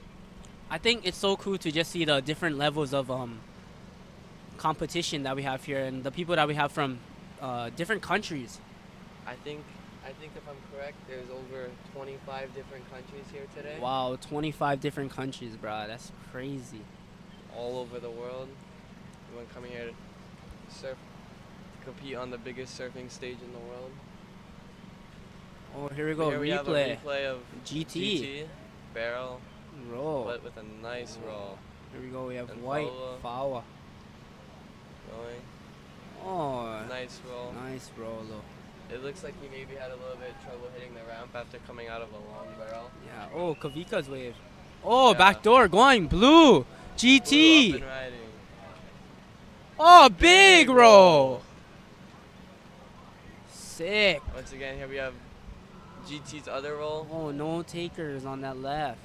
I think it's so cool to just see the different levels of competition that we have here and the people that we have from different countries. I think if I'm correct, there's over 25 different countries here today. Wow, 25 different countries, bro. That's crazy. All over the world. Everyone coming here to surf, to compete on the biggest surfing stage in the world. Oh, here we go. Here we have a replay of GT. Barrel. Roll. But with a nice roll. Here we go. We have And white Fawa. Fawa. Going. Oh. Nice roll. Nice roll, though. It looks like he maybe had a little bit of trouble hitting the ramp after coming out of a long barrel. Yeah. Oh, Kavika's wave. Oh, Yeah. backdoor going blue. GT. Blue up and riding. Oh, big roll. Sick. Once again, here we have GT's other roll. Oh, no takers on that left.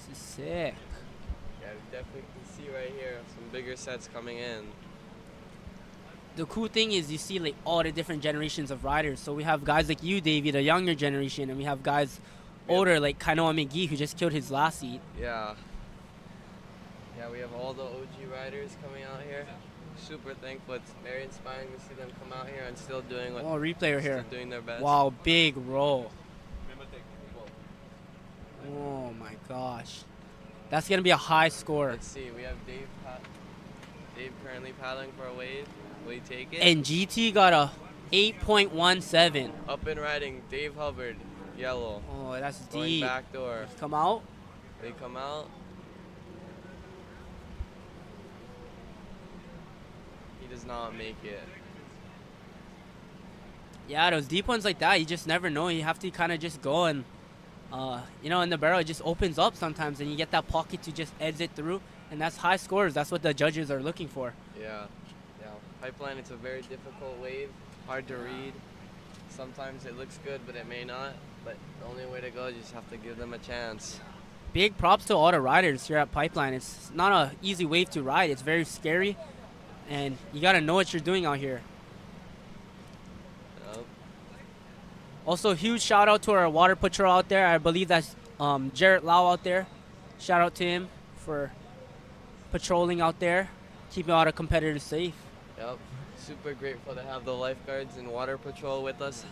This is sick. Yeah, we definitely can see right here some bigger sets coming in. the cool thing is you see like all the different generations of riders. So we have guys like you, Davey, the younger generation, and we have guys older like Kainoa McGee, who just killed his last heat. Yeah. Yeah, we have all the OG riders coming out here. Super thankful. It's very inspiring to see them come out here and still doing what. Oh, replayer here. Still doing their best. Wow, big roll. Oh my gosh. That's going to be a high score. Let's see. We have Dave currently paddling for a wave. Will he take it? And GT got a 8.17. Up and riding, Dave Hubbard, yellow. Oh, that's going deep. Back door. Come out. They come out. He does not make it. Yeah, those deep ones like that, you just never know. You have to kind of just go and, you know, in the barrel, it just opens up sometimes, and you get that pocket to just exit through, and that's high scores. That's what the judges are looking for. Yeah. Pipeline, it's a very difficult wave, hard to read. Sometimes it looks good, but it may not. But the only way to go is you just have to give them a chance. Big props to all the riders here at Pipeline. It's not an easy wave to ride. It's very scary, and you got to know what you're doing out here. Yep. Also, huge shout out to our water patrol out there. I believe that's Jarrett Lau out there. Shout out to him for patrolling out there, keeping all the competitors safe. Yep. Super grateful to have the lifeguards and water patrol with us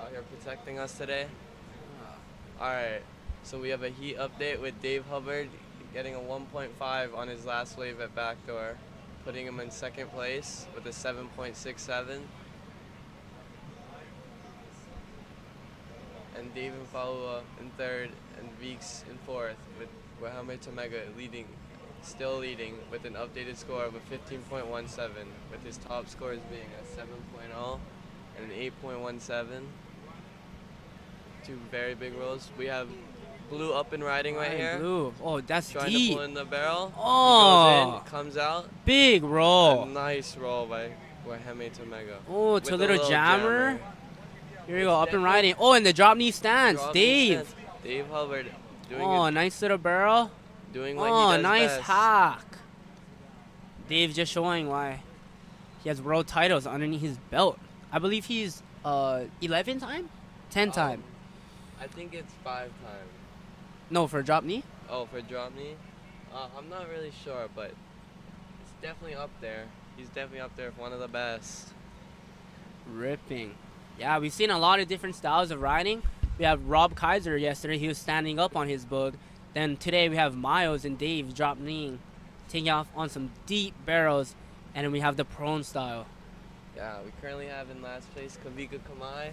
out here protecting us today. All right. So we have a heat update with Dave Hubbard getting a 1.5 on his last wave at backdoor, putting him in second place with a 7.67. And Dave and Fawa in third, and Veeks in fourth, with Wahame Tomega still leading with an updated score of a 15.17, with his top scores being a 7.0 and an 8.17. Two very big rolls. We have Blue up and riding right here. Blue. Oh, that's trying deep. to pull in the barrel. Oh. He goes in, comes out. Big roll. A nice roll by Wahame Tomega. Oh, it's a little jammer. Here we go, up and riding. Oh, and the drop knee stance. Dave. Dave Hubbard doing it. Nice little barrel. Doing what he does nice best. hack. Dave just showing why he has world titles underneath his belt. I believe he's 11 time? 10 time. I think it's 5 time. No, for drop knee? Oh, for drop knee? I'm not really sure, but it's definitely up there. He's definitely up there with one of the best. Ripping. Yeah, we've seen a lot of different styles of riding. We have Rob Kaiser yesterday. He was standing up on his book. Then today we have Miles and Dave drop kneeing, taking off on some deep barrels. And then we have the prone style. Yeah, we currently have in last place Kavika Kamay,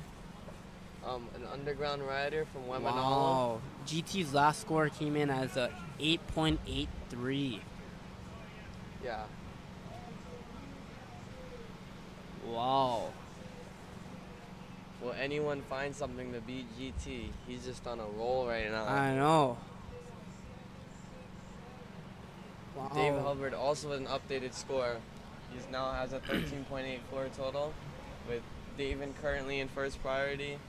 an underground rider from Wemanalo. Wow. GT's last score came in as a 8.83. Yeah. Wow. Will anyone find something to beat GT? He's just on a roll right now. I know. Wow. Dave Hubbard also with an updated score. He now has a 13.84 total, with David currently in first priority,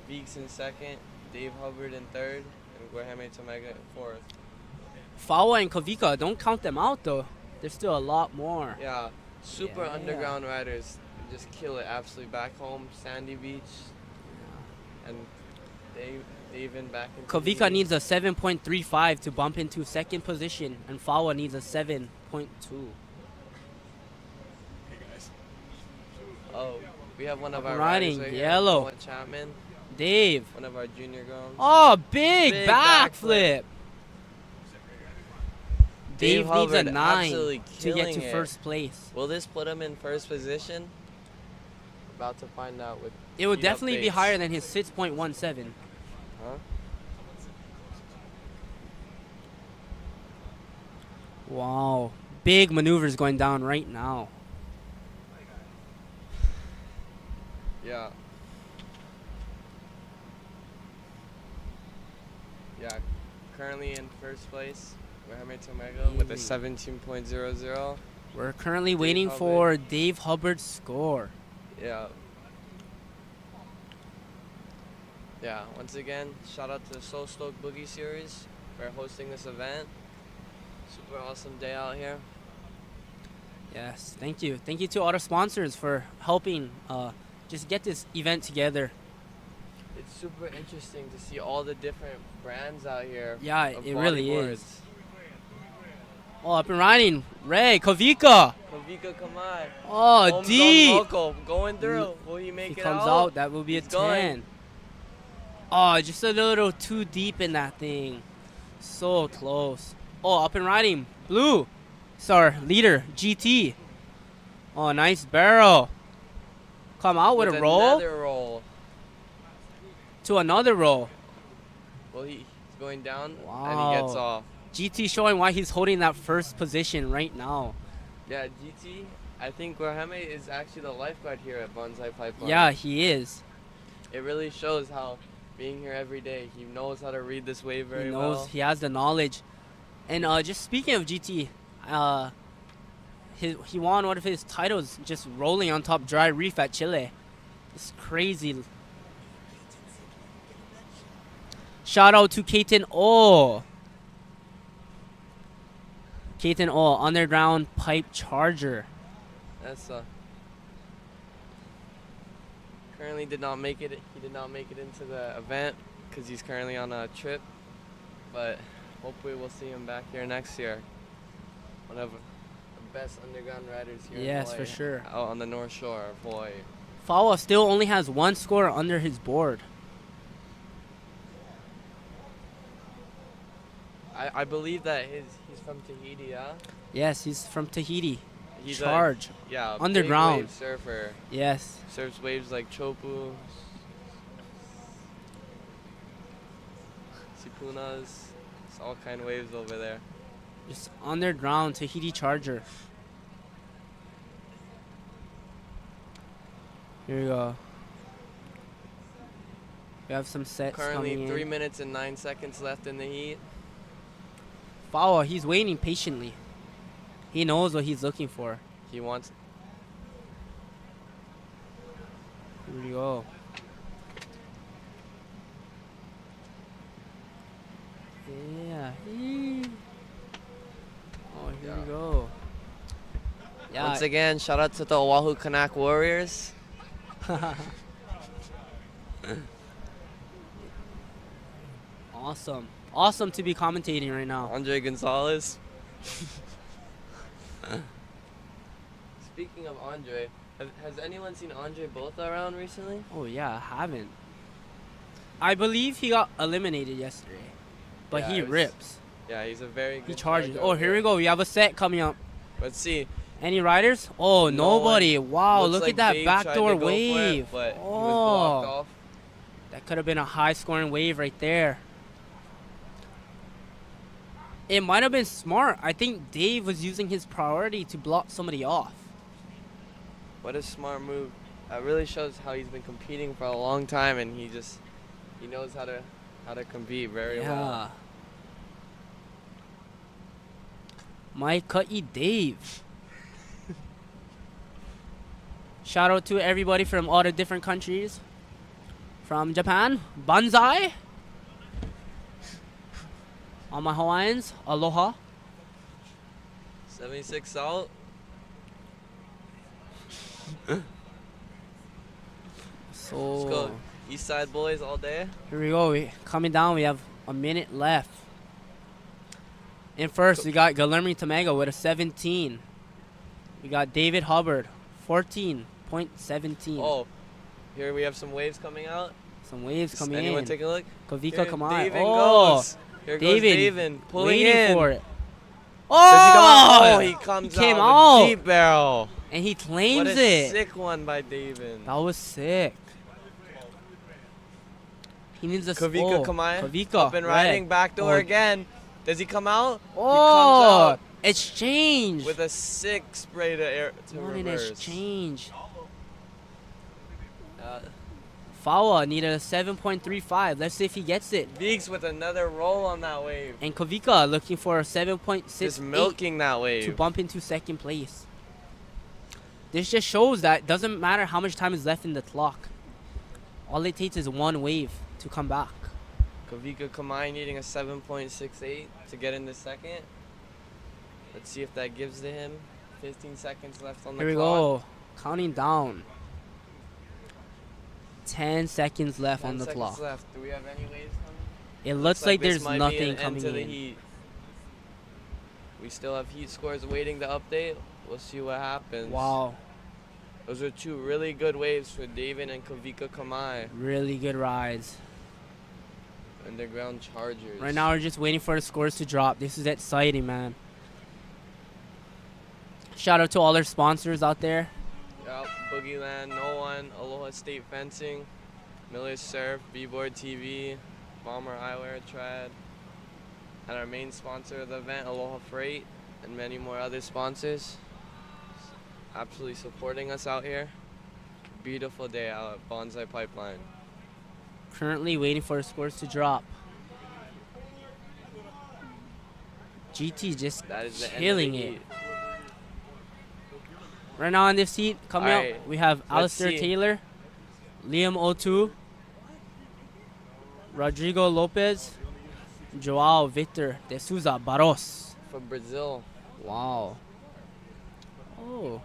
Veeks in second, Dave Hubbard in third, and Wahame Tomega in fourth. Fawa and Kavika, don't count them out though. There's still a lot more. Yeah, super underground riders just kill it absolutely back home, Sandy Beach, and David back in. Kavika needs a 7.35 to bump into second position, and Fawa needs a 7.2. Oh, we have one of our riding riders right yellow. Here, Chapman. Dave. One of our junior girls. Oh, big backflip. Dave needs a 9 to get to first place. Will this put him in first position? About to find out. With it would definitely be updates. higher than his 6.17. Huh? Wow. Big maneuvers going down right now. Yeah. Yeah. Currently in first place, Wahame Tomega with a 17.00. We're currently waiting for Dave Hubbard's score. Yeah. Yeah, once again, shout out to the Soul Stoke Boogie Series for hosting this event. Super awesome day out here. Yes, thank you. Thank you to all the sponsors for helping just get this event together. It's super interesting to see all the different brands out here. Yeah, of it really bodyboards. is. Oh, up and riding. Ray, Kavika. Kavika Kamay. Oh, Home deep. zone local, going through. Will he make If he it comes out? out, that will be He's a going. 10. Oh, just a little too deep in that thing. So close. Oh, up and riding. Blue. It's our leader, GT. Oh, nice barrel. Come out with a roll. Another roll. To another roll. Well, he's going down Wow. and he gets off. GT showing why he's holding that first position right now. Yeah, GT, I think Guaheme is actually the lifeguard here at Banzai Pipeline. Yeah, he is. It really shows how being here every day, he knows how to read this wave very He knows, well. he has the knowledge. And just speaking of GT, he won one of his titles just rolling on top dry reef at Chile. It's crazy. Shout out to Kaiten O. Kaiten O, underground pipe charger. That's currently did not make it. He did not make it into the event because he's currently on a trip. But hopefully we'll see him back here next year. One of the best underground riders here. Yes, in for Hawaii, sure. Out on the North Shore of Hawaii. Fawa still only has one score under his board. I believe that he's from Tahiti, yeah? Yes, he's from Tahiti. He's Charge. a Underground. big wave surfer. Yes. Surfs waves like Chopu, Sipunas, it's all kind of waves over there. Just underground Tahiti charger. Here we go. We have some sets Currently coming 3 in. minutes and 9 seconds left in the heat. Fawa, he's waiting patiently. He knows what he's looking for. He wants. Here we go. Yeah. Oh, here we go. Yeah. Once again, shout out to the Oahu Kanak Warriors. Awesome. Awesome to be commentating right now. Andre Gonzalez. Speaking of Andre, has anyone seen Andre Botha around recently? Oh, yeah, I haven't. I believe he got eliminated yesterday, but Yeah, he it was- rips. Yeah, he's a very good He charges. charger Oh, out here there. we go. We have a set coming up. Let's see. Any riders? Oh, No nobody. one. Wow, Looks look like at that Dave tried to backdoor go for it, wave. but he was blocked off. That could have been a high-scoring wave right there. It might have been smart. I think Dave was using his priority to block somebody off. What a smart move. That really shows how he's been competing for a long time, and he knows how to compete very Yeah. well. My Cutty Dave. Shout out to everybody from all the different countries. From Japan, Banzai. All my Hawaiians, aloha. 76 out. So Let's go. East Side boys all day. here we go. Coming down, we have a minute left. In first, we got Guillermo Tamega with a 17. We got David Hubbard, 14.17. Oh, here we have some waves coming out. Some waves coming Anyone in. take a look? Kavika Here Kamay. David Oh, goes. Here David goes David pulling waiting in. for it. Does he come out? Oh, Oh, he comes came out out. with a deep barrel. And he claims What a it. sick one by David. That was sick. He needs a Kavika Kamay. Kavika. Up and riding, red. backdoor Oh, again. Does he come out? Oh, He comes out exchange. with a sick spray to air to What an reverse. exchange. Uh, Fawa needed a 7.35. Let's see if he gets it. Veeks with another roll on that wave. And Kavika looking for a 7.68 Just milking that to wave. bump into second place. This just shows that it doesn't matter how much time is left in the clock. All it takes is one wave to come back. Kavika Kamay needing a 7.68 to get into second. Let's see if that gives to him. 15 seconds left on the Here we clock. go. Counting down. 10 seconds left 10 on the seconds clock. left. Do we have any waves coming? It looks like this there's might be nothing an end coming to the in. heat. We still have heat scores waiting to update. We'll see what happens. Wow. Those are two really good waves for David and Kavika Kamay. Really good rides. Underground Chargers. Right now we're just waiting for the scores to drop. This is exciting, man. Shout out to all our sponsors out there. Yep, Boogieland, No One, Aloha State Fencing, Miller's Surf, B-Board TV, Bomber Eyewear Trad, and our main sponsor of the event, Aloha Freight, and many more other sponsors. Absolutely supporting us out here. Beautiful day out at Banzai Pipeline. Currently waiting for the scores to drop. GT just That is the end of killing the it. heat. Right now in this heat, coming All up, right, we have let's Alistair see. Taylor, Liam O2, Rodrigo Lopes, Joao Victor de Souza Barros. From Brazil. Wow. Oh.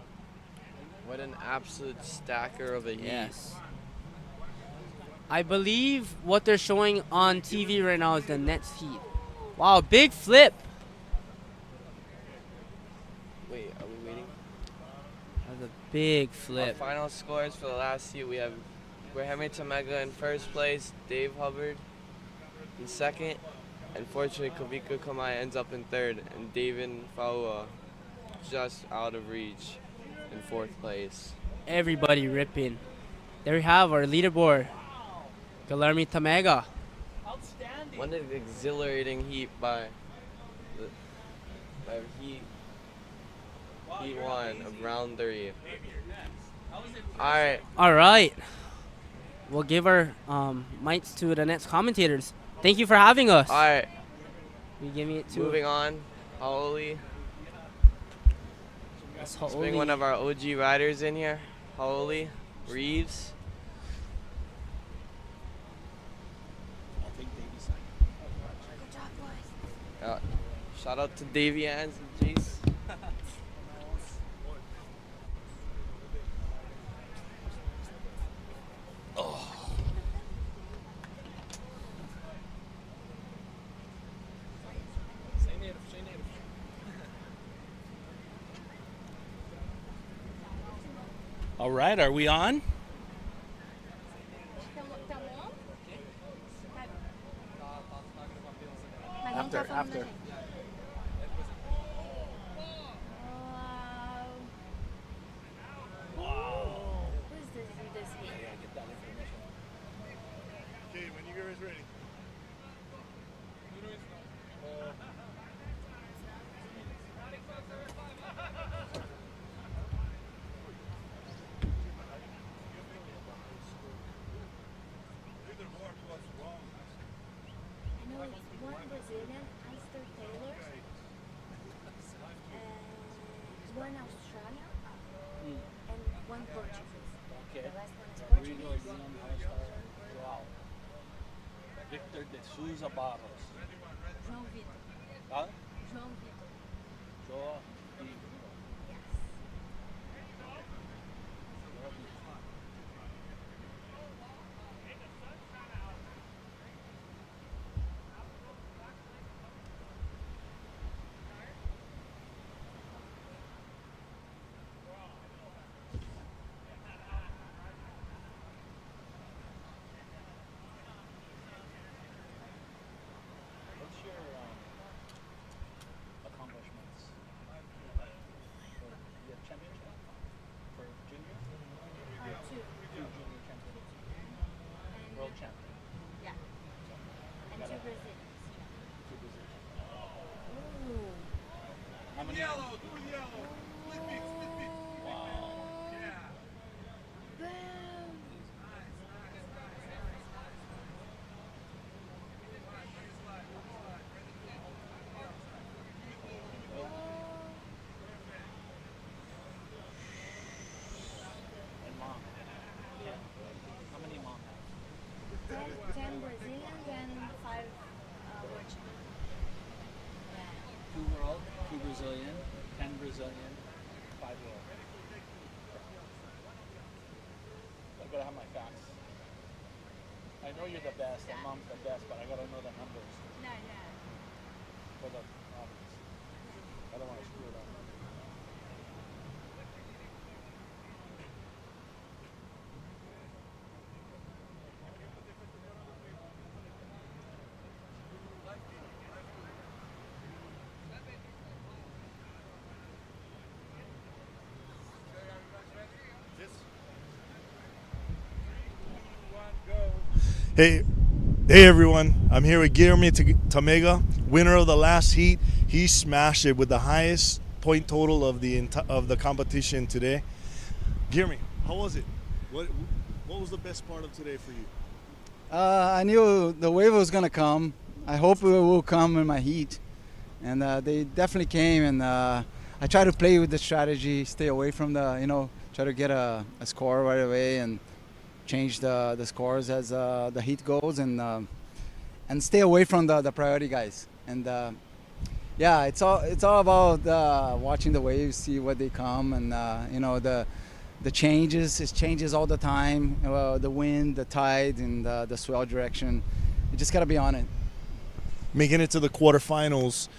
What an absolute stacker of a heat. Yes. I believe what they're showing on TV right now is the next heat. Wow, big flip. Wait, are we waiting? That's a big Our flip. final scores for the last heat, we have Guaheme Tamega in first place, Dave Hubbard in second, and fortunately Kavika Kamay ends up in third, and David and Fawa just out of reach in fourth place. Everybody ripping. There we have our leaderboard. Guilherme Tamega. What an exhilarating heat by heat one of round 3. Alright. All right. We'll give our mics to the next commentators. Thank you for having us. Alright. You give me it too. Moving on. Haoli. That's Let's bring Haoli. one of our OG riders in here. Haoli Reeves. Shout out to Davey Ans and Jace. All right, are we on? After. Okay, when you guys ready. One Brazilian, Alistair Taylor, and one Australian, and one Portuguese. Okay. The last one is Rodrigo Portuguese. Joao. Victor de Souza Barros. João Vitor. Huh? João Vitor. Joao. What's your accomplishments? You have championship for junior? Two. Two junior champions. World champion. Yeah. And two Brazilians. Two Brazilian. Ooh. How many? Yellow, do yellow. Flippy, flippy. Wow. And mom. Yeah. How many mom has? 10 Brazilians and 5 world champions. Two world, two Brazilian, 10 Brazilian. I will. I gotta have my facts. I know you're the best and mom's the best, but I gotta know the numbers. No, no. For the audience. I don't want to screw it up. Hey everyone, I'm here with Guillermo Tamega, winner of the last heat. He smashed it with the highest point total of the competition today. Guillermo, how was it? What was the best part of today for you? I knew the wave was gonna come. I hope it will come in my heat, and they definitely came. And I try to play with the strategy, stay away from try to get a score right away and change the scores as the heat goes, and stay away from the priority guys. And yeah, it's all about watching the waves, see what they come, and the changes. It changes all the time. The wind, the tide, and the swell direction. You just gotta be on it. Making it to the quarterfinals,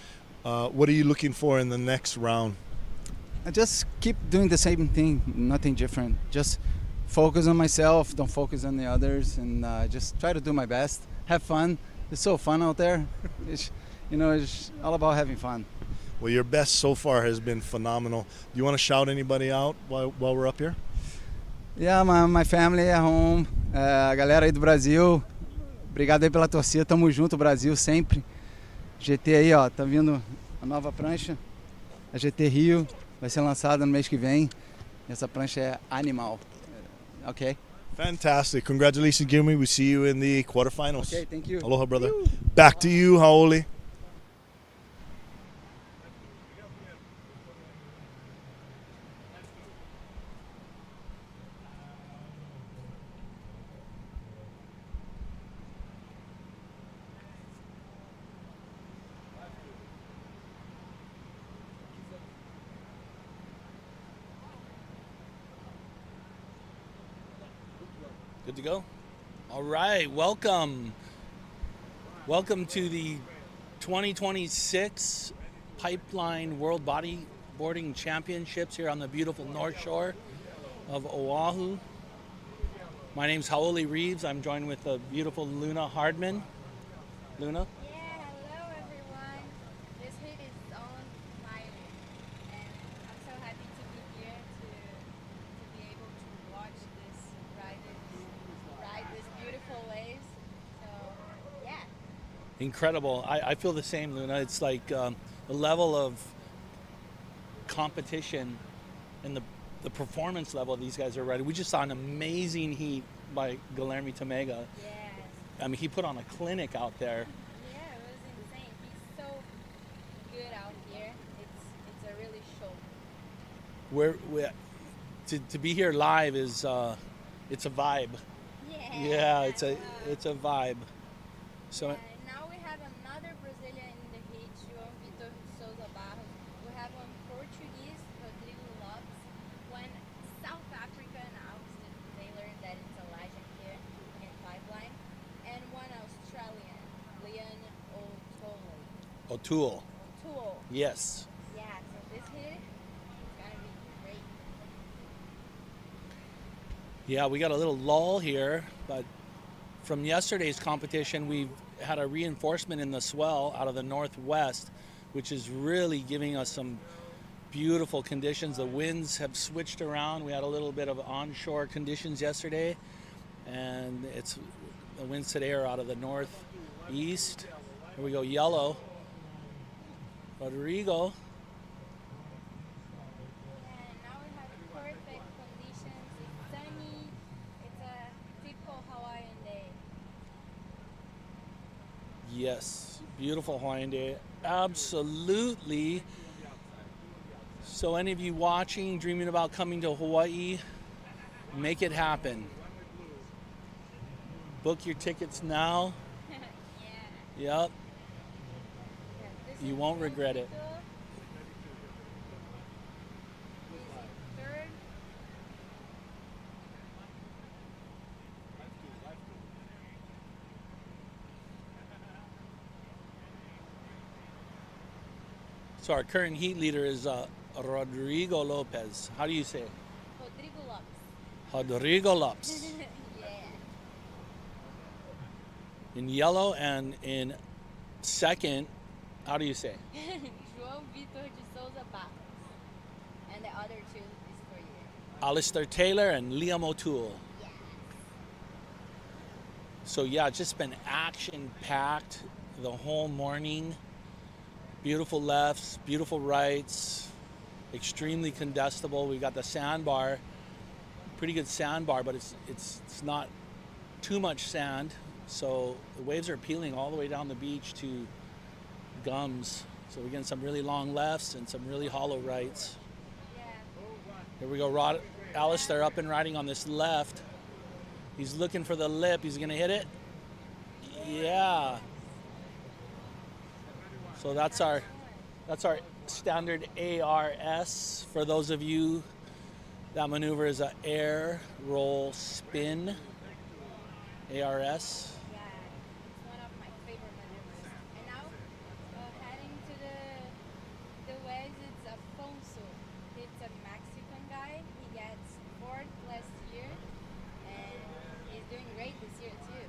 what are you looking for in the next round? I just keep doing the same thing, nothing different. Just focus on myself, don't focus on the others, and just try to do my best. Have fun. It's so fun out there. It's all about having fun. Well, your best so far has been phenomenal. Do you want to shout anybody out while we're up here? Yeah, my family at home, a galera aí do Brasil. Obrigado aí pela torcida. Tamo junto, Brasil, sempre. GT aí, ó, tá vindo a nova prancha. A GT Rio vai ser lançada no mês que vem. Essa prancha é animal. Okay. Fantastic. Congratulations, Guillermo. We see you in the quarterfinals. Okay, thank you. Aloha, brother. Back to you, Haoli. Good to go? All right, welcome. Welcome to the 2026 Pipeline World Bodyboarding Championships here on the beautiful North Shore of Oahu. My name's Haoli Reeves. I'm joined with the beautiful Luna Hardman. Luna? Yeah, hello everyone. This heat is on fire, and I'm so happy to be here to be able to watch this ride this beautiful waves. So yeah. Incredible. I feel the same, Luna. It's like the level of competition and the performance level these guys are riding. We just saw an amazing heat by Guillermo Tamega. Yes. I mean, he put on a clinic out there. Yeah, it was insane. He's so good out here. It's a really show. To be here live is it's a vibe. Yeah. It's a vibe. So. Yeah, now we have another Brazilian in the heat, João Vitor Souza Barros. We have one Portuguese, Rodrigo Lopes, one South African, Austin Taylor, that is a legend here in Pipeline, and one Australian, Leon O'Toole. O'Toole. Yes. Yeah, so this heat is gonna be great. Yeah, we got a little lull here, but from yesterday's competition, we've had a reinforcement in the swell out of the northwest, which is really giving us some beautiful conditions. The winds have switched around. We had a little bit of onshore conditions yesterday, and the winds today are out of the northeast. Here we go, yellow. Rodrigo. Perfect conditions. It's sunny. It's a typical Hawaiian day. Yes, beautiful Hawaiian day. Absolutely. So any of you watching, dreaming about coming to Hawaii, make it happen. Book your tickets now. Yeah. Yep. You won't regret it. So our current heat leader is Rodrigo Lopes. How do you say it? Rodrigo Lopes. Rodrigo Lopes. Yeah. In yellow, and in second, how do you say? João Vitor de Souza Barros. And the other two is for you. Alistair Taylor and Liam O'Toole. Yeah. So yeah, it's just been action-packed the whole morning. Beautiful lefts, beautiful rights, extremely contestable. We got the sandbar, pretty good sandbar, but it's not too much sand. So the waves are peeling all the way down the beach to gums. So we're getting some really long lefts and some really hollow rights. Here we go, Alistair up and riding on this left. He's looking for the lip. He's gonna hit it. Yeah. So that's our standard ARS. For those of you, that maneuver is a air roll spin. ARS. Yeah, it's one of my favorite maneuvers. And now, heading to the waves, it's Afonso. It's a Mexican guy. He gets fourth last year, and he's doing great this year too.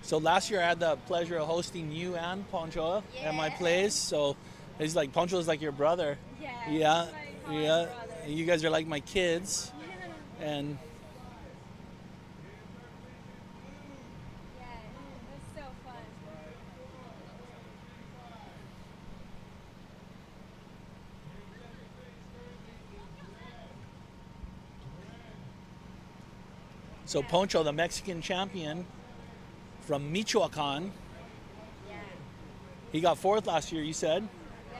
So last year I had the pleasure of hosting you and Poncho at my place. So he's like, Poncho is like your brother. Yeah. Yeah. You guys are like my kids. And Yeah, it was so fun. so Poncho, the Mexican champion from Michoacan, he got fourth last year, you said? Yeah.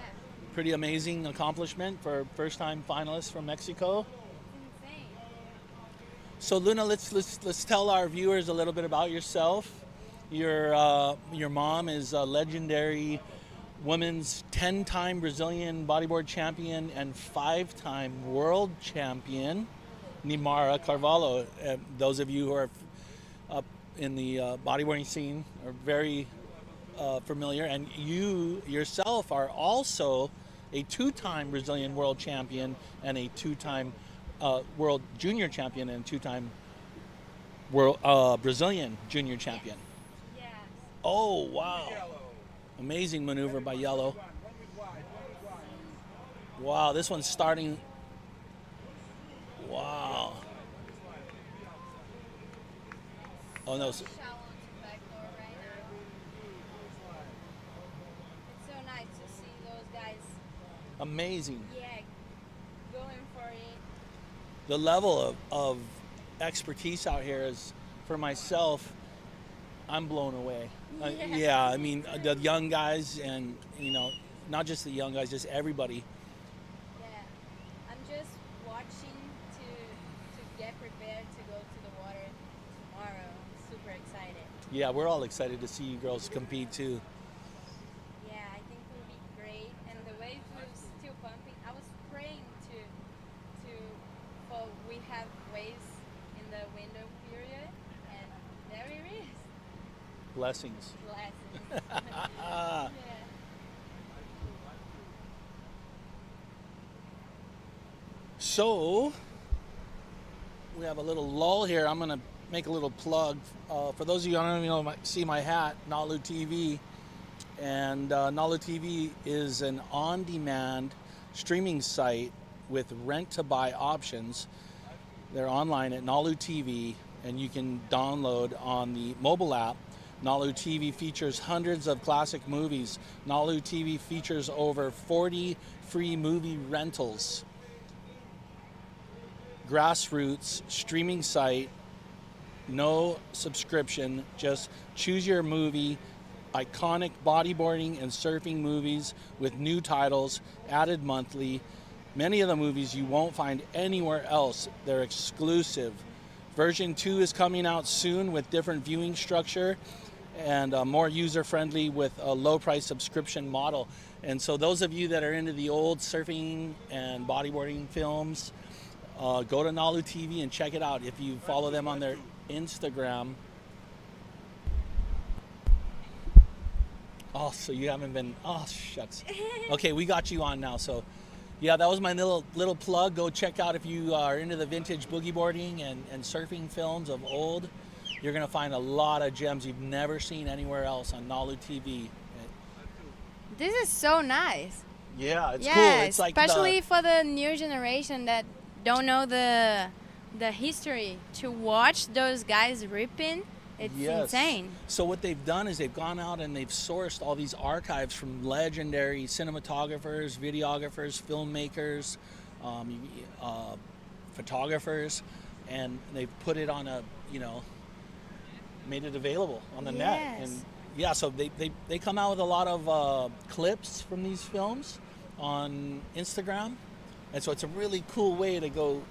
Pretty amazing accomplishment for first-time finalist from Mexico. It's insane. So Luna, let's tell our viewers a little bit about yourself. Your mom is a legendary women's 10-time Brazilian bodyboard champion and 5-time world champion, Nimara Carvalho. Those of you who are up in the bodyboarding scene are very familiar, and you yourself are also a 2-time Brazilian world champion and a 2-time world junior champion and 2-time world Brazilian junior champion. Yes. Oh wow! Amazing maneuver by Yellow. Wow, this one's starting. Wow. Oh no. It's so nice to see those guys. Amazing. Yeah, going for it. The level of expertise out here is, for myself, I'm blown away. Yeah, I mean, the young guys, and not just the young guys, just everybody. Yeah, I'm just watching to get prepared to go to the water tomorrow. I'm super excited. Yeah, we're all excited to see you girls compete too. Yeah, I think it will be great, and the waves were still pumping. I was praying for we have waves in the window period, and there it is. Blessings. Blessings. Yeah. So, we have a little lull here. I'm going to make a little plug. For those of you who don't even see my hat, Nalu TV. And Nalu TV is an on-demand streaming site with rent-to-buy options. They're online at Nalu TV, and you can download on the mobile app. Nalu TV features hundreds of classic movies. Nalu TV features over 40 free movie rentals. Grassroots streaming site, no subscription, just choose your movie, iconic bodyboarding and surfing movies with new titles added monthly. Many of the movies you won't find anywhere else. They're exclusive. Version 2 is coming out soon with different viewing structure and more user-friendly with a low-price subscription model. And so those of you that are into the old surfing and bodyboarding films, go to Nalu TV and check it out. If you follow them on their Instagram, Oh, so you haven't been, oh, shucks. Okay, we got you on now. So, yeah, that was my little plug. Go check out if you are into the vintage boogie boarding and surfing films of old. You're going to find a lot of gems you've never seen anywhere else on Nalu TV. This is so nice. Yeah, it's cool. It's like especially for the new generation that don't know the history. To watch those guys ripping, it's insane. So what they've done is they've gone out and they've sourced all these archives from legendary cinematographers, videographers, filmmakers, photographers, and they've put it on made it available on the net. And yeah, so they come out with a lot of clips from these films on Instagram, and so it's a really cool way to go,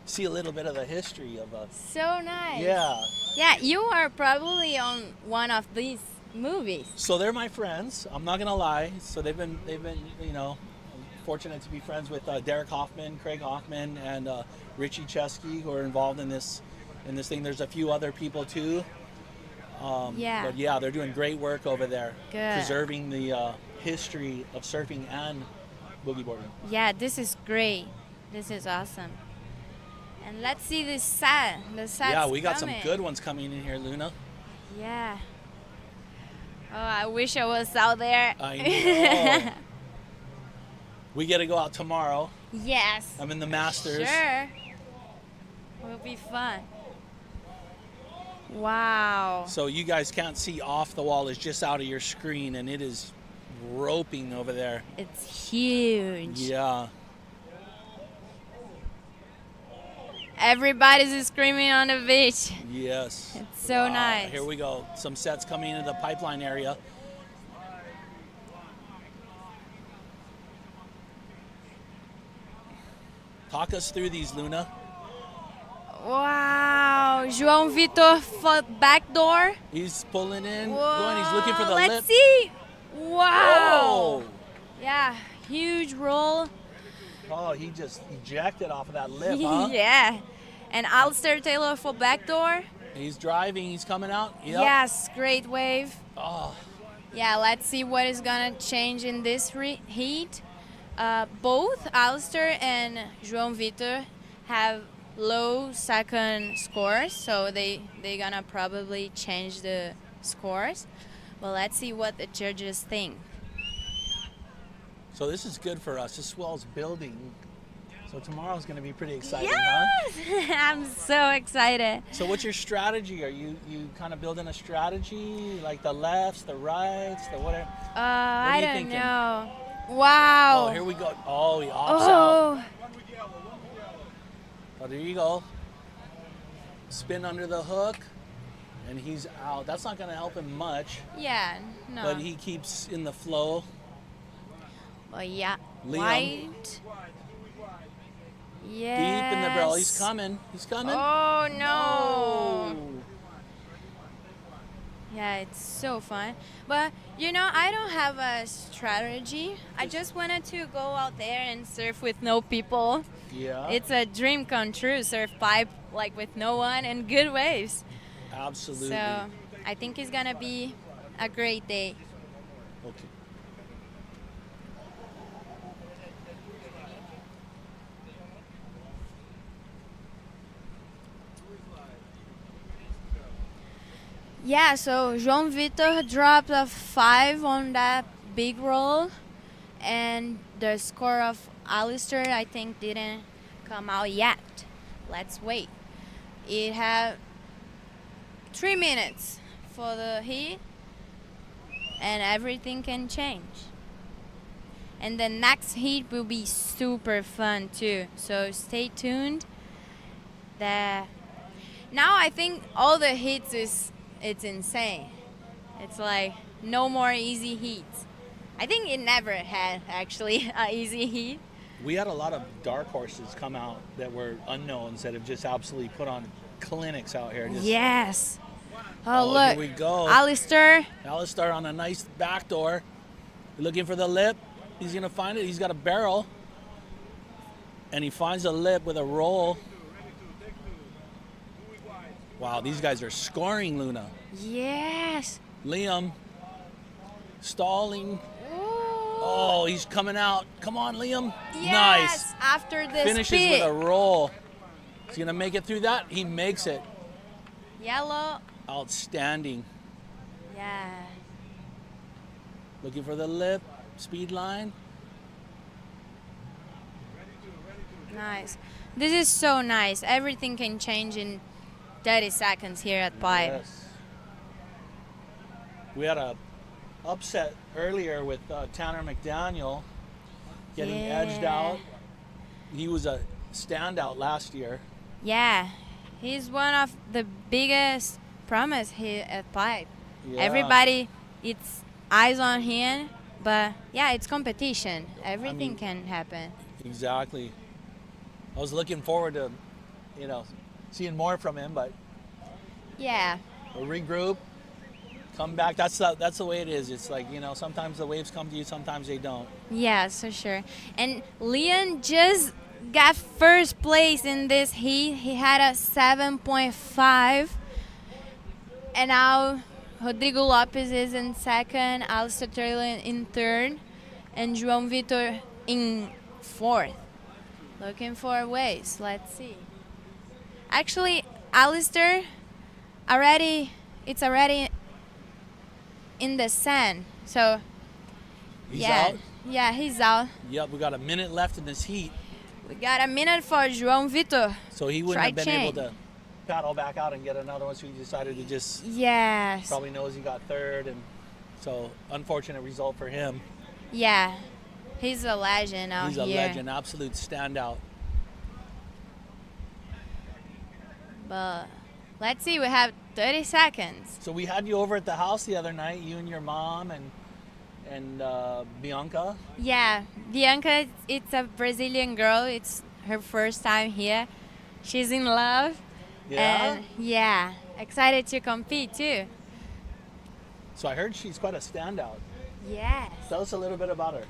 see a little bit of the history of a. So nice. Yeah. Yeah, you are probably on one of these movies. So they're my friends. I'm not gonna lie. So they've been fortunate to be friends with Derek Hoffman, Craig Hoffman, and Richie Chesky, who are involved in this thing. There's a few other people too. But yeah, they're doing great work over there, preserving the history of surfing and boogie boarding. Yeah, this is great. This is awesome. And let's see the set. Yeah, we got some good ones coming in here, Luna. Yeah. Oh, I wish I was out there. I know. We get to go out tomorrow. Yes. I'm in the Masters. Sure. It'll be fun. Wow. So you guys can't see off the wall. It's just out of your screen, and it is roping over there. It's huge. Yeah. Everybody's screaming on the beach. Yes. It's so nice. Here we go. Some sets coming into the pipeline area. Talk us through these, Luna. Wow. João Vitor backdoor. He's pulling in. Whoa. Going. He's looking for the Let's lip. see. Wow. Whoa. Yeah. Huge roll. Oh, he just ejected off of that lip, huh? Yeah. And Alistair Taylor for backdoor. He's driving. He's coming out. Yep. Yes, great wave. Oh. Yeah, let's see what is going to change in this heat. Both Alistair and João Vitor have low second scores, so they're going to probably change the scores. But let's see what the judges think. So this is good for us. This swell's building. So tomorrow's going to be pretty exciting, yes! huh? I'm so excited. So what's your strategy? Are you kind of building a strategy, like the lefts, the rights, the whatever? I don't know. Wow. Oh, here we go. Oh, he opts out. Oh, there you go. Spin under the hook, and he's out. That's not going to help him much. Yeah, no. But he keeps in the flow. Oh, yeah. Liam. White. Yes. Deep in the barrel. He's coming. He's coming. Oh, no. Oh. Yeah, it's so fun. But, I don't have a strategy. I just wanted to go out there and surf with no people. Yeah. It's a dream come true, surf pipe like with no one and good waves. Absolutely. So, I think it's going to be a great day. Okay. Yeah, so João Vitor dropped a 5 on that big roll, and the score of Alistair, I think, didn't come out yet. Let's wait. It had 3 minutes for the heat, and everything can change. And the next heat will be super fun too, so stay tuned. Now I think all the heats it's insane. It's like no more easy heats. I think it never had actually an easy heat. We had a lot of dark horses come out that were unknowns that have just absolutely put on clinics out here. Yes. Oh, look. Here we go. Alistair on a nice backdoor. Looking for the lip. He's going to find it. He's got a barrel. And he finds a lip with a roll. Wow, these guys are scoring, Luna. Yes. Liam. Stalling. Oh, he's coming out. Come on, Liam. Yes, Nice. after the Finishes speed. with a roll. He's going to make it through that. He makes it. Yellow. Outstanding. Yeah. Looking for the lip. Speed line. Nice. This is so nice. Everything can change in 30 seconds here at Pipe. Yes. We had a upset earlier with Tanner McDaniel getting edged out. He was a standout last year. Yeah. He's one of the biggest promise here at Pipe. Yeah. Everybody, it's eyes on him, but yeah, it's competition. Everything can happen. Exactly. I was looking forward to, seeing more from him, but Yeah. we'll regroup, come back. That's the way it is. It's like, sometimes the waves come to you, sometimes they don't. Yeah, so sure. And Leon just got first place in this heat. He had a 7.5. And now Rodrigo Lopes is in second, Alistair Taylor in third, and João Vitor in fourth. Looking for waves. Let's see. Actually, Alistair it's already in the sand. So He's yeah. out? Yeah, he's out. Yep, we got a minute left in this heat, We got a minute for João Vitor. so he wouldn't Try have been chain. able to paddle back out and get another one, so he decided to just Yes. probably knows he got third, and so unfortunate result for him. Yeah. He's a legend out He's a here. legend, absolute standout. But let's see, we have 30 seconds. So we had you over at the house the other night, you and your mom and Bianca. Yeah, Bianca, it's a Brazilian girl. It's her first time here. She's in love. Yeah? And yeah, excited to compete too. So I heard she's quite a standout. Yes. Tell us a little bit about her.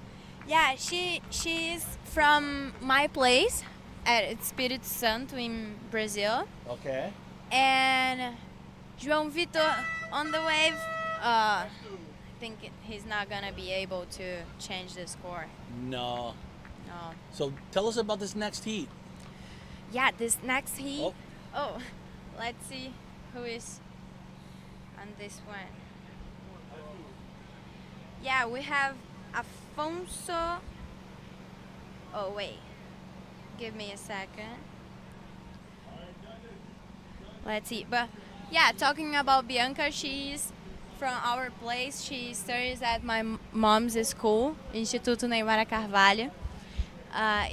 Yeah, she's from my place at Espírito Santo in Brazil. Okay. And João Vitor on the wave, I think he's not gonna be able to change the score. No. No. So tell us about this next heat. Yeah, this next heat. Oh, let's see who is on this one. Yeah, we have Afonso. Oh, wait. Give me a second. Let's see. But yeah, talking about Bianca, she's from our place. She studies at my mom's school, Instituto Neymar Carvalho.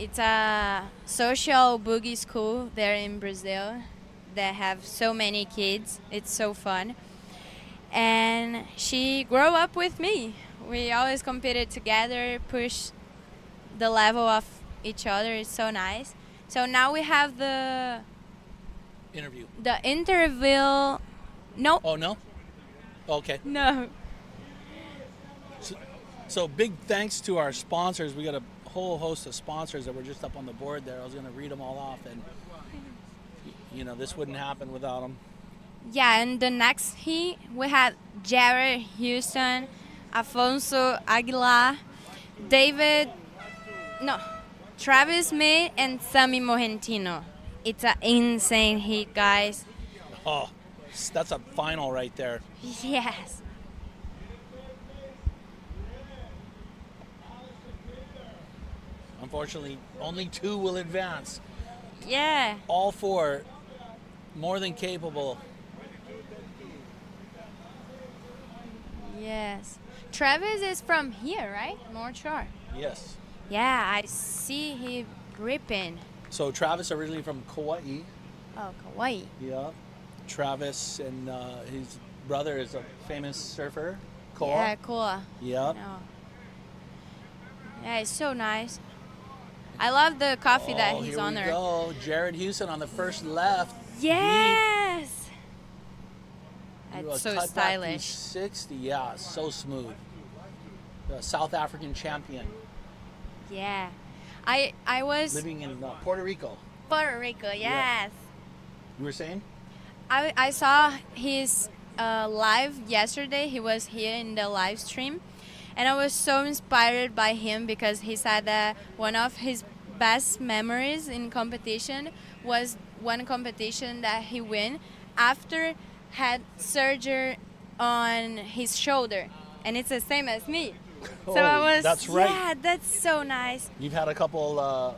It's a social boogie school there in Brazil that have so many kids. It's so fun. And she grew up with me. We always competed together, push the level of each other. It's so nice. So now we have the Interview. interview. No. Oh, no? Okay. No. So big thanks to our sponsors. We got a whole host of sponsors that were just up on the board there. I was going to read them all off, and this wouldn't happen without them. Yeah, and the next heat we had Jared Houston, Afonso Aguilar, Travis May, and Sammy Mohentino. It's an insane heat, guys. Oh, that's a final right there. Yes. Unfortunately, only 2 will advance. Yeah. All 4 more than capable. Yes. Travis is from here, right? North Shore. Yes. Yeah, I see he ripping. So Travis originally from Kauai. Oh, Kauai. Yeah. Travis and his brother is a famous surfer. Koa. Yeah, Koa. Yep. No. Yeah, it's so nice. I love the coffee that he's here on we there. go. Jared Houston on the first left. Yes. Deep. That's so Cut back stylish. 60. Yeah, so smooth. The South African champion. Yeah. I was Living in Puerto Rico. Puerto Rico, yes. Yeah. You were saying? I saw his live yesterday. He was here in the live stream, And I was so inspired by him because he said that one of his best memories in competition was one competition that he won after had surgery on his shoulder. And it's the same as me. So I was, that's right. yeah, that's so nice. You've had a couple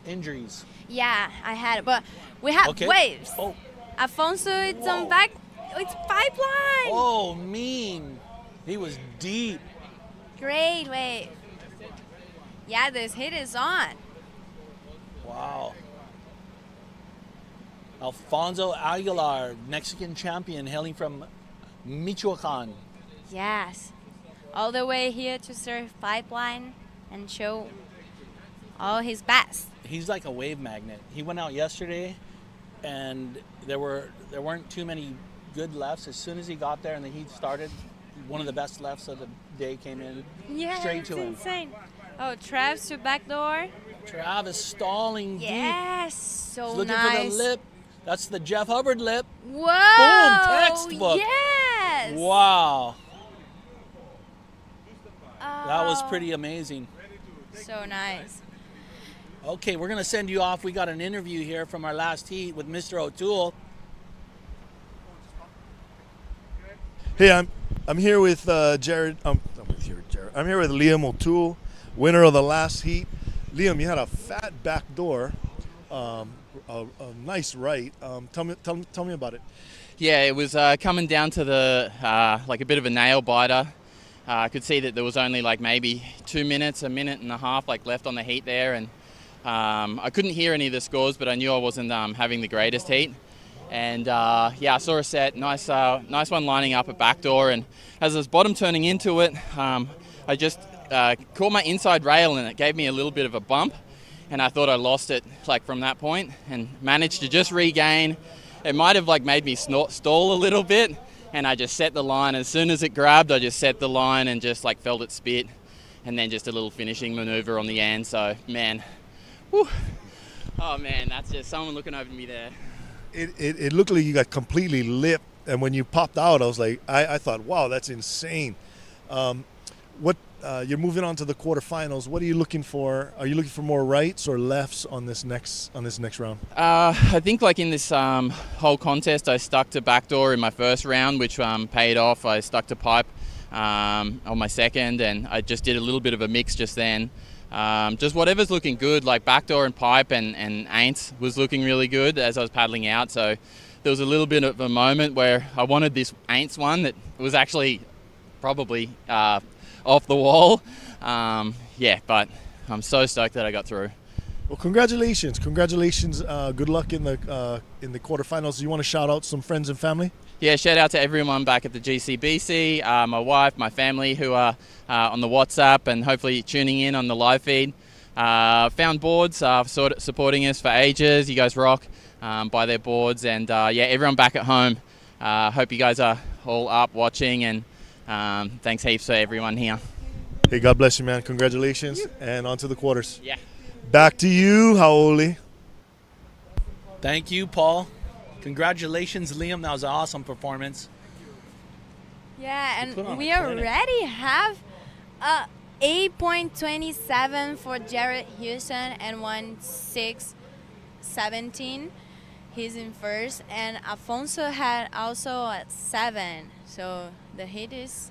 injuries. Yeah, I had it, but we have waves. Oh. Afonso, it's on back. It's Pipeline. Oh, mean. He was deep. Great wave. Yeah, this hit is on. Wow. Alfonso Aguilar, Mexican champion, hailing from Michoacan. Yes. All the way here to surf Pipeline and show all his best. He's like a wave magnet. He went out yesterday, and there weren't too many good lefts. As soon as he got there and the heat started, one of the best lefts of the day came in straight to him. Insane. Oh, Trav's to backdoor. Travis stalling deep. Yes, so He's looking nice. for the lip. That's the Jeff Hubbard lip. Whoa! Boom, textbook. Yes. Wow. That was pretty amazing. So nice. Okay, we're going to send you off. We got an interview here from our last heat with Mr. O'Toole. Hey, I'm here with Jared. I'm here with Liam O'Toole, winner of the last heat. Liam, you had a fat back door, a nice right. Tell me about it. Yeah, it was coming down to the like a bit of a nail biter. I could see that there was only like maybe 2 minutes, a minute and a half like left on the heat there, and I couldn't hear any of the scores, but I knew I wasn't having the greatest heat. And yeah, I saw a set, nice one lining up at backdoor, and as I was bottom turning into it, I just caught my inside rail and it gave me a little bit of a bump, and I thought I lost it like from that point, and managed to just regain. It might have like made me stall a little bit, and I just set the line. As soon as it grabbed, I just set the line and just like felt it spit, and then just a little finishing maneuver on the end. So man, whew. Oh man, that's just someone looking over me there. It looked like you got completely lipped, and when you popped out, I was like, I thought, wow, that's insane. You're moving on to the quarterfinals. What are you looking for? Are you looking for more rights or lefts on this next round? I think like in this whole contest, I stuck to backdoor in my first round, which paid off. I stuck to pipe on my second, and I just did a little bit of a mix just then. Just whatever's looking good, like backdoor and pipe and aints was looking really good as I was paddling out. So there was a little bit of a moment where I wanted this aints one that was actually probably off the wall. Yeah, but I'm so stoked that I got through. Well, congratulations. Good luck in the quarterfinals. You want to shout out some friends and family? Yeah, shout out to everyone back at the GCBC, my wife, my family who are on the WhatsApp and hopefully tuning in on the live feed. Found Boards supporting us for ages. You guys rock. Buy their boards, and yeah, everyone back at home. Hope you guys are all up watching, and thanks heaps for everyone here. Hey, God bless you, man. Congratulations, and on to the quarters. Yeah. Back to you, Haoli. Thank you, Paul. Congratulations, Liam. That was an awesome performance. Yeah, and we already have a 8.27 for Jared Houston and 1.617. He's in first, and Afonso had also at 7. So the hit is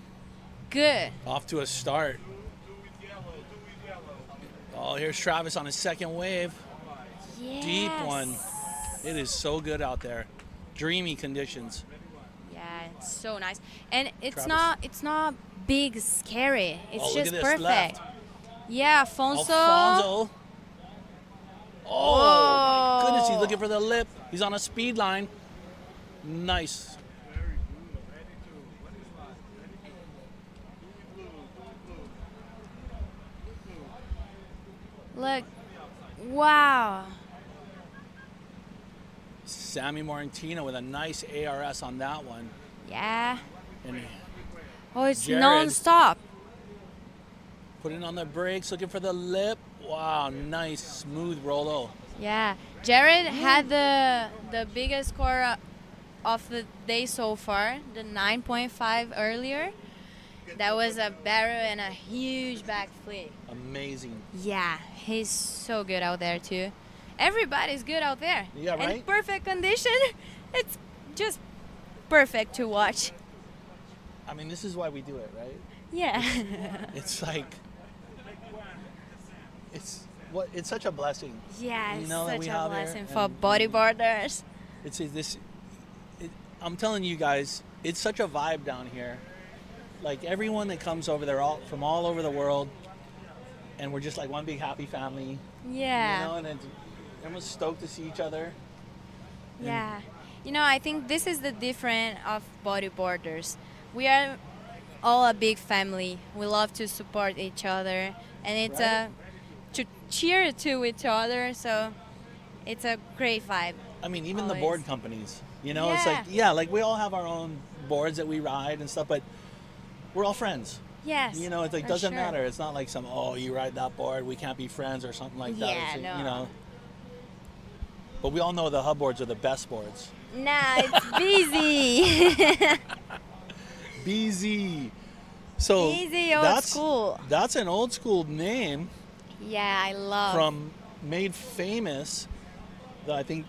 good. Off to a start. Oh, here's Travis on his second wave. Yes. Deep one. It is so good out there. Dreamy conditions. Yeah, it's so nice. And it's Travis. not big scary. It's just perfect. Left. Yeah, Afonso. Oh, Whoa. my goodness, he's looking for the lip. He's on a speed line. Nice. Look. Wow. Sammy Morantino with a nice ARS on that one. Yeah. And Oh, it's Jared non-stop. putting on the brakes, looking for the lip. Wow, nice, smooth rollo. Yeah. Jared had the biggest score of the day so far, the 9.5 earlier. That was a barrel and a huge backflip. Amazing. Yeah, he's so good out there too. Everybody's good out there. Yeah, right? And perfect condition. It's just perfect to watch. I mean, this is why we do it, right? Yeah. It's like, it's such a blessing. Yeah, you it's know, that such we a have here, blessing for and bodyboarders. I'm telling you guys, it's such a vibe down here. Like everyone that comes over, they're all from all over the world, and we're just like one big happy family. Yeah. You know, and everyone's stoked to see each other. Yeah. You know, I think this is the difference of bodyboarders. We are all a big family. We love to support each other, and it's to cheer to each other. So it's a great vibe. I mean, even always. the board companies, you know, it's like, yeah, like we all have our own boards that we ride and stuff, but we're all friends. Yes. You know, it's like, for doesn't sure. matter. It's not like you ride that board, we can't be friends or something like that. Yeah, It's, no. You know. But we all know the hub boards are the best boards. Nah, it's busy. BZ. So Easy old that's school. That's an old school name. Yeah, I love. From made famous, I think,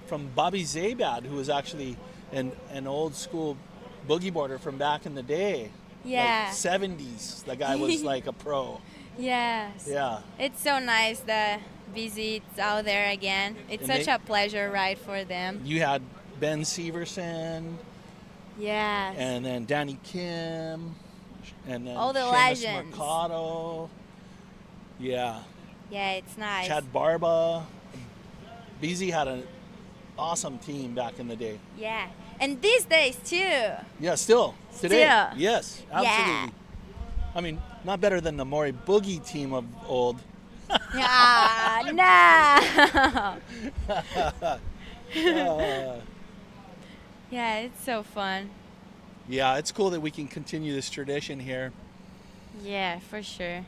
from Bobby Zabad, who was actually an old school boogie boarder from back in the day. Yeah. Like 70s. The guy was like a pro. Yes. Yeah. It's so nice the visits out there again. It's And such a pleasure ride for them. You had Ben Severson. Yes. And then Danny Kim. And then All the Seamus legends. Mercado. Yeah. Yeah, it's nice. Chad Barba. BZ had an awesome team back in the day. Yeah. And these days too. Yeah, still. Today. Still. Yes, absolutely. Yeah. I mean, not better than the Maury Boogie team of old. Ah, no. Yeah, it's so fun. Yeah, it's cool that we can continue this tradition here. Yeah, for sure.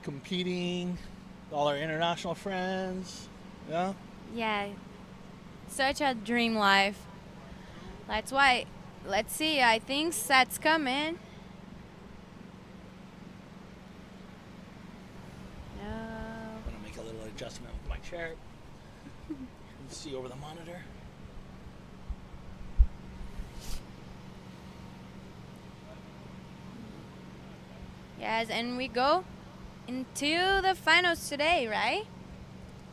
Competing, all our international friends. Yeah. Yeah. Such a dream life. That's why, let's see, I think sets coming. No. I'm gonna make a little adjustment with my chair. See over the monitor. Yes, and we go into the finals today, right?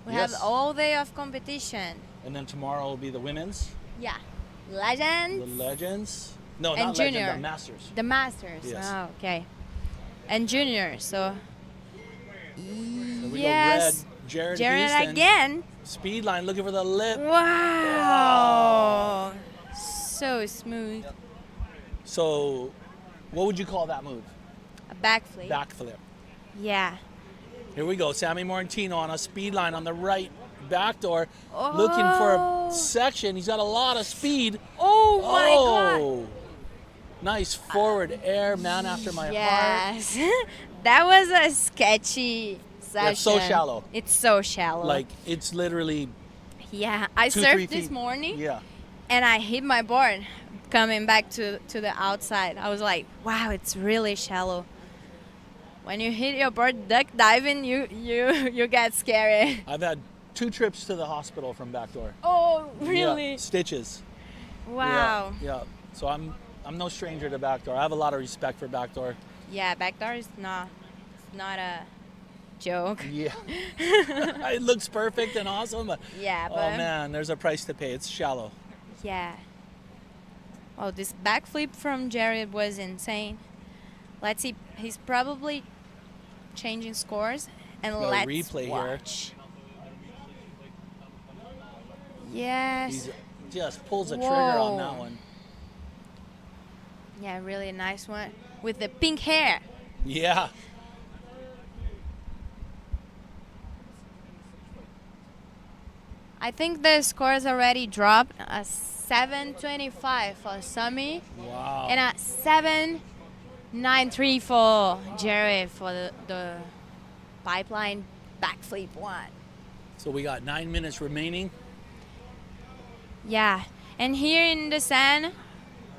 We have Yes. all day of competition. And then tomorrow will be the women's. Yeah. Legends. The legends. No, and not junior. legends, the masters. The masters. Yes. Oh, okay. And junior. So. So we Yes. go red, Jared Jared Houston. again. Speed line looking for the lip. Wow. So smooth. So, what would you call that move? A backflip. Backflip. Yeah. Here we go. Sammy Morantino on a speed line on the right back door. Looking for a section. He's got a lot of speed. Oh, my God. Nice forward air, man after my heart. Yes. That was a sketchy session. It's so shallow. It's so shallow. Like, it's literally Yeah, I 2-3 surfed this feet. morning. Yeah. And I hit my board coming back to the outside. I was like, wow, it's really shallow. When you hit your board duck diving, you get scary. I've had 2 trips to the hospital from backdoor. Oh, really? Yeah, stitches. Wow. Yeah. So I'm no stranger to backdoor. I have a lot of respect for backdoor. Yeah, backdoor is not a joke. Yeah. It looks perfect and awesome. But Yeah, oh but man, there's a price to pay. It's shallow. yeah. Oh, this backflip from Jared was insane. Let's see. He's probably changing scores, and Got a let's replay watch. here. Yes. He just pulls the trigger on that Whoa. one. Yeah, really nice one with the pink hair. Yeah. I think the scores already dropped. A 725 for Sami. Wow. And a 793 for Jared for the pipeline backflip one. So we got 9 minutes remaining. Yeah. And here in the sand,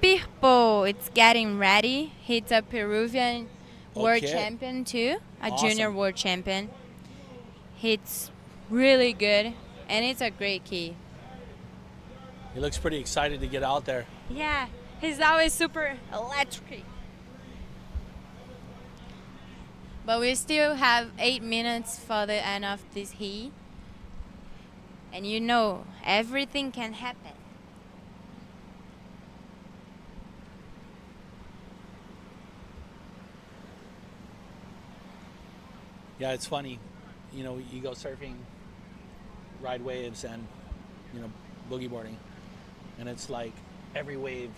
Pirpo, it's getting ready. He's a Peruvian world Okay. champion too, a Awesome. junior world champion. He's really good, and it's a great key. He looks pretty excited to get out there. Yeah, he's always super electric. But we still have 8 minutes for the end of this heat. And you know, everything can happen. Yeah, it's funny. You know, you go surfing, ride waves, and, you know, boogie boarding. And it's like every wave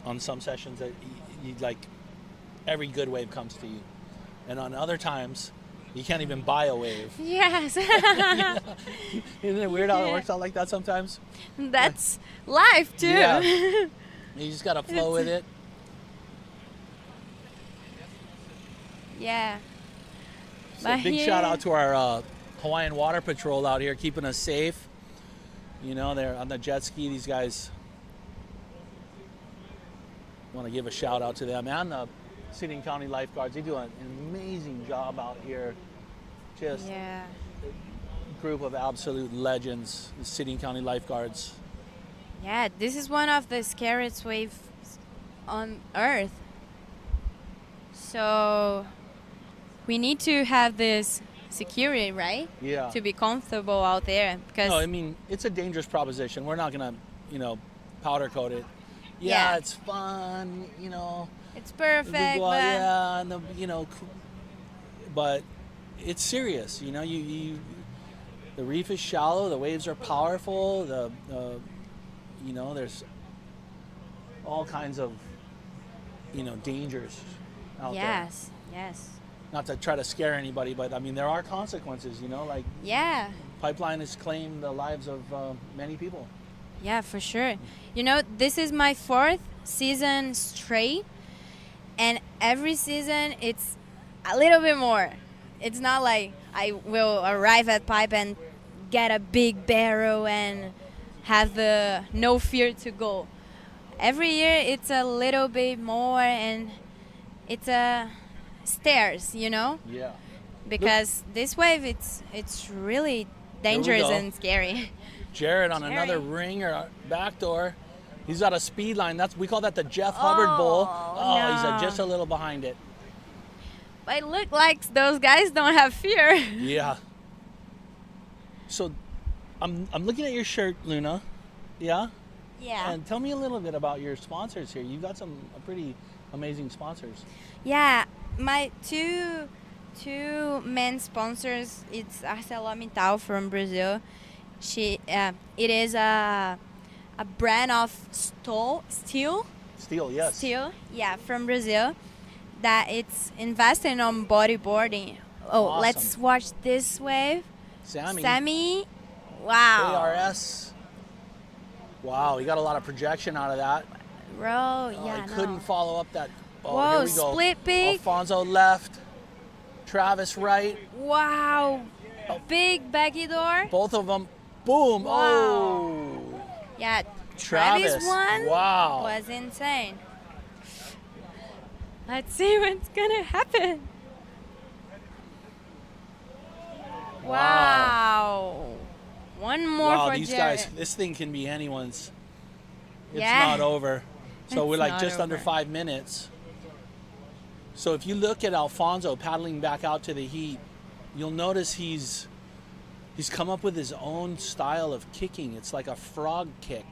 on some sessions that you like, every good wave comes to you. And on other times, you can't even buy a wave. Yes. Isn't it weird how it Yeah. works out like that sometimes? That's life too. Yeah. You just gotta flow with it. Yeah. So big shout out to our Hawaiian Water Patrol out here keeping us safe. You know, they're on the jet ski. These guys, want to give a shout out to them and the City and County lifeguards. They do an amazing job out here. Just Yeah. a group of absolute legends, the City and County lifeguards. Yeah, this is one of the scariest waves on Earth. So we need to have this security, right? Yeah. To be comfortable out there, because No, I mean, it's a dangerous proposition. We're not going to, you know, powder coat it. Yeah. It's fun, you know. it's We perfect, go out, but yeah, and the, you know, but it's serious. You know, the reef is shallow, the waves are powerful. You know, there's all kinds of, you know, dangers out there. yes, yes. Not to try to scare anybody, but I mean, there are consequences. You know, like Yeah. Pipeline has claimed the lives of many people. Yeah, for sure. You know, this is my 4th season straight, and every season it's a little bit more. It's not like I will arrive at Pipe and get a big barrel and have the no fear to go. Every year it's a little bit more, and it's a stairs, you know? Yeah. Because this wave, it's really dangerous go. and scary. Jared on another Scary. ring or backdoor. He's got a speed line. We call that the Jeff Hubbard Bowl. Oh, he's no. just a little behind it. But it look like those guys don't have fear. Yeah. So, I'm looking at your shirt, Luna. Yeah. Yeah. And tell me a little bit about your sponsors here. You've got some pretty amazing sponsors. Yeah, my two main sponsors. It's ArcelorMittal from Brazil. It is a brand of steel. Steel, yes. Steel, yeah, from Brazil. That it's investing on bodyboarding. Oh, Awesome. let's watch this wave. Sammy. Wow. ARS. Wow, you got a lot of projection out of that. Bro, yeah, I no. couldn't follow up that. Oh, Whoa, here we go. split peak. Alfonso left. Travis right. Wow. Big baggy door. Both of them. Boom. Wow. Oh. Yeah, Travis. Travis one Wow. was insane. Let's see what's gonna happen. Wow. One more Wow, for these Jared. guys, this thing can be anyone's. It's Yeah. not over. So we're It's like not just under over. 5 minutes. So if you look at Alfonso paddling back out to the heat, you'll notice he's come up with his own style of kicking. It's like a frog kick,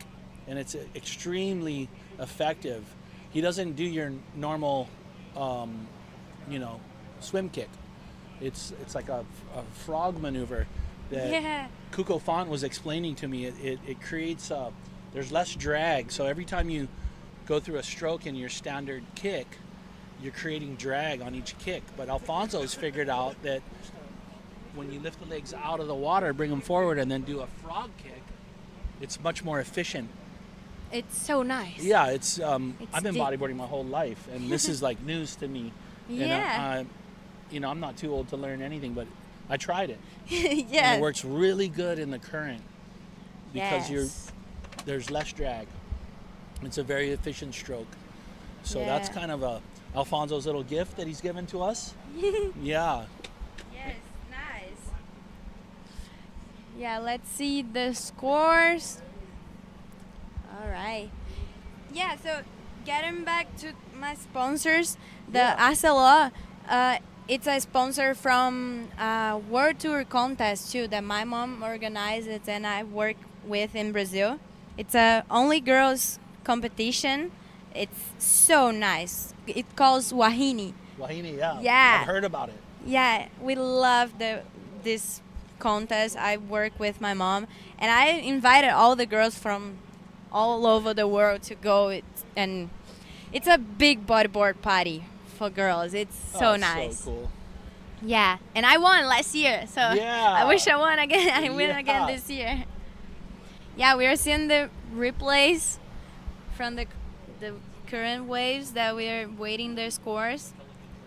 and it's extremely effective. He doesn't do your normal, swim kick. It's like a frog maneuver that Yeah. Kuko Font was explaining to me. It creates there's less drag. So every time you go through a stroke in your standard kick, you're creating drag on each kick. But Alfonso's figured out that when you lift the legs out of the water, bring them forward, and then do a frog kick, it's much more efficient. It's so nice. Yeah, it's I've been deep. bodyboarding my whole life, and this is like news to me. Yeah. And I'm not too old to learn anything, but I tried it. Yes. And it works really good in the current because Yes. there's less drag. It's a very efficient stroke. So that's kind of Alfonso's little gift that he's given to us. Yeah. Yes, nice. Yeah, let's see the scores. All right. Yeah, so getting back to my sponsors, the Aloha, it's a sponsor from World Tour contest too that my mom organized it and I work with in Brazil. It's a only girls competition. It's so nice. It calls Wahine. Wahine, yeah. Yeah. I've heard about it. Yeah, we love this contest. I work with my mom, and I invited all the girls from all over the world to go. And it's a big bodyboard party for girls. It's so nice. So cool. Yeah, and I won last year, so Yeah. I wish I won again. I win Yeah. again this year. Yeah, we are seeing the replays from the current waves that we are waiting their scores.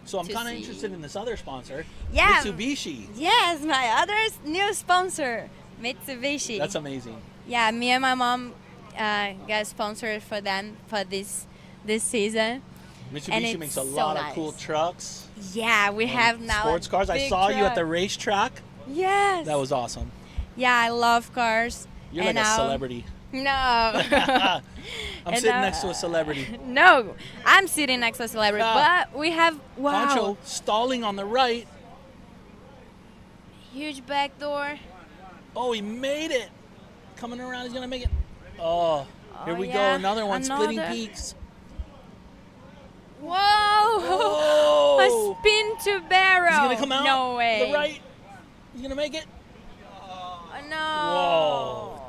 So I'm to kind of see. interested in this other sponsor, Yeah. Mitsubishi. Yes, my other new sponsor, Mitsubishi. That's amazing. Yeah, me and my mom got sponsored for them for this season. And Mitsubishi it's makes a so lot nice. of cool trucks. Yeah, we and have now sports a cars. I big saw you at truck. the racetrack. Yes. That was awesome. Yeah, I love cars. You're and like a now- celebrity. No. I'm And sitting next to a celebrity. No, I'm sitting next to a celebrity, but we have Pancho stalling on the right. huge back door. Oh, he made it. Coming around, he's gonna make it. Oh, here we go. yeah, Another one. Splitting another. peaks. Whoa! Whoa. A spin to barrel. Is he gonna come out? No way. The right. He's gonna make it. No. Whoa.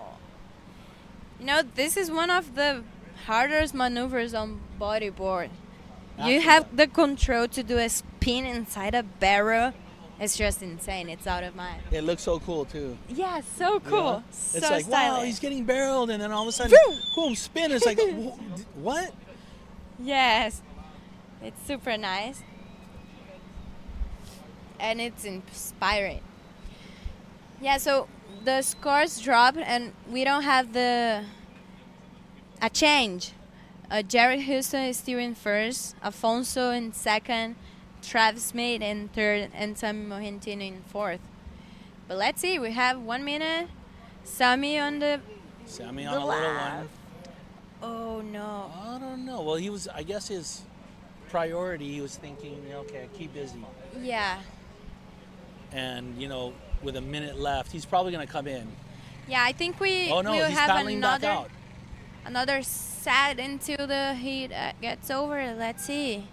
You know, this is one of the hardest maneuvers on bodyboard. You have the control to do a spin inside a barrel. It's just insane. It's out of my... It looks so cool too. Yeah, so cool. Yeah. So It's like, stylish. wow, he's getting barreled, and then all of a sudden, boom, spin. It's like, what? Yes. It's super nice. And it's inspiring. Yeah, so the scores dropped and we don't have a change. Jared Houston is still in first, Afonso in second, Travis Smith in third, and Sammy Mohentino in fourth. But let's see, we have 1 minute. Sammy on the Sammy on a little left. one. Oh no. I don't know. Well, he was, I guess his priority, he was thinking, okay, keep busy. Yeah. And, with a minute left, he's probably going to come in. Yeah, I think we Oh, no, will he's have paddling back out. another set until the heat gets over. Let's see.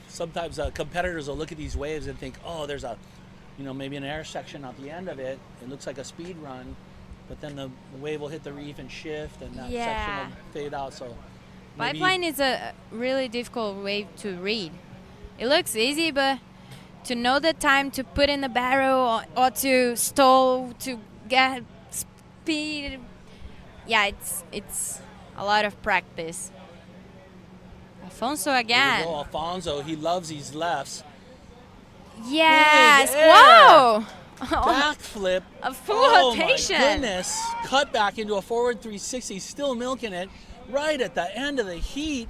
Sometimes competitors will look at these waves and think, oh, there's maybe an air section at the end of it. It looks like a speed run, but then the wave will hit the reef and shift, and that section will fade out. So maybe- Pipeline is a really difficult wave to read. It looks easy, but to know the time to put in the barrel or to stall to get speed, yeah, it's a lot of practice. Afonso There we again. go, Alfonso, he loves these lefts. Yes. Big air. Whoa. Backflip. A full oh rotation. My goodness. Cut back into a forward 360, still milking it right at the end of the heat.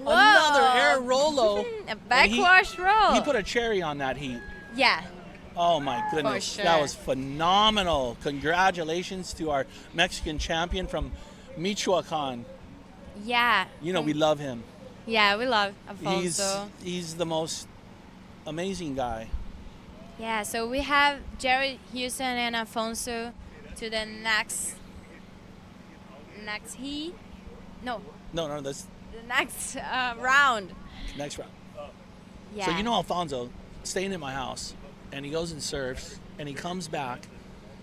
Whoa. Another air Rolo. A And backwash roll. He put a cherry on that heat. Yeah. Oh my goodness, sure. that was phenomenal. Congratulations to our Mexican champion from Michoacan. Yeah. We love him. Yeah, we love Afonso. He's the most amazing guy. Yeah, so we have Jared Houston and Afonso to the next heat. No, No, that's the next round. next round. Yeah. So Alfonso staying at my house, and he goes and surfs, and he comes back,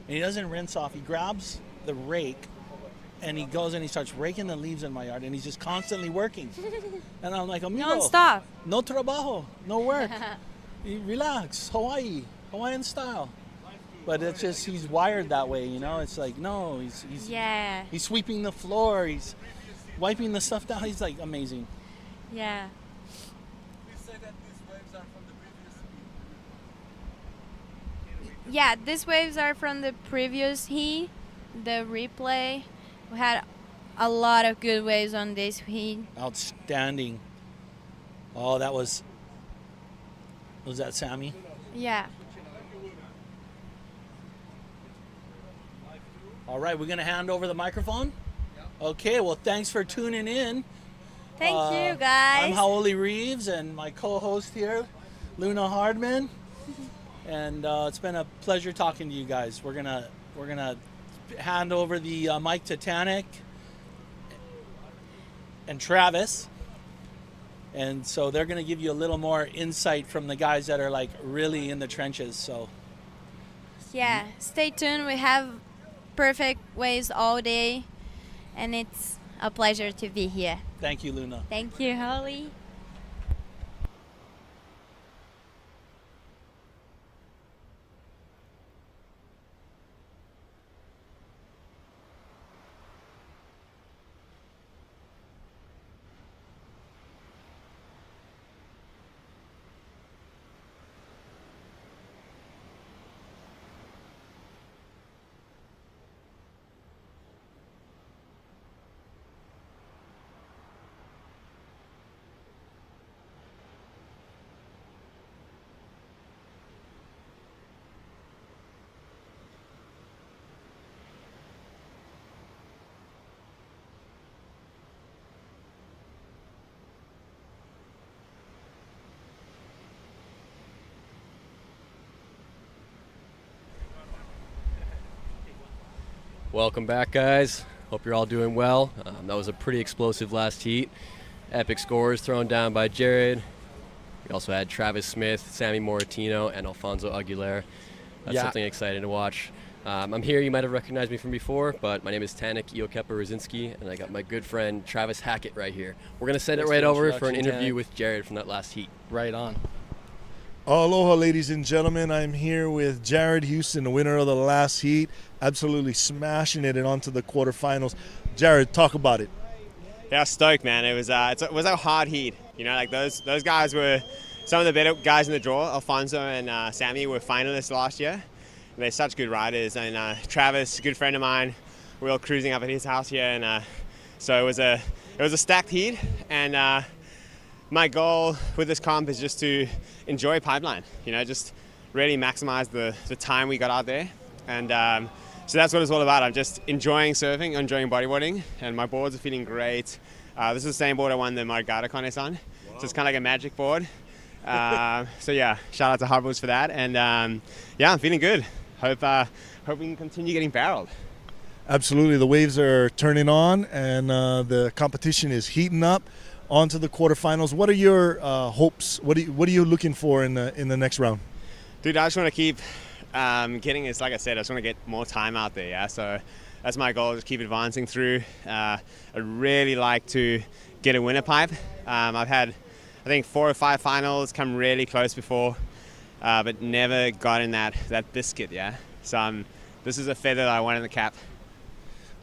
and he doesn't rinse off. He grabs the rake, and he goes and he starts raking the leaves in my yard, and he's just constantly working. And I'm like, amigo, Non-stop. no trabajo, no work. Relax, Hawaiian style. But it's just, he's wired that way, It's like, no, he's Yeah. he's sweeping the floor, he's wiping the stuff down. He's like amazing. Yeah. Yeah, these waves are from the previous heat, the replay. We had a lot of good waves on this heat. Outstanding. Oh, was that Sammy? Yeah. All right, we're going to hand over the microphone. Okay, well, thanks for tuning in. Thank you, guys. I'm HAWAI Reeves, and my co-host here, Luna Hardman. And it's been a pleasure talking to you guys. We're gonna hand over the mic to Tanik and Travis, and so they're gonna give you a little more insight from the guys that are like really in the trenches. So yeah, stay tuned. We have perfect waves all day, and it's a pleasure to be here. Thank you, Luna. Thank you, Holly. Welcome back, guys. Hope you're all doing well. That was a pretty explosive last heat. Epic scores thrown down by Jared. We also had Travis Smith, Sammy Moratino, and Alfonso Aguilera. That's something exciting to watch. I'm here. You might have recognized me from before, but my name is Tanik Iokepa-Rosinski, and I got my good friend Travis Hackett right here. We're going to send it right over for an interview with Jared from that last heat. Right on. Aloha, ladies and gentlemen. I'm here with Jared Houston, the winner of the last heat, absolutely smashing it and onto the quarterfinals. Jared, talk about it. Yeah, stoked, man. It was a hard heat. You know, like those guys were some of the better guys in the draw. Alfonso and Sammy were finalists last year. And they're such good riders. And Travis, a good friend of mine, we were all cruising up at his house here, and so it was a stacked heat. And my goal with this comp is just to enjoy Pipeline, you know, just really maximize the time we got out there. And so that's what it's all about. I'm just enjoying surfing, enjoying bodyboarding, and my boards are feeling great. This is the same board I won the Margata contest on. Wow. So it's kind of like a magic board. So yeah, shout out to Hardwoods for that. And yeah, I'm feeling good. Hope we can continue getting barreled. Absolutely, the waves are turning on, and the competition is heating up. On to the quarterfinals. What are your hopes? What are you looking for in the next round? Dude, I just want to keep getting this. Like I said, I just want to get more time out there. Yeah, so that's my goal. Just keep advancing through. I'd really like to get a winner pipe. I've had, I think, 4 or 5 finals, come really close before, but never gotten that biscuit. Yeah, so this is a feather that I want in the cap.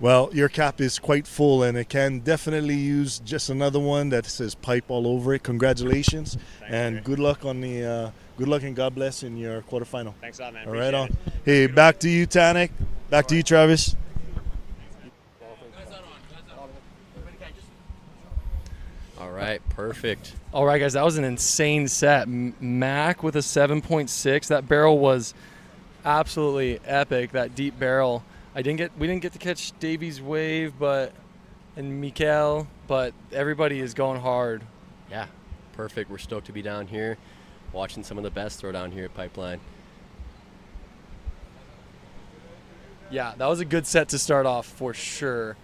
Well, your cap is quite full, and it can definitely use just another one that says pipe all over it. Congratulations, and good luck on the good luck and God bless in your quarterfinal. Thanks a lot, man. All right, on. Hey, back to you, Tanik. Back to you, Travis. All right, perfect. All right, guys, that was an insane set. Mac with a 7.6. That barrel was absolutely epic. That deep barrel. We didn't get to catch Davy's wave, and Mikael, but everybody is going hard. Yeah, perfect. We're stoked to be down here, watching some of the best throw down here at Pipeline. Yeah, that was a good set to start off for sure.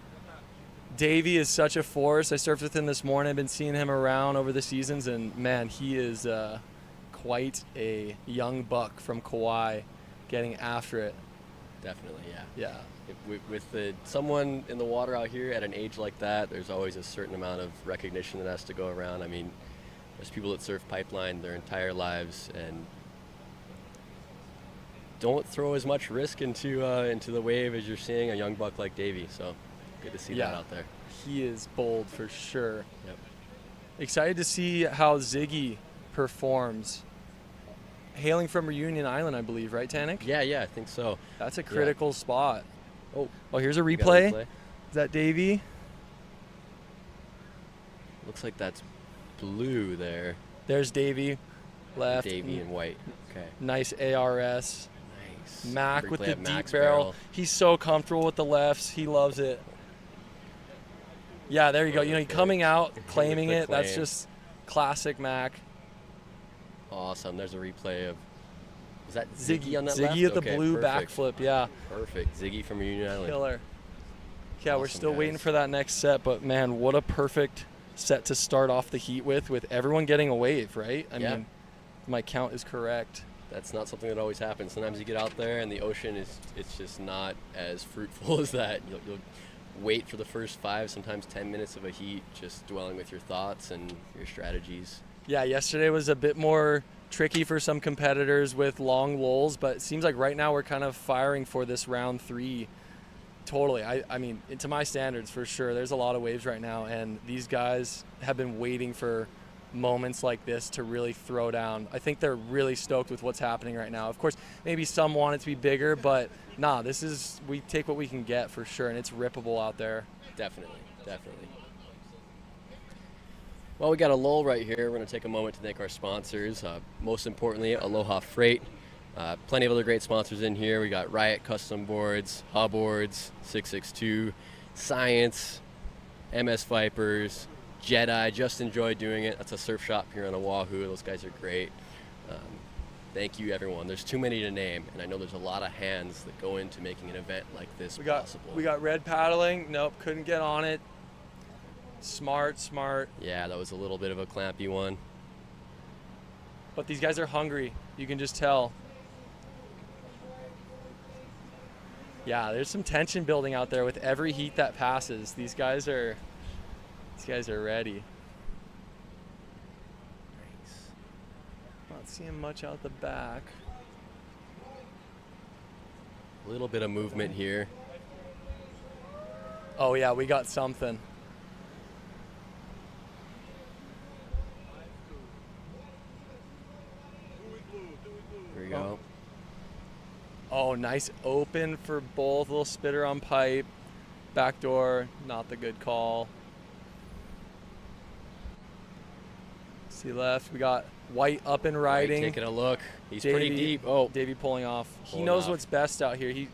Davy is such a force. I surfed with him this morning. I've been seeing him around over the seasons, and man, he is quite a young buck from Kauai, getting after it. Definitely, yeah. With someone in the water out here at an age like that, there's always a certain amount of recognition that has to go around. I mean, there's people that surf Pipeline their entire lives and don't throw as much risk into the wave as you're seeing a young buck like Davey. So good to see that out there. He is bold for sure. Yep. Excited to see how Ziggy performs. Hailing from Reunion Island, I believe, right, Tanik? Yeah, I think so. That's a critical spot. Oh, here's a replay. Is that Davey? Looks like that's blue there. There's Davey, left. Davey in white. Okay. Nice ARS. Nice. Mac with Replay the of deep Mac's barrel. He's so comfortable with the lefts. He loves it. Yeah, there you go. You know, coming out, claiming it. That's claim. just classic Mac. Awesome. There's a replay of. Was that Ziggy on that Ziggy left? with the Okay, blue perfect. backflip, yeah. Perfect. Ziggy from Union Island. Killer. Yeah, we're Awesome, still waiting guys. for that next set, but man, what a perfect set to start off the heat with everyone getting a wave, right? I mean, my count is correct. That's not something that always happens. Sometimes you get out there and the ocean it's just not as fruitful as that. You'll wait for the first 5, sometimes 10 minutes of a heat, just dwelling with your thoughts and your strategies. Yeah, yesterday was a bit more tricky for some competitors with long lulls, but it seems like right now we're kind of firing for this round 3. Totally. I mean, to my standards, for sure. There's a lot of waves right now, and these guys have been waiting for moments like this to really throw down. I think they're really stoked with what's happening right now. Of course, maybe some want it to be bigger, but nah, we take what we can get for sure, and it's rippable out there. Definitely. Well, we got a lull right here. We're going to take a moment to thank our sponsors. Most importantly, Aloha Freight. Plenty of other great sponsors in here. We got Riot Custom Boards, Hubboards, 662, Science, MS Vipers, Jedi. Just enjoyed doing it. That's a surf shop here on Oahu. Those guys are great. Thank you, everyone. There's too many to name, and I know there's a lot of hands that go into making an event like this possible. We got red paddling. Nope, couldn't get on it. Smart. Yeah, that was a little bit of a clampy one. But these guys are hungry. You can just tell. Yeah, there's some tension building out there with every heat that passes. These guys are ready. Nice. Not seeing much out the back. A little bit of movement here. Oh yeah, we got something. Here we go. Oh, nice open for both. Little spitter on pipe. Backdoor, not the good call. See left, we got White up and riding. Taking a look. He's pretty deep. Oh, Davey pulling off. He knows what's best out here.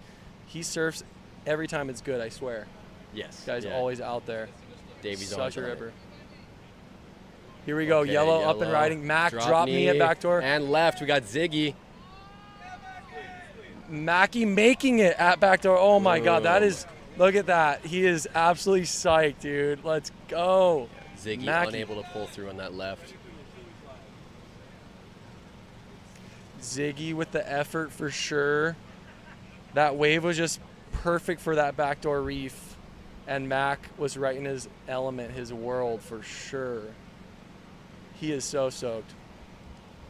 He surfs every time it's good, I swear. Yes. Guy's always out there. Davey's such always a on ripper. it. Here we go. Okay, yellow up and riding. Mac drop knee at backdoor. And left, we got Ziggy. Mackie making it at backdoor. Oh my God, that is, look at that. He is absolutely psyched, dude. Let's go. Ziggy Mackie. unable to pull through on that left. Ziggy with the effort for sure. That wave was just perfect for that backdoor reef. And Mac was right in his element, his world for sure. He is so soaked.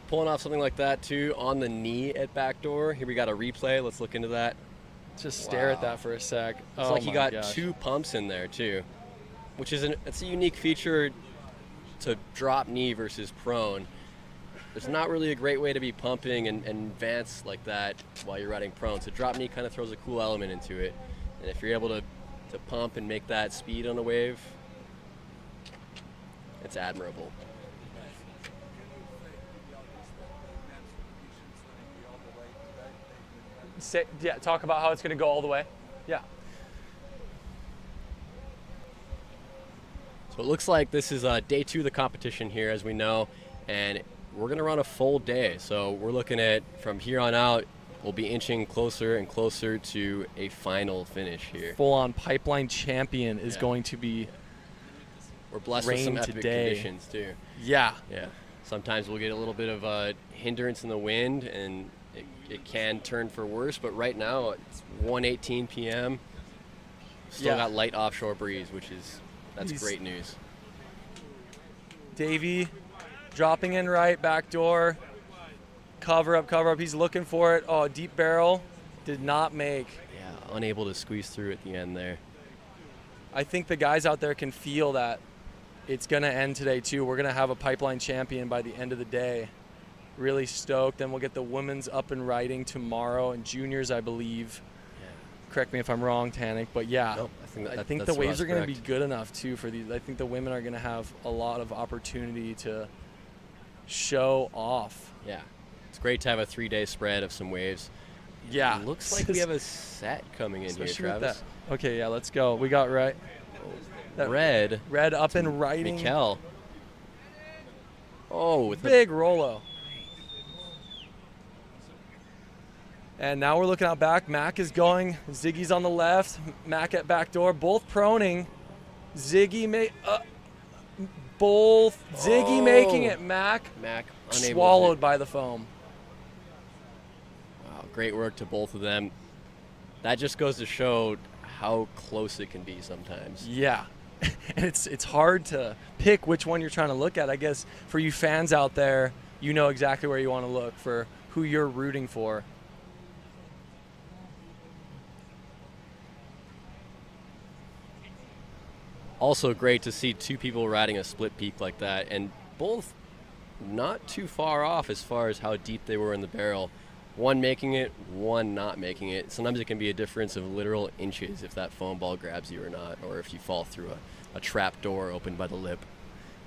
Pulling off something like that too on the knee at backdoor. Here we got a replay. Let's look into that. Just stare at that for a sec. It's like he got 2 pumps in there too, which is it's a unique feature to drop knee versus prone. There's not really a great way to be pumping and advance like that while you're riding prone. So drop knee kind of throws a cool element into it. And if you're able to pump and make that speed on a wave, it's admirable. Talk about how it's going to go all the way. Yeah. So it looks like this is day 2 of the competition here, as we know, and we're going to run a full day. So we're looking at, from here on out, we'll be inching closer and closer to a final finish here. Full-on Pipeline champion is going to be We're blessed with some epic conditions too. Yeah. Yeah. Sometimes we'll get a little bit of a hindrance in the wind, and it can turn for worse, but right now it's 1:18 p.m. Still got light offshore breeze, that's great news. Davey dropping in right, back door, cover up. He's looking for it. Oh, deep barrel, did not make. Yeah, unable to squeeze through at the end there. I think the guys out there can feel that it's going to end today too. We're going to have a Pipeline champion by the end of the day. Really stoked. Then we'll get the women's up and riding tomorrow, and juniors, I believe. Yeah. Correct me if I'm wrong, Tanik, but yeah. Nope, I I think the waves are going to be good enough too for these. I think the women are going to have a lot of opportunity to show off. Yeah, it's great to have a 3-day spread of some waves. Yeah, it looks like we have a set coming in here, Travis. Okay, yeah, let's go. We got Red up and riding. Mikel. Oh, with big Rolo. And now we're looking out back. Mac is going. Ziggy's on the left. Mac at back door. Both proning. Ziggy making it. Mac swallowed by the foam. Wow, great work to both of them. That just goes to show how close it can be sometimes. Yeah. And it's hard to pick which one you're trying to look at. I guess for you fans out there, you know exactly where you want to look for who you're rooting for. Also great to see two people riding a split peak like that, and both not too far off as far as how deep they were in the barrel. One making it, one not making it. Sometimes it can be a difference of literal inches if that foam ball grabs you or not, or if you fall through a trap door opened by the lip.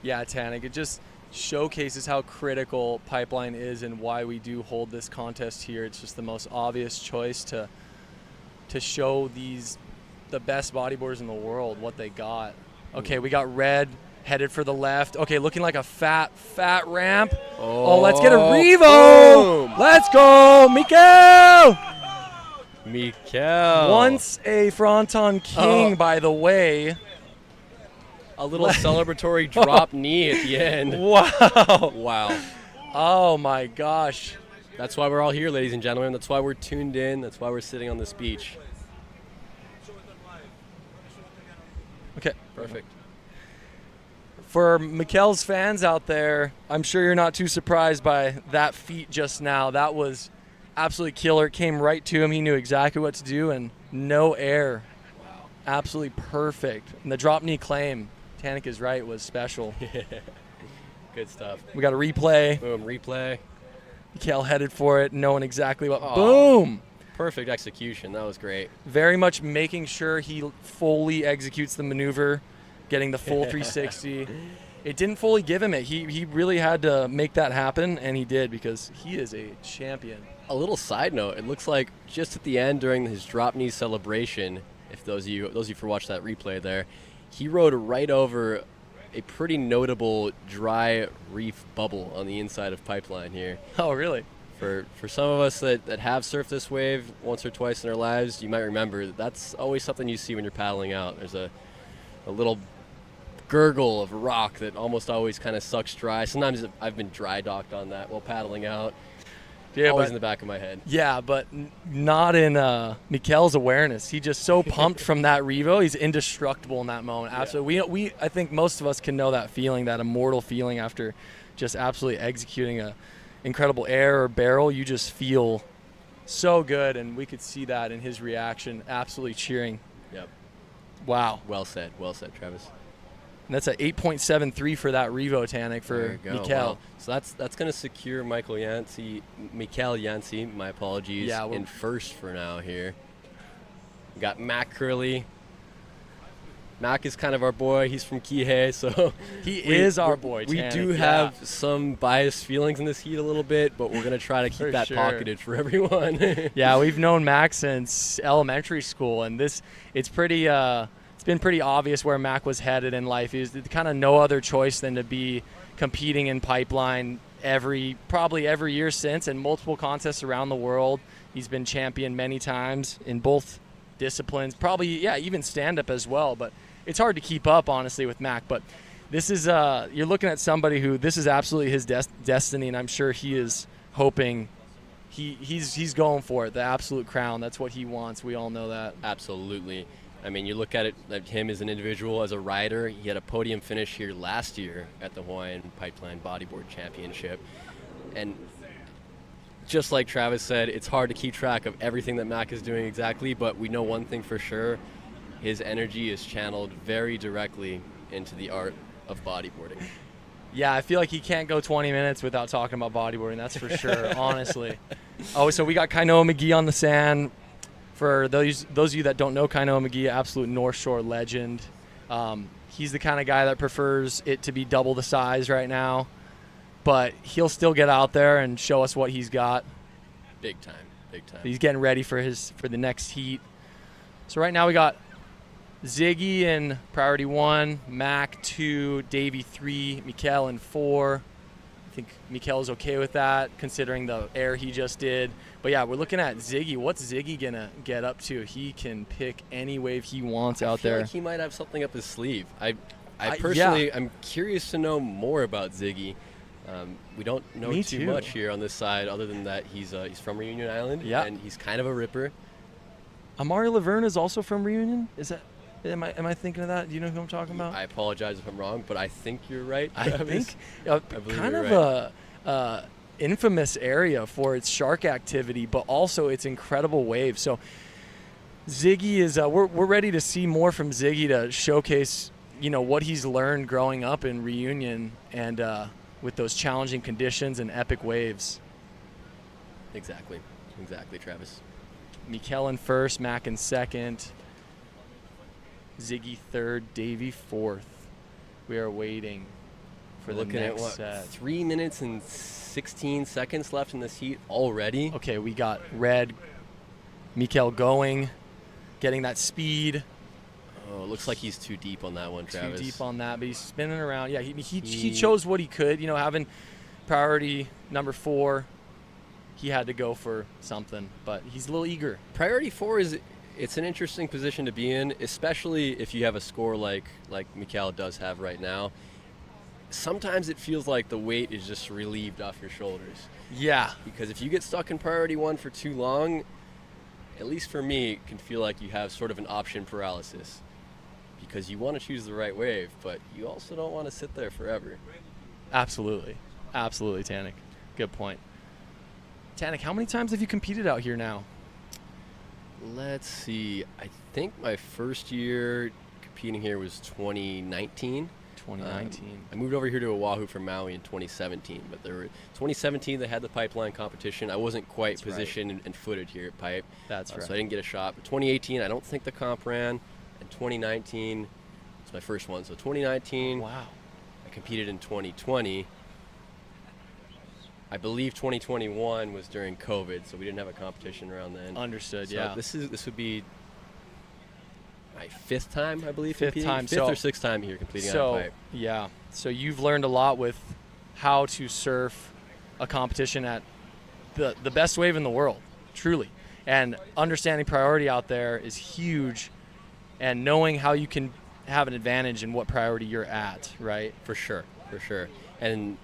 Yeah, Tanik, it just showcases how critical Pipeline is and why we do hold this contest here. It's just the most obvious choice to show the best bodyboarders in the world what they got. Okay, we got Red headed for the left. Okay, looking like a fat ramp. Oh, let's get a Revo. Boom. Let's go, Mikel. Once a Fronton king, by the way. A little celebratory drop knee at the end. Wow. Wow. Oh, my gosh. That's why we're all here, ladies and gentlemen. That's why we're tuned in. That's why we're sitting on this beach. Okay. Perfect. For Mikel's fans out there, I'm sure you're not too surprised by that feat just now. That was absolutely killer. It came right to him. He knew exactly what to do, and no air. Wow. Absolutely perfect. And the drop knee claim, Tanik is right, was special. Good stuff. We got a replay. Boom, replay. Mikel headed for it, knowing exactly what. Boom! Perfect execution. That was great. Very much making sure he fully executes the maneuver, getting the full 360. It didn't fully give him it. He really had to make that happen, and he did because he is a champion. A little side note, it looks like just at the end during his drop knee celebration, if those of you who watched that replay there, he rode right over a pretty notable dry reef bubble on the inside of Pipeline here. Oh, really? For some of us that have surfed this wave once or twice in our lives, you might remember that's always something you see when you're paddling out. There's a little gurgle of rock that almost always kind of sucks dry. Sometimes I've been dry docked on that while paddling out. Yeah, always in the back of my head. Yeah, but not in Mikel's awareness. He just so pumped from that Revo. He's indestructible in that moment. Absolutely. Yeah. I think most of us can know that feeling, that immortal feeling after just absolutely executing a incredible air or barrel. You just feel so good, and we could see that in his reaction, absolutely cheering. Yep. Wow. Well said, Travis. And that's an 8.73 for that Revo, Tanik, for Mikel. Wow. So that's going to secure Mikel Yancey, my apologies, in first for now here. We got Mac Curley. Mac is kind of our boy. He's from Kihei, so he is our boy. We do have some biased feelings in this heat a little bit, but we're going to try to keep that pocketed for everyone. Yeah, we've known Mac since elementary school, and it's pretty it's been pretty obvious where Mac was headed in life. He was kind of no other choice than to be competing in Pipeline probably every year since, in multiple contests around the world. He's been champion many times in both disciplines, probably even stand-up as well, but it's hard to keep up, honestly, with Mac. But this is you're looking at somebody who this is absolutely his destiny, and I'm sure he is hoping he's going for it, the absolute crown. That's what he wants. We all know that. Absolutely. I mean, you look at it, like him as an individual, as a rider. He had a podium finish here last year at the Hawaiian Pipeline Bodyboard Championship, and just like Travis said, it's hard to keep track of everything that Mac is doing exactly, but we know one thing for sure. His energy is channeled very directly into the art of bodyboarding. Yeah, I feel like he can't go 20 minutes without talking about bodyboarding, that's for sure, honestly. Oh, so we got Kainoa McGee on the sand. For those of you that don't know Kainoa McGee, absolute North Shore legend. He's the kind of guy that prefers it to be double the size right now, but he'll still get out there and show us what he's got. Big time, big time. He's getting ready for the next heat. So right now we got Ziggy in priority 1, Mac 2, Davey 3, Mikel in 4. I think Mikel's okay with that considering the air he just did. But yeah, we're looking at Ziggy. What's Ziggy gonna get up to? He can pick any wave he wants out there. I feel like he might have something up his sleeve. I personally, I'm curious to know more about Ziggy. We don't know too much here on this side, other than that he's from Reunion Island, and he's kind of a ripper. Amari Laverne is also from Reunion. Is that? Am I thinking of that? Do you know who I'm talking about? I apologize if I'm wrong, but I think you're right. I think I kind of a infamous area for its shark activity, but also its incredible waves. So Ziggy is we're ready to see more from Ziggy to showcase what he's learned growing up in Reunion and with those challenging conditions and epic waves. Exactly, Travis. Mikel in first, Mac in second, Ziggy third, Davey fourth. We are waiting for the next set. 3 minutes and 16 seconds left in this heat already. Okay, we got red. Mikel going, getting that speed. Oh, it looks like he's too deep on that one, Travis. Too deep on that, but he's spinning around. Yeah, he chose what he could. Having priority number 4, he had to go for something, but he's a little eager. Priority 4 it's an interesting position to be in, especially if you have a score like Mikel does have right now. Sometimes it feels like the weight is just relieved off your shoulders. Yeah. Because if you get stuck in priority 1 for too long, at least for me, it can feel like you have sort of an option paralysis. Because you want to choose the right wave, but you also don't want to sit there forever. Absolutely, Tanik. Good point. Tanik, how many times have you competed out here now? Let's see. I think my first year competing here was 2019. I moved over here to Oahu from Maui in 2017, but 2017 they had the pipeline competition. I wasn't quite positioned and footed here at Pipe. That's right. So I didn't get a shot. But 2018, I don't think the comp ran. And 2019 was my first one. So 2019, wow. I competed in 2020. I believe 2021 was during COVID, so we didn't have a competition around then. Understood, so yeah. This would be my 5th time, I believe. Fifth or 6th time here competing on a pipe. Yeah. So you've learned a lot with how to surf a competition at the best wave in the world, truly. And understanding priority out there is huge, and knowing how you can have an advantage in what priority you're at, right? For sure. And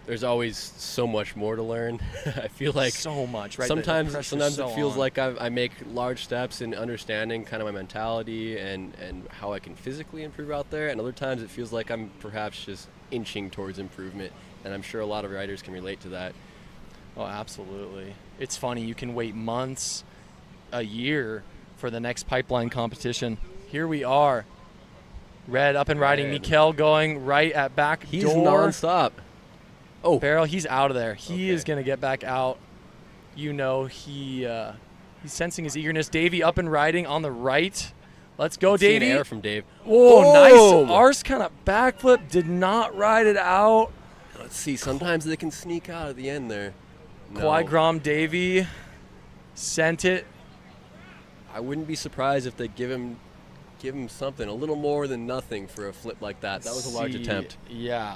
there's always so much more to learn. I feel like so much, right? Sometimes it feels like I make large steps in understanding kind of my mentality and how I can physically improve out there, and other times it feels like I'm perhaps just inching towards improvement, and I'm sure a lot of riders can relate to that. Oh, absolutely. It's funny, you can wait months, a year for the next pipeline competition. Here we are. Red up and riding. Mikel going right at back door. He's nonstop. Oh, Barrel, he's out of there. He is going to get back out. He's sensing his eagerness. Davey up and riding on the right. Let's go, Davey. Air from Dave. Whoa, nice. Arse kind of backflip. Did not ride it out. Let's see. Sometimes they can sneak out at the end there. No. Kwai Grom Davey sent it. I wouldn't be surprised if they give him something, a little more than nothing for a flip like that. That was a large attempt. Yeah.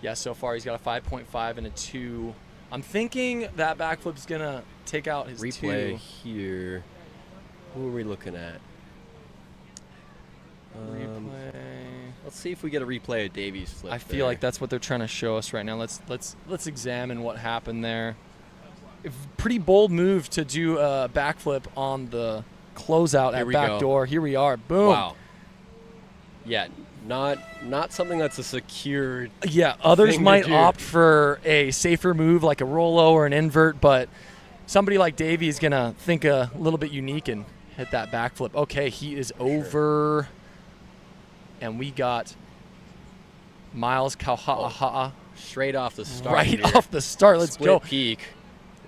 Yeah, so far he's got a 5.5 and a 2. I'm thinking that backflip's going to take out his replay 2. Here. Who are we looking at? Replay. Let's see if we get a replay of Davey's flip. I feel like that's what they're trying to show us right now. Let's examine what happened there. Pretty bold move to do a backflip on the closeout at back door. Here we are. Boom. Wow. Yeah, not something that's a secure. Yeah, others might opt for a safer move like a Rollo or an invert, but somebody like Davey is going to think a little bit unique and hit that backflip. Okay, he is over. And we got Miles Kauha'aha'a. Straight off the start. Right off the start. Let's go. Peak.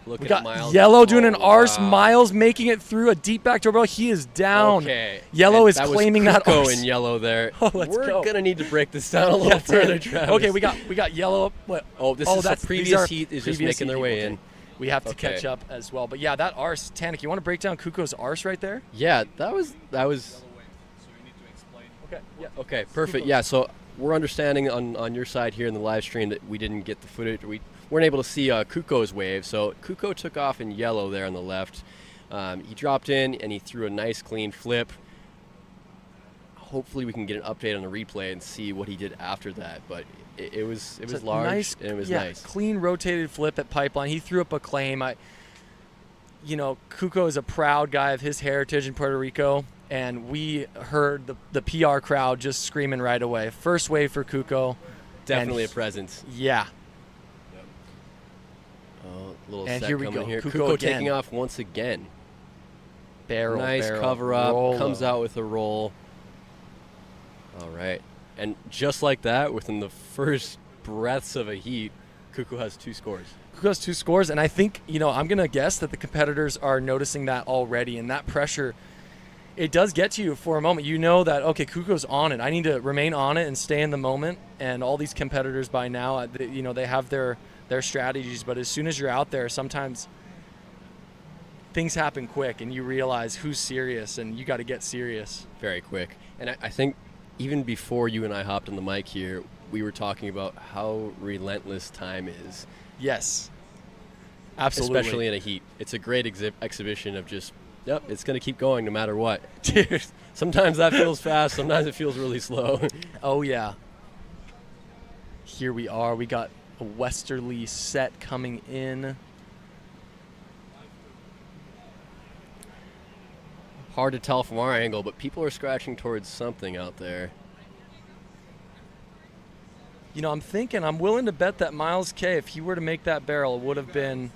Look We at got Miles. Yellow doing an arse. Wow. Miles making it through a deep backdoor barrel. He is down. Okay. Yellow And is claiming that Kuko arse. in yellow there. Oh, let's We're go. gonna need to break this down a little further, Travis. Okay, we got Yellow up. What? Oh, this is the previous heat is just making their way in. We have to Okay. catch up as well. But yeah, that arse, Tanik, you want to break down Kuko's arse right there? Yeah, that was. Okay. Yeah. Okay, perfect. Yeah, so we're understanding on your side here in the live stream that we didn't get the footage. We weren't able to see Kuko's wave. So Kuko took off in yellow there on the left. He dropped in and he threw a nice clean flip. Hopefully we can get an update on the replay and see what he did after that. But it was large and it was nice. Clean rotated flip at Pipeline. He threw up a claim. Kuko is a proud guy of his heritage in Puerto Rico, and we heard the PR crowd just screaming right away. First wave for Kuko. Definitely a presence. Yeah. Oh, little and set here we coming go. here. Kuko Kuko taking off once again. Barrel, nice barrel, cover up. roll Comes up. out with a roll. All right. And just like that, within the first breaths of a heat, Kuko has 2 scores. Kuko has 2 scores, and I think, I'm going to guess that the competitors are noticing that already, and that pressure, it does get to you for a moment. You know that, okay, Kuko's on it. I need to remain on it and stay in the moment, and all these competitors by now, they have their strategies, but as soon as you're out there, sometimes things happen quick, and you realize who's serious, and you got to get serious. Very quick. And I think even before you and I hopped on the mic here, we were talking about how relentless time is. Yes. Absolutely. Especially in a heat. It's a great exhibition of just, it's going to keep going no matter what. Sometimes that feels fast, sometimes it feels really slow. Oh, yeah. Here we are. We got a westerly set coming in. Hard to tell from our angle, but people are scratching towards something out there. I'm willing to bet that Miles K, if he were to make that barrel, would have been,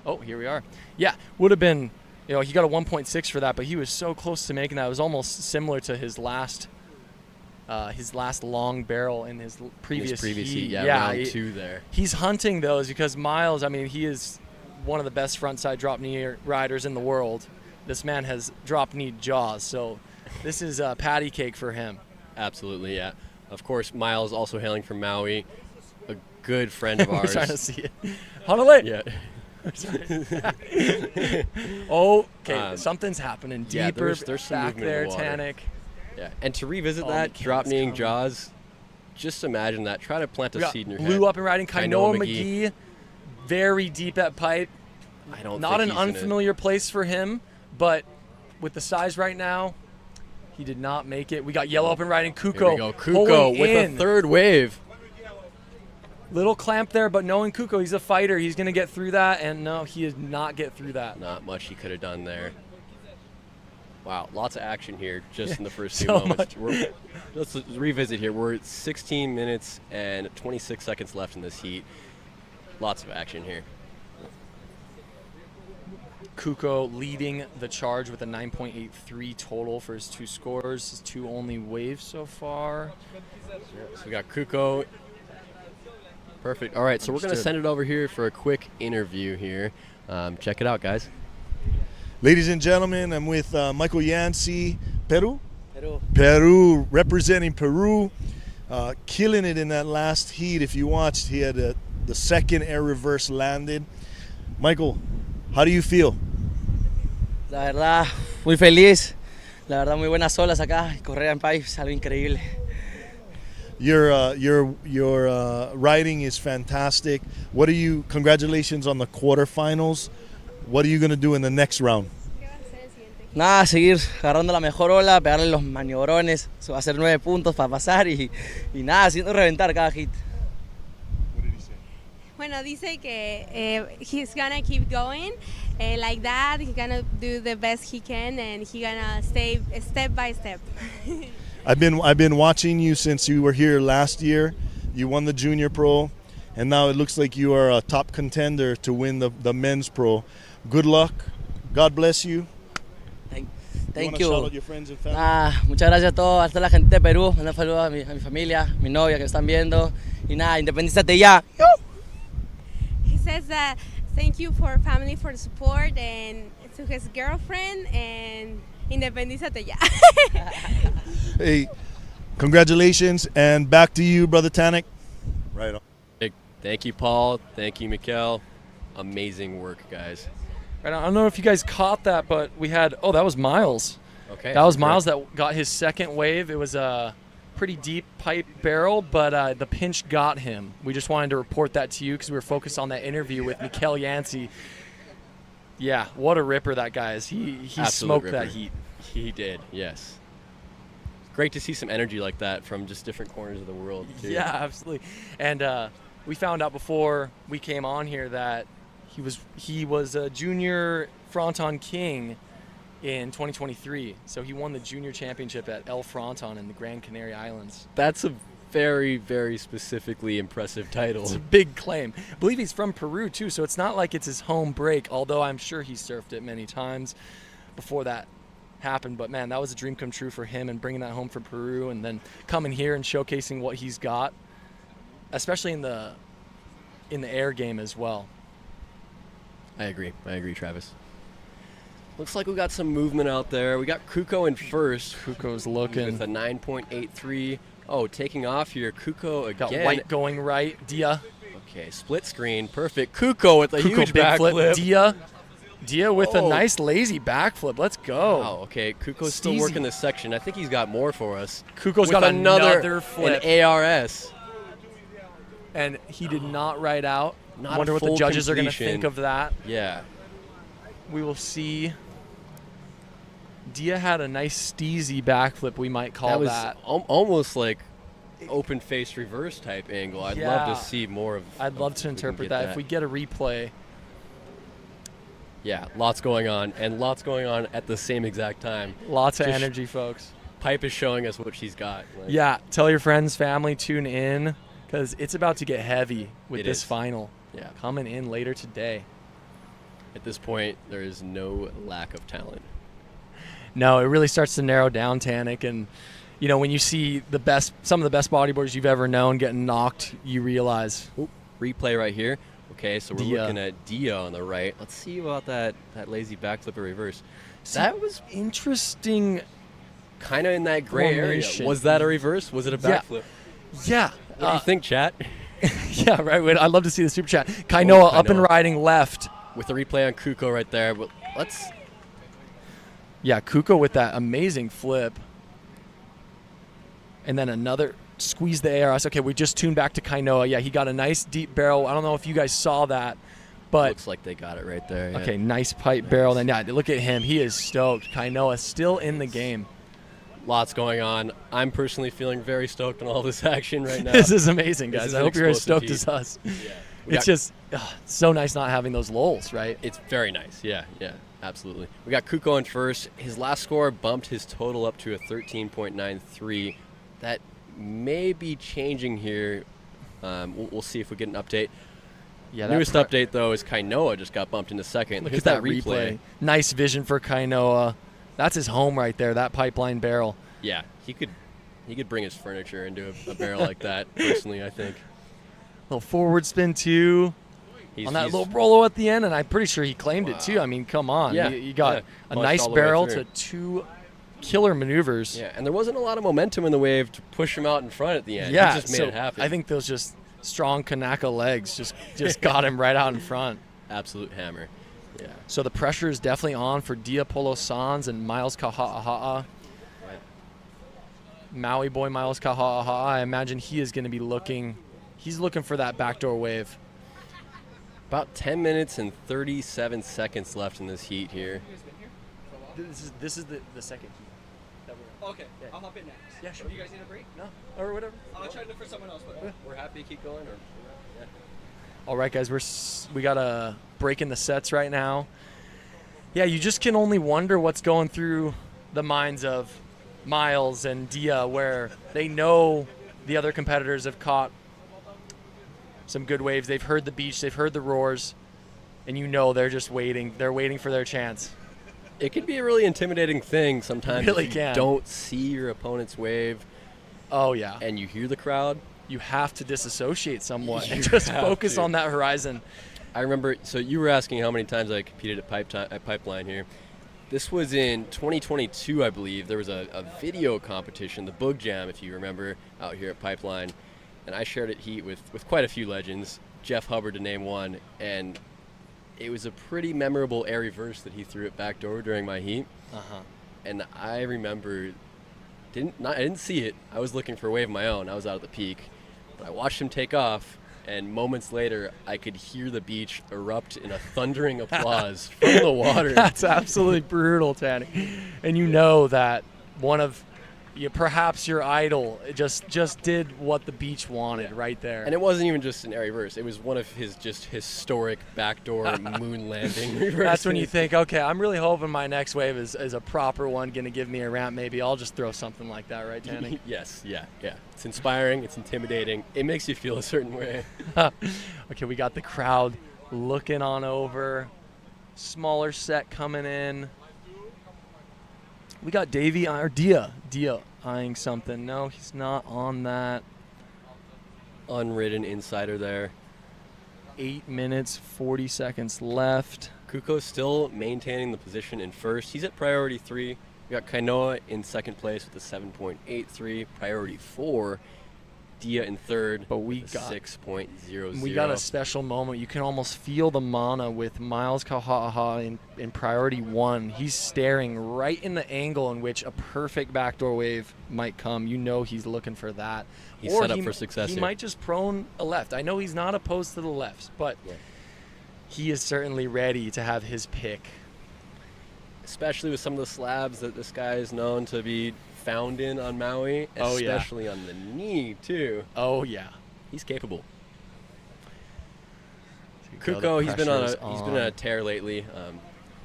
oh, here we are. Yeah, would have been, he got a 1.6 for that, but he was so close to making that. It was almost similar to his last long barrel in his previous heat. Round 2 there. He's hunting those because Miles, he is one of the best frontside drop knee riders in the world. This man has drop-kneed jaws, so this is patty cake for him. Absolutely, yeah. Of course, Miles also hailing from Maui, a good friend of ours. We're trying to see it. Honolulu. Yeah. Okay, something's happening deeper there's some back movement there, in the water. Tanik. Yeah, and to revisit that, drop-kneeing jaws, just imagine that. Try to plant a seed in your head. Blue up and riding. Kainoa McGee, very deep at pipe. Not an unfamiliar place for him. But with the size right now, he did not make it. We got yellow up and riding. Kuko. Here we go. Kuko with a 3rd wave. Little clamp there, but knowing Kuko, he's a fighter. He's going to get through that, and no, he did not get through that. Not much he could have done there. Wow, lots of action here just in the first few So moments. Let's revisit here. We're at 16 minutes and 26 seconds left in this heat. Lots of action here. Kuko leading the charge with a 9.83 total for his 2 scores, his 2 only waves so far. So we got Kuko. Perfect. All right, so we're going to send it over here for a quick interview here. Check it out, guys. Ladies and gentlemen, I'm with Michael Yancey, Peru, representing Peru, killing it in that last heat. If you watched, he had the 2nd air reverse landed. Michael, how do you feel? La verdad, muy feliz. La verdad, muy buenas olas acá. Correr en pipe es algo increíble. Your riding is fantastic. Congratulations on the quarterfinals. What are you going to do in the next round? Nada, seguir agarrando la mejor ola, pegarle los maniobrones. Eso va a ser 9 puntos para pasar y nada, haciendo reventar cada hit. Bueno, dice que he's gonna keep going like that. He's gonna do the best he can, and he's gonna stay step by step. I've been watching you since you were here last year. You won the Junior Pro, and now it looks like you are a top contender to win the Men's Pro. Good luck. God bless you. Thank you. you. Shout out your friends and family? Muchas gracias a todos, a toda la gente de Perú. Un saludo a mi familia, mi novia que están viendo. Y nada, independízate ya. He says that thank you for family for the support, and to his girlfriend, and independízate ya. Hey, congratulations, and back to you, Brother Tanik. Right on. Thank you, Paul. Thank you, Mikkel. Amazing work, guys. Right on. I don't know if you guys caught that, but we had, that was Miles. Okay. That was Miles that got his second wave. It was a pretty deep pipe barrel, but the pinch got him. We just wanted to report that to you because we were focused on that interview with Mikkel Yancey. Yeah, what a ripper that guy is. He smoked ripper. that heat. He did, yes. Great to see some energy like that from just different corners of the world, too. Yeah, absolutely. And we found out before we came on here that he was a junior Fronton King in 2023. So he won the junior championship at El Fronton in the Gran Canaria Islands. That's a very, very specifically impressive title. It's a big claim. I believe he's from Peru, too, so it's not like it's his home break, although I'm sure he surfed it many times before that happened. But, man, that was a dream come true for him, and bringing that home from Peru and then coming here and showcasing what he's got, especially in the air game as well. I agree, Travis. Looks like we got some movement out there. We got Kuko in first. Kuko's looking. With a 9.83. Oh, taking off here. Kuko again. Got White going right. Dia. Okay, split screen. Perfect. Kuko with a huge big backflip. Dia with a nice lazy backflip. Let's go. Wow, okay. Kuko's still working this section. I think he's got more for us. Kuko's got another flip. An ARS. And he did not ride out. Not wonder a what the full judges are going to completion. think of that. Yeah. We will see. Dia had a nice steezy backflip, we might call that. Almost like open face reverse type angle. I'd love to see more of. I'd love to interpret that if we get a replay. Yeah, lots going on, and lots going on at the same exact time. Lots of energy, folks. Pipe is showing us what she's got. Yeah, tell your friends, family, tune in, because it's about to get heavy with this final. Yeah, coming in later today. At this point, there is no lack of talent. No, it really starts to narrow down, Tanik, and you know when you see some of the best bodyboarders you've ever known getting knocked, you realize. Ooh, replay right here. Okay, so we're looking at Dia on the right. Let's see about that lazy backflip or reverse. That was interesting. Kind of in that gray area. Was that a reverse? Was it a backflip? Yeah. What do you think, chat? Yeah, right. Wait, I'd love to see the super chat. Kainoa up and riding left. With the replay on Kuko right there. But let's. Yeah, Kuko with that amazing flip. And then another squeeze the ARS. Okay, we just tuned back to Kainoa. Yeah, he got a nice deep barrel. I don't know if you guys saw that, but looks like they got it right there. Yeah. Okay, nice pipe barrel. Then yeah, look at him. He is stoked. Kainoa still in the game. Lots going on. I'm personally feeling very stoked on all this action right now. This is amazing, guys. I hope you're as stoked as us. Yeah. It's just so nice not having those lulls, right? It's very nice. Yeah, absolutely. We got Kuko in first. His last score bumped his total up to a 13.93. That may be changing here. We'll see if we get an update. Yeah, newest update, though, is Kainoa just got bumped into second. Look at that replay. Nice vision for Kainoa. That's his home right there, that pipeline barrel. Yeah, he could bring his furniture into a barrel like that, personally, I think. Little forward spin, too, on that little Rolo at the end, and I'm pretty sure he claimed it, too. I mean, come on. Yeah, you got a nice barrel to two killer maneuvers. Yeah, and there wasn't a lot of momentum in the wave to push him out in front at the end. Yeah, he just made it happen. I think those just strong Kanaka legs just got him right out in front. Absolute hammer. Yeah. So the pressure is definitely on for Dia Polo Sans and Miles Kaha'aha'a. Right. Maui boy Miles Kaha'aha'a. I imagine he is going to be looking for that backdoor wave. About 10 minutes and 37 seconds left in this heat here. This is the second heat. Okay, yeah. I'll hop in next. Yeah, sure. You guys need a break? No, or whatever. I'll try to look for someone else. But we're happy to keep going. All right, guys, we got a break in the sets right now. Yeah, you just can only wonder what's going through the minds of Miles and Dia, where they know the other competitors have caught some good waves. They've heard the beach, they've heard the roars, and you know they're just waiting. They're waiting for their chance. It can be a really intimidating thing sometimes. It really if you can. Don't see your opponent's wave. Oh, yeah. And you hear the crowd. You have to disassociate somewhat and just focus on that horizon. I remember, so you were asking how many times I competed at Pipeline here. This was in 2022, I believe. There was a video competition, the Boog Jam, if you remember, out here at Pipeline. And I shared it heat with quite a few legends, Jeff Hubbard to name one. And it was a pretty memorable air reverse that he threw at backdoor during my heat. And I remember, I didn't see it. I was looking for a wave of my own. I was out at the peak. But I watched him take off. And moments later, I could hear the beach erupt in a thundering applause from the water. That's absolutely brutal, Tanny. And you know that one of, perhaps your idol just did what the beach wanted right there. And it wasn't even just an air reverse. It was one of his just historic backdoor moon landing reverses. That's when you think, okay, I'm really hoping my next wave is a proper one, going to give me a ramp. Maybe I'll just throw something like that, right, Tanny? Yes, yeah. It's inspiring. It's intimidating. It makes you feel a certain way. Okay, we got the crowd looking on over. Smaller set coming in. We got Dia eyeing something. No, he's not on that. Unridden insider there. 8 minutes, 40 seconds left. Kuko's still maintaining the position in first. He's at priority 3. We got Kainoa in second place with a 7.83. Priority 4. Dia in third, but we got 6.00. We got a special moment. You can almost feel the mana with Miles Kauhaha in priority 1. He's staring right in the angle in which a perfect backdoor wave might come. You know he's looking for that. He's set up for success. He might just prone a left. I know he's not opposed to the lefts, but he is certainly ready to have his pick. Especially with some of the slabs that this guy is known to be found in on Maui, especially on the knee too. Oh yeah, he's capable. Kuko, he's been on a tear lately.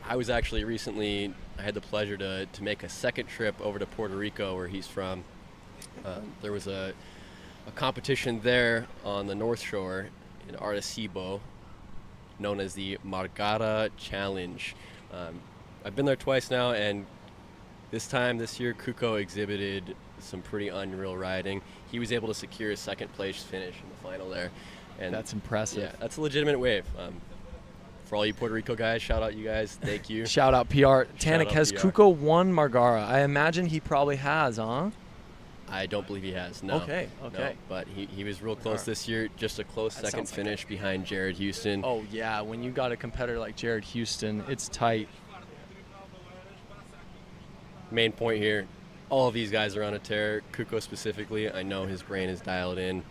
I was actually recently, I had the pleasure to make a second trip over to Puerto Rico, where he's from. There was a competition there on the North Shore in Arecibo, known as the Margara Challenge. I've been there twice now, and this year, Kuko exhibited some pretty unreal riding. He was able to secure a second place finish in the final there. And that's impressive. Yeah, that's a legitimate wave. For all you Puerto Rico guys, shout out you guys. Thank you. Shout out PR. Tanik, has Kuko won Margara? I imagine he probably has, huh? I don't believe he has, no. Okay. No, but he was real close this year. Just a close second finish behind Jared Houston. Oh, yeah. When you got a competitor like Jared Houston, it's tight. Main point here, all of these guys are on a tear. Kuko specifically, I know his brain is dialed in,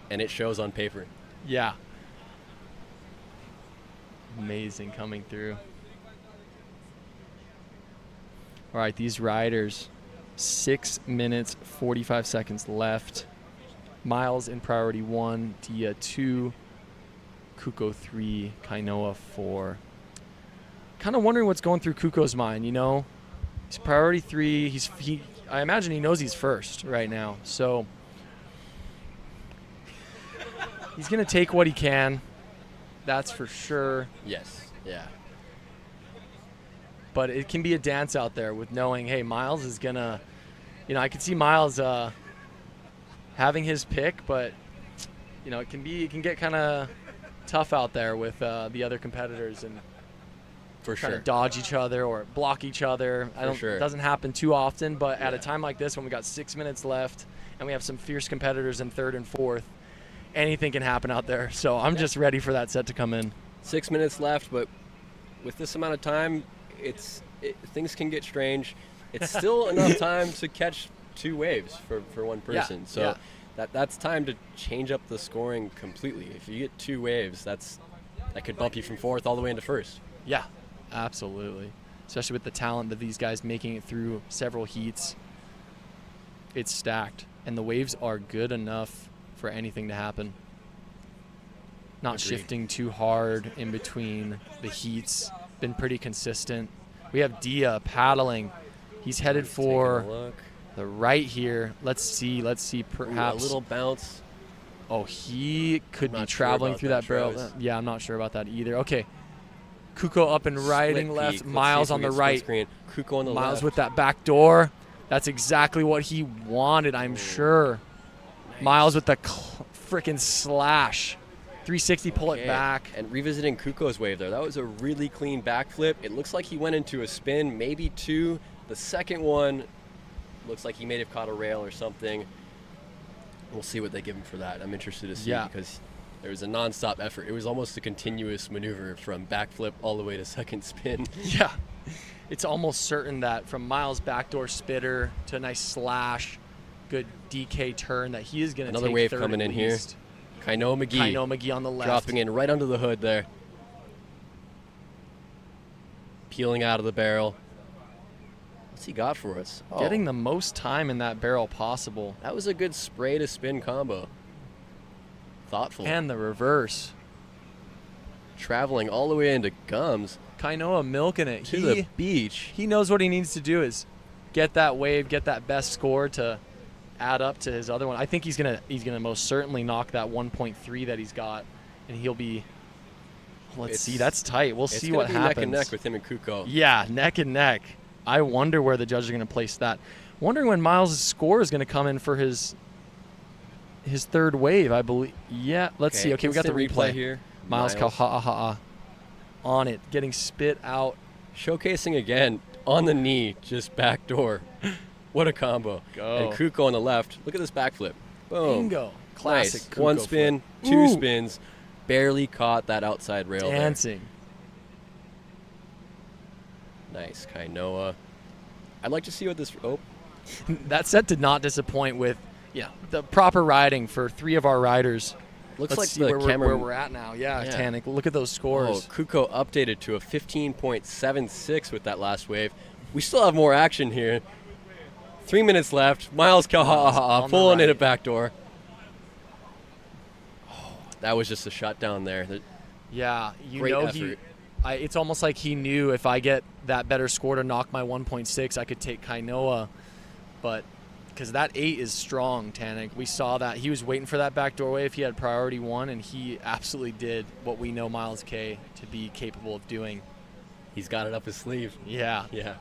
and it shows on paper. Yeah. Amazing coming through. All right, these riders, 6 minutes, 45 seconds left. Miles in priority 1, Dia 2, Kuko 3, Kainoa 4. Kind of wondering what's going through Kuko's mind, you know? He's priority 3. I imagine he knows he's first right now. So he's going to take what he can. That's for sure. Yes. Yeah. But it can be a dance out there with knowing, hey, Miles is going to, I could see Miles having his pick, but, it can get kind of tough out there with the other competitors and for trying sure to dodge each other or block each other. It doesn't happen too often, but at a time like this when we got 6 minutes left and we have some fierce competitors in third and fourth, anything can happen out there. So I'm just ready for that set to come in. 6 minutes left, but with this amount of time, things can get strange. It's still enough time to catch 2 waves for one person. That's time to change up the scoring completely. If you get 2 waves, that could bump you from fourth all the way into first. Yeah. Absolutely. Especially with the talent that these guys making it through several heats. It's stacked. And the waves are good enough for anything to happen. Not shifting too hard in between the heats. Been pretty consistent. We have Dia paddling. He's headed for the right here. Let's see perhaps. A little bounce. Oh, he could be traveling through that barrel. Yeah, I'm not sure about that either. Okay. Kuko up and riding left, Miles on the right. Kuko on the left. Miles with that back door. That's exactly what he wanted, I'm sure. Nice. Miles with the freaking slash 360, pull it back. And revisiting Kuko's wave there, that was a really clean backflip. It looks like he went into a spin, maybe 2. The second one looks like he may have caught a rail or something. We'll see what they give him for that. I'm interested to see because there was a nonstop effort. It was almost a continuous maneuver from backflip all the way to second spin. Yeah. It's almost certain that from Miles' backdoor spitter to a nice slash, good DK turn, that he is going to take another wave third coming at in here. least. Kainoa McGee. Kainoa McGee on the left. Dropping in right under the hood there. Peeling out of the barrel. What's he got for us? Getting the most time in that barrel possible. That was a good spray to spin combo. Thoughtful. And the reverse. Traveling all the way into gums. Kainoa milking it. To the beach. He knows what he needs to do is get that wave, get that best score to add up to his other one. I think he's gonna most certainly knock that 1.3 that he's got, and he'll be. Let's see. That's tight. We'll see what happens. Neck and neck with him and Kuko. Yeah, neck and neck. I wonder where the judges are going to place that. Wondering when Miles' score is going to come in for his third wave, I believe. Yeah, let's see. Okay, we got the replay here. Miles Kaha'a on it, getting spit out. Showcasing again on the knee, just backdoor. What a combo. Go. And Kuko on the left. Look at this backflip. Boom. Bingo. Classic Nice. Kuko One spin, flip. 2 spins. Barely caught that outside rail Dancing. there. Nice, Kainoa. I'd like to see what this... Oh. That set did not disappoint with the proper riding for 3 of our riders. Looks Let's like see the where camera... we're at now. Yeah, Tanik. Look at those scores. Oh, Kuko updated to a 15.76 with that last wave. We still have more action here. 3 minutes left. Miles Kaha'a pulling in a backdoor. Oh, that was just a shutdown there. Yeah, Great effort. It's almost like he knew if I get that better score to knock my 1.6, I could take Kainoa. But because that 8 is strong, Tanik. We saw that. He was waiting for that backdoor wave. He had priority 1, and he absolutely did what we know Miles K to be capable of doing. He's got it up his sleeve. Yeah. Yeah.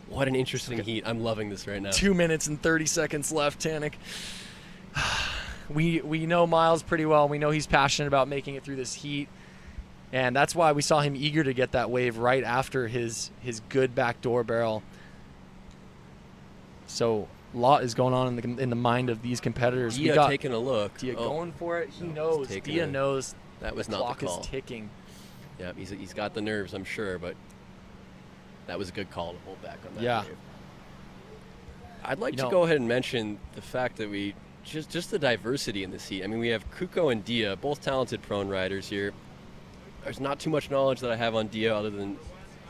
What an interesting heat. I'm loving this right now. 2 minutes and 30 seconds left, Tanik. We know Miles pretty well. We know he's passionate about making it through this heat. And that's why we saw him eager to get that wave right after his good backdoor barrel. So a lot is going on in the mind of these competitors. Dia taking a look. Dia going for it. He knows. Dia knows that was the not clock the call. is ticking. Yeah, he's got the nerves, I'm sure, but that was a good call to hold back on that. Yeah. Wave. I'd like to go ahead and mention the fact that we just the diversity in this heat. I mean, we have Kuko and Dia, both talented prone riders here. There's not too much knowledge that I have on Dia other than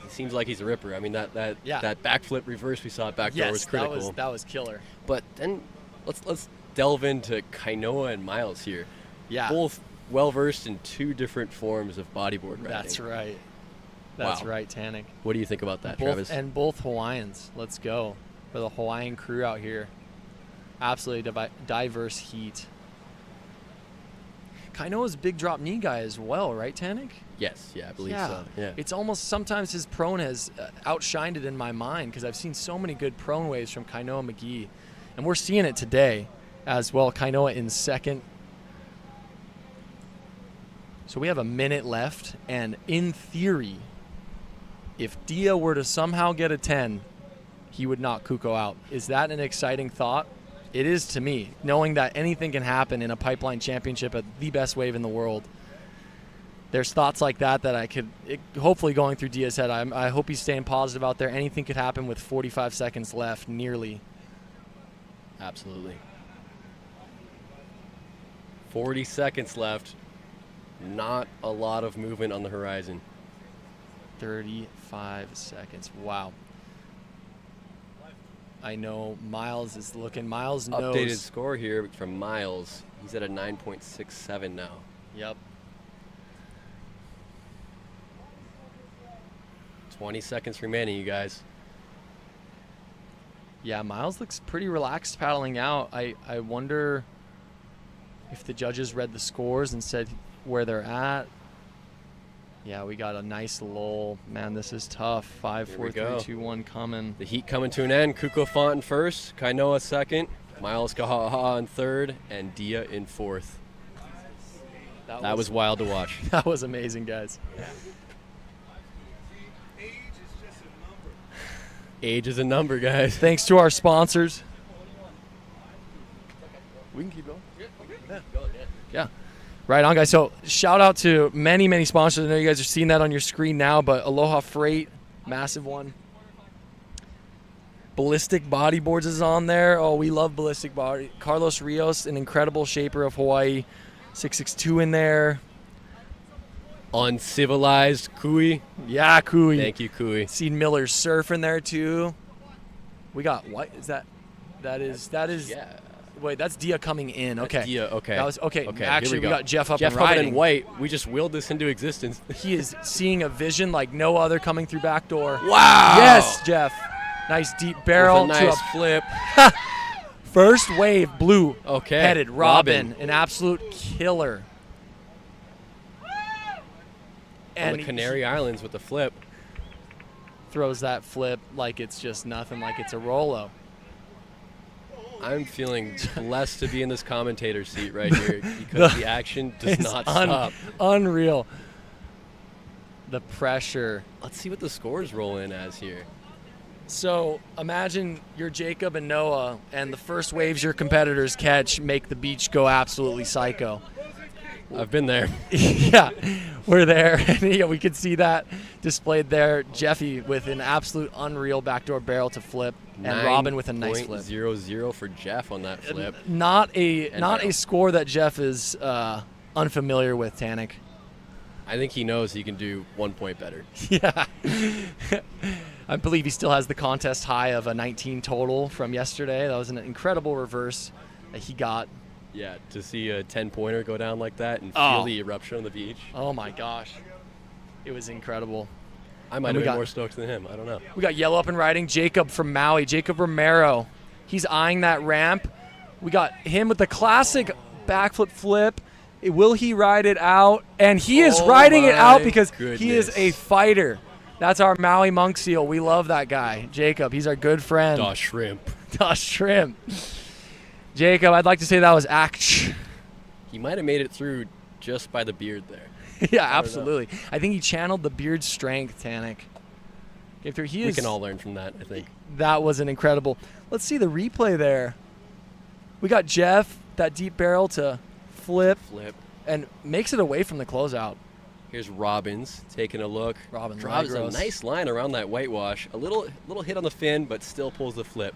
it seems like he's a ripper. I mean, that backflip reverse we saw at backdoor was critical. That was killer. But then let's delve into Kainoa and Miles here. Yeah. Both well-versed in 2 different forms of bodyboard riding. That's right. That's right, Tanik. What do you think about that, Travis? And both Hawaiians. Let's go for the Hawaiian crew out here. Absolutely diverse heat. Kainoa's a big drop knee guy as well, right, Tanik? Yes, I believe so. Yeah. It's almost sometimes his prone has outshined it in my mind because I've seen so many good prone waves from Kainoa McGee. And we're seeing it today as well. Kainoa in second. So we have a minute left, and in theory, if Dia were to somehow get a 10, he would knock Kuko out. Is that an exciting thought? It is to me, knowing that anything can happen in a Pipeline Championship at the best wave in the world. There's thoughts like that I could, hopefully going through Dia's head. I hope he's staying positive out there. Anything could happen with 45 seconds left, nearly. Absolutely. 40 seconds left. Not a lot of movement on the horizon. 35 seconds. Wow. I know Miles is looking. Miles knows. Updated score here from Miles. He's at a 9.67 now. Yep. 20 seconds remaining, you guys. Yeah, Miles looks pretty relaxed paddling out. I wonder if the judges read the scores and said where they're at. Yeah, we got a nice lull. Man, this is tough. 5, 4, 3, 2, 1 coming. The heat coming to an end. Kuko Font in first, Kainoa second, Miles Kaha'a in third, and Dia in fourth. That was wild to watch. That was amazing, guys. Age is a number, guys. Thanks to our sponsors. We can keep going. Yeah. Right on, guys. So shout out to many, many sponsors. I know you guys are seeing that on your screen now, but Aloha Freight, massive one. Ballistic Bodyboards is on there. Oh, we love Ballistic Body. Carlos Rios, an incredible shaper of Hawaii. 662 in there. Uncivilized Kui. Yeah, Kui. Thank you, Kui. Seen Miller's Surf in there too. We got what is that? That is. Yeah. Wait, that's Dia coming in. Okay. That's Dia. Okay. That was okay. Okay. Actually, we got Jeff up Jeff and Hubbard riding. in white. We just willed this into existence. He is seeing a vision like no other coming through back door. Wow. Yes, Jeff. Nice deep barrel. With a nice flip. First wave, blue. Okay. Headed. Robin. An absolute killer. And the Canary Islands with the flip. Throws that flip like it's just nothing, like it's a Rolo. I'm feeling blessed to be in this commentator seat right here because the action does not stop. Unreal. The pressure. Let's see what the scores roll in as here. So imagine you're Jacob and Noah, and the first waves your competitors catch make the beach go absolutely psycho. I've been there. Yeah, we're there. Yeah, we could see that displayed there. Jeffy with an absolute unreal backdoor barrel to flip, and Robin with a nice flip. 9.00 for Jeff on that flip. Not a score that Jeff is unfamiliar with, Tanik. I think he knows he can do 1 point better. Yeah. I believe he still has the contest high of a 19 total from yesterday. That was an incredible reverse that he got. Yeah, to see a 10-pointer go down like that and feel the eruption on the beach. Oh, my gosh. It was incredible. I might have been more stoked than him. I don't know. We got yellow up and riding. Jacob from Maui. Jacob Romero. He's eyeing that ramp. We got him with the classic backflip flip. Will he ride it out? And he is riding it out because he is a fighter. That's our Maui monk seal. We love that guy. Jacob, he's our good friend. Da shrimp. Da shrimp. Jacob, I'd like to say that was act. He might have made it through just by the beard there. Yeah, absolutely. I think he channeled the beard strength, Tanik. We can all learn from that, I think. That was an incredible. Let's see the replay there. We got Jeff, that deep barrel to flip. And makes it away from the closeout. Here's Robbins taking a look. Robbins drives a nice line around that whitewash. A little hit on the fin, but still pulls the flip.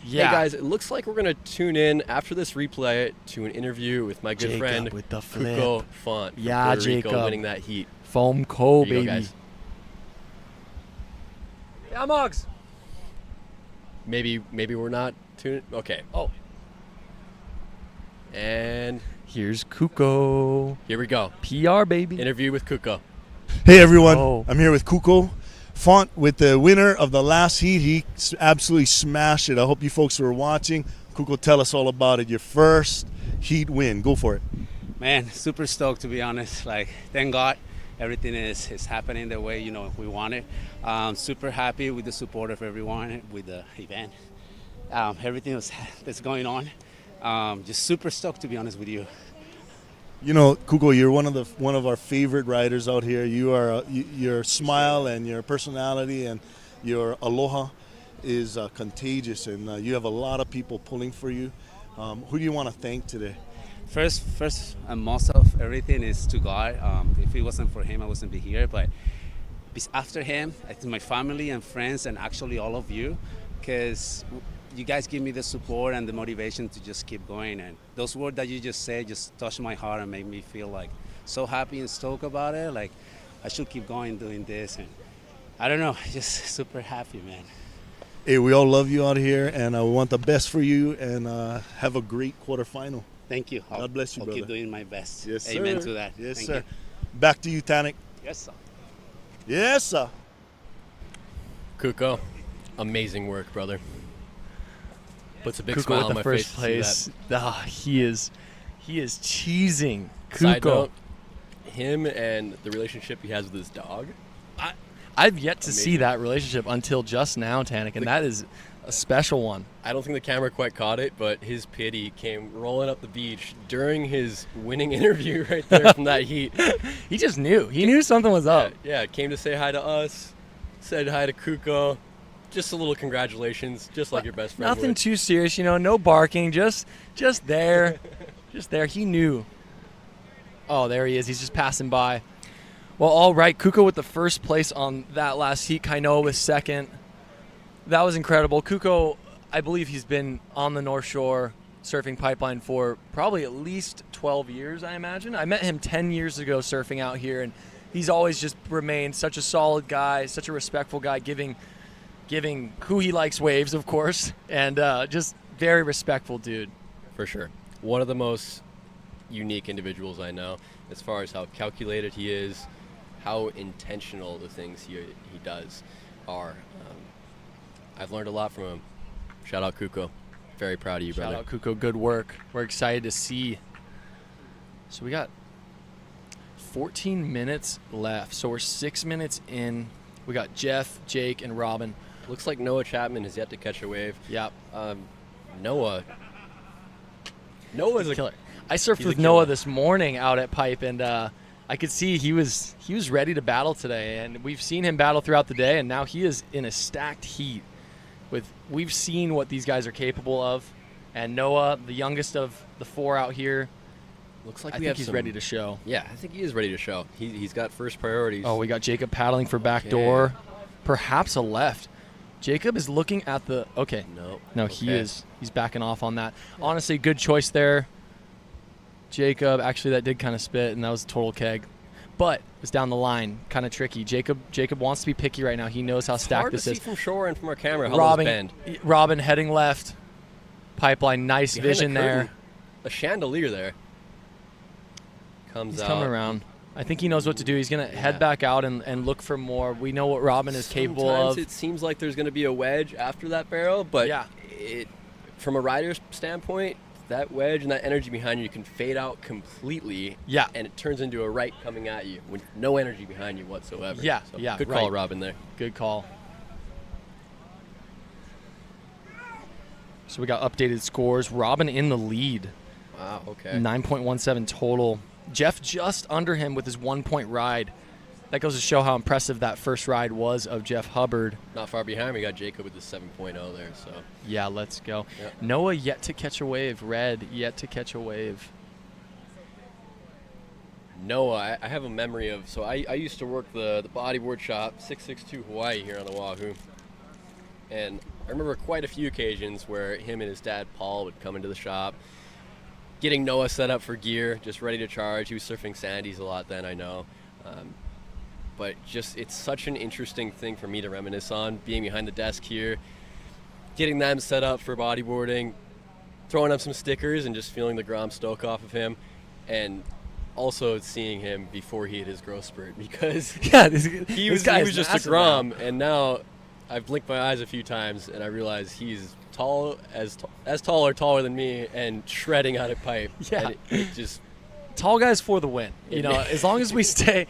Yeah. Hey guys, it looks like we're gonna tune in after this replay to an interview with my good Jacob friend with the flip. Kuko Font. Yeah, Puerto Rico Jacob winning that heat. Foam Co, Here you baby. go, guys. Yeah, Moggs. Maybe we're not tuning. Okay. Oh. And here's Kuko. Here we go. PR, baby. Interview with Kuko. Hey everyone, I'm here with Kuko Font with the winner of the last heat. He absolutely smashed it. I hope you folks were watching. Kuko, tell us all about it. Your first heat win. Go for it. Man, super stoked to be honest. Like, thank God everything is happening the way we want it. Super happy with the support of everyone with the event. Everything that's going on. Just super stoked to be honest with you. You know, Kuko, you're one of our favorite riders out here. You are your smile and your personality and your aloha is contagious, and you have a lot of people pulling for you. Who do you want to thank today? First and most of everything is to God. If it wasn't for Him, I wouldn't be here. But after Him, I think my family and friends, and actually all of you, because you guys give me the support and the motivation to just keep going. And those words that you just said just touched my heart and made me feel like so happy and stoked about it. Like I should keep going doing this. And I don't know, just super happy, man. Hey, we all love you out here, and we want the best for you, and have a great quarterfinal. Thank you. God bless you, I'll brother. keep doing my best. Yes, Amen sir. to that. Yes, Thank sir. you. Back to you, Tanik. Yes, sir. Yes, sir. Kuko, amazing work, brother. Puts a big Kuko smile with on the my first face. place. He is cheesing. Side Kuko. note, him and the relationship he has with his dog. I've yet to see that relationship until just now, Tanik, and that is A special one. I don't think the camera quite caught it, but his pity came rolling up the beach during his winning interview right there from that heat. He just knew. He knew something was up. Yeah, came to say hi to us, said hi to Kuko. Just a little congratulations, just like your best friend Nothing would. too serious, no barking, just there. Just there. He knew. Oh, there he is. He's just passing by. Well, all right. Kuko with the first place on that last heat. Kainoa with second. That was incredible. Kuko, I believe he's been on the North Shore surfing Pipeline for probably at least 12 years, I imagine. I met him 10 years ago surfing out here, and he's always just remained such a solid guy, such a respectful guy, giving who he likes waves, of course, and just very respectful dude. For sure. One of the most unique individuals I know, as far as how calculated he is, how intentional the things he does are. I've learned a lot from him. Shout out Kuko. Very proud of you, brother. Shout out Kuko. Good work. We're excited to see. So we got 14 minutes left. So we're 6 minutes in. We got Jeff, Jake, and Robin. Looks like Noah Chapman has yet to catch a wave. Yep. Noah's a killer. I surfed with Noah this morning out at Pipe, and I could see he was ready to battle today. And we've seen him battle throughout the day, and now he is in a stacked heat. We've seen what these guys are capable of, and Noah, the youngest of the four out here, looks like I think he's ready to show. Yeah, I think he is ready to show. He's got first priorities. Oh, we got Jacob paddling for backdoor, perhaps a left. Jacob is looking at the No, he is. He's backing off on that. Honestly, good choice there. Jacob, actually, that did kind of spit, and that was a total keg. But it's down the line, kind of tricky. Jacob wants to be picky right now. He knows how stacked this is. Hard to see from shore and from our camera how those bend. Robin heading left. Pipeline, nice Behind vision the curtain, there. A chandelier there. He's coming around. I think he knows what to do. He's going to head back out and look for more. We know what Robin is capable of. Sometimes it seems like there's going to be a wedge after that barrel, but from a rider's standpoint, that wedge and that energy behind you can fade out completely. Yeah. And it turns into a right coming at you with no energy behind you whatsoever. Yeah, So yeah. Good call, Robin, there. Good call. So we got updated scores. Robin in the lead. Wow, okay. 9.17 total. Jeff just under him with his 1 point ride. That goes to show how impressive that first ride was of Jeff Hubbard. Not far behind, we got Jacob with the 7.0 there. So yeah, let's go. Yep. Noah yet to catch a wave. Red yet to catch a wave. Noah, I have a memory of, so I used to work the bodyboard shop, 662 Hawaii here on Oahu. And I remember quite a few occasions where him and his dad, Paul, would come into the shop, getting Noah set up for gear, just ready to charge. He was surfing Sandies a lot then, I know. But just, it's such an interesting thing for me to reminisce on, being behind the desk here, getting them set up for bodyboarding, throwing up some stickers and just feeling the Grom stoke off of him. And also seeing him before he hit his growth spurt, because he was just a Grom, and now I've blinked my eyes a few times and I realize he's tall or taller than me and shredding out of pipe. Yeah. And it just tall guys for the win. As long as we stay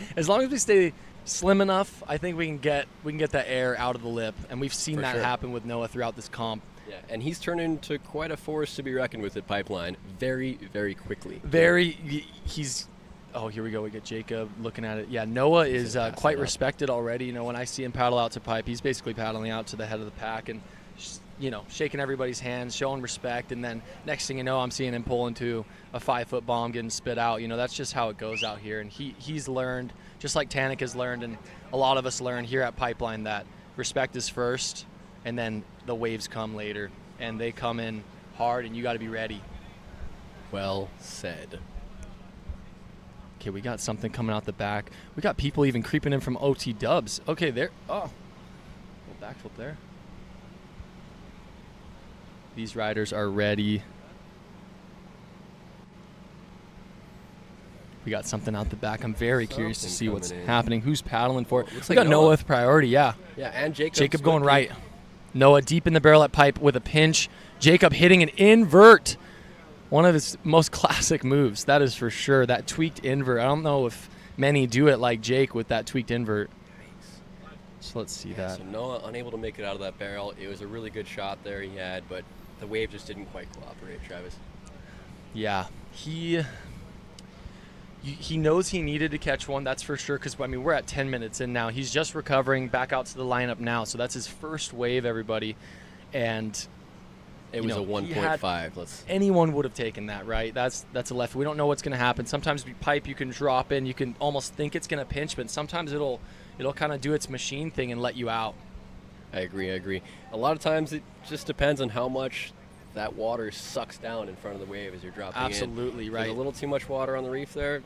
slim enough, I think we can get that air out of the lip, and we've seen that happen with Noah throughout this comp. Yeah, and he's turned into quite a force to be reckoned with at Pipeline very, very quickly. Oh, here we go. We get Jacob looking at it. Yeah, Noah is quite respected already. When I see him paddle out to pipe, he's basically paddling out to the head of the pack and, shaking everybody's hands, showing respect. And then next thing you know, I'm seeing him pull into a 5-foot bomb getting spit out. That's just how it goes out here. And he's learned, just like Tanik has learned, and a lot of us learn here at Pipeline, that respect is first, and then the waves come later. And they come in hard, and you got to be ready. Well said. Okay, we got something coming out the back. We got people even creeping in from OT Dubs. Okay, there. Oh, little backflip there. These riders are ready. We got something out the back. I'm very curious to see what's happening. Who's paddling for it? Looks We like got Noah with priority, yeah. Yeah, and Jacob going right. Noah deep in the barrel at pipe with a pinch. Jacob hitting an invert. One of his most classic moves, that is for sure. That tweaked invert. I don't know if many do it like Jake with that tweaked invert. So let's see that. So Noah unable to make it out of that barrel. It was a really good shot there he had, but the wave just didn't quite cooperate, Travis. Yeah, he knows he needed to catch one, that's for sure, because, I mean, we're at 10 minutes in now. He's just recovering back out to the lineup now, so that's his first wave, everybody. And it was a 1.5. Anyone would have taken that, right? That's a left. We don't know what's going to happen. Sometimes pipe you can drop in, you can almost think it's going to pinch, but sometimes it'll kind of do its machine thing and let you out. I agree. A lot of times it just depends on how much that water sucks down in front of the wave as you're dropping in. Absolutely, right. There's a little too much water on the reef there,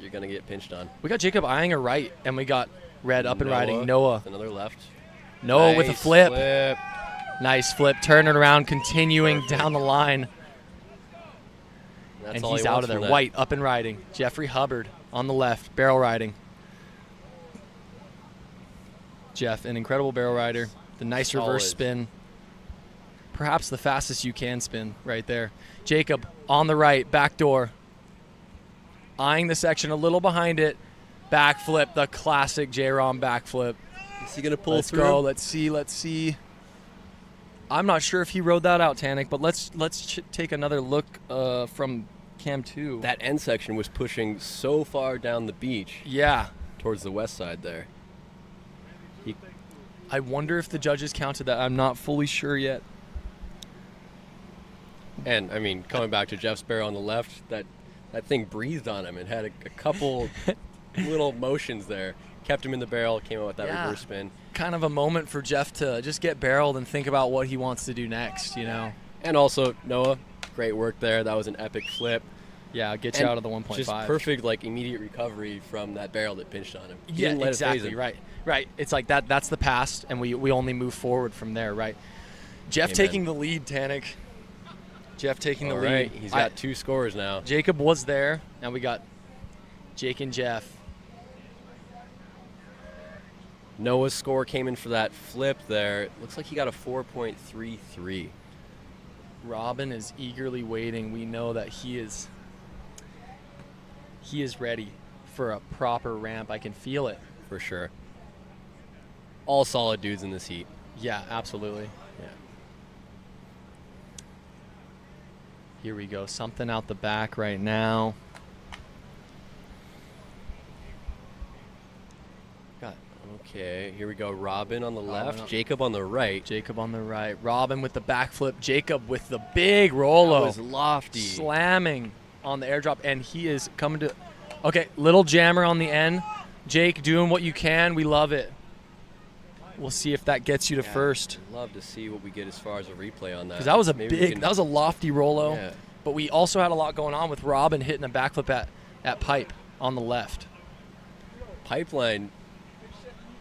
you're going to get pinched on. We got Jacob eyeing a right, and we got red up and riding. Noah. Another left. Noah with a flip. flip. Nice flip, turning around, continuing down the line. That's And all he's he out wants of there. from that. White up and riding. Jeffrey Hubbard on the left, barrel riding. Jeff, an incredible barrel rider. The nice reverse Solid. spin. Perhaps the fastest you can spin right there. Jacob on the right, back door. Eyeing the section a little behind it. Backflip, the classic J-Rom backflip. Is he going to pull Let's through? go. Let's see. I'm not sure if he rode that out, Tanik, but let's take another look from Cam 2. That end section was pushing so far down the beach. Yeah. Towards the west side there. I wonder if the judges counted that. I'm not fully sure yet. And, I mean, coming back to Jeff's barrel on the left, that thing breathed on him and had a couple little motions there. Kept him in the barrel, came out with that reverse spin. Kind of a moment for Jeff to just get barreled and think about what he wants to do next, you know. And also, Noah, great work there. That was an epic flip. Yeah, get you out of the 1.5. Just perfect, immediate recovery from that barrel that pinched on him. He Yeah, didn't let it phase exactly, him. right. It's like that's the past, and we only move forward from there, right? Jeff Amen. taking the lead, Tanik. Jeff taking the All lead. right, he's got 2 scores now. Jacob was there. Now we got Jake and Jeff. Noah's score came in for that flip there. It looks like he got a 4.33. Robin is eagerly waiting. We know that he is ready for a proper ramp. I can feel it. For sure. All solid dudes in this heat. Yeah, absolutely. Yeah. Here we go. Something out the back right now. Okay, here we go. Robin on the left, Jacob on the right. Jacob on the right. Robin with the backflip. Jacob with the big Rolo. That was lofty. Slamming on the airdrop, and he is coming to... Okay, little jammer on the end. Jake, doing what you can. We love it. We'll see if that gets you to first. Love to see what we get as far as a replay on that. Because that was a Maybe that was a lofty Rolo. Yeah. But we also had a lot going on with Robin hitting a backflip at Pipe on the left. Pipeline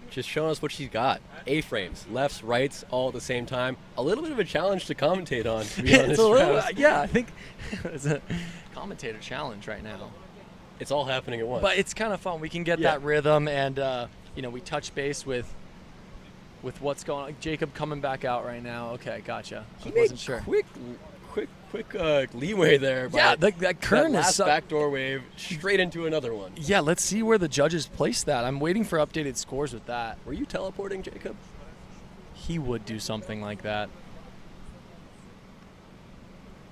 just showing us what she's got. A-frames, lefts, rights, all at the same time. A little bit of a challenge to commentate on, to be honest. It's a little, yeah, I think it's a commentator challenge right now. It's all happening at once. But it's kind of fun. We can get that rhythm, and we touch base with what's going on. Jacob coming back out right now. Okay, gotcha. I wasn't sure. Quick leeway there. Yeah, but that Kern that is last backdoor wave straight into another one. Yeah, let's see where the judges place that. I'm waiting for updated scores with that. Were you teleporting, Jacob? He would do something like that.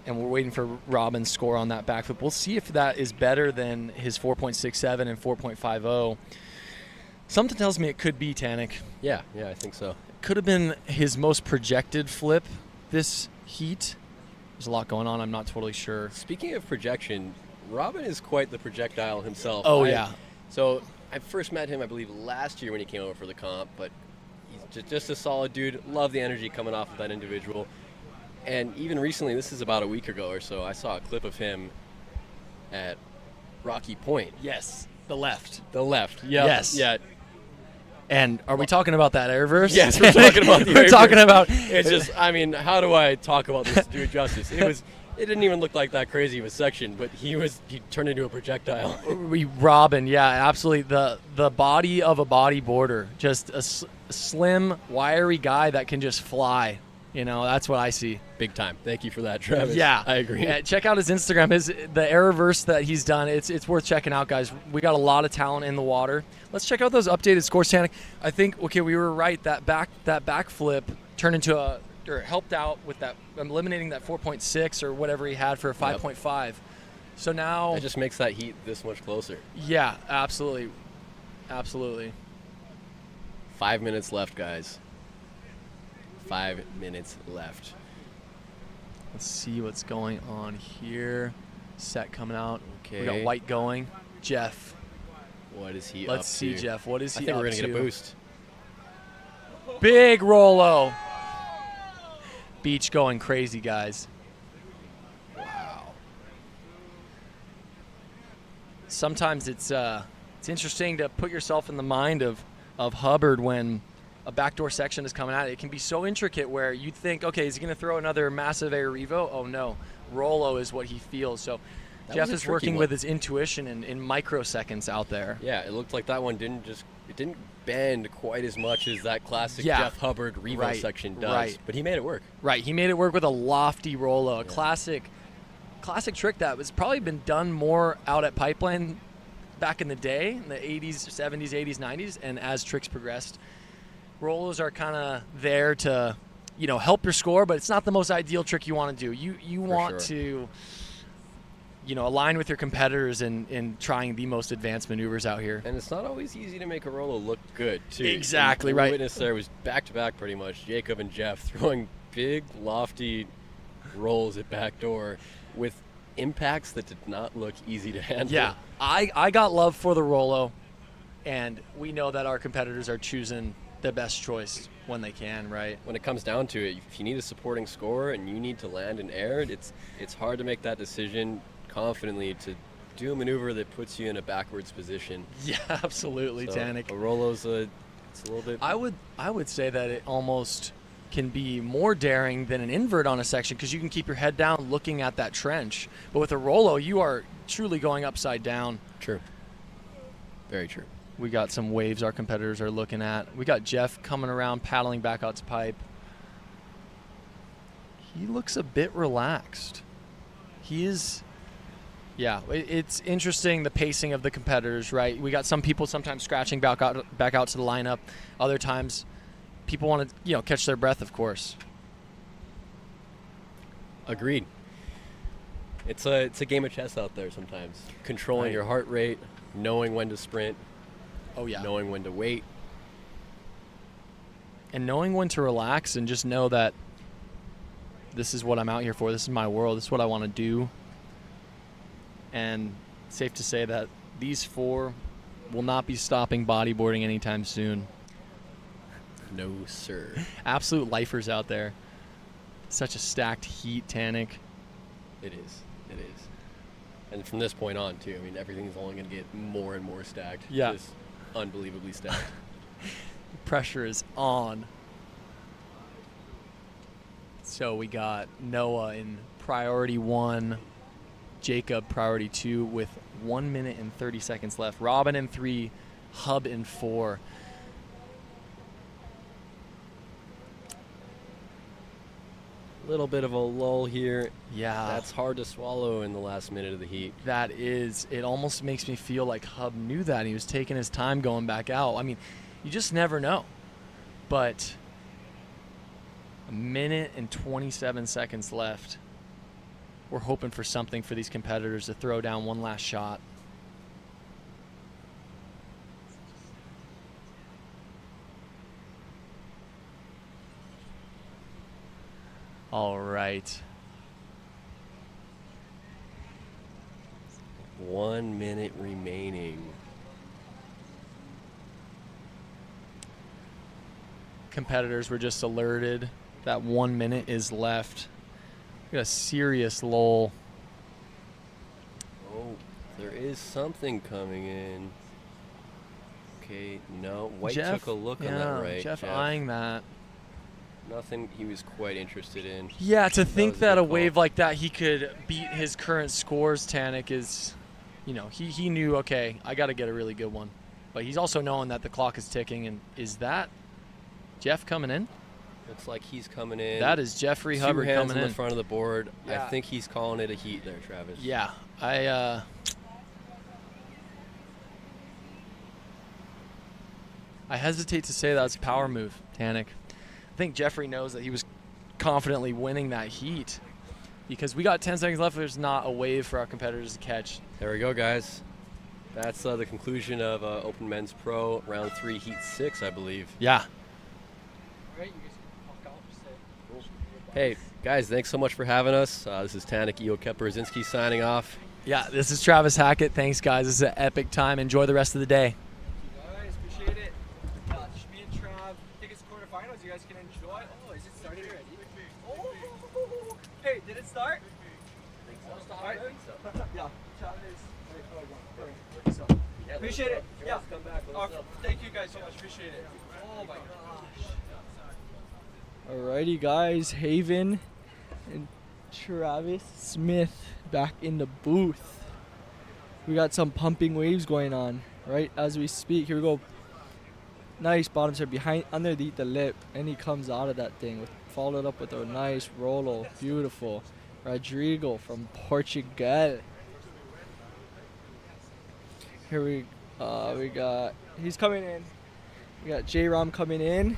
And we're waiting for Robin's score on that backflip. We'll see if that is better than his 4.67 and 4.50. Something tells me it could be, Tanik. Yeah, I think so. It could have been his most projected flip this heat. There's a lot going on. I'm not totally sure. Speaking of projection, Robin is quite the projectile himself. Oh, yeah. So I first met him, I believe, last year when he came over for the comp, but he's just a solid dude. Love the energy coming off of that individual. And even recently, this is about a week ago or so, I saw a clip of him at Rocky Point. Yes, the left. The left, yeah. Yes. Yeah. And are we talking about that airverse? Yes, we're talking about the We're talking about... It's just, I mean, how do I talk about this to do it justice? It didn't even look like that crazy of a section, but he turned into a projectile. Robin, yeah, absolutely. The body of a bodyboarder. Just a slim, wiry guy that can just fly. That's what I see. Big time. Thank you for that, Travis. Yeah, I agree. Yeah, check out his Instagram. The error verse that he's done. It's worth checking out, guys. We got a lot of talent in the water. Let's check out those updated scores, Tanik. I think we were right. That backflip turned into or helped out with that, eliminating that 4.6 or whatever he had for a 5.5. Yep. So now it just makes that heat this much closer. Yeah, absolutely. 5 minutes left, guys. 5 minutes left. Let's see what's going on here. Set coming out. Okay. We got White going. Jeff. What is he Let's see, Jeff. What is he up to? I think we're going to get a boost. Big Rollo. Beach going crazy, guys. Wow. Sometimes it's interesting to put yourself in the mind of Hubbard when a backdoor section is coming out. It can be so intricate where you'd think, okay, is he going to throw another massive air revo? Oh, no. Rollo is what he feels. So Jeff is working with his intuition in microseconds out there. Yeah, it looked like that one didn't bend quite as much as that classic Jeff Hubbard revo section does. But he made it work. Right. He made it work with a lofty Rollo, a classic trick that was probably been done more out at Pipeline back in the day, in the 80s, 70s, 80s, 90s, and as tricks progressed, Rollos are kind of there to, help your score, but it's not the most ideal trick you want to do. You want to, align with your competitors in trying the most advanced maneuvers out here. And it's not always easy to make a Rollo look good, too. Exactly, and right. The witness there was back-to-back pretty much, Jacob and Jeff throwing big, lofty rolls at backdoor with impacts that did not look easy to handle. Yeah, I got love for the Rollo, and we know that our competitors are choosing the best choice when they can, right? When it comes down to it, if you need a supporting score and you need to land in air, it's hard to make that decision confidently to do a maneuver that puts you in a backwards position. Yeah, absolutely, so Tanik. A Rollo's it's a little bit. I would say that it almost can be more daring than an invert on a section because you can keep your head down looking at that trench. But with a Rollo, you are truly going upside down. True. Very true. We got some waves our competitors are looking at. We got Jeff coming around, paddling back out to pipe. He looks a bit relaxed. He is, it's interesting the pacing of the competitors, right? We got some people sometimes scratching back out to the lineup. Other times people want to, catch their breath, of course. Agreed. It's a game of chess out there sometimes. Controlling your heart rate, knowing when to sprint. Oh, yeah. Knowing when to wait. And knowing when to relax and just know that this is what I'm out here for. This is my world. This is what I want to do. And safe to say that these four will not be stopping bodyboarding anytime soon. No, sir. Absolute lifers out there. Such a stacked heat, Tanik. It is. And from this point on, too, everything's only going to get more and more stacked. Yeah. Just unbelievably stacked. Pressure is on. So we got Noah in priority 1, Jacob priority 2 with 1 minute and 30 seconds left. Robin in 3, Hub in 4. Little bit of a lull here. Yeah. That's hard to swallow in the last minute of the heat. That is. It almost makes me feel like Hub knew that. And he was taking his time going back out. You just never know. But 1 minute and 27 seconds left. We're hoping for something for these competitors to throw down one last shot. All right. 1 minute remaining. Competitors were just alerted that 1 minute is left. We got a serious lull. Oh, there is something coming in. Okay, no. White took a look on that right. Jeff eyeing that. Nothing he was quite interested in. Yeah, to think that a wave like that he could beat his current scores, Tanik, is, he knew, okay, I got to get a really good one. But he's also knowing that the clock is ticking. And is that Jeff coming in? Looks like he's coming in. That is Jeffrey Two Hubbard hands coming in in the front of the board. Yeah. I think he's calling it a heat there, Travis. Yeah, I hesitate to say that's a power move, Tanik. I think Jeffrey knows that he was confidently winning that heat because we got 10 seconds left. There's not a wave for our competitors to catch. There we go, guys. That's the conclusion of Open Men's Pro Round 3, Heat 6, I believe. Yeah. Hey, guys, thanks so much for having us. This is Tanik Io-Kep-Brzezinski signing off. Yeah, this is Travis Hackett. Thanks, guys. This is an epic time. Enjoy the rest of the day. Guys, appreciate it. Just me and Trav. Tickets quarterfinals. You guys can enjoy. Oh, is it started already? Oh, hey, did it start? I think so. All right. Yeah, Travis. Appreciate it. Yeah. Thank you guys so much. Appreciate it. Oh my gosh. Alrighty, guys. Haven and Travis Smith back in the booth. We got some pumping waves going on right as we speak. Here we go. Nice bottom serve behind underneath the lip, and he comes out of that thing. Followed up with a nice rolo. Beautiful. Rodrigo from Portugal. Here we got, he's coming in. We got J-Rom coming in.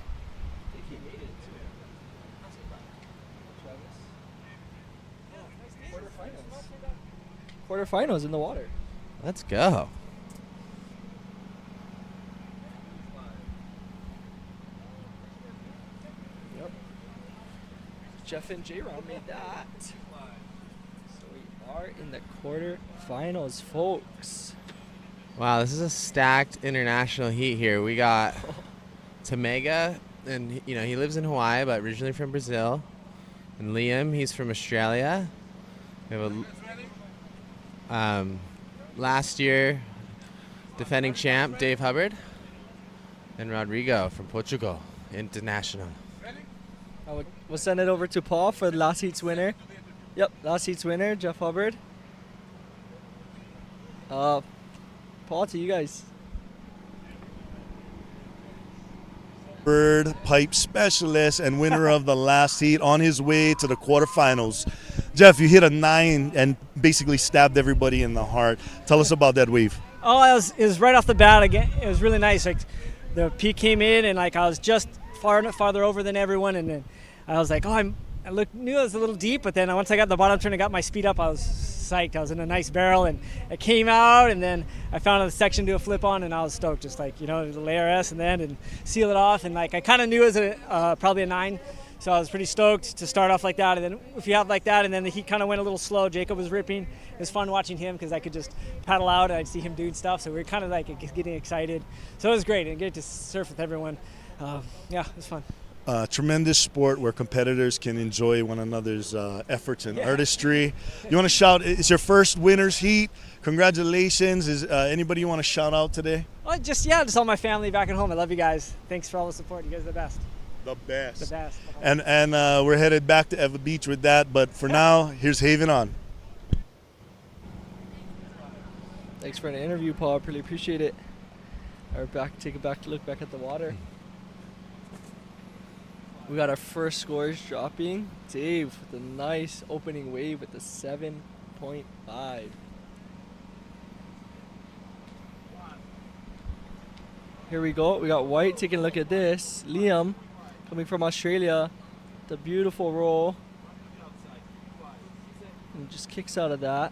Quarterfinals in the water. Let's go. Yep. Jeff and J-Rom made that. So we are in the quarterfinals, folks. Wow, this is a stacked international heat here. We got Tamega, and he lives in Hawaii, but originally from Brazil. And Liam, he's from Australia. We have last year defending champ Dave Hubbard, and Rodrigo from Portugal, international. We'll send it over to Paul for the last heat's winner. Yep, last heat's winner, Jeff Hubbard. Paul, to you guys. Bird pipe specialist and winner of the last heat on his way to the quarterfinals. Jeff, you hit a 9 and basically stabbed everybody in the heart. Tell us about that wave. Oh, it was right off the bat. Again, it was really nice. Like the peak came in, and like I was just farther over than everyone, and then I was like, knew it was a little deep, but then once I got the bottom turn and got my speed up, I was psyched. I was in a nice barrel, and it came out, and then I found a section to do a flip on, and I was stoked. Just like the ARS and seal it off, and like I kind of knew it was probably a 9. So I was pretty stoked to start off like that. And then if you have like that, and then the heat kind of went a little slow. Jacob was ripping. It was fun watching him because I could just paddle out and I'd see him doing stuff. So we were kind of like getting excited. So it was great and get to surf with everyone. Yeah, it was fun. Tremendous sport where competitors can enjoy one another's efforts and artistry. You want to shout, it's your first winner's heat. Congratulations. Is anybody you want to shout out today? Oh, just all my family back at home. I love you guys. Thanks for all the support. You guys are the best. The best. The best. And we're headed back to Eva Beach with that. But for now, here's Haven on. Thanks for the interview, Paul. Really appreciate it. Take a look back at the water. We got our first scores dropping. Dave with a nice opening wave with the 7.5. Here we go. We got White taking a look at this. Liam coming from Australia. The beautiful roll. And just kicks out of that.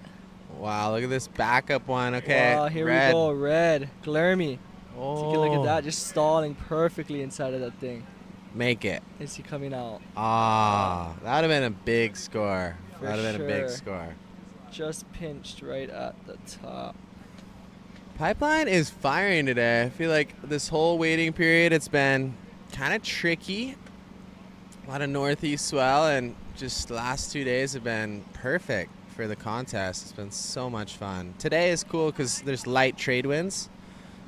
Wow, look at this backup one. Okay. Wow, here Red. we go. Red. Glermy. Oh. Take a look at that. Just stalling perfectly inside of that thing. Make it. Is he coming out? Ah, that would have been a big score. For That would have been a big sure. score. Just pinched right at the top. Pipeline is firing today. I feel like this whole waiting period, it's been kind of tricky. A lot of northeast swell, and just the last 2 days have been perfect for the contest. It's been so much fun. Today is cool because there's light trade winds,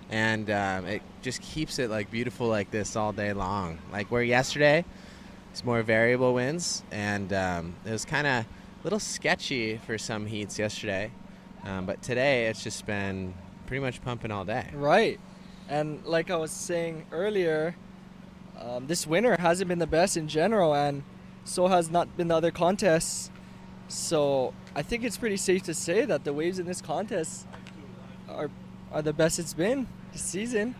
and it just keeps it like beautiful like this all day long. Like where yesterday, it's more variable winds, and it was kind of a little sketchy for some heats yesterday. But today, it's just been pretty much pumping all day. Right. And like I was saying earlier, This winter hasn't been the best in general, and so has not been the other contests. So I think it's pretty safe to say that the waves in this contest are the best it's been this season.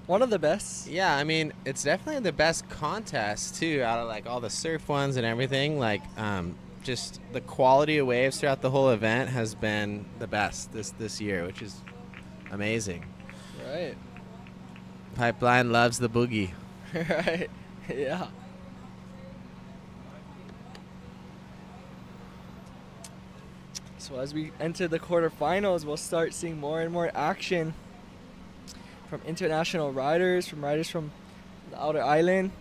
One of the best. Yeah, I mean, it's definitely the best contest too, out of like all the surf ones and everything. Like, just the quality of waves throughout the whole event has been the best this year, which is amazing. Right. Pipeline loves the boogie. Right. Yeah. So as we enter the quarterfinals, we'll start seeing more and more action from international riders, from riders from the outer island.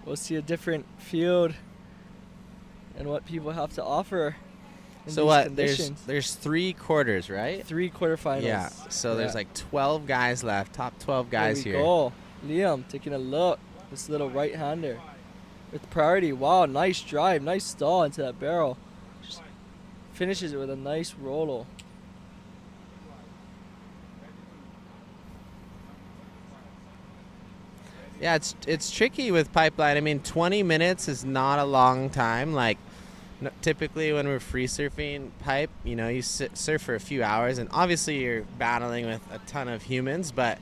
We'll see a different field and what people have to offer. So what? There's 3 quarters, right? 3 quarterfinals. Yeah. So there's like 12 guys left. Top 12 guys here. There we go. Liam taking a look. This little right-hander with priority. Wow, nice drive, nice stall into that barrel. Just finishes it with a nice rollo. Yeah, it's tricky with Pipeline. I mean, 20 minutes is not a long time. Like, typically when we're free surfing pipe, you know, you surf for a few hours, and obviously you're battling with a ton of humans, but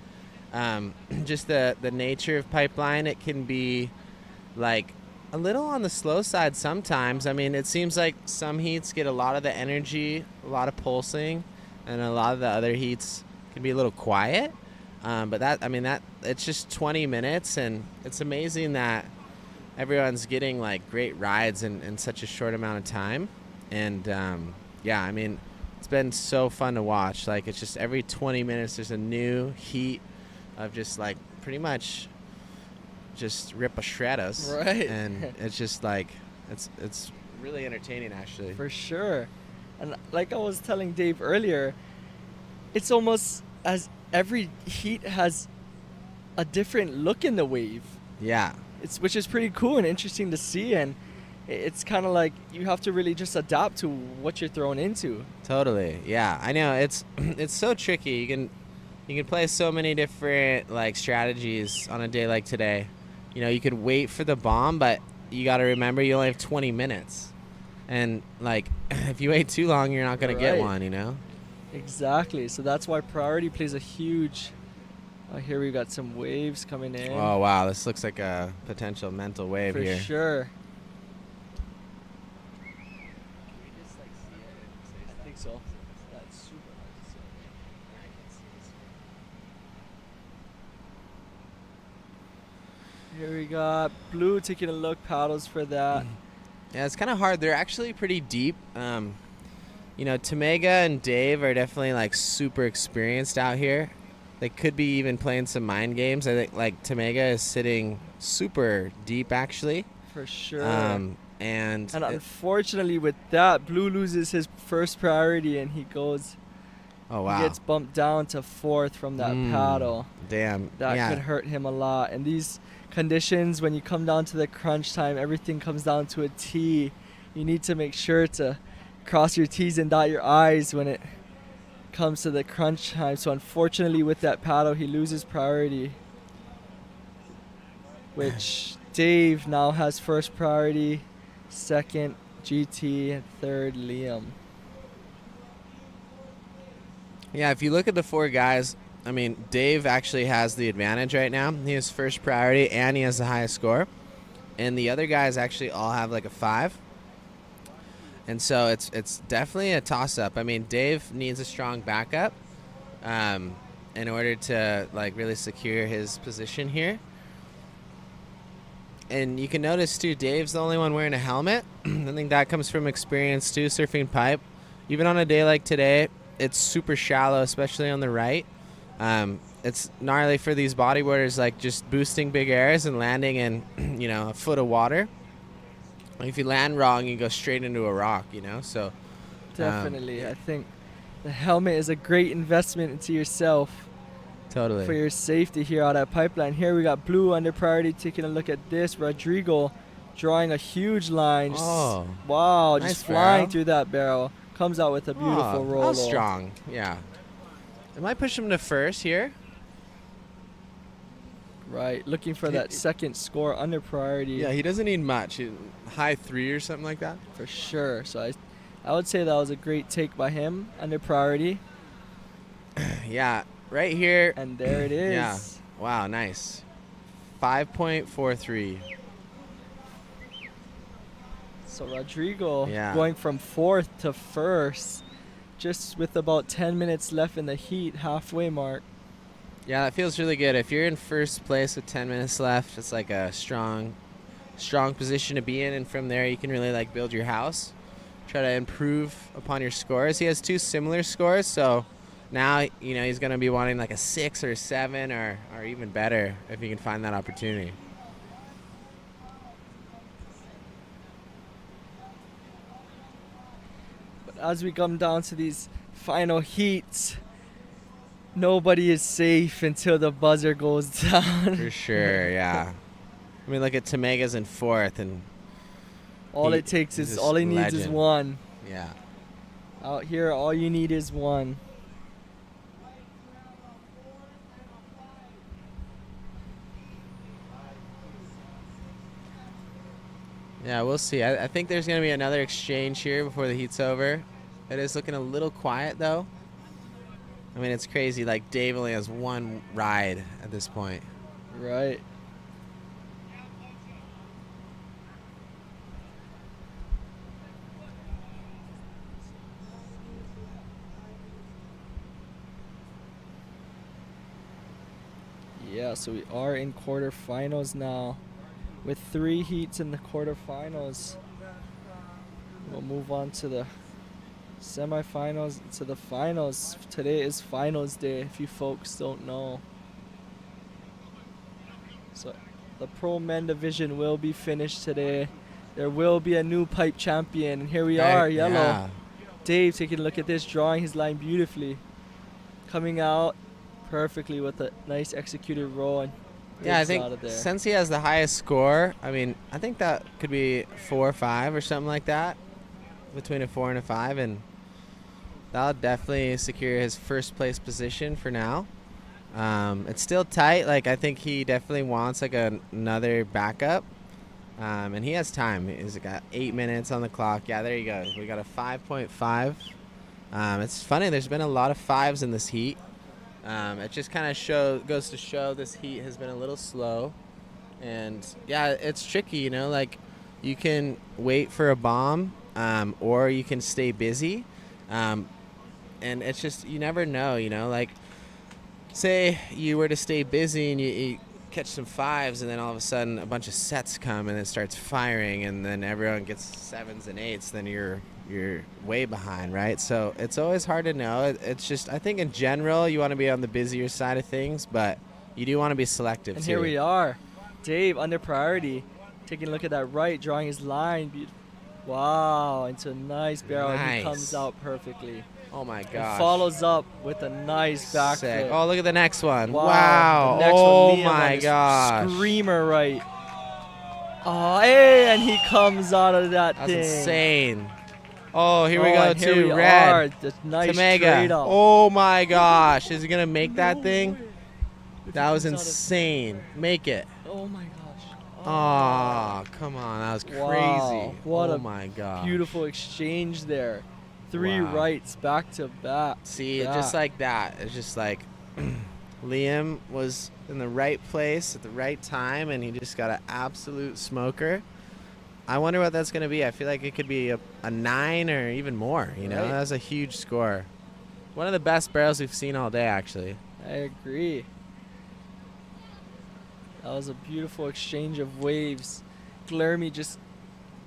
just the nature of Pipeline, it can be like a little on the slow side sometimes. I mean, it seems like some heats get a lot of the energy, a lot of pulsing, and a lot of the other heats can be a little quiet. But it's just 20 minutes, and it's amazing that everyone's getting like great rides in such a short amount of time. And yeah, I mean, it's been so fun to watch. Like, it's just every 20 minutes there's a new heat of just like pretty much just rip a shred us. Right. And it's just like, it's really entertaining, actually. For sure. And like I was telling Dave earlier, it's almost as every heat has a different look in the wave. Yeah. Which is pretty cool and interesting to see, and it's kind of like you have to really just adapt to what you're thrown into. Totally. Yeah. I know it's so tricky. You can play so many different like strategies on a day like today. You know, you could wait for the bomb, but you got to remember you only have 20 minutes. And like if you wait too long, you're not going to get one, you know? Exactly. So that's why priority plays a huge. Here we got some waves coming in. Oh wow, this looks like a potential mental wave here. For sure. I think so. That's super hard to see. Here we got Blue taking a look, paddles for that. Yeah, it's kind of hard. They're actually pretty deep. You know, Tamega and Dave are definitely like super experienced out here. They could be even playing some mind games. I think like Tamega is sitting super deep actually. For sure. And unfortunately with that, Blue loses his first priority and he goes. Oh wow. He gets bumped down to 4th from that paddle. Damn. That could hurt him a lot. And these conditions, when you come down to the crunch time, everything comes down to a T. You need to make sure to cross your T's and dot your I's when it comes to the crunch time. So unfortunately with that paddle, he loses priority, which Dave now has first priority, 2nd GT, and 3rd Liam. Yeah, if you look at the 4 guys, I mean, Dave actually has the advantage right now. He has first priority and he has the highest score, and the other guys actually all have like a 5. And so it's definitely a toss-up. I mean, Dave needs a strong backup in order to like really secure his position here. And you can notice too, Dave's the only one wearing a helmet. I think that comes from experience too, surfing pipe. Even on a day like today, it's super shallow, especially on the right. It's gnarly for these bodyboarders, like just boosting big airs and landing in, you know, a foot of water. If you land wrong, you go straight into a rock, you know? So definitely. I think the helmet is a great investment into yourself. Totally. For your safety here out at Pipeline. Here we got Blue under priority taking a look at this. Rodrigo drawing a huge line. Oh. Wow, Nice just flying barrel. through that barrel. Comes out with a beautiful roll. That was strong, yeah. I might push him to first here. Right, looking for that second score under priority. Yeah, he doesn't need much. High 3 or something like that. For sure. So I would say that was a great take by him under priority. Yeah, right here. And there it is. Yeah. Wow, nice. 5.43. So Rodrigo Yeah. going from 4th to 1st, just with about 10 minutes left in the heat, halfway mark. Yeah, that feels really good. If you're in first place with 10 minutes left, it's like a strong position to be in, and from there you can really like build your house, try to improve upon your scores. He has 2 similar scores, so now he's going to be wanting like a 6 or 7 or even better if he can find that opportunity. But as we come down to these final heats, nobody is safe until the buzzer goes down. For sure, yeah. I mean, look at Tomega's in 4th, and all it needs is one. Yeah. Out here, all you need is one. Yeah, we'll see. I think there's going to be another exchange here before the heat's over. It is looking a little quiet, though. I mean, it's crazy. Like, Dave only has 1 ride at this point. Right. Yeah, so we are in quarterfinals now, with 3 heats in the quarterfinals. We'll move on to the semifinals, to the finals. Today is finals day, if you folks don't know. So the pro men division will be finished today. There will be a new pipe champion, and here we are, yellow. Yeah. Dave taking a look at this, drawing his line beautifully, coming out perfectly with a nice executed roll. And Yeah, I digs think out of there. since he has the highest score, I mean, I think that could be 4 or 5 or something like that, between a 4 and a 5, and that'll definitely secure his first place position for now. It's still tight. Like, I think he definitely wants like another backup, and he has time. He's got 8 minutes on the clock. Yeah, there you go. We got a 5.5. It's funny. There's been a lot of 5s in this heat. It just kind of goes to show this heat has been a little slow, and yeah, it's tricky. Like, you can wait for a bomb, or you can stay busy, and it's just, you never know. Like, say you were to stay busy and you catch some 5s, and then all of a sudden a bunch of sets come and it starts firing, and then everyone gets 7s and 8s, then you're way behind, right? So it's always hard to know. It's just, I think in general you want to be on the busier side of things, but you do want to be selective And too. here we are, Dave under priority, taking a look at that right, drawing his line. Wow, into a nice barrel. And he Nice. comes out perfectly. Oh my And gosh. follows up with a nice back Sick. flip. Oh, look at the next one. Wow. Wow. The next Oh one, Liam on my his gosh. Screamer right. Oh, hey, and he comes out of that That's thing. insane. Oh, here we Oh, go and here too. we Red. are. The nice Tomega. trade-off. Oh my gosh. Is he going to make that thing? That was comes out of- insane. Make it. Oh my gosh. Oh, come on. That was crazy. Wow, what oh a my gosh. beautiful exchange there. 3 Wow. rights back to back. See, just like that. It's just like Liam was in the right place at the right time, and he just got an absolute smoker. I wonder what that's going to be. I feel like it could be a 9 or even more. Right. That's a huge score. One of the best barrels we've seen all day, actually. I agree. That was a beautiful exchange of waves. Glermy just,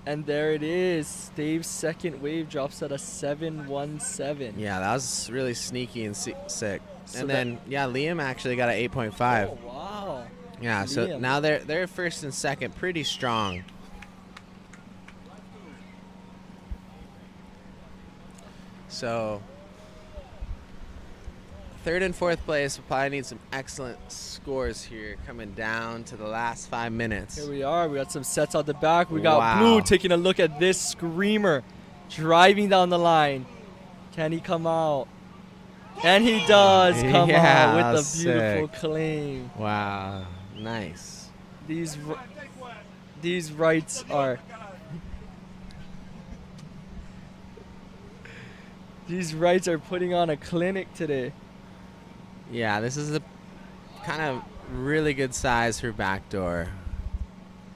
and there it is. Dave's second wave drops at a 7.17. Yeah, that was really sneaky and sick. So And then, yeah, Liam actually got an 8.5. Oh, wow. Yeah, so Liam. now they're first and second, pretty strong. So, third and fourth place will probably need some excellent scores here coming down to the last 5 minutes. Here we are. We got some sets out the back. We got Wow. Blue taking a look at this screamer, driving down the line. Can he come out? And he does come Yeah, out with that's a beautiful sick. claim. Wow. Nice. These rights are. These rights are putting on a clinic today. Yeah, this is a kind of really good size for backdoor.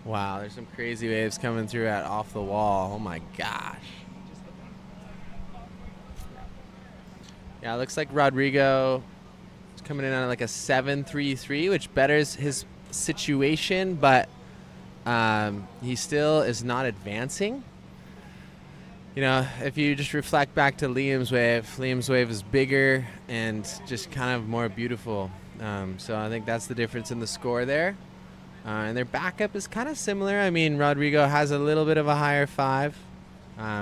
Wow, there's some crazy waves coming through at off the wall. Oh my gosh. Yeah, it looks like Rodrigo is coming in on like a 7.33, which betters his situation, but he still is not advancing. You know, if you just reflect back to Liam's wave is bigger and just kind of more beautiful. So I think that's the difference in the score there. And their backup is kind of similar. I mean, Rodrigo has a little bit of a higher 5.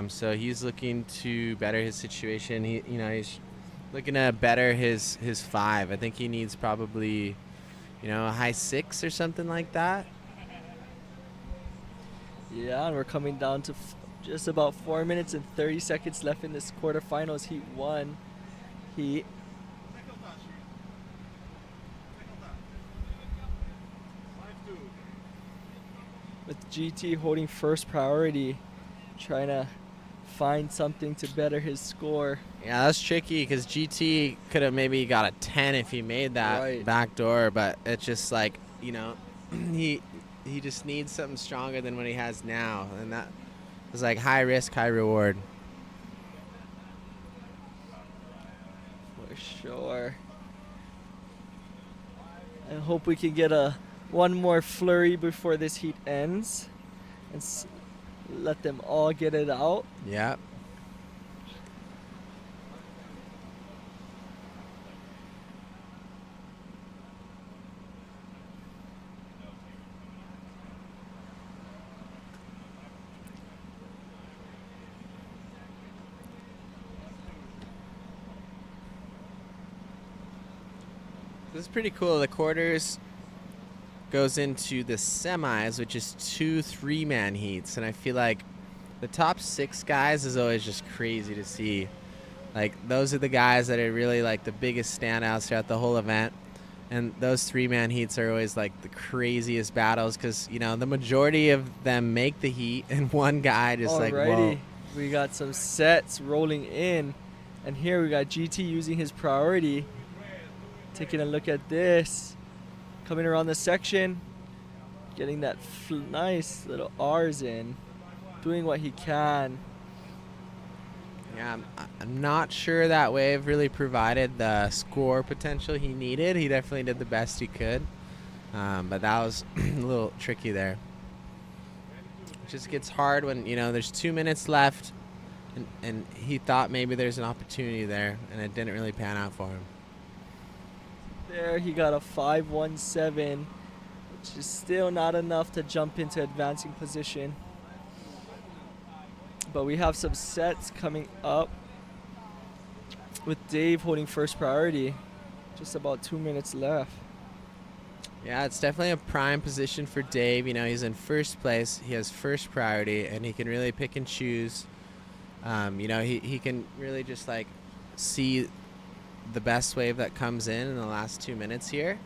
So he's looking to better his situation. He's looking to better his 5. I think he needs probably, a high 6 or something like that. Yeah, and we're coming down to just about 4 minutes and 30 seconds left in this quarterfinals. Heat 1. With GT holding first priority, trying to find something to better his score. Yeah, that's tricky because GT could have maybe got a 10 if he made that backdoor, but it's just like, he just needs something stronger than what he has now, and that is like high risk, high reward. For sure. I hope we can get one more flurry before this heat ends and let them all get it out. Yep. This is pretty cool. The quarters goes into the semis, which is 2 3-man heats, and I feel like the top 6 guys is always just crazy to see. Like, those are the guys that are really like the biggest standouts throughout the whole event, and those 3-man heats are always like the craziest battles because the majority of them make the heat, and one guy just like, whoa. We got some sets rolling in, and here we got GT using his priority. Taking a look at this, coming around the section, getting that nice little R's in, doing what he can. Yeah, I'm not sure that wave really provided the score potential he needed. He definitely did the best he could, but that was a little tricky there. It just gets hard when, there's 2 minutes left, and he thought maybe there's an opportunity there, and it didn't really pan out for him. There he got a 5.17, which is still not enough to jump into advancing position. But we have some sets coming up with Dave holding first priority. Just about 2 minutes left. Yeah, it's definitely a prime position for Dave. He's in first place. He has first priority, and he can really pick and choose. He can really just like see the best wave that comes in the last 2 minutes here,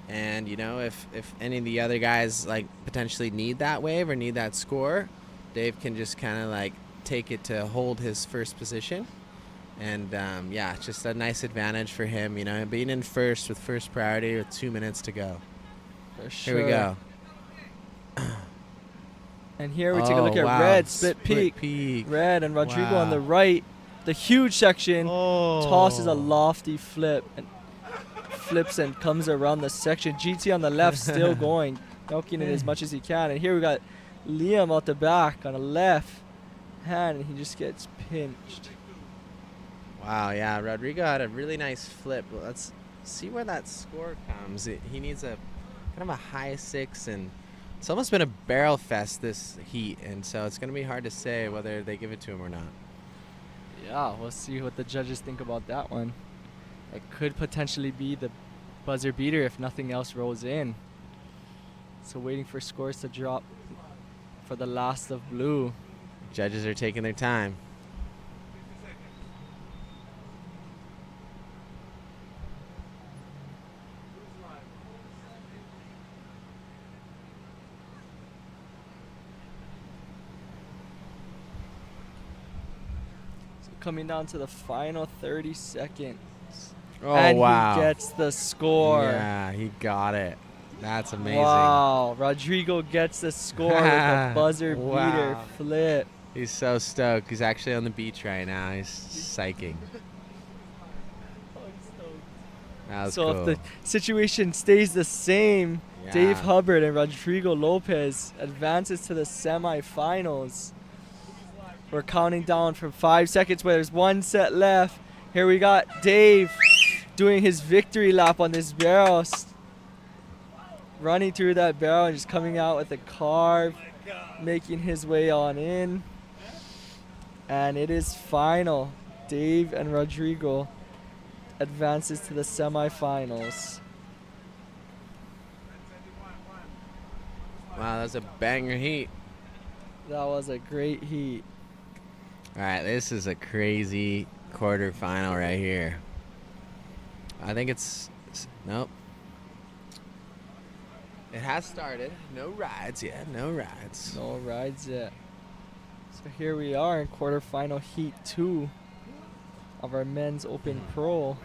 and if any of the other guys like potentially need that wave or need that score, Dave can just kind of like take it to hold his first position, and it's just a nice advantage for him, being in first with first priority with 2 minutes to go. For sure. Here we go. And here we take a look at Red split peak. Red and Rodrigo on the right. The huge section tosses a lofty flip and flips and comes around the section. GT on the left still going, milking it as much as he can. And here we got Liam out the back on the left hand, and he just gets pinched. Wow, yeah, Rodrigo had a really nice flip. Let's see where that score comes. He needs a kind of a high 6, and it's almost been a barrel fest this heat, and so it's going to be hard to say whether they give it to him or not. Yeah, we'll see what the judges think about that one. It could potentially be the buzzer beater if nothing else rolls in. So waiting for scores to drop for the last of blue. Judges are taking their time. Coming down to the final 30 seconds. Oh, and wow. he gets the score. Yeah, he got it. That's amazing. Wow. Rodrigo gets the score with a buzzer beater Wow. flip. He's so stoked. He's actually on the beach right now. He's psyching. That was So cool. if the situation stays the same, Yeah. Dave Hubbard and Rodrigo Lopes advances to the semifinals. We're counting down from 5 seconds where there's 1 set left. Here we got Dave doing his victory lap on this barrel. Running through that barrel and just coming out with a carve, making his way on in. And it is final. Dave and Rodrigo advances to the semifinals. Wow, that's a banger heat. That was a great heat. All right, this is a crazy quarterfinal right here. I think nope. It has started. No rides yet. No rides. No rides yet. So here we are in quarterfinal heat 2 of our men's open pro.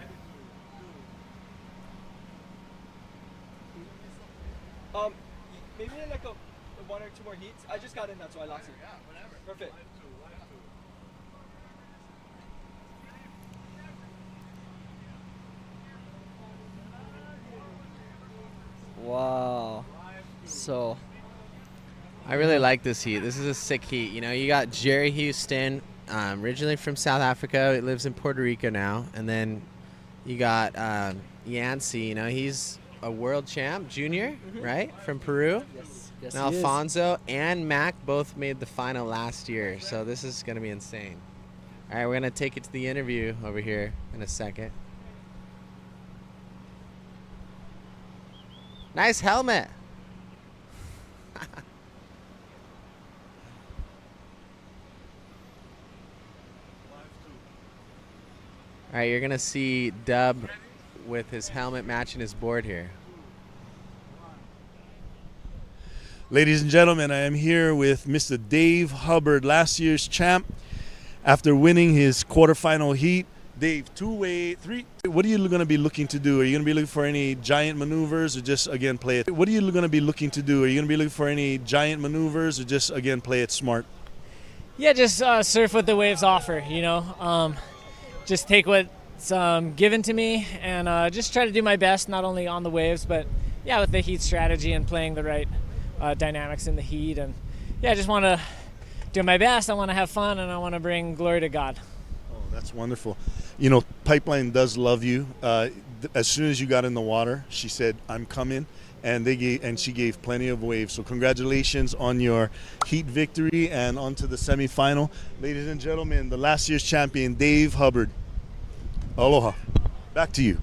Maybe like a 1 or 2 more heats. I just got in, that's why I lost it. Yeah, whatever. Perfect. Wow. So I really like this heat. This is a sick heat. You know, you got Jerry Houston, originally from South Africa. He lives in Puerto Rico now. And then you got Yancey. You know, he's a world champ, junior, right, from Peru. Yes, yes, Now he is. Alfonso and Mac both made the final last year. So this is going to be insane. All right, we're going to take it to the interview over here in a second. Nice helmet. All right, you're going to see Dub with his helmet matching his board here. Ladies and gentlemen, I am here with Mr. Dave Hubbard, last year's champ. After winning his quarterfinal heat, Dave, what are you going to be looking to do? Are you going to be looking for any giant maneuvers or just, again, play it? What are you going to be looking to do? Are you going to be looking for any giant maneuvers or just, again, play it smart? Yeah, just surf what the waves offer, you know. Just take what's given to me and just try to do my best, not only on the waves, but, yeah, with the heat strategy and playing the right dynamics in the heat. And, yeah, I just want to do my best. I want to have fun, and I want to bring glory to God. Oh, that's wonderful. You know, Pipeline does love you. As soon as you got in the water, she said, "I'm coming," and she gave plenty of waves. So congratulations on your heat victory and on to the semifinal. Ladies and gentlemen, the last year's champion, Dave Hubbard. Aloha. Back to you.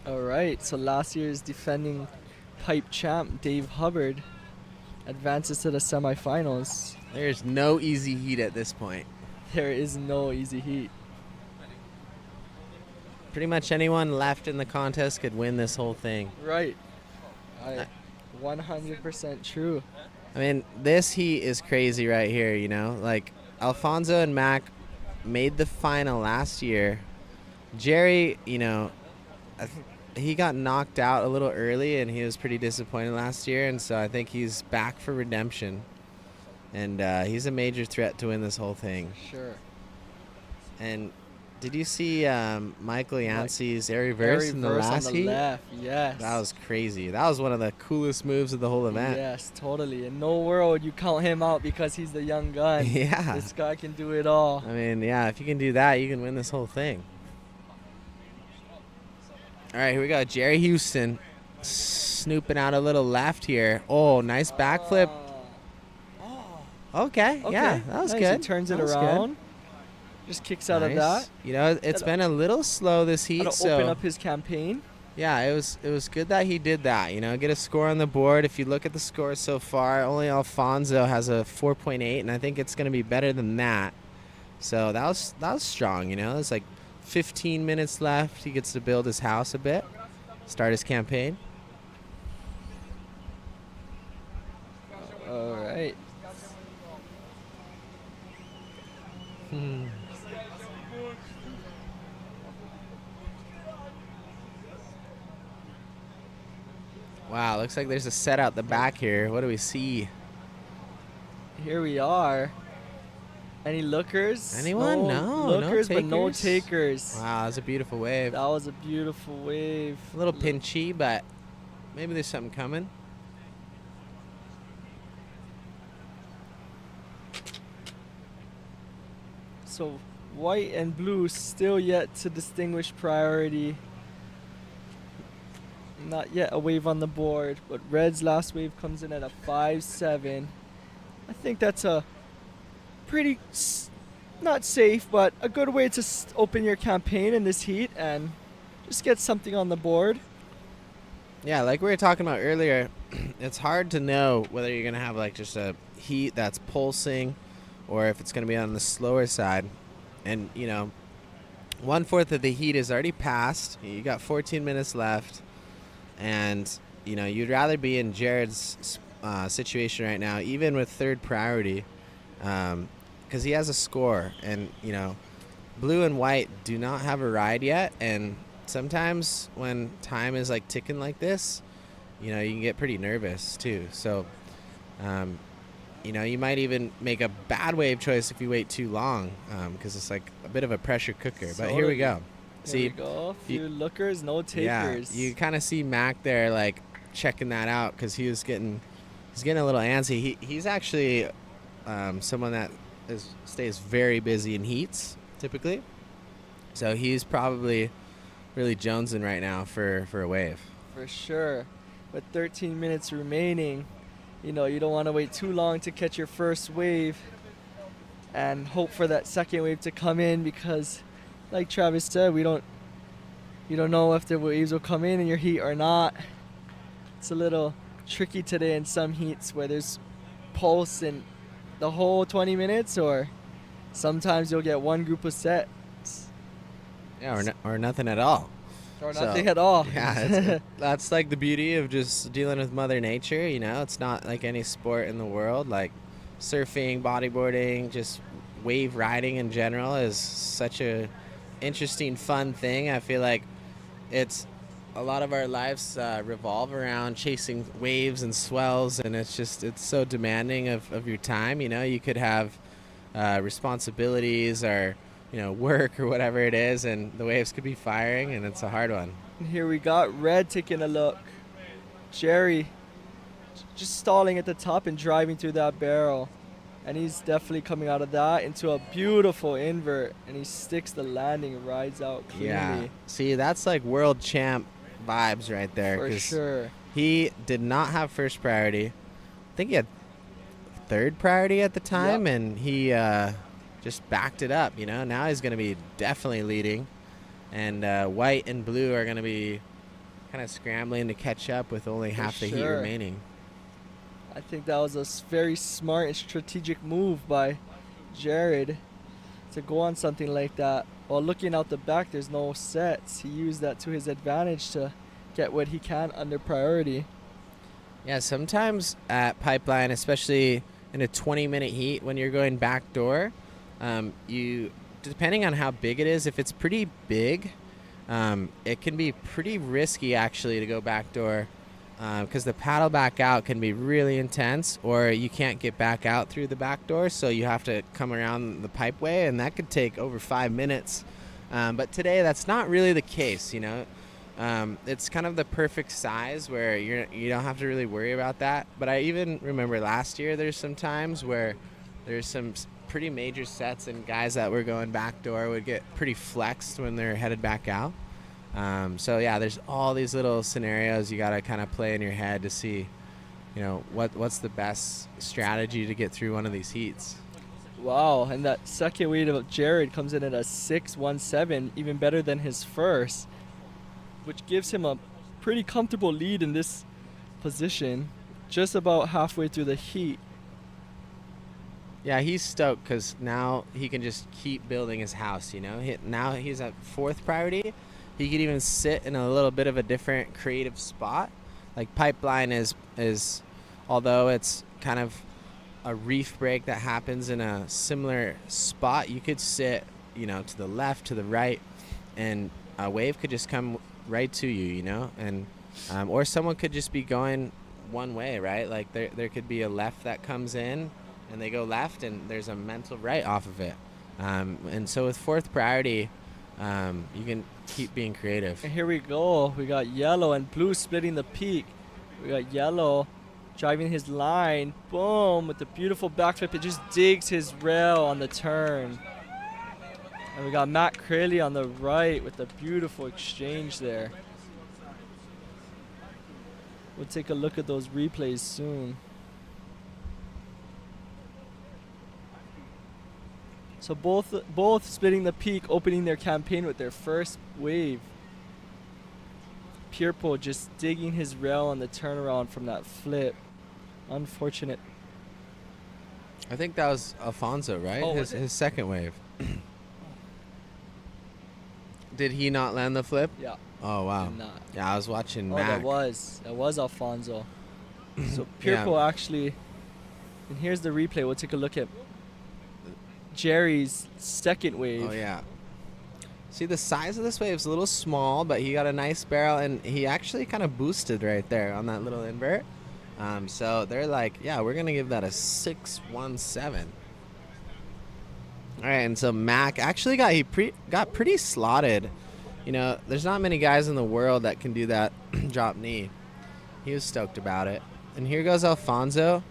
All right, so last year's defending pipe champ, Dave Hubbard, advances to the semifinals. There's no easy heat at this point. There is no easy heat. Pretty much anyone left in the contest could win this whole thing. Right. 100% true. I mean, this heat is crazy right here, you know? Like, Alfonso and Mac made the final last year. Jerry, you know, he got knocked out a little early, and he was pretty disappointed last year, and so I think he's back for redemption. And he's a major threat to win this whole thing. Sure. And did you see Michael Yancey's air reverse in the last on the heat? left, yes. That was crazy. That was one of the coolest moves of the whole event. Yes, totally. In no world would you count him out because he's the young gun. Yeah. This guy can do it all. I mean, yeah, if you can do that, you can win this whole thing. All right, here we go. Jerry Houston snooping out a little left here. Oh, nice backflip. Okay, yeah, that was nice. good. He turns That it was good. around. Just kicks out of Nice. that. You know, it's been a little slow this heat, Gotta so open up his campaign. yeah, it was good that he did that. You know, get a score on the board. If you look at the scores so far, only Alfonso has a 4.8, and I think it's going to be better than that. So that was strong. You know, there's like 15 minutes left. He gets to build his house a bit, start his campaign. All right. Wow, looks like there's a set out the back here. What do we see? Here we are. Any lookers? Anyone? No lookers, but no takers? takers. Wow, that's a beautiful wave. That was a beautiful wave. A little pinchy, but maybe there's something coming. So white and blue still yet to distinguish priority. Not yet a wave on the board, but red's last wave comes in at a 5-7. I think that's a pretty, not safe, but a good way to open your campaign in this heat and just get something on the board. Yeah, like we were talking about earlier, it's hard to know whether you're going to have like just a heat that's pulsing or if it's going to be on the slower side. And, you know, 1/4 of the heat is already passed. You got 14 minutes left. And, you know, you'd rather be in Jared's situation right now, even with third priority, because he has a score. And, you know, blue and white do not have a ride yet. And sometimes when time is like ticking like this, you know, you can get pretty nervous too. So, you know, you might even make a bad wave choice if you wait too long, because it's like a bit of a pressure cooker. But here we go. Here we go. Few lookers, no takers. Yeah, you kind of see Mac there, like checking that out because he's getting a little antsy. He's actually someone that stays very busy in heats typically, so he's probably really jonesing right now for a wave. For sure. With 13 minutes remaining, you know, you don't want to wait too long to catch your first wave and hope for that second wave to come in, because like Travis said, you don't know if the waves will come in your heat or not. It's a little tricky today in some heats where there's pulse in the whole 20 minutes, or sometimes you'll get one group of sets. Yeah, or nothing at all. Or nothing at all. Yeah, that's like the beauty of just dealing with Mother Nature, you know? It's not like any sport in the world. Like surfing, bodyboarding, just wave riding in general is such a interesting, fun thing. I feel like it's a lot of our lives revolve around chasing waves and swells, and it's so demanding of your time. You know, you could have responsibilities or, you know, work or whatever it is, and the waves could be firing, and it's a hard one. And here we got red taking a look. Jerry just stalling at the top and driving through that barrel. And he's definitely coming out of that into a beautiful invert, and he sticks the landing and rides out cleanly. Yeah, see, that's like world champ vibes right there. For sure. He did not have first priority. I think he had third priority at the time, and he just backed it up, you know. Now he's going to be definitely leading, and white and blue are going to be kind of scrambling to catch up with only half the heat remaining. I think that was a very smart and strategic move by Jared to go on something like that. While looking out the back, there's no sets. He used that to his advantage to get what he can under priority. Yeah, sometimes at Pipeline, especially in a 20-minute heat, when you're going backdoor, you, depending on how big it is, if it's pretty big, it can be pretty risky actually to go backdoor. Because the paddle back out can be really intense, or you can't get back out through the back door, so you have to come around the pipeway, and that could take over 5 minutes. But today, that's not really the case, you know. It's kind of the perfect size where you don't have to really worry about that. But I even remember last year there's some times where there's some pretty major sets, and guys that were going back door would get pretty flexed when they're headed back out. So yeah, there's all these little scenarios you got to kind of play in your head to see, you know, what's the best strategy to get through one of these heats. Wow, and that second wave of Jared comes in at a 6.17, even better than his first, which gives him a pretty comfortable lead in this position, just about halfway through the heat. Yeah, he's stoked because now he can just keep building his house, you know. Now he's at fourth priority. He could even sit in a little bit of a different creative spot. Like Pipeline is although it's kind of a reef break that happens in a similar spot, you could sit, to the left, to the right, and a wave could just come right to you, and or someone could just be going one way, right? Like there could be a left that comes in, and they go left, and there's a mental right off of it. And so with fourth priority, you can keep being creative. And here we go. We got yellow and blue splitting the peak. We got yellow driving his line. Boom, with the beautiful backflip. It just digs his rail on the turn. And we got Matt Crayley on the right with the beautiful exchange there. We'll take a look at those replays soon. So both splitting the peak, opening their campaign with their first wave. Pierpo just digging his rail on the turnaround from that flip. Unfortunate. I think that was Alfonso, right? Oh, his second wave. Did he not land the flip? Yeah. Oh, wow. Did not. Yeah, I was watching Oh, Mac. that was Alfonso. So Pierpo actually, and here's the replay. We'll take a look at Jerry's second wave. Oh, yeah. See, the size of this wave is a little small, but he got a nice barrel, and he actually kind of boosted right there on that little invert. So they're like, yeah, we're going to give that a 617. All right, and so Mac actually got pretty slotted. There's not many guys in the world that can do that drop knee. He was stoked about it. And here goes Alfonso.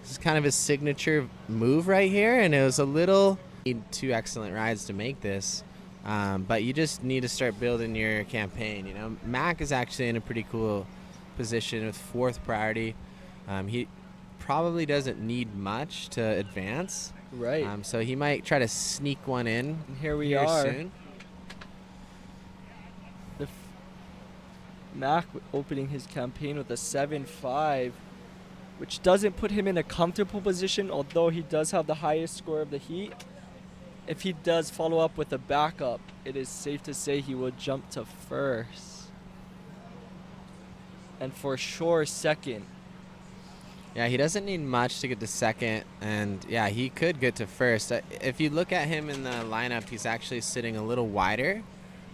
This is kind of his signature move right here, and it was a little... Need 2 excellent rides to make this, but you just need to start building your campaign. Mac is actually in a pretty cool position with fourth priority. He probably doesn't need much to advance. Right. So he might try to sneak one in. And here we are. Soon. Mac opening his campaign with a 7-5, which doesn't put him in a comfortable position, although he does have the highest score of the heat. If he does follow up with a backup, it is safe to say he will jump to first. And for sure, second. Yeah, he doesn't need much to get to second, and yeah, he could get to first. If you look at him in the lineup, he's actually sitting a little wider.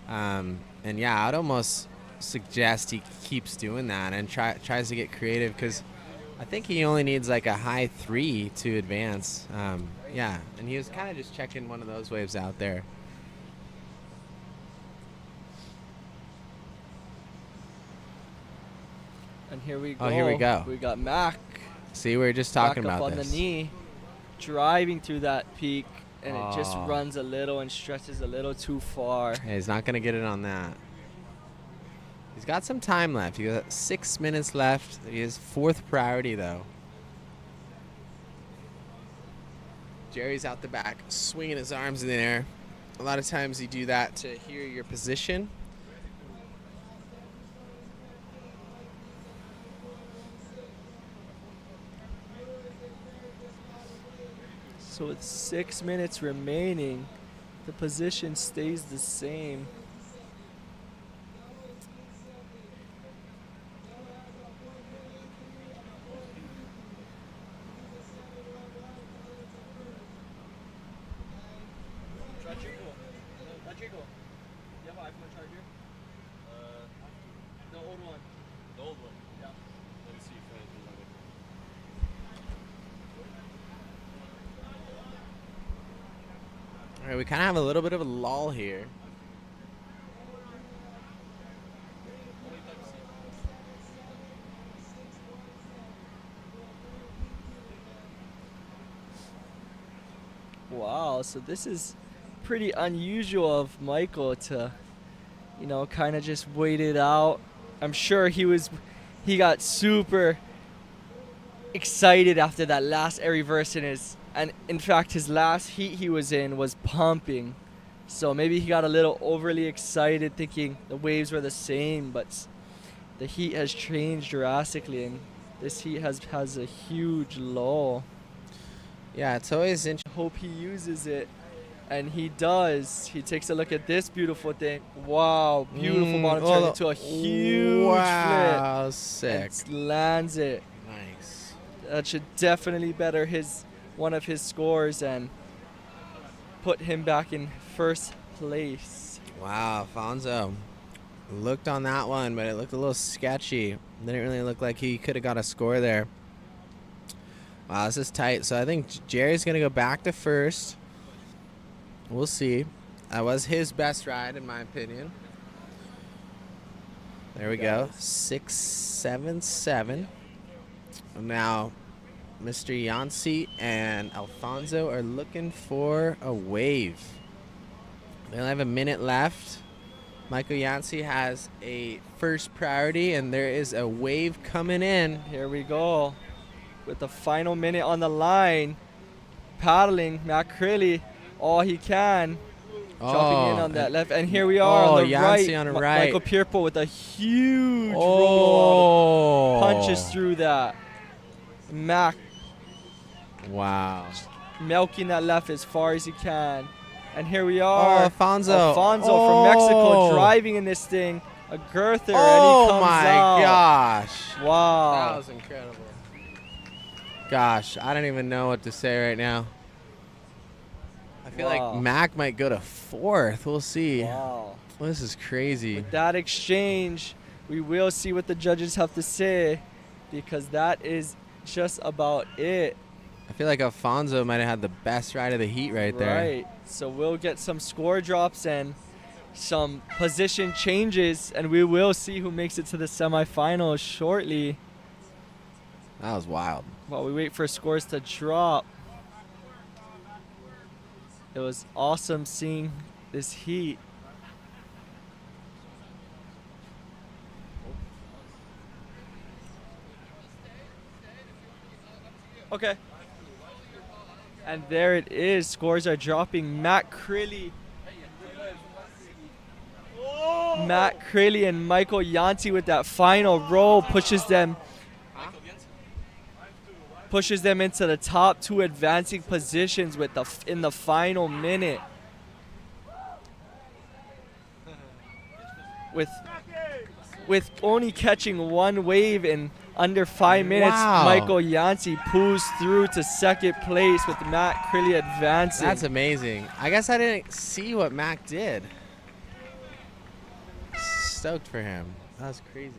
And yeah, I'd almost suggest he keeps doing that and tries to get creative, because I think he only needs like a high 3 to advance. Yeah, and he was kind of just checking one of those waves out there. And here we go. Oh, here we go. We got Mac. See, we were just talking back up about on this. The knee, driving through that peak, and it just Oh. runs a little and stretches a little too far. Hey, he's not going to get it on that. He's got some time left. He got 6 minutes left. He has fourth priority, though. Jerry's out the back, swinging his arms in the air. A lot of times you do that to hear your position. So with 6 minutes remaining, the position stays the same. Rodrigo, you have an iPhone charger? The old one. The old one? Yeah. Let me see if I can log it. All right, we kind of have a little bit of a lull here. Wow, so this is pretty unusual of Michael to, kind of just wait it out. I'm sure he got super excited after that last air reverse and in fact his last heat he was in was pumping. So maybe he got a little overly excited thinking the waves were the same, but the heat has changed drastically and this heat has a huge lull. Yeah, it's always interesting. Hope he uses it, and he does. He takes a look at this beautiful thing. Wow, beautiful bottom turn into a huge wow, flip. Sick. And lands it. Nice. That should definitely better his one of his scores and put him back in first place. Wow, Alfonso looked on that one, but it looked a little sketchy. Didn't really look like he could have got a score there. Wow, this is tight. So I think Jerry's going to go back to first. We'll see. That was his best ride, in my opinion. There we go. 6-7-7. Now, Mr. Yancey and Alfonso are looking for a wave. They only have a minute left. Michael Yancey has a first priority, and there is a wave coming in. Here we go. With the final minute on the line, paddling, Matt Crilly, all he can. Dropping in on that left. And here we are on the Yancey right. on the right. Michael Pierpo with a huge roll. Punches through that. Mac. Wow. Milking that left as far as he can. And here we are. Alfonso. Alfonso from Mexico driving in this thing. A girther. Oh, and he comes my out. gosh. Wow. That was incredible. Gosh, I don't even know what to say right now. I feel like Mac might go to fourth. We'll see. Wow. This is crazy. With that exchange, we will see what the judges have to say, because that is just about it. I feel like Alfonso might have had the best ride of the heat right there. Right. So we'll get some score drops and some position changes, and we will see who makes it to the semifinals shortly. That was wild. While we wait for scores to drop. It was awesome seeing this heat. Okay. And there it is. Scores are dropping. Matt Crilly and Michael Yancey with that final roll pushes them into the top two advancing positions with in the final minute. With only catching one wave in under 5 minutes, Wow. Michael Yancey pulls through to second place with Matt Crilly advancing. That's amazing. I guess I didn't see what Mac did. Stoked for him. That was crazy.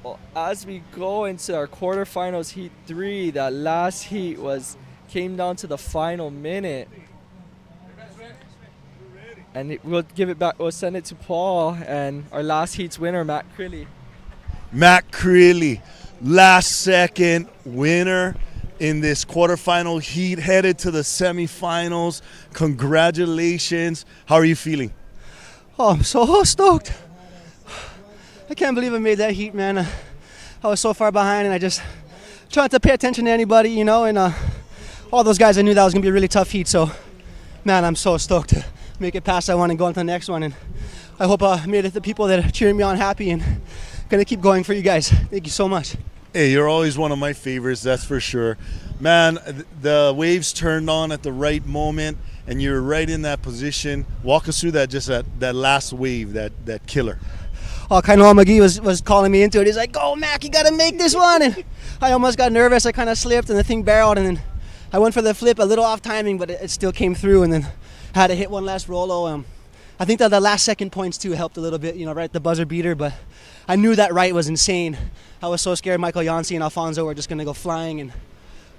Well, as we go into our quarterfinals heat 3, that last heat came down to the final minute. And we'll give it back, we'll send it to Paul and our last heat's winner, Matt Crilly. Matt Crilly, last second winner in this quarterfinal heat, headed to the semifinals. Congratulations. How are you feeling? Oh, I'm so stoked. I can't believe I made that heat, man. I was so far behind, and I just tried to pay attention to anybody, you know, and all those guys, I knew that was going to be a really tough heat. So, man, I'm so stoked to make it past that one and go on to the next one. And I hope I made it the people that are cheering me on happy, and going to keep going for you guys. Thank you so much. Hey, you're always one of my favorites, that's for sure. Man, the waves turned on at the right moment, and you're right in that position. Walk us through that last wave, that killer. Oh, Kainoa McGee was calling me into it. He's like, "Go, Mac, you got to make this one." And I almost got nervous. I kind of slipped, and the thing barreled, and then I went for the flip, a little off timing, but it still came through, and then had to hit one last Rolo. I think that the last second points, too, helped a little bit, you know, right at the buzzer beater, but I knew that right was insane. I was so scared Michael Yancey and Alfonso were just going to go flying, and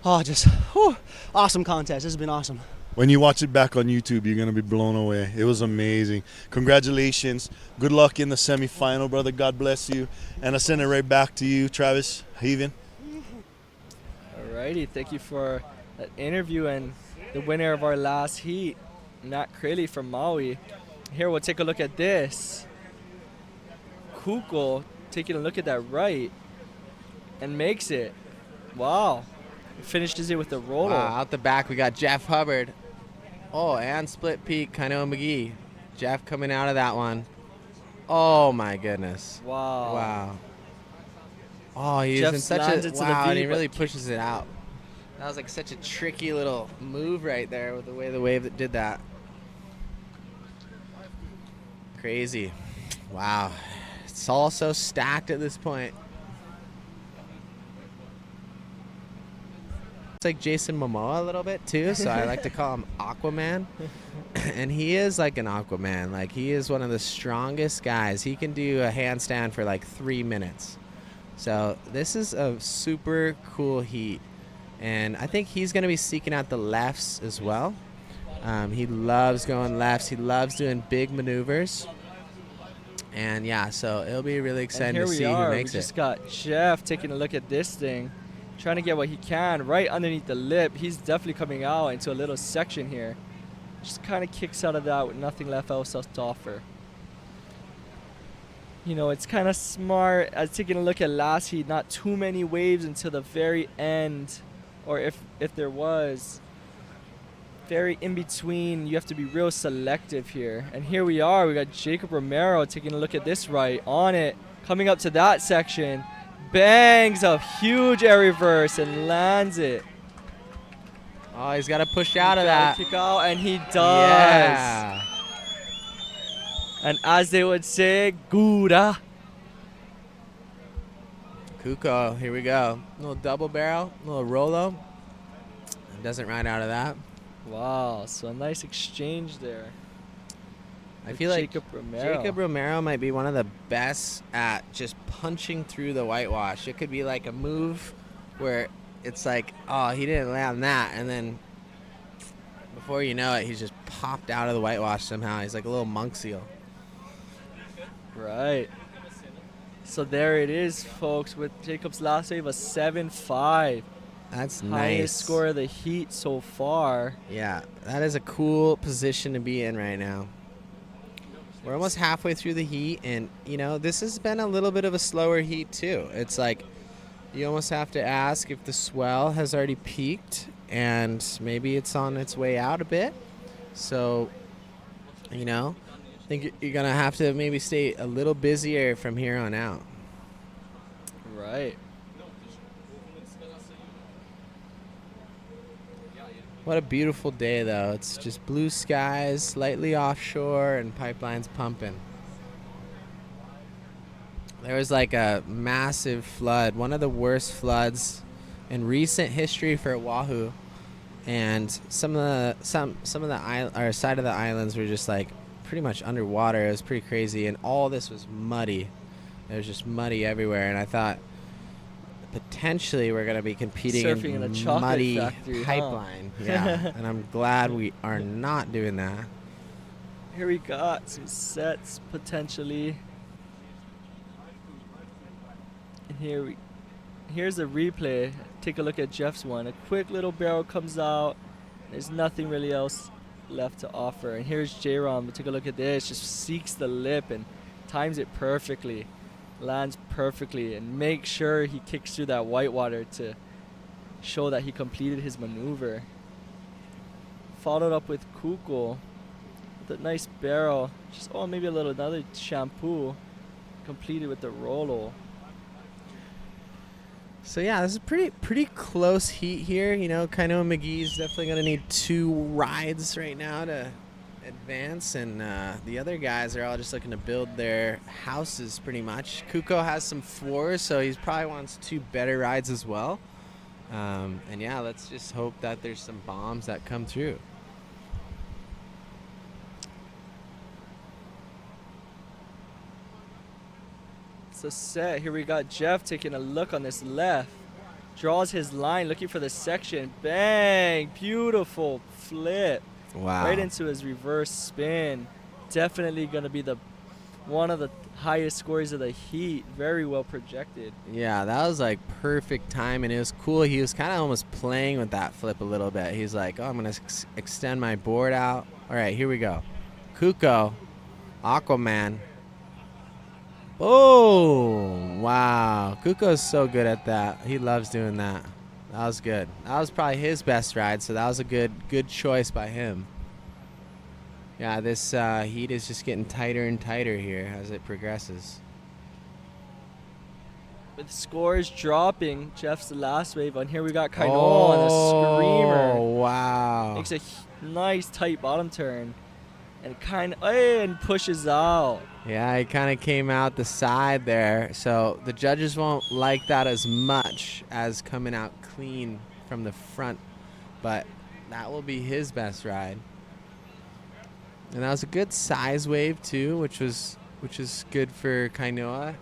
awesome contest. This has been awesome. When you watch it back on YouTube, you're going to be blown away. It was amazing. Congratulations. Good luck in the semifinal, brother. God bless you. And I send it right back to you, Travis Haven. Alrighty, thank you for that interview and the winner of our last heat, Matt Crilly from Maui. Here, we'll take a look at this. Kuko taking a look at that right and makes it. Wow. Finishes it with a roll. Wow, out the back, we got Jeff Hubbard. Oh, and split peak, Kainoa McGee. Jeff coming out of that one. Oh my goodness. Wow. Wow. Oh, he's Jeff in such lands a into the wow, V, and he but really pushes it out. That was like such a tricky little move right there with the way the wave that did that. Crazy. Wow. It's all so stacked at this point. It's like Jason Momoa a little bit too, so I like to call him Aquaman. And he is like an Aquaman. Like, he is one of the strongest guys. He can do a handstand for like 3 minutes. So this is a super cool heat. And I think he's going to be seeking out the lefts as well. He loves going lefts. He loves doing big maneuvers. And yeah, so it'll be really exciting to see who makes we it. just got Jeff taking a look at this thing, trying to get what he can right underneath the lip. He's definitely coming out into a little section here. Just kind of kicks out of that with nothing left else to offer. You know, it's kind of smart. As taking a look at last heat, not too many waves until the very end, or if there was, very in between. You have to be real selective here. And here we are. We got Jacob Romero taking a look at this right on it, coming up to that section, bangs a huge air reverse and lands it. Oh, he's got to push out of that. Kick out, and he does. Yeah. And as they would say, Gura. Kuko, here we go. Little double barrel, little Rolo. Doesn't ride out of that. Wow, so a nice exchange there. I feel like Romero. Jacob Romero might be one of the best at just punching through the whitewash. It could be like a move where it's like, oh, he didn't land that, and then before you know it, he's just popped out of the whitewash somehow. He's like a little monk seal. Right. So there it is, folks, with Jacob's last wave, a 7.5. That's highest nice. Score of the heat so far. Yeah, that is a cool position to be in right now. We're almost halfway through the heat, and, you know, this has been a little bit of a slower heat, too. It's like you almost have to ask if the swell has already peaked, and maybe it's on its way out a bit. So, you know, I think you're going to have to maybe stay a little busier from here on out. Right. What a beautiful day, though. It's just blue skies, slightly offshore, and pipelines pumping. There was like a massive flood, one of the worst floods in recent history for Oahu, and some of the side of the islands were just like pretty much underwater. It was pretty crazy, and all this was muddy. It was just muddy everywhere, and I thought potentially we're going to be competing Surfing in a chocolate muddy factory, pipeline. Yeah, and I'm glad we are not doing that. Here we got some sets potentially. And here's a replay. Take a look at Jeff's one. A quick little barrel comes out. There's nothing really else left to offer. And here's J-Rom. Take a look at this. Just seeks the lip and times it perfectly. Lands perfectly and make sure he kicks through that whitewater to show that he completed his maneuver. Followed up with Kuko with a nice barrel. Just maybe another shampoo. Completed with the Rolo. So yeah, this is pretty close heat here. You know, Kainoa McGee's definitely gonna need 2 rides right now to advance, and the other guys are all just looking to build their houses pretty much. Kuko has some 4s, so he probably wants 2 better rides as well. And yeah, let's just hope that there's some bombs that come through. It's a set. Here we got Jeff taking a look on this left. Draws his line, looking for the section. Bang! Beautiful flip. Wow. Right into his reverse spin. Definitely going to be one of the highest scores of the heat. Very well projected. Yeah, that was like perfect time, and it was cool. He was kind of almost playing with that flip a little bit. He's like, oh, I'm going to extend my board out. All right, here we go. Kuko, Aquaman. Oh, wow. Kuko's so good at that. He loves doing that. That was good. That was probably his best ride, so that was a good choice by him. Yeah, this heat is just getting tighter and tighter here as it progresses. With scores dropping, Jeff's the last wave on here. We got Kainoa on a screamer. Oh, wow. Makes a nice tight bottom turn and pushes out. Yeah, he kind of came out the side there. So the judges won't like that as much as coming out clean from the front. But that will be his best ride. And that was a good size wave too, which is good for Kainoa.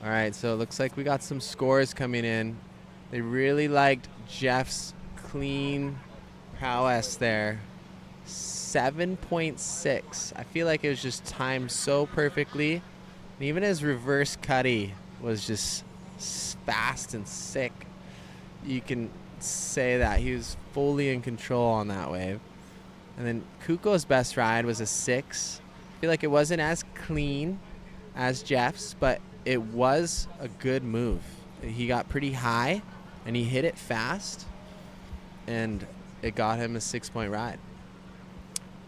All right, so it looks like we got some scores coming in. They really liked Jeff's clean prowess there. 7.6. I feel like it was just timed so perfectly. And even his reverse cutty was just fast and sick. You can say that he was fully in control on that wave. And then Kuko's best ride was a 6. I feel like it wasn't as clean as Jeff's, but it was a good move. He got pretty high and he hit it fast, and it got him a 6-point ride.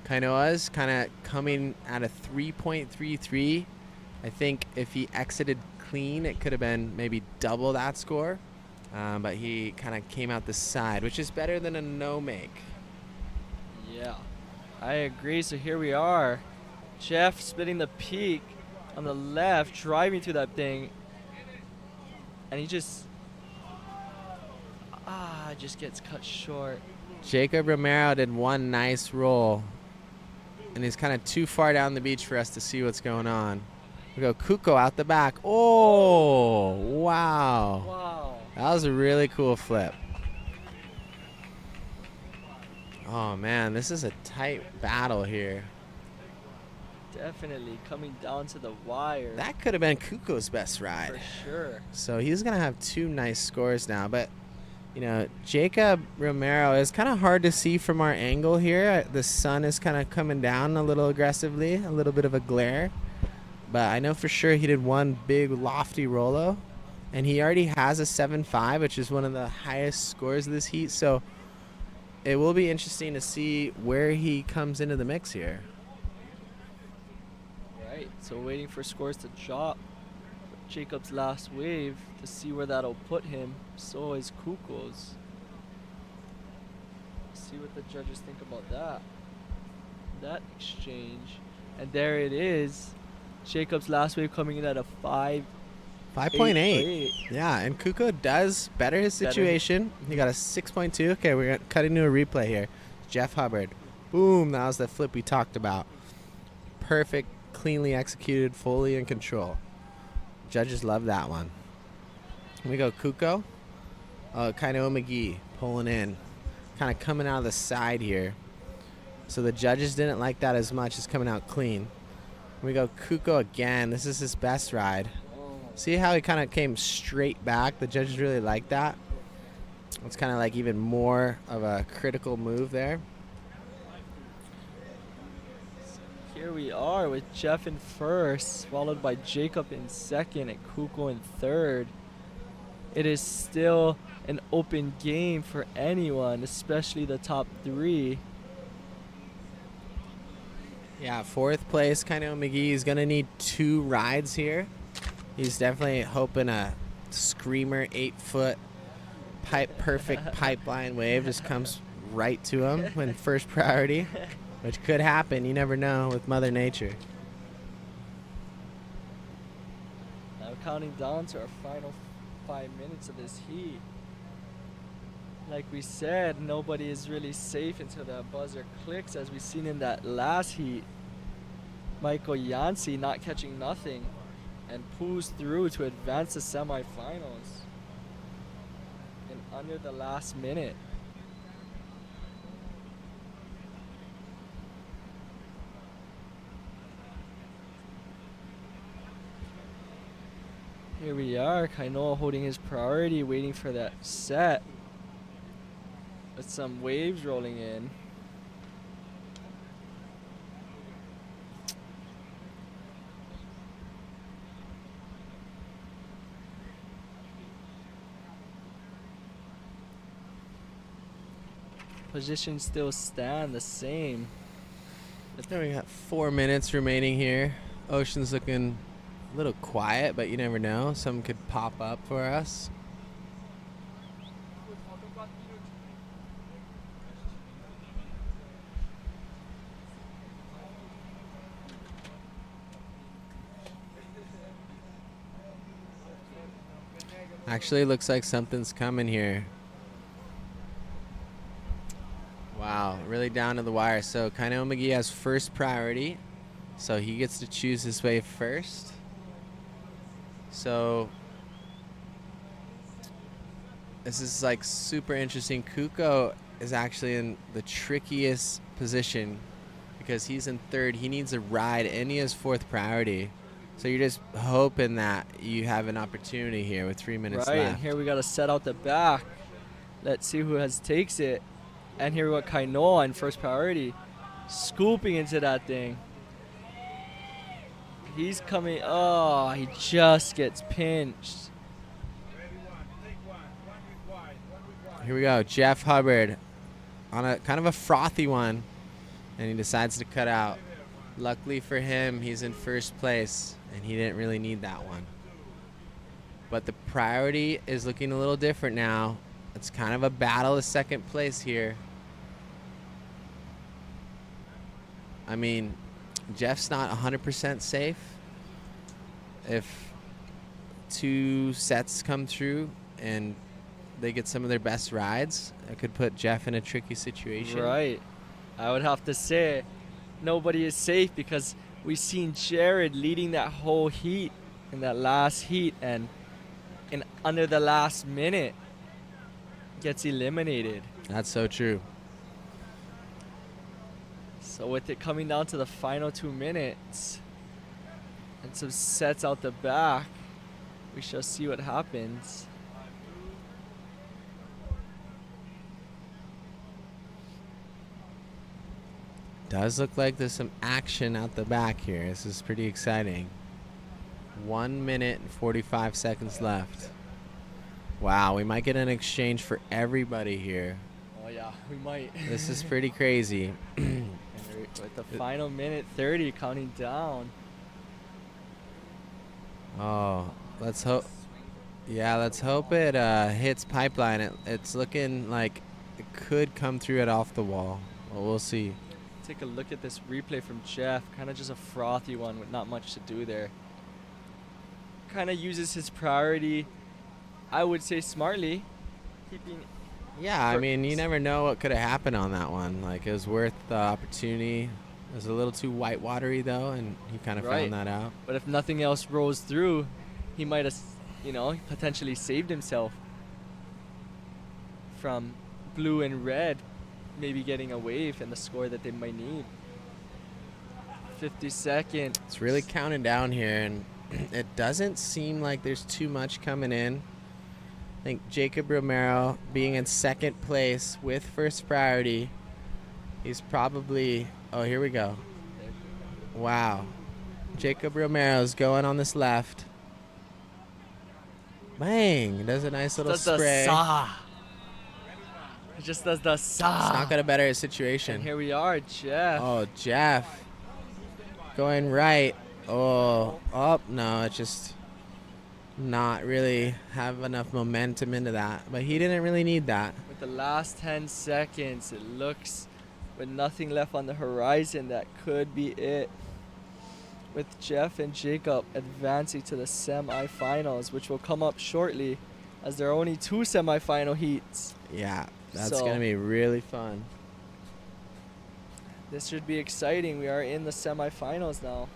Kainoa's kind of coming at a 3.33. I think if he exited clean, it could have been maybe double that score. But he kind of came out the side, which is better than a no-make. Yeah, I agree. So here we are. Jeff splitting the peak on the left, driving through that thing. And he just gets cut short. Jacob Romero did one nice roll. And he's kind of too far down the beach for us to see what's going on. We go Kuko out the back. Oh, wow. Wow. That was a really cool flip. Oh, man, this is a tight battle here. Definitely coming down to the wire. That could have been Kuko's best ride. For sure. So he's going to have 2 nice scores now. But, you know, Jacob Romero is kind of hard to see from our angle here. The sun is kind of coming down a little aggressively, a little bit of a glare. But I know for sure he did one big lofty rolo. And he already has a 7.5, which is one of the highest scores of this heat. So it will be interesting to see where he comes into the mix here. Right, so waiting for scores to drop. Jacob's last wave to see where that'll put him. So is Kuko's. See what the judges think about that exchange. And there it is. Jacob's last wave coming in at a 5.8. Yeah, and Kuko does better his situation. He got a 6.2. Okay, we're cutting to a replay here. Jeff Hubbard. Boom, that was the flip we talked about. Perfect, cleanly executed, fully in control. Judges love that one. We go Kuko. Kainoa McGee pulling in. Kind of coming out of the side here. So the judges didn't like that as much as coming out clean. We go Kuko again. This is his best ride. See how he kind of came straight back? The judges really like that. It's kind of like even more of a critical move there. Here we are with Jeff in first, followed by Jacob in second and Kuko in third. It is still an open game for anyone, especially the top 3. Yeah, 4th place, Kainoa McGee is going to need 2 rides here. He's definitely hoping a screamer 8-foot perfect pipeline wave just comes right to him when first priority, which could happen. You never know with Mother Nature. Now counting down to our final 5 minutes of this heat. Like we said, nobody is really safe until the buzzer clicks, as we've seen in that last heat. Michael Yancey not catching nothing and pulls through to advance the semifinals in under the last minute. Here we are, Kainoa holding his priority, waiting for that set with some waves rolling in. Positions still stand the same. Then we got 4 minutes remaining here. Ocean's looking a little quiet, but you never know. Something could pop up for us. Actually, looks like something's coming here. Wow, really down to the wire. So Kaineo McGee has first priority, so he gets to choose his way first. So this is like super interesting. Kuko is actually in the trickiest position because he's in third. He needs a ride and he has fourth priority. So you're just hoping that you have an opportunity here with 3 minutes Right, left. and here we got to set out the back. Let's see who takes it. And here we got Kainoa in first priority, scooping into that thing. He's coming. Oh, he just gets pinched. Here we go, Jeff Hubbard on a kind of a frothy one, and he decides to cut out. Luckily for him, he's in first place, and he didn't really need that one. But the priority is looking a little different now. It's kind of a battle of second place here. I mean, Jeff's not 100% safe. If 2 sets come through and they get some of their best rides, it could put Jeff in a tricky situation. Right. I would have to say nobody is safe because we've seen Jared leading that whole heat in that last heat, and in under the last minute gets eliminated. That's so true. So with it coming down to the final 2 minutes and some sets out the back, we shall see what happens. Does look like there's some action out the back here. This is pretty exciting. 1 minute and 45 seconds left. Wow, we might get an exchange for everybody here. Oh yeah, we might. This is pretty crazy. With the final minute 30 counting down. Oh, let's hope. Yeah, let's hope it hits Pipeline. It's looking like it could come through it off the wall. Well, we'll see. Take a look at this replay from Jeff. Kind of just a frothy one with not much to do there. Kind of uses his priority, I would say, smartly. Keeping. Yeah, I mean, you never know what could have happened on that one. Like, it was worth the opportunity. It was a little too whitewatery, though, and he kind of found that out. But if nothing else rolls through, he might have, potentially saved himself from blue and red maybe getting a wave and the score that they might need. 50 seconds. It's really counting down here, and it doesn't seem like there's too much coming in. I think Jacob Romero being in second place with first priority, he's probably, oh, here we go. Wow. Jacob Romero's going on this left. Bang, does a nice little spray. The saw. It just does the saw. It's not going to better his situation. And here we are, Jeff. Oh, Jeff. Going right. Oh, no, it's just not really have enough momentum into that. But he didn't really need that. With the last 10 seconds, it looks with nothing left on the horizon, that could be it. With Jeff and Jacob advancing to the semifinals, which will come up shortly as there are only 2 semifinal heats. Yeah, that's going to be really fun. This should be exciting. We are in the semifinals now.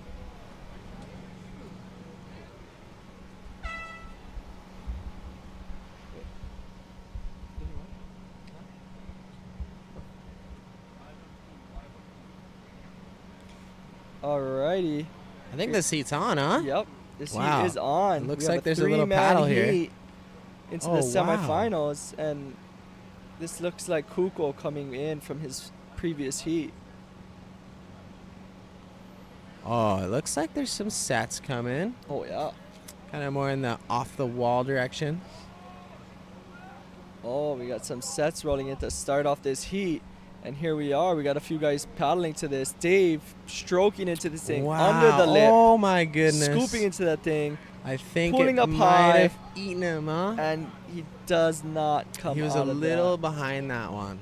Alrighty. I think this heat's on, huh? Yep. This wow. heat is on. It looks like there's a little paddle here. Into the semifinals, and this looks like Kuko coming in from his previous heat. Oh, it looks like there's some sets coming. Oh, yeah. Kind of more in the off-the-wall direction. Oh, we got some sets rolling in to start off this heat. And here we are. We got a few guys paddling to this. Dave stroking into this thing Wow. under the lip. Oh my goodness. Scooping into that thing. I think pulling it up might high. have eaten him, huh? And he does not come out He was a of little that. behind that one.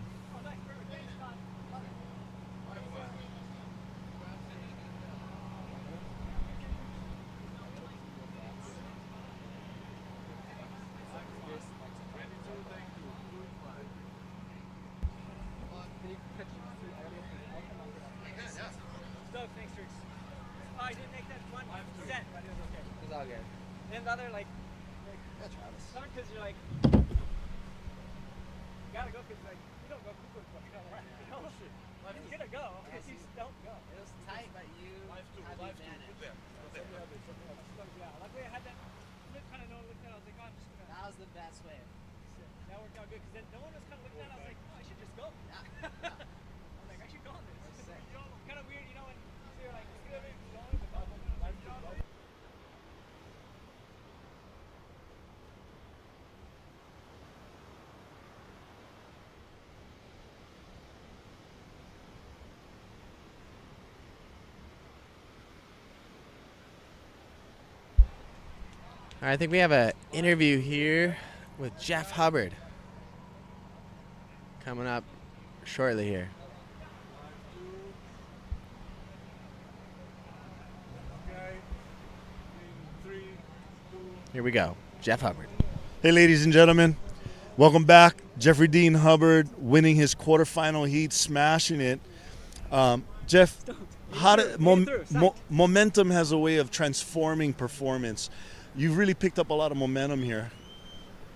I didn't make that one set, but it was okay. It's all good. And the other, like some because you're like, you gotta go because like, you don't go cuckoo, but you gotta run. You know? You're gonna go because you don't go. It was tight, but you have to manage. Yeah, luckily I had that flip kind of looked at. I was like, oh, I'm just gonna. That was the best way. That worked out good because then no one was kind of looking at it. I was like, oh, I should just go. Yeah. I'm like, I should go on this. Kind of weird, you know, when you're like, it's good, maybe going, but life to go. All right, I think we have an interview here with Jeff Hubbard coming up shortly here. Here we go. Jeff Hubbard. Hey, ladies and gentlemen. Welcome back. Jeffrey Dean Hubbard winning his quarterfinal heat, smashing it. Jeff, how did momentum has a way of transforming performance. You've really picked up a lot of momentum here.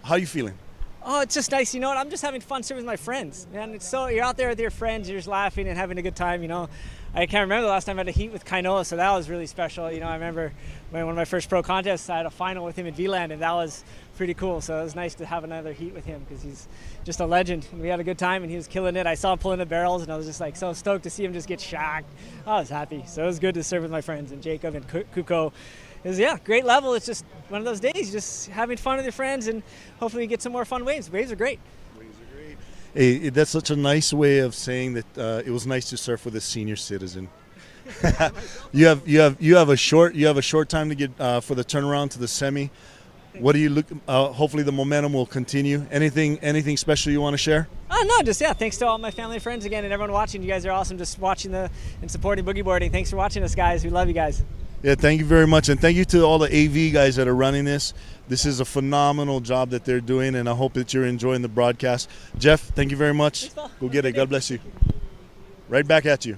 How are you feeling? Oh, it's just nice. You know what? I'm just having fun serving with my friends. Man, it's so you're out there with your friends, you're just laughing and having a good time, you know. I can't remember the last time I had a heat with Kainoa, so that was really special. You know, I remember when one of my first pro contests, I had a final with him in V-Land, and that was pretty cool. So it was nice to have another heat with him because he's just a legend. And we had a good time, and he was killing it. I saw him pulling the barrels, and I was just like so stoked to see him just get shocked. I was happy. So it was good to serve with my friends and Jacob and Kuko. It was, yeah, great level. It's just one of those days, just having fun with your friends, and hopefully you get some more fun waves. Waves are great. Hey, that's such a nice way of saying that it was nice to surf with a senior citizen. you have a short time to get for the turnaround to the semi. What do you look? Hopefully the momentum will continue. Anything special you want to share? No, just thanks to all my family and friends again, and everyone watching. You guys are awesome. Just watching and supporting boogie boarding. Thanks for watching us, guys. We love you guys. Yeah, thank you very much, and thank you to all the AV guys that are running this. This is a phenomenal job that they're doing, and I hope that you're enjoying the broadcast. Jeff, thank you very much. Go get it. God bless you. Right back at you.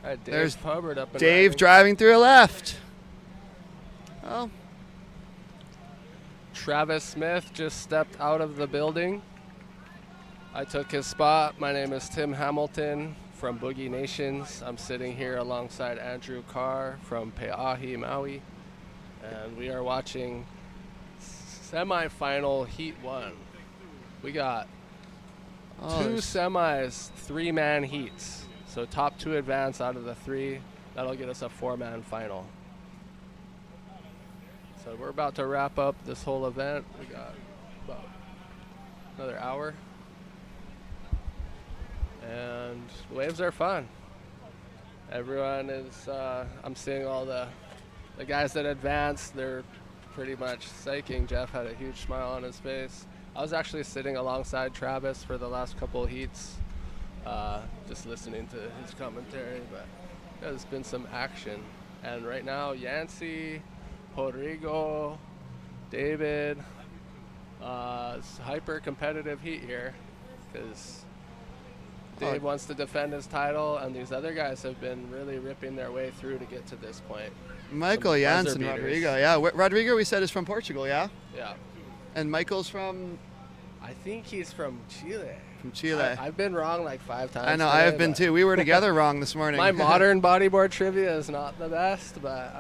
All right, Dave There's Hubbard up and Dave running. driving through a left. Oh. Travis Smith just stepped out of the building. I took his spot. My name is Tim Hamilton from Boogie Nations. I'm sitting here alongside Andrew Carr from Pe'ahi, Maui. And we are watching semifinal Heat 1. We got two semis, 3-man heats. So top 2 advance out of the 3. That'll get us a 4-man final. So we're about to wrap up this whole event. We got about another hour. And the waves are fun. Everyone is, I'm seeing all the guys that advanced, they're pretty much psyching. Jeff had a huge smile on his face. I was actually sitting alongside Travis for the last couple of heats, just listening to his commentary, but there's been some action. And right now, Yancey, Rodrigo, David, it's a hyper competitive heat here because Dave wants to defend his title, and these other guys have been really ripping their way through to get to this point. Michael Janssen, Rodrigo. Yeah, Rodrigo we said is from Portugal, yeah? Yeah. And Michael's from? I think he's from Chile. From Chile. I've been wrong like 5 times. I know, today, I have been too. We were together wrong this morning. My modern bodyboard trivia is not the best, but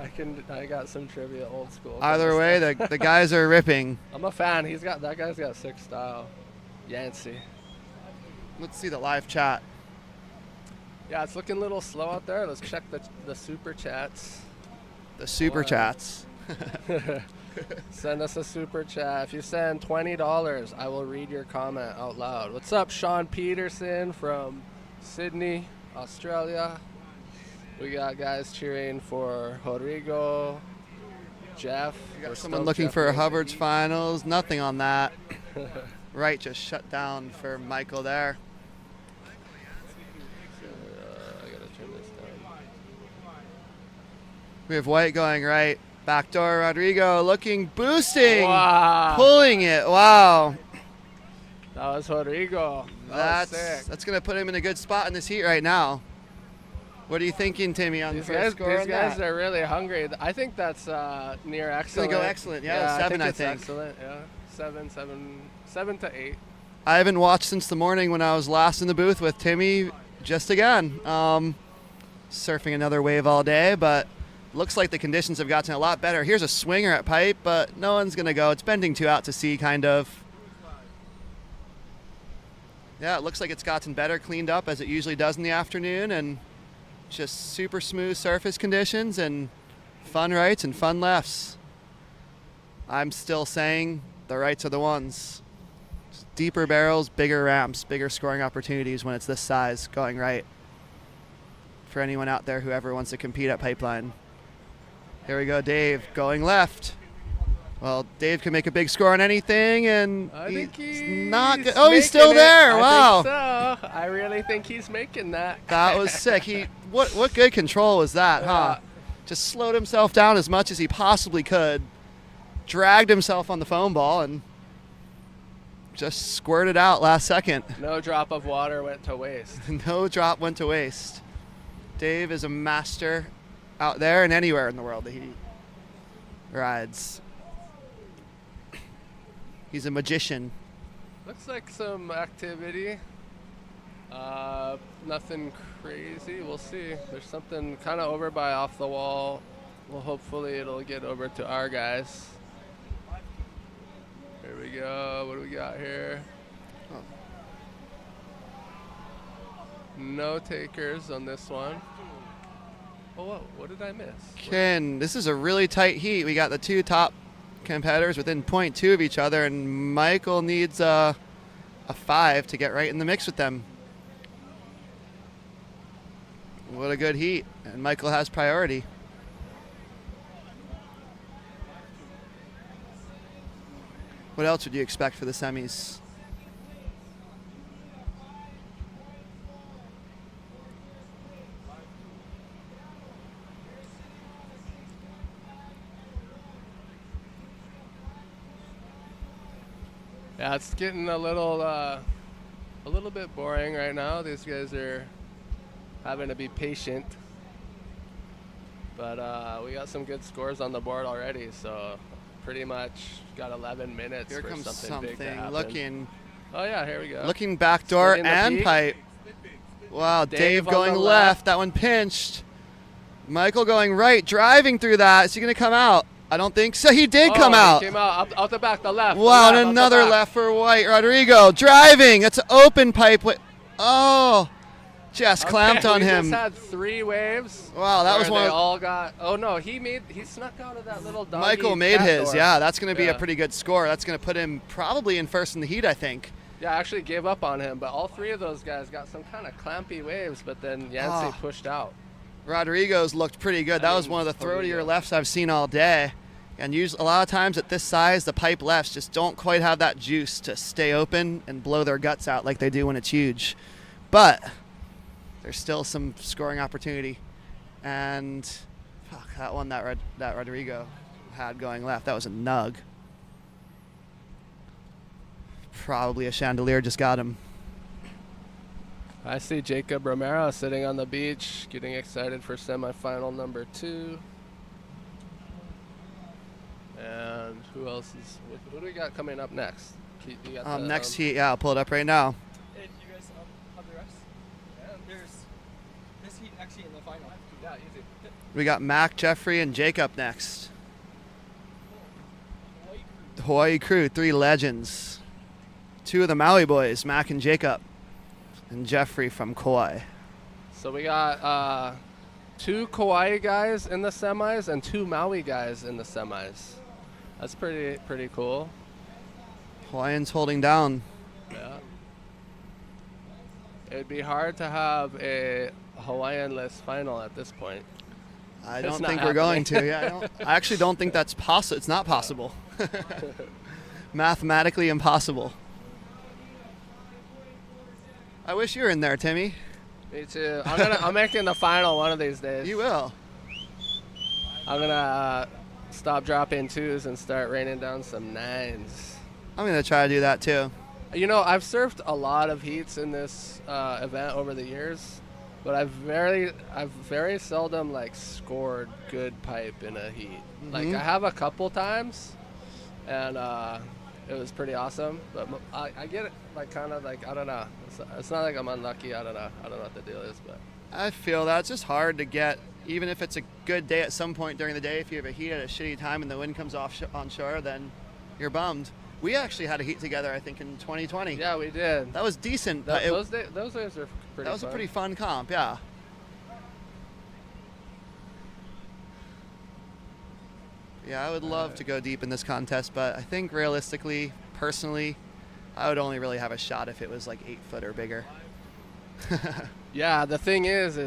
I got some trivia old school. Either way, the guys are ripping. I'm a fan. That guy's got sick style. Yancey. Let's see the live chat. Yeah, it's looking a little slow out there. Let's check the super chats. The super chats. Send us a super chat. If you send $20, I will read your comment out loud. What's up, Sean Peterson from Sydney, Australia? We got guys cheering for Rodrigo, Jeff. We got someone looking for Hubbard's finals. Nothing on that. Right, just shut down for Michael there. I gotta turn this down. We have White going right. Backdoor Rodrigo looking, boosting, Wow. pulling it. Wow. That was Rodrigo. That was sick. That's going to put him in a good spot in this heat right now. What are you thinking, Timmy, on the first score? These guys are really hungry. I think that's near excellent. It's going to go excellent. Yeah, 7, I think. Excellent. Yeah, 7 to 8. I haven't watched since the morning when I was last in the booth with Timmy. Just again, surfing another wave all day, but looks like the conditions have gotten a lot better. Here's a swinger at pipe, but no one's going to go. It's bending too out to sea, kind of. Yeah, it looks like it's gotten better, cleaned up as it usually does in the afternoon, and just super smooth surface conditions and fun rights and fun lefts. I'm still saying the rights are the ones. Just deeper barrels, bigger ramps, bigger scoring opportunities when it's this size going right. For anyone out there who ever wants to compete at Pipeline. Here we go, Dave going left. Well, Dave can make a big score on anything, and I think he's not good. Oh, he's still there. Wow. I think so. I really think he's making that. That was sick. What good control was that, huh? Just slowed himself down as much as he possibly could, dragged himself on the foam ball, and just squirted out last second. No drop of water went to waste. No drop went to waste. Dave is a master out there and anywhere in the world that he rides. He's a magician. Looks like some activity. Nothing crazy. We'll see. There's something kind of over by off the wall. Well, hopefully it'll get over to our guys. Here we go. What do we got here? No takers on this one. Oh, whoa, what did I miss? Ken, this is a really tight heat. We got the two top competitors within 0.2 of each other, and Michael needs a 5 to get right in the mix with them. What a good heat, and Michael has priority. What else would you expect for the semis? Yeah, it's getting a little bit boring right now. These guys are having to be patient, but we got some good scores on the board already. So pretty much got 11 minutes. Here for comes something big to happen. looking. Oh yeah, here we go. Looking backdoor Splitting the and peak. pipe. Wow, Dave on going the left. That one pinched. Michael going right, driving through that. Is he going to come out? I don't think so. He did come out. He came out out the back, the left. Wow, the and left, another out the back. left for White. Rodrigo driving. It's an open pipe. Oh, just clamped on we him. Just had 3 waves. Wow, that was where one they of- all got. Oh no, he snuck out of that little doggy Michael made cat his. door. Yeah, that's going to be Yeah. a pretty good score. That's going to put him probably in first in the heat, I think. Yeah, I actually gave up on him, but all 3 of those guys got some kind of clampy waves, but then Yancey Oh. pushed out. Rodrigo's looked pretty good. That was one of the throatier Rodrigo. lefts I've seen all day. And a lot of times at this size, the pipe lefts just don't quite have that juice to stay open and blow their guts out like they do when it's huge. But there's still some scoring opportunity. And that one that Rodrigo had going left, that was a nug. Probably a chandelier just got him. I see Jacob Romero sitting on the beach, getting excited for semifinal number 2. And who else is? Who do we got coming up next? You got the, Next heat, yeah, I'll pull it up right now. Hey, do you guys have the refs? Yeah, there's this heat actually in the final. Yeah, easy. We got Mac, Jeffrey, and Jacob next. The Hawaii crew, 3 legends. 2 of the Maui boys, Mac and Jacob, and Jeffrey from Kauai. So we got 2 Kauai guys in the semis and 2 Maui guys in the semis. That's pretty cool. Hawaiians holding down. Yeah. It'd be hard to have a Hawaiian-less final at this point. I don't think we're going to. Yeah, I actually don't think that's possible. It's not possible. Mathematically impossible. I wish you were in there, Timmy. Me too. I'm making the final one of these days. You will. I'm gonna stop dropping 2s and start raining down some 9s. I'm gonna try to do that too. You know, I've surfed a lot of heats in this event over the years, but I've very seldom like scored good pipe in a heat. Like I have a couple times, and it was pretty awesome. But I get it, like kind of like I don't know. It's not like I'm unlucky. I don't know what the deal is, but I feel that it's just hard to get, even if it's a good day at some point during the day. If you have a heat at a shitty time and the wind comes off on shore, then you're bummed. We actually had a heat together, I think, in 2020. Yeah, we did. That was decent. Those days are pretty. That was fun. a pretty fun comp, yeah. Yeah, I would love to go deep in this contest, but I think realistically, personally, I would only really have a shot if it was like 8 foot or bigger. Yeah, the thing is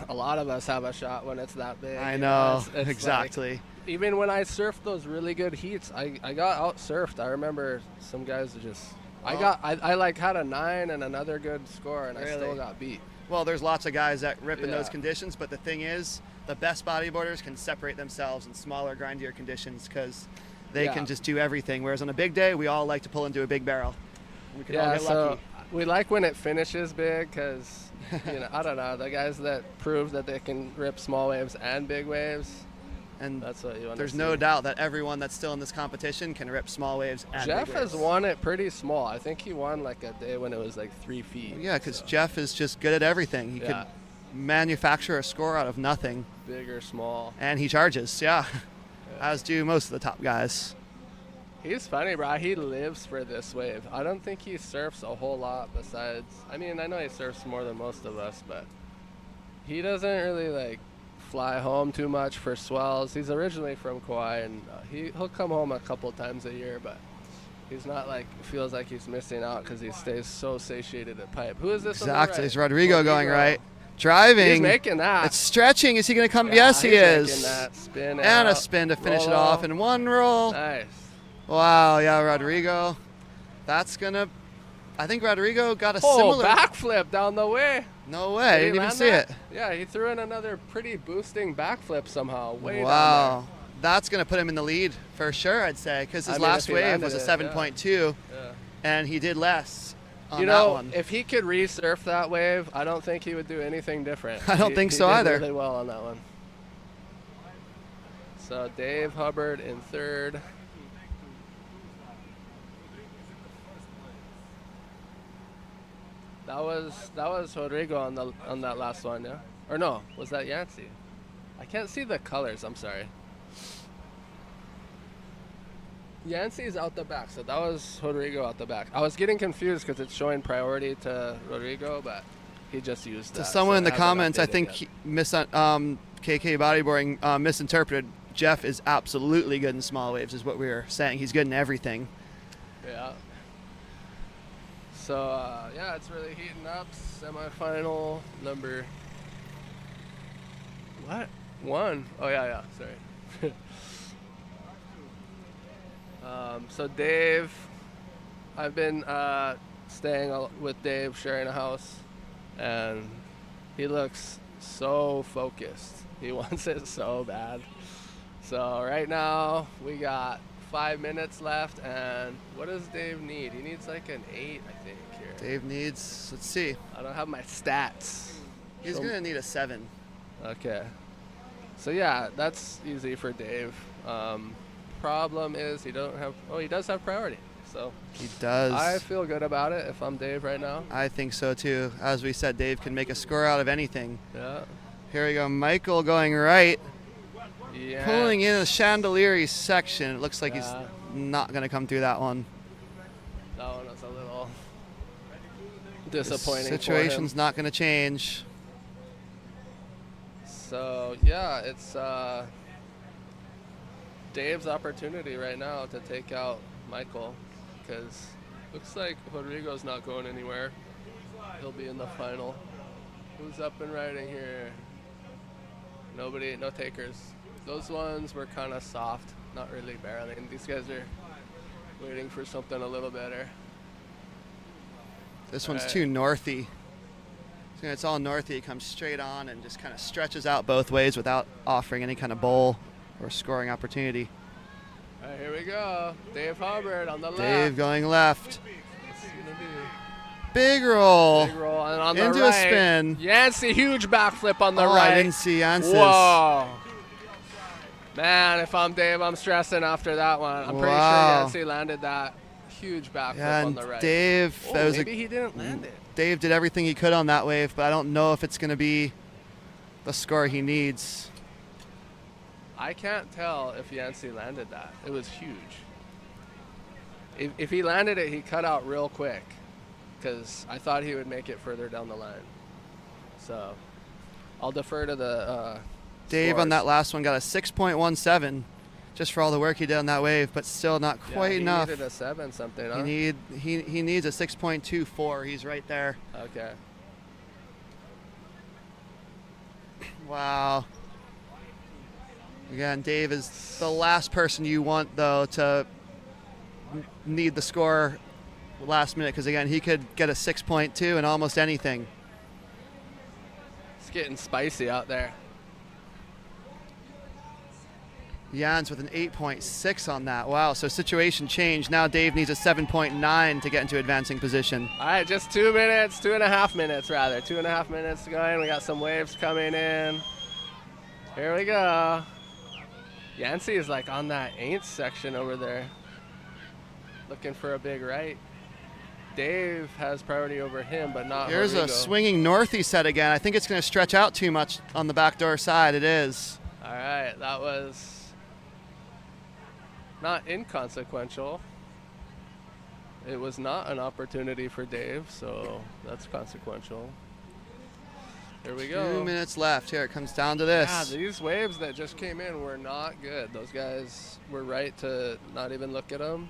a lot of us have a shot when it's that big. I know, It's exactly. Like, even when I surfed those really good heats, I got out surfed. I remember some guys just. I like had a 9 and another good score, and Really? I still got beat. Well, there's lots of guys that rip in Yeah. those conditions, but the thing is, the best bodyboarders can separate themselves in smaller, grindier conditions because they Yeah. can just do everything. Whereas on a big day, we all like to pull into a big barrel. We can all Yeah, get so lucky. we like when it finishes big because, I don't know, the guys that prove that they can rip small waves and big waves, and that's what you want to There's see. no doubt that everyone that's still in this competition can rip small waves and Jeff big has waves. won it pretty small. I think he won like a day when it was like 3 feet. Yeah, because Jeff is just good at everything. He could Yeah. manufacture a score out of nothing. Big or small. And he charges, yeah. As do most of the top guys. He's funny, bro. He lives for this wave. I don't think he surfs a whole lot besides. I mean, I know he surfs more than most of us, but he doesn't really like fly home too much for swells. He's originally from Kauai, and he'll come home a couple times a year, but he's not like feels like he's missing out because he stays so satiated at pipe. Who is this? on the Exactly. right? It's Rodrigo going right. Driving. He's making that. It's stretching. Is he going to come? Yeah, yes, he he's is. making that. Spin and a out. spin to finish it Roll off out. in one roll. Nice. Wow, yeah, Rodrigo. That's going to... I think Rodrigo got a Oh, similar... backflip down the way. No way. I Did he didn't even land see that? it. Yeah, he threw in another pretty boosting backflip somehow. Way down Wow. That's going to put him in the lead for sure, I'd say, because his I mean, last if he wave landed was a it, 7.2, Yeah. and he did less on You that know, one. if he could resurf that wave, I don't think he would do anything different. I don't think so he did either. really well on that one. So Dave Hubbard in third. That was Rodrigo on that last one, yeah? Or no, was that Yancey? I can't see the colors, I'm sorry. Yancey's out the back, so that was Rodrigo out the back. I was getting confused because it's showing priority to Rodrigo, but he just used that. To someone so in the it hasn't comments, I updated think yet. KK Bodyboarding misinterpreted. Jeff is absolutely good in small waves, is what we were saying. He's good in everything. Yeah. So, yeah, it's really heating up. Semifinal number... What? 1? Oh, yeah, sorry. So Dave, I've been staying with Dave, sharing a house, and he looks so focused. He wants it so bad. So right now we got 5 minutes left, and what does Dave need? He needs like an 8, I think, here. Dave needs, let's see. I don't have my stats. He's going to need a 7. Okay. So yeah, that's easy for Dave. Problem is he does have priority. So he does. I feel good about it if I'm Dave right now. I think so too. As we said, Dave can make a score out of anything. Yeah. Here we go. Michael going right. Yeah. Pulling in a chandelier section. It looks like he's not going to come through that one. That one was a little disappointing. The situation's not going to change. So yeah, it's Dave's opportunity right now to take out Michael, because looks like Rodrigo's not going anywhere. He'll be in the final. Who's up and riding here? Nobody, no takers. Those ones were kind of soft, not really barreling. These guys are waiting for something a little better. This one's too northy. So it's all northy. It comes straight on and just kind of stretches out both ways without offering any kind of bowl or scoring opportunity. All right, here we go. Dave Hubbard on the left. Dave going left. Big roll. Big roll. And on the into right, a spin. Yancey, huge backflip on the right. I didn't see Yancey's. Whoa. Man, if I'm Dave, I'm stressing after that one. I'm pretty sure Yancey landed that huge backflip on the right. Dave, maybe he didn't land it. Dave did everything he could on that wave, but I don't know if it's going to be the score he needs. I can't tell if Yancey landed that. It was huge. If he landed it, he cut out real quick, because I thought he would make it further down the line. So I'll defer to the Dave scores. on that last one got a 6.17 just for all the work he did on that wave, but still not quite enough. He needed a 7 something, huh? He needs a 6.24. He's right there. Okay. Wow. Again, Dave is the last person you want, though, to need the score last minute, because, again, he could get a 6.2 in almost anything. It's getting spicy out there. Jans with an 8.6 on that. Wow, so situation changed. Now Dave needs a 7.9 to get into advancing position. All right, just 2 minutes, 2.5 minutes rather. 2.5 minutes going. We got some waves coming in. Here we go. Yancey is like on that 8th section over there, looking for a big right. Dave has priority over him, but not Here's Rodrigo. a swinging northy set again. I think it's going to stretch out too much on the backdoor side. It is. All right, that was not inconsequential. It was not an opportunity for Dave, so that's consequential. Here we go. 2 minutes left. Here it comes down to this. Yeah, these waves that just came in were not good. Those guys were right to not even look at them.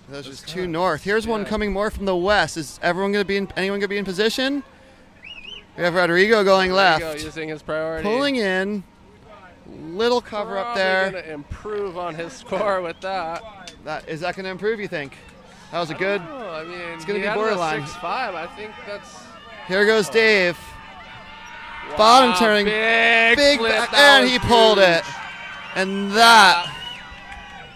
Those are just too north. Here's one coming more from the west. Is everyone going to be in? Anyone going to be in position? We have Rodrigo going left. Using his priority. Pulling in. Little cover up there. Going to improve on his score with that. Is that going to improve, you think? That was a good. I mean, it's going to be he borderline. had a 6.5. I think that's. Here goes Dave. Wow, Bottom turning. Big flip. And he pulled it. And that.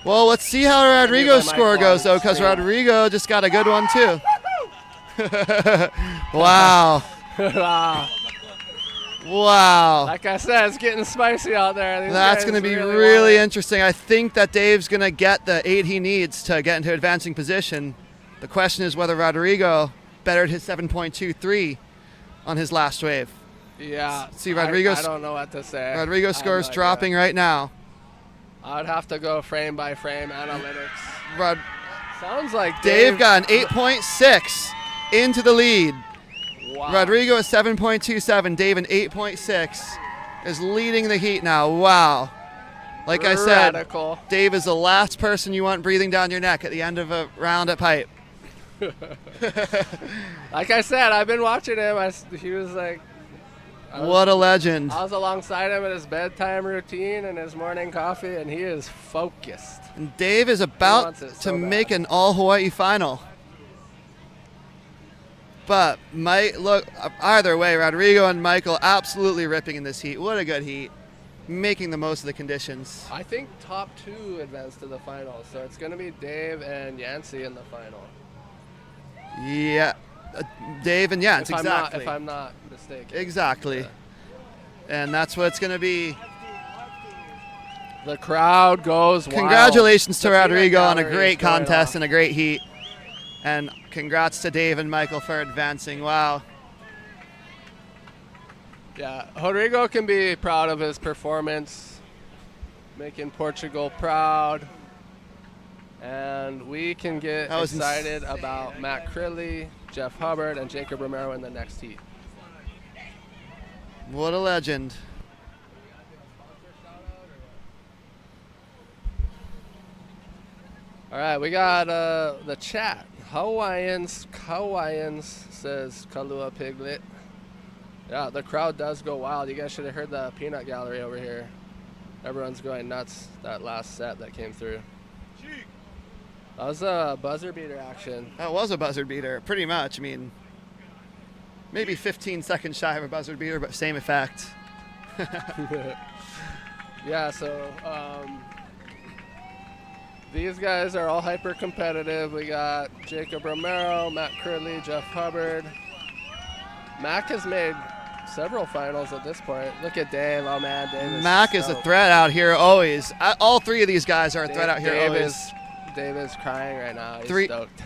Well, let's see how Rodrigo's score goes, though, because Rodrigo just got a good one, too. Wow. Wow. Like I said, it's getting spicy out there. That's going to be really interesting. I think that Dave's going to get the 8 he needs to get into advancing position. The question is whether Rodrigo bettered his 7.23 on his last wave. Yeah. See, Rodrigo's. I don't know what to say. Rodrigo's score is dropping right now. I'd have to go frame by frame analytics. Sounds like Dave got an 8.6 into the lead. Wow. Rodrigo is 7.27. Dave an 8.6 is leading the heat now. Wow. Like I said, Radical. Dave is the last person you want breathing down your neck at the end of a round at Pipe. Like I said, I've been watching him. He was like. What a legend. I was alongside him in his bedtime routine and his morning coffee, and he is focused. And Dave is about to make an all Hawaii final. But look, either way, Rodrigo and Michael absolutely ripping in this heat. What a good heat. Making the most of the conditions. I think top 2 advance to the final, so it's going to be Dave and Yancey in the final. Yeah, Dave and Jans, exactly. If I'm not mistaken. Exactly. Yeah. And that's what it's going to be. The crowd goes wild. Congratulations to Rodrigo on a great contest and a great heat. And congrats to Dave and Michael for advancing. Wow. Yeah, Rodrigo can be proud of his performance, making Portugal proud. And we can get excited about Matt Crilly, Jeff Hubbard, and Jacob Romero in the next heat. What a legend. All right, we got the chat. Hawaiians says Kalua Piglet. Yeah, the crowd does go wild. You guys should have heard the peanut gallery over here. Everyone's going nuts that last set that came through. That was a buzzer beater action. That was a buzzer beater, pretty much. I mean, maybe 15 seconds shy of a buzzer beater, but same effect. Yeah, so these guys are all hyper competitive. We got Jacob Romero, Matt Curley, Jeff Hubbard. Mac has made several finals at this point. Look at Dave. Oh man, Dave. Mac is a threat out here always. All three of these guys are a threat out here always. Dave is crying right now. He's stoked.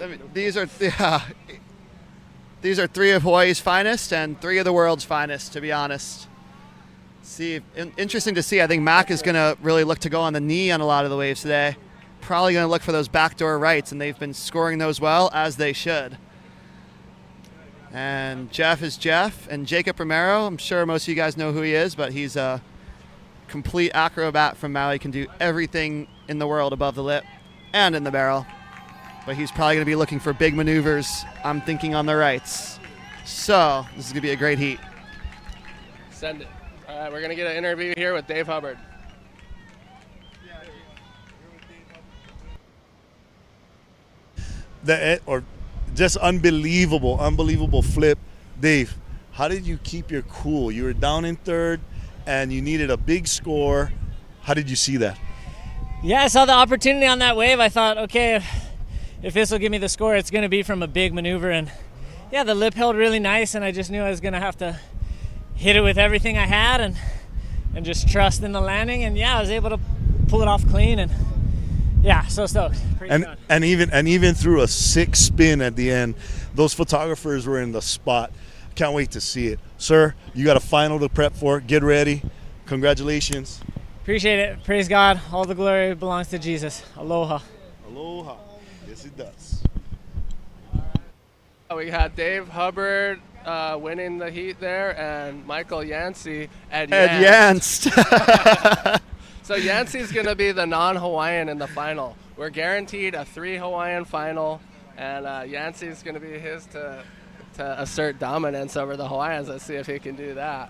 I mean, these are three of Hawaii's finest and three of the world's finest, to be honest. Interesting to see. I think Mac is going to really look to go on the knee on a lot of the waves today. Probably going to look for those backdoor rights, and they've been scoring those well, as they should. And Jeff is Jeff, and Jacob Romero, I'm sure most of you guys know who he is, but he's a complete acrobat from Maui, can do everything in the world above the lip and in the barrel. But he's probably going to be looking for big maneuvers, I'm thinking, on the rights. So this is going to be a great heat. Send it. All right, we're going to get an interview here with Dave Hubbard. Just unbelievable flip. Dave, how did you keep your cool? You were down in third and you needed a big score. How did you see that? Yeah, I saw the opportunity on that wave. I thought, okay, if this will give me the score, it's going to be from a big maneuver. And yeah, the lip held really nice, and I just knew I was going to have to hit it with everything I had and just trust in the landing. And yeah, I was able to pull it off clean, and yeah, so stoked. And even through a 6 spin at the end, those photographers were in the spot. Can't wait to see it. Sir, you got a final to prep for. Get ready. Congratulations. Appreciate it. Praise God. All the glory belongs to Jesus. Aloha. Aloha. Yes, it does. We had Dave Hubbard winning the heat there, and Michael Yancey advanced. So Yancey's going to be the non-Hawaiian in the final. We're guaranteed a 3 Hawaiian final, and Yancey's going to be his to assert dominance over the Hawaiians. Let's see if he can do that.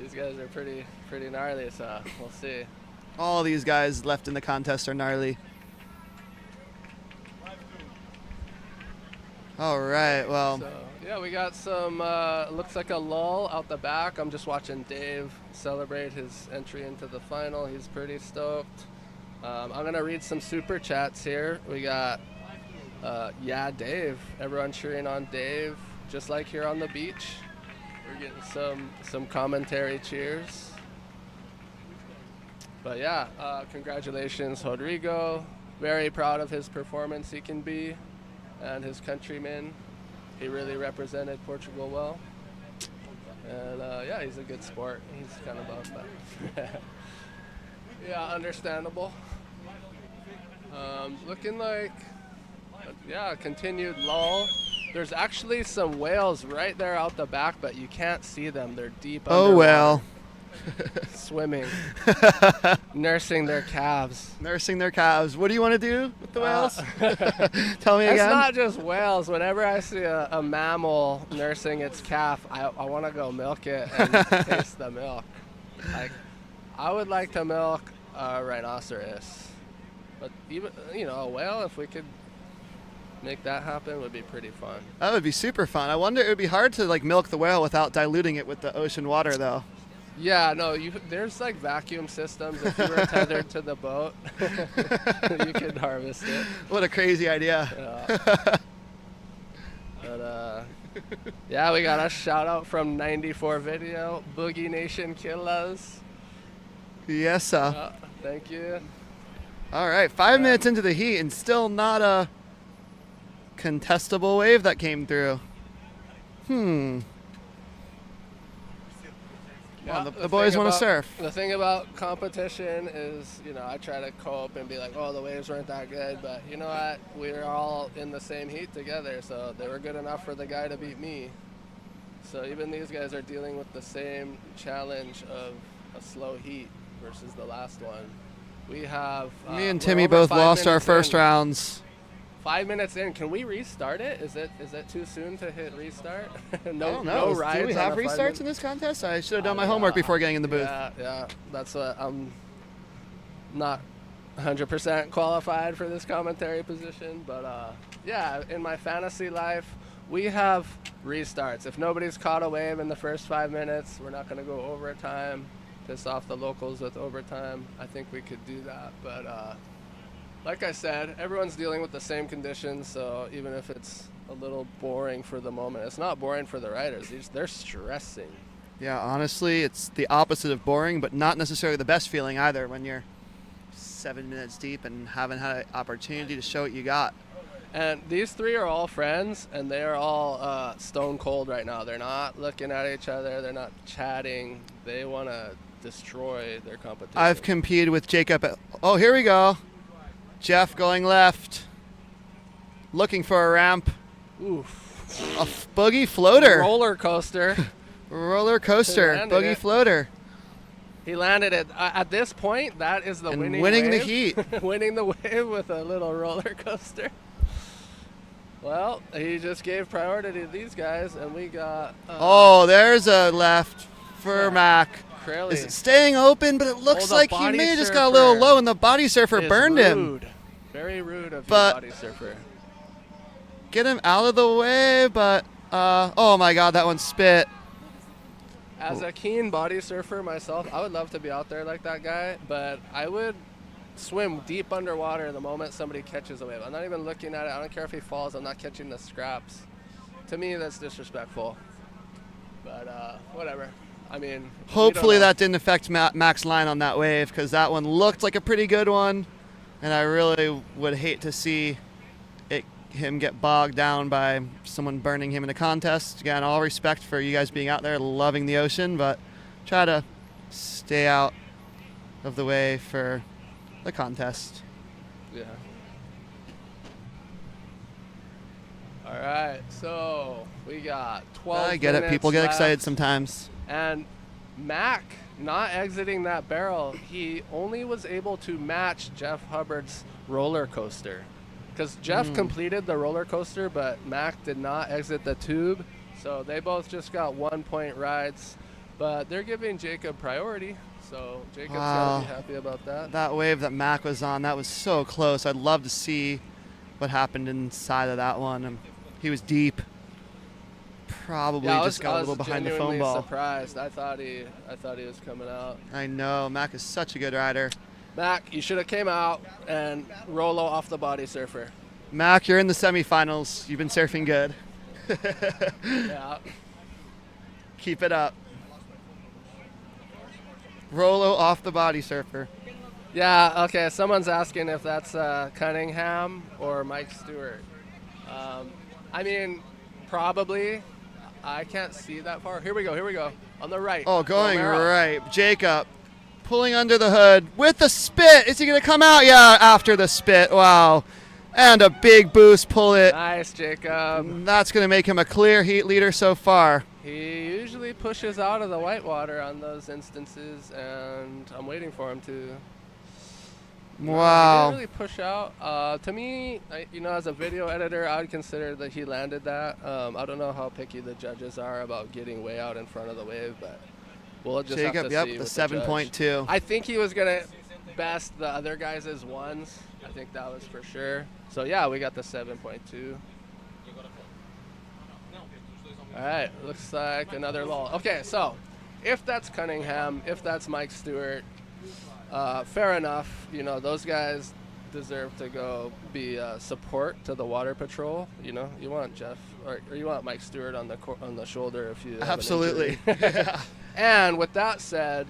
These guys are pretty gnarly, so we'll see. All these guys left in the contest are gnarly. All right, well. So, yeah, we got some, looks like a lull out the back. I'm just watching Dave celebrate his entry into the final. He's pretty stoked. I'm going to read some super chats here. We got, yeah, Dave. Everyone cheering on Dave, just like here on the beach. We're getting some commentary cheers. But yeah, congratulations, Rodrigo. Very proud of his performance he can be, and his countrymen. He really represented Portugal well. And yeah, he's a good sport. He's kind of above that. Yeah, understandable. Looking like, yeah, continued lull. There's actually some whales right there out the back, but you can't see them. They're deep underwater. Oh, well. Swimming. Nursing their calves. Nursing their calves. What do you want to do with the whales? Tell me again. It's not just whales. Whenever I see a mammal nursing its calf, I want to go milk it and taste the milk. Like, I would like to milk a rhinoceros. But even, a whale, if we could make that happen, would be pretty fun. That would be super fun. I wonder, it would be hard to milk the whale without diluting it with the ocean water, though. Yeah, no, there's vacuum systems. If you were tethered to the boat, you could harvest it. What a crazy idea. Yeah. But yeah, we got a shout out from 94 Video, Boogie Nation Killas. Yes, sir. Thank you. All right, 5 minutes into the heat and still not a contestable wave that came through. Yeah, well, the boys want to surf. The thing about competition is, I try to cope and be like, oh, the waves weren't that good. But you know what? We were all in the same heat together, so they were good enough for the guy to beat me. So even these guys are dealing with the same challenge of a slow heat versus the last one. We have. Me and we're Timmy over both 5 lost our minutes first in. rounds. 5 minutes in. Can we restart it? Is it too soon to hit restart? I no, don't know. no rides. Do we on have a 5 restarts minute- in this contest? I should have done my homework before getting in the booth. Yeah. That's what I'm not 100% qualified for this commentary position, but yeah, in my fantasy life, we have restarts. If nobody's caught a wave in the first 5 minutes, we're not going to go overtime, piss off the locals with overtime. I think we could do that, but like I said, everyone's dealing with the same conditions, so even if it's a little boring for the moment, it's not boring for the riders. They're stressing. Yeah, honestly, it's the opposite of boring, but not necessarily the best feeling either when you're 7 minutes deep and haven't had an opportunity to show what you got. And these three are all friends, and they are all stone cold right now. They're not looking at each other. They're not chatting. They want to destroy their competition. I've competed with Jacob. Oh, here we go. Jeff going left. Looking for a ramp. Oof. A boogie floater. Roller coaster. Roller coaster. Landed Boogie it. floater. He landed it. At this point, that is the And winning winning the wave. heat. Winning the wave with a little roller coaster. Well, he just gave priority to these guys, and we got... Oh, there's a left for Mac. Crowley. Is it staying open? But it looks the like he body may have just got a little surfer low, and the body surfer is burned him. rude. Very rude of But- you, body surfer. Get him out of the way, but... oh my god, that one spit. As a keen body surfer myself, I would love to be out there like that guy, but I would swim deep underwater the moment somebody catches a wave. I'm not even looking at it. I don't care if he falls. I'm not catching the scraps. To me, that's disrespectful. But whatever. I mean, we don't Hopefully know. that didn't affect Mac's line on that wave, because that one looked like a pretty good one, and I really would hate to see him get bogged down by someone burning him in a contest. Again, all respect for you guys being out there loving the ocean, but try to stay out of the way for the contest. Yeah. All right, so we got 12 I get it. minutes People get excited left. sometimes. And Mac not exiting that barrel, he only was able to match Jeff Hubbard's roller coaster. Because Jeff completed the roller coaster, but Mac did not exit the tube. So they both just got 1 point rides. But they're giving Jacob priority. So Jacob's got to be happy about that. That wave that Mac was on, that was so close. I'd love to see what happened inside of that one. He was deep. Probably just got a little behind the foam ball. Surprised. I thought he was coming out. I know. Mac is such a good rider. Mac, you should have came out and Rolo off the body surfer. Mac, you're in the semifinals. You've been surfing good. Yeah. Keep it up. Rolo off the body surfer. Yeah, okay, someone's asking if that's Cunningham or Mike Stewart. I mean, probably. I can't see that far. Here we go. On the right. Oh, going Romero. right. Jacob pulling under the hood with the spit. Is he going to come out? Yeah, after the spit. Wow. And a big boost. Pull it. Nice, Jacob. That's going to make him a clear heat leader so far. He usually pushes out of the whitewater on those instances, and I'm waiting for him to. Wow. He didn't really push out. To me, as a video editor, I would consider that he landed that. I don't know how picky the judges are about getting way out in front of the wave, but we'll just Jacob, have to yep, see the with the judge. 7.2. I think he was going to best the other guys as ones. I think that was for sure. So, yeah, we got the 7.2. All right, looks like another lull. Okay, so if that's Cunningham, if that's Mike Stewart, fair enough. Those guys deserve to go be support to the water patrol. You want Jeff or you want Mike Stewart on the shoulder if you have an Absolutely. injury. And with that said,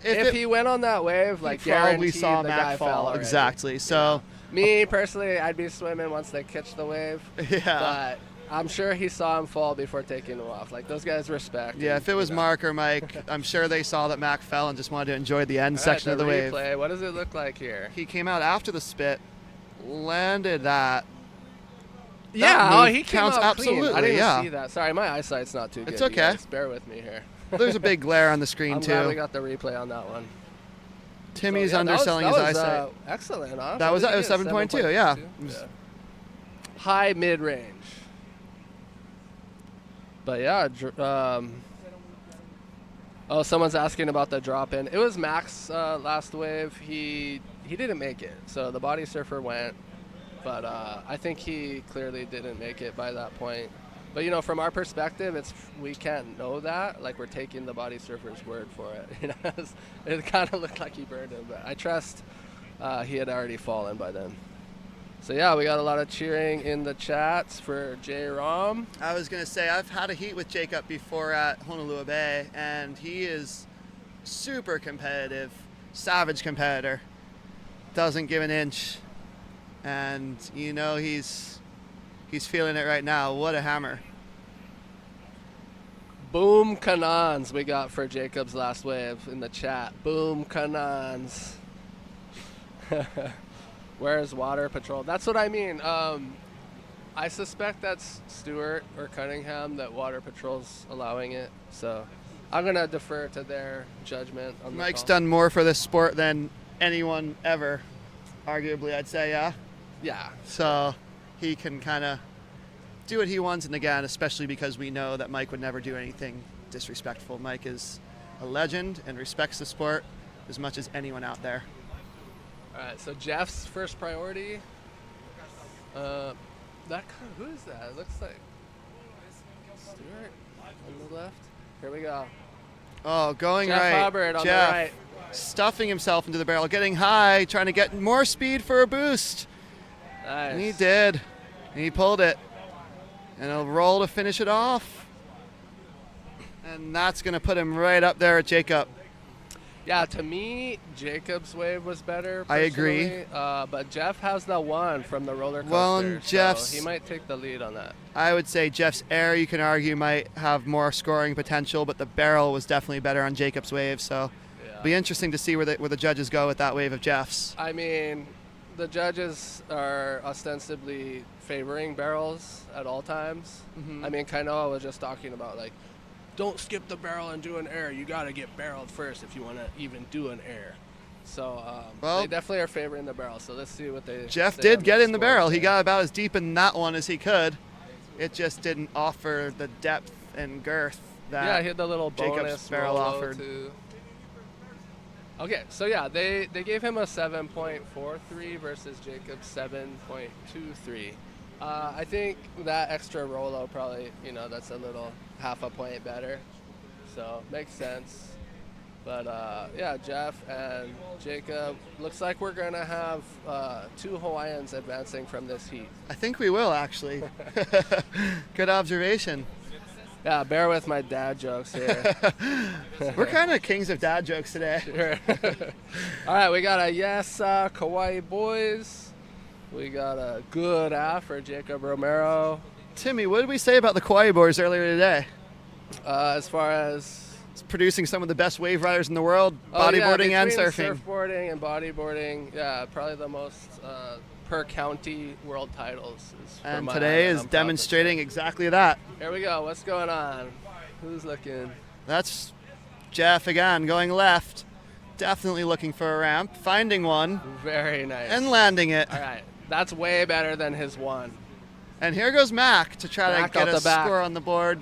if he went on that wave, like probably guaranteed saw the Mac guy fall. fell already. Exactly. So Me personally, I'd be swimming once they catch the wave. Yeah. But I'm sure he saw him fall before taking him off. Like, those guys respect. Yeah, if it was Mark or Mike, I'm sure they saw that Mac fell and just wanted to enjoy the end section of the wave. Replay. What does it look like here? He came out after the spit, landed that. Yeah, move he came counts out clean. absolutely. I didn't yeah. see that. Sorry, my eyesight's not too good. It's you okay. guys. Bear with me here. There's a big glare on the screen I'm too. glad we got the replay on that one. Timmy's So, yeah, underselling that his was, eyesight. excellent, huh? That was What it. did It was he get? 7.2. Yeah. Yeah. High mid-range. But yeah, oh, someone's asking about the drop-in. It was Max last wave. He didn't make it, so the body surfer went, but I think he clearly didn't make it by that point. But you know, from our perspective, we can't know that. Like, we're taking the body surfer's word for it. You know, it kind of looked like he burned him, but I trust he had already fallen by then. So yeah, we got a lot of cheering in the chats for J. Rom. I was going to say, I've had a heat with Jacob before at Honolulu Bay, and he is super competitive, savage competitor. Doesn't give an inch. And, you know, he's feeling it right now. What a hammer. Boom Kanans we got for Jacob's last wave in the chat. Boom Kanans. Where's Water Patrol? That's what I mean. I suspect that's Stewart or Cunningham that Water Patrol's allowing it. So I'm going to defer to their judgment on the Mike's call. done more for this sport than anyone ever, arguably, I'd say, yeah? Yeah. So he can kind of do what he wants, and again, especially because we know that Mike would never do anything disrespectful. Mike is a legend and respects the sport as much as anyone out there. All right, so Jeff's first priority. Who is that? It looks like Stewart on the left. Here we go. Oh, going Jeff right. Hubbard on Jeff the right. stuffing himself into the barrel, getting high, trying to get more speed for a boost. Nice. And he did. And he pulled it. And he'll roll to finish it off. And that's going to put him right up there at Jacob. Yeah, to me, Jacob's wave was better. I agree. personally, but Jeff has the one from the roller coaster. Well, and Jeff's- so he might take the lead on that. I would say Jeff's air, you can argue, might have more scoring potential, but the barrel was definitely better on Jacob's wave. So it'll be interesting to see where the judges go with that wave of Jeff's. I mean, the judges are ostensibly favoring barrels at all times. Mhm. I mean, Kainoa was just talking about, like, don't skip the barrel and do an air. You got to get barreled first if you want to even do an air. So Well, they definitely are favoring the barrel. So let's see what they. Jeff say did on get in the scores barrel. He there. got about as deep in that one as he could. It just didn't offer the depth and girth that Yeah, he had the little Jacob's bonus barrel roll offered. too. Okay, so yeah, they gave him a 7.43 versus Jacob's 7.23. I think that extra Rolo probably, that's a little half a point better. So makes sense. But yeah, Jeff and Jacob, looks like we're going to have two Hawaiians advancing from this heat. I think we will, actually. Good observation. Yeah, bear with my dad jokes here. We're kind of kings of dad jokes today. Sure. All right, we got a yes, Kauai boys. We got a good for Jacob Romero. Timmy, what did we say about the Kauai boys earlier today? As far as it's producing some of the best wave riders in the world, bodyboarding and surfing. Surfboarding and bodyboarding, yeah, probably the most per county world titles. And today is demonstrating exactly that. Here we go. What's going on? Who's looking? That's Jeff again, going left. Definitely looking for a ramp, finding one. Very nice. And landing it. All right. That's way better than his one. And here goes Mac to try Mac to get out a the back. score on the board.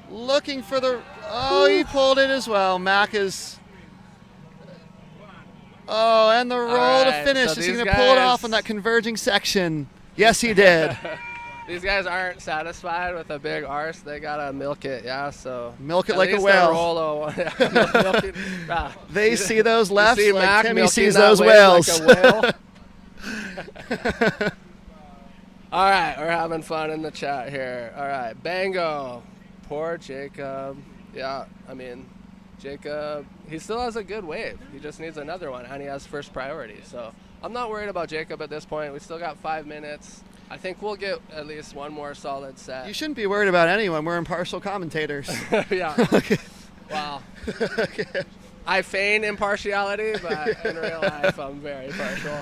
Looking for the... Oh, he pulled it as well. Mac is... Oh, and the roll to right, finish. so Is he these going to pull it off guys- on that converging section? Yes, he did. These guys aren't satisfied with a big arse. They got to milk it, yeah, so... Milk it at like a least whale. their Rolo, yeah, milk it. Ah, They you- see those you lefts see like Mac Timmy milking sees that those wave whales. like a whale. All right, we're having fun in the chat here. All right, Bango. Poor Jacob. Yeah, I mean, Jacob, he still has a good wave. He just needs another one, and he has first priority. So I'm not worried about Jacob at this point. We still got 5 minutes. I think we'll get at least one more solid set. You shouldn't be worried about anyone. We're impartial commentators. Yeah. Wow. I feign impartiality, but in real life, I'm very partial.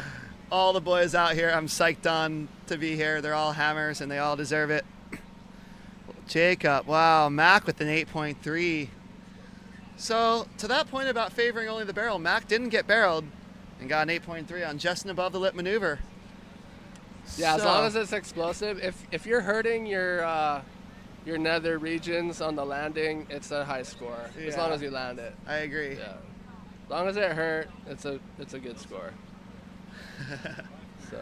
All the boys out here, I'm psyched on to be here. They're all hammers, and they all deserve it. Jacob, wow, Mac with an 8.3. So to that point about favoring only the barrel, Mac didn't get barreled and got an 8.3 on just and above the lip maneuver. Yeah, as long as it's explosive. If you're hurting your nether regions on the landing, it's a high score. As long as you land it. I agree. Yeah. As long as it hurt, it's a good score. So,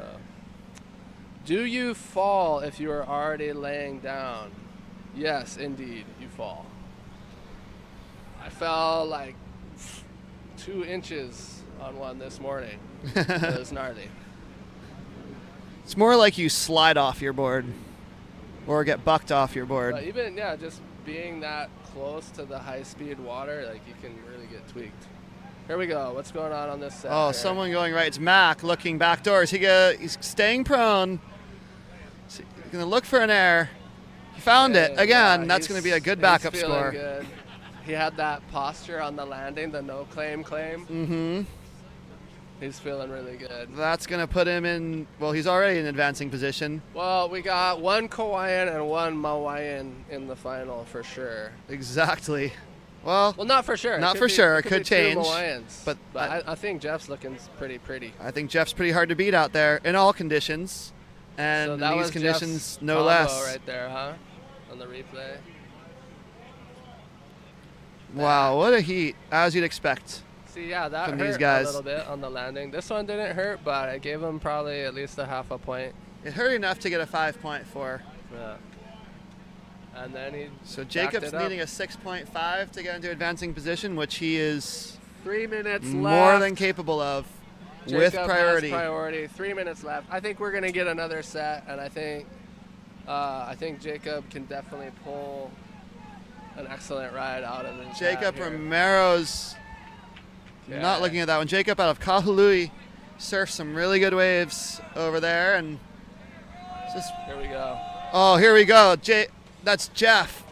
do you fall if you are already laying down? Yes, indeed, you fall. I fell like 2 inches on one this morning. It was gnarly. It's more like you slide off your board or get bucked off your board. But even, just being that close to the high-speed water, like, you can really get tweaked. Here we go. What's going on this set? Oh, here? someone going right. It's Mac looking back doors. He's staying prone. So he's going to look for an air. He found it. Again, that's going to be a good backup score. Good. He had that posture on the landing, the no claim. Mm-hmm. He's feeling really good. That's going to put him in, well, he's already in advancing position. Well, we got one Kauaian and one Mawaiian in the final for sure. Exactly. Well, not for sure. Not for sure. It could could be 2 change. Mawaiians. But I think Jeff's looking pretty. I think Jeff's pretty hard to beat out there in all conditions. And So in that these was conditions, Jeff's no combo less. right there, huh? On the replay. Wow, what a heat, as you'd expect. See, that from hurt these guys. a little bit on the landing. This one didn't hurt, but I gave him probably at least a half a point. It hurt enough to get a 5.4. Yeah. And then So Jacob's backed it up. needing a 6.5 to get into advancing position, which he is 3 minutes more left. than capable of Jacob with priority. Has priority. 3 minutes left. I think we're gonna get another set, and I think Jacob can definitely pull an excellent ride out of it. Jacob Romero's not looking at that one. Jacob out of Kahului surfed some really good waves over there, and here we go. Oh, here we go. That's Jeff.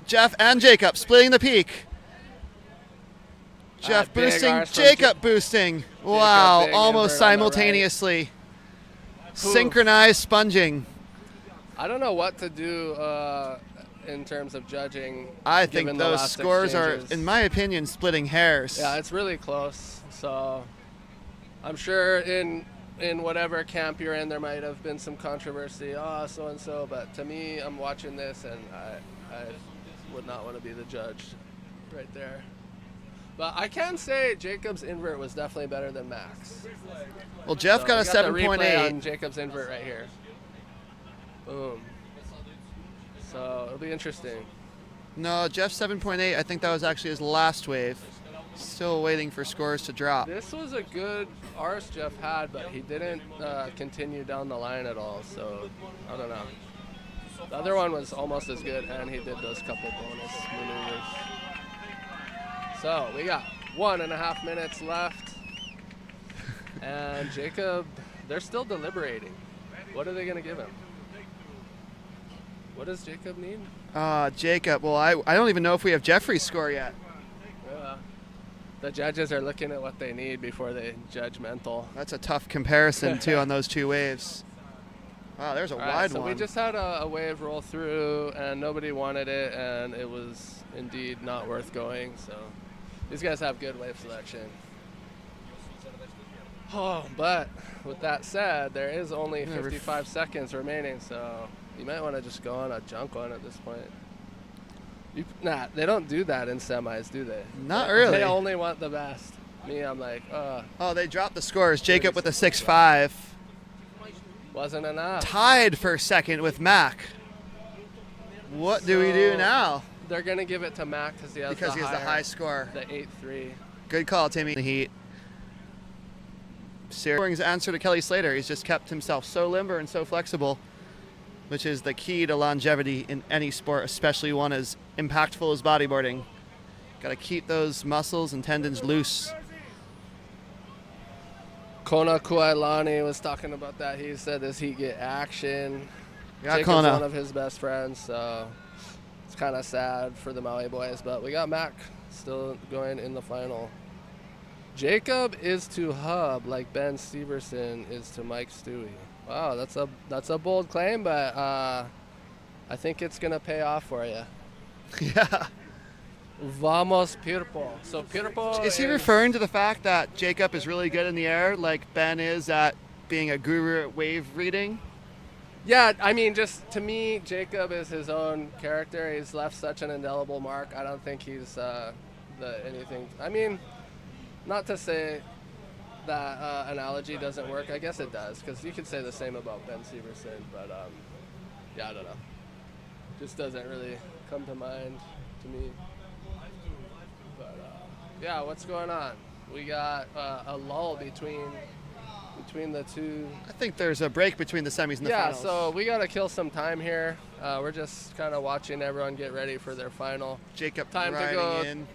Jeff and Jacob splitting the peak. Jeff big boosting, arse from Jacob boosting. Wow, big almost invert on the simultaneously. Synchronized sponging. I don't know what to do in terms of judging. I given think the those last scores exchanges. are, in my opinion, splitting hairs. Yeah, it's really close. So I'm sure in whatever camp you're in, there might have been some controversy. Oh, so and so. But to me, I'm watching this, and I would not want to be the judge right there. But I can say Jacob's invert was definitely better than Max. Well, Jeff got a we the replay 7.8. on Jacob's invert right here. Boom. So it'll be interesting. No, Jeff's 7.8. I think that was actually his last wave. Still waiting for scores to drop. This was a good arse Jeff had, but he didn't continue down the line at all. So I don't know. The other one was almost as good, and he did those couple bonus maneuvers. So we got 1.5 minutes left, and Jacob, they're still deliberating. What are they going to give him? What does Jacob need? Jacob, well, I don't even know if we have Jeffrey's score yet. Yeah. The judges are looking at what they need before they judge mental. That's a tough comparison, too, on those two waves. Wow, there's a All right, wide so one. we just had a wave roll through, and nobody wanted it, and it was indeed not worth going. So these guys have good wave selection. Oh, but with that said, there is only 55 seconds remaining, so you might want to just go on a junk one at this point. Nah, they don't do that in semis, do they? Not really. They only want the best. Me, I'm like, Oh, they dropped the scores. Jacob with a 6.5. wasn't enough. Tied for second with Mac. What do we do now? They're going to give it to Mac because he has Because he has the high score. The 8-3. Good call, Timmy. The heat. Scoring's answer to Kelly Slater. He's just kept himself so limber and so flexible, which is the key to longevity in any sport, especially one as impactful as bodyboarding. Got to keep those muscles and tendons loose. Kona Kuailani was talking about that. He said this heat get action. Yeah, Jacob's Kona. one of his best friends, so it's kind of sad for the Maui boys. But we got Mac still going in the final. Jacob is to Hub like Ben Steverson is to Mike Stewie. Wow, that's a bold claim, but I think it's gonna pay off for you. Yeah. Vamos Pirpo. So Pirpo Is he referring to the fact that Jacob is really good in the air, like Ben is at being a guru at wave reading? Yeah, I mean, just to me, Jacob is his own character. He's left such an indelible mark. I don't think he's anything. I mean, not to say that analogy doesn't work. I guess it does, because you could say the same about Ben Severson. But yeah, I don't know. Just doesn't really come to mind to me. But yeah, what's going on? We got a lull between the two. I think there's a break between the semis and the finals. Yeah, so we got to kill some time here. We're just kind of watching everyone get ready for their final. Jacob time in.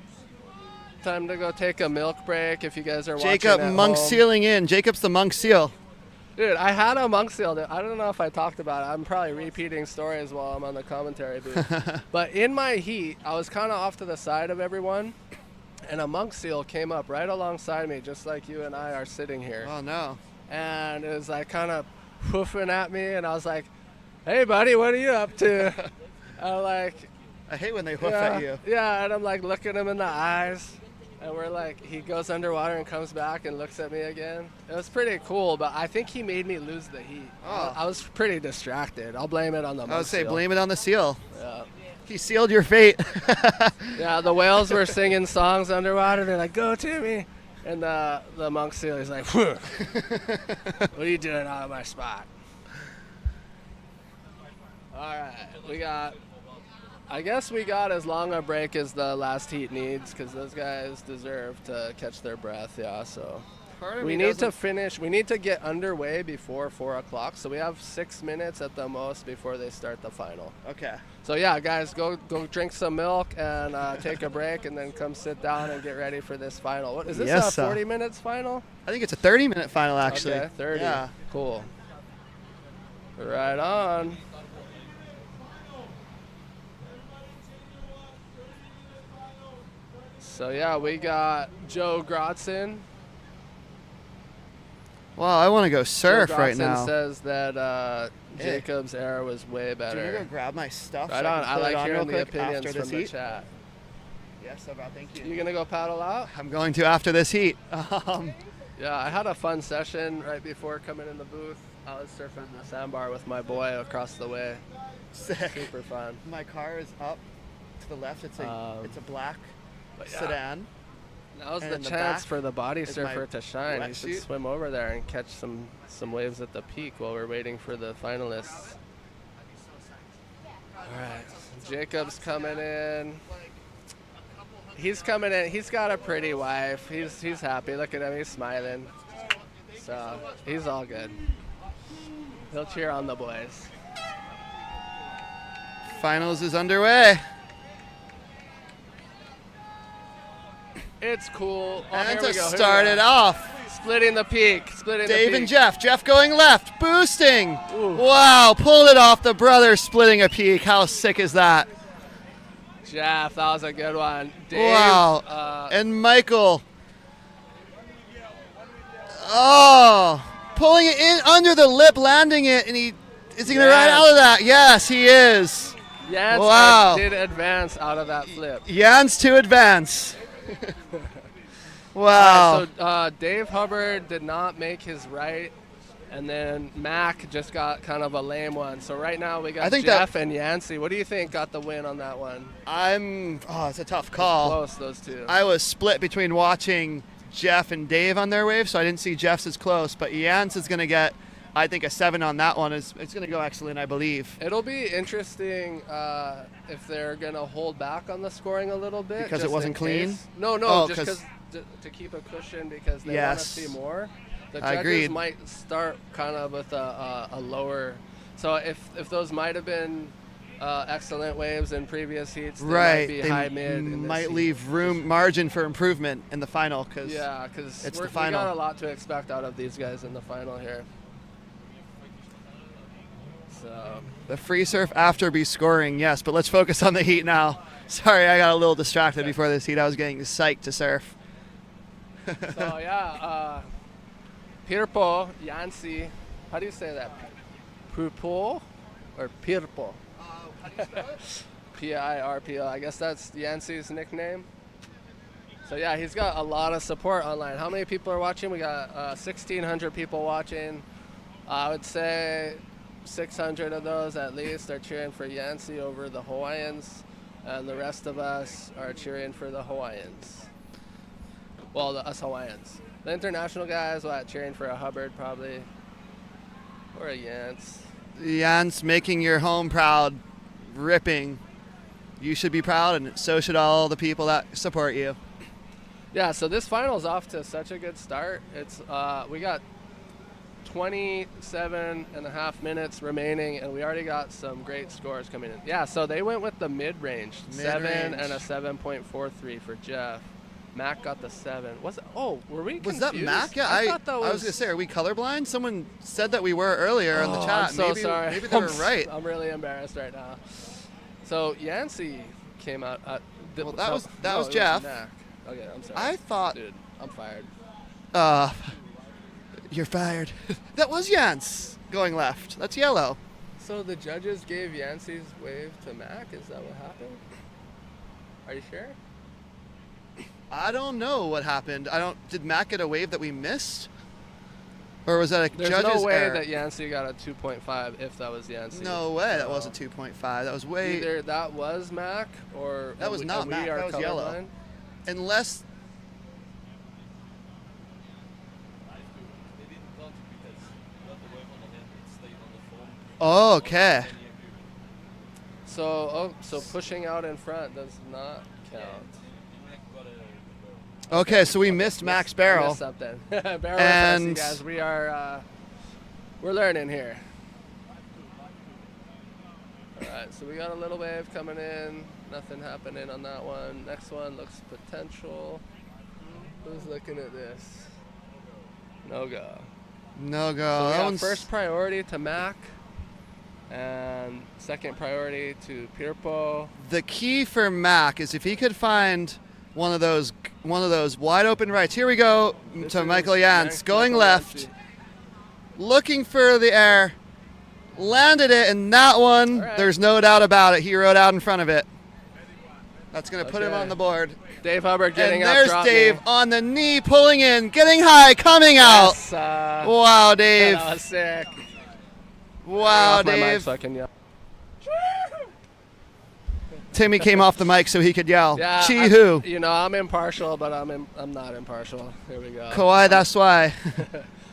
Time to go take a milk break if you guys are Jacob watching at monk home. sealing in. Jacob's the monk seal. Dude, I had a monk seal. I don't know if I talked about it. I'm probably repeating stories while I'm on the commentary booth. But in my heat, I was kind of off to the side of everyone, and a monk seal came up right alongside me, just like you and I are sitting here. Oh, no. And it was like kind of woofing at me, and I was like, hey, buddy, what are you up to? I'm like... I hate when they woof at you. Yeah, and I'm like looking him in the eyes, and we're like, he goes underwater and comes back and looks at me again. It was pretty cool, but I think he made me lose the heat. Oh. I was pretty distracted. I'll blame it on the I would say seal. blame it on the seal. Yeah. He sealed your fate. Yeah, the whales were singing songs underwater. They're like, go to me. And the monk seal, he's like, what are you doing out of my spot? All right, I guess we got as long a break as the last heat needs, because those guys deserve to catch their breath, yeah, so. We need to finish, we need to get underway before 4 o'clock, so we have 6 minutes at the most before they start the final. Okay. So yeah, guys, go drink some milk and take a break, and then come sit down and get ready for this final. What is this? Yes, a 40 minutes final? I think it's a 30-minute final, actually. Okay, 30. Yeah. Cool. Right on. So yeah, we got Joe Grotson. Wow, I want to go surf Joe right Grotson now. says that Jacob's air was way better. Do you go grab my stuff? Right so on. I I can put it like on hearing real the quick opinions after from this the heat? chat. Yes, about thank you. You gonna go paddle out? I'm going to after this heat. Yeah, I had a fun session right before coming in the booth. I was surfing the sandbar with my boy across the way. Sick. Super fun. My car is up to the left. It's a black yeah. sedan. Now's And the in the chance back for the body is surfer my to shine. You should wetsuit. swim over there and catch some waves at the peak while we're waiting for the finalists. All right, Jacob's coming in. He's coming in. He's got a pretty wife. He's happy. Look at him. He's smiling. So he's all good. He'll cheer on the boys. Finals is underway. It's cool. Oh, And here to we go, here start we it go. off, Splitting the peak. Splitting the Dave peak. and Jeff going left, boosting. Wow, pulled it off. The brothers splitting a peak. How sick is that? Jeff, that was a good one. Dave, Wow. And Michael. Oh, pulling it in under the lip, landing it, and is he going to ride out of that? Yes, he is. Yes, Wow. I did advance out of that flip. Jans to advance. Wow. All right, so Dave Hubbard did not make his right, and then Mac just got kind of a lame one. So right now we got I think Jeff and Yancey. What do you think got the win on that one? It's a tough call. Close, those two. I was split between watching Jeff and Dave on their wave, so I didn't see Jeff's as close. But Jans is going to get, I think, a 7 on that one. It's going to go excellent, I believe. It'll be interesting if they're going to hold back on the scoring a little bit. Because it just wasn't in clean? case. No, Oh, just 'cause- because to keep a cushion because they want to Yes. see more. The I judges agreed. might start kind of with a lower. So if those might have been excellent waves in previous heats, they Right. might be They high mid. In this might heat. leave margin for improvement in the final because Yeah, because it's we the final. got a lot to expect out of these guys in the final here. So The free surf after be scoring, yes, but let's focus on the heat now. Sorry, I got a little distracted before this heat. I was getting psyched to surf. So yeah, Pirpo, Yancey, how do you say that? Pirpo or Pirpo? PIRPO. I guess that's Yancey's nickname. So yeah, he's got a lot of support online. How many people are watching? We got 1,600 people watching. I would say 600 of those at least are cheering for Yancey over the Hawaiians, and the rest of us are cheering for the Hawaiians. Well, us Hawaiians. The international guys, cheering for a Hubbard probably, or a Yance. Yance making your home proud, ripping. You should be proud, and so should all the people that support you. Yeah, so this final's off to such a good start. It's we got 27 and a half minutes remaining, and we already got some great scores coming in. Yeah, so they went with the mid-range, 7 and a 7.43 for Jeff. Mac got the 7. Were we confused? Was that Mac? Yeah, I thought that was... I was going to say, are we colorblind? Someone said that we were earlier in the chat. I'm so maybe, sorry. Maybe they were right. I'm really embarrassed right now. So Yancey came out. Well, that was Jeff. Mac. Okay, I'm sorry. I thought... Dude, I'm fired. You're fired. That was Yance going left. That's yellow. So the judges gave Yancey's wave to Mac? Is that what happened? Are you sure? I don't know what happened. Did Mac get a wave that we missed? Or was that a There's judge's no way error? that Yancey got a 2.5 if that was Yancey. No way that was a 2.5. That was way... Either that was Mac or... That was not Mac. That was yellow. Unless... Oh, okay. So pushing out in front does not count. Okay, so we missed Mac's barrel. Missed something. Barrel and guys, we are we're learning here. All right, so we got a little wave coming in. Nothing happening on that one. Next one looks potential. Who's looking at this? No go. No go. So we got first priority to Mac, and second priority to Pirpo. The key for Mac is if he could find one of those wide open rights. Here we go to Michael Yance going left, looking for the air, landed it, and that one, there's no doubt about it. He rode out in front of it. That's going to put him on the board. Dave Hubbard getting and up, there's Dave on the knee, pulling in, getting high, coming out. Yes, wow, Dave. That was sick. Wow, Dave. Timmy came off the mic so he could yell. Yeah, Chee-hoo. I'm impartial, but I'm not impartial. Here we go. Kawhi, that's why.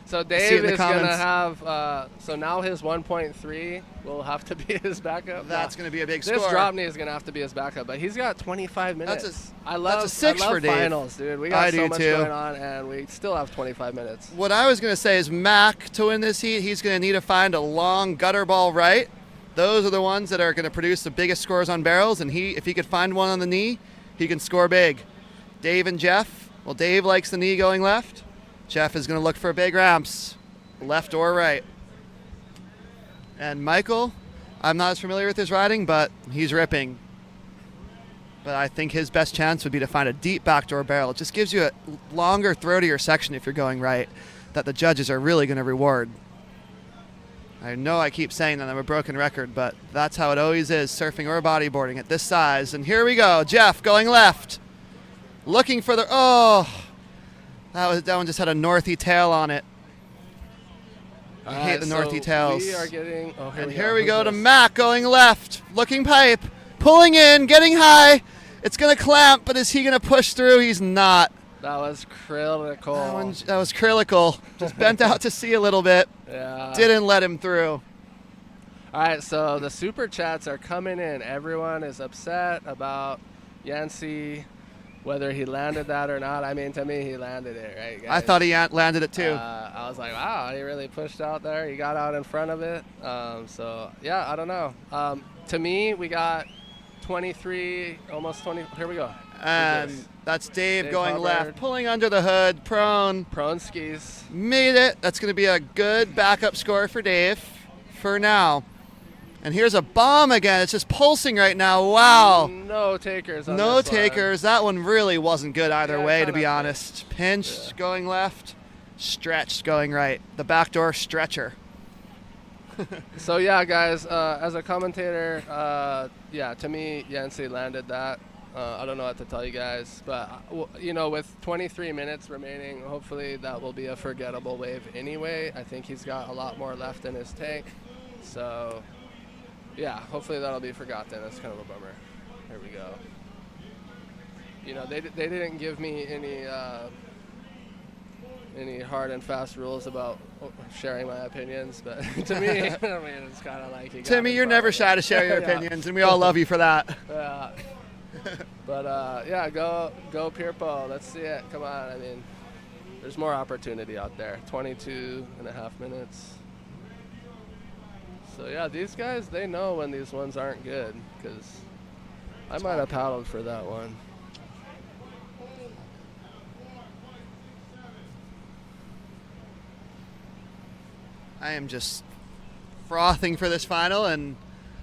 So Dave is going to have, so now his 1.3 will have to be his backup. That's going to be a big score. This drop knee is going to have to be his backup, but he's got 25 minutes. I love 6 for Dave. Finals, dude. We got so much going on, and we still have 25 minutes. What I was going to say is Mac, to win this heat, he's going to need to find a long gutter ball right. Those are the ones that are going to produce the biggest scores on barrels, and if he could find one on the knee, he can score big. Dave and Jeff, well, Dave likes the knee going left. Jeff is going to look for big ramps, left or right. And Michael, I'm not as familiar with his riding, but he's ripping. But I think his best chance would be to find a deep backdoor barrel. It just gives you a longer throw to your section if you're going right, that the judges are really going to reward. I know I keep saying that I'm a broken record, but that's how it always is, surfing or bodyboarding at this size. And here we go, Jeff going left, looking for the, that one just had a northy tail on it. I hate the northy tails. We are getting, here we go to Mac going left, looking pipe, pulling in, getting high. It's going to clamp, but is he going to push through? He's not. That was critical. That was critical. Just bent out to sea a little bit. Yeah. Didn't let him through. All right, so the super chats are coming in. Everyone is upset about Yancey, whether he landed that or not. I mean, to me, he landed it, right, guys? I thought he landed it too. I was like, wow, he really pushed out there. He got out in front of it. So, yeah, I don't know. To me, we got 23, almost 20. Here we go. And that's Dave going Hubbard. left, pulling under the hood, prone. Prone skis. Made it. That's going to be a good backup score for Dave for now. And here's a bomb again. It's just pulsing right now. Wow. No takers on No this takers. That one really wasn't good either way, to be kinda honest. Pinched going left, stretched going right. The backdoor stretcher. So yeah, guys, as a commentator, yeah, to me, Yancey landed that. I don't know what to tell you guys, but you know, with 23 minutes remaining, hopefully that will be a forgettable wave anyway. I think he's got a lot more left in his tank, so yeah, hopefully that'll be forgotten. That's kind of a bummer. Here we go. You know, they didn't give me any hard and fast rules about sharing my opinions, but to me, I mean, it's kind of like Timmy, you're never shy to share your Yeah. opinions, and we all love you for that. Yeah. But yeah, go Pierpo. Let's see it. Come on. I mean, there's more opportunity out there. 22 and a half minutes. So yeah, these guys, they know when these ones aren't good, because I might have paddled for that one. I am just frothing for this final and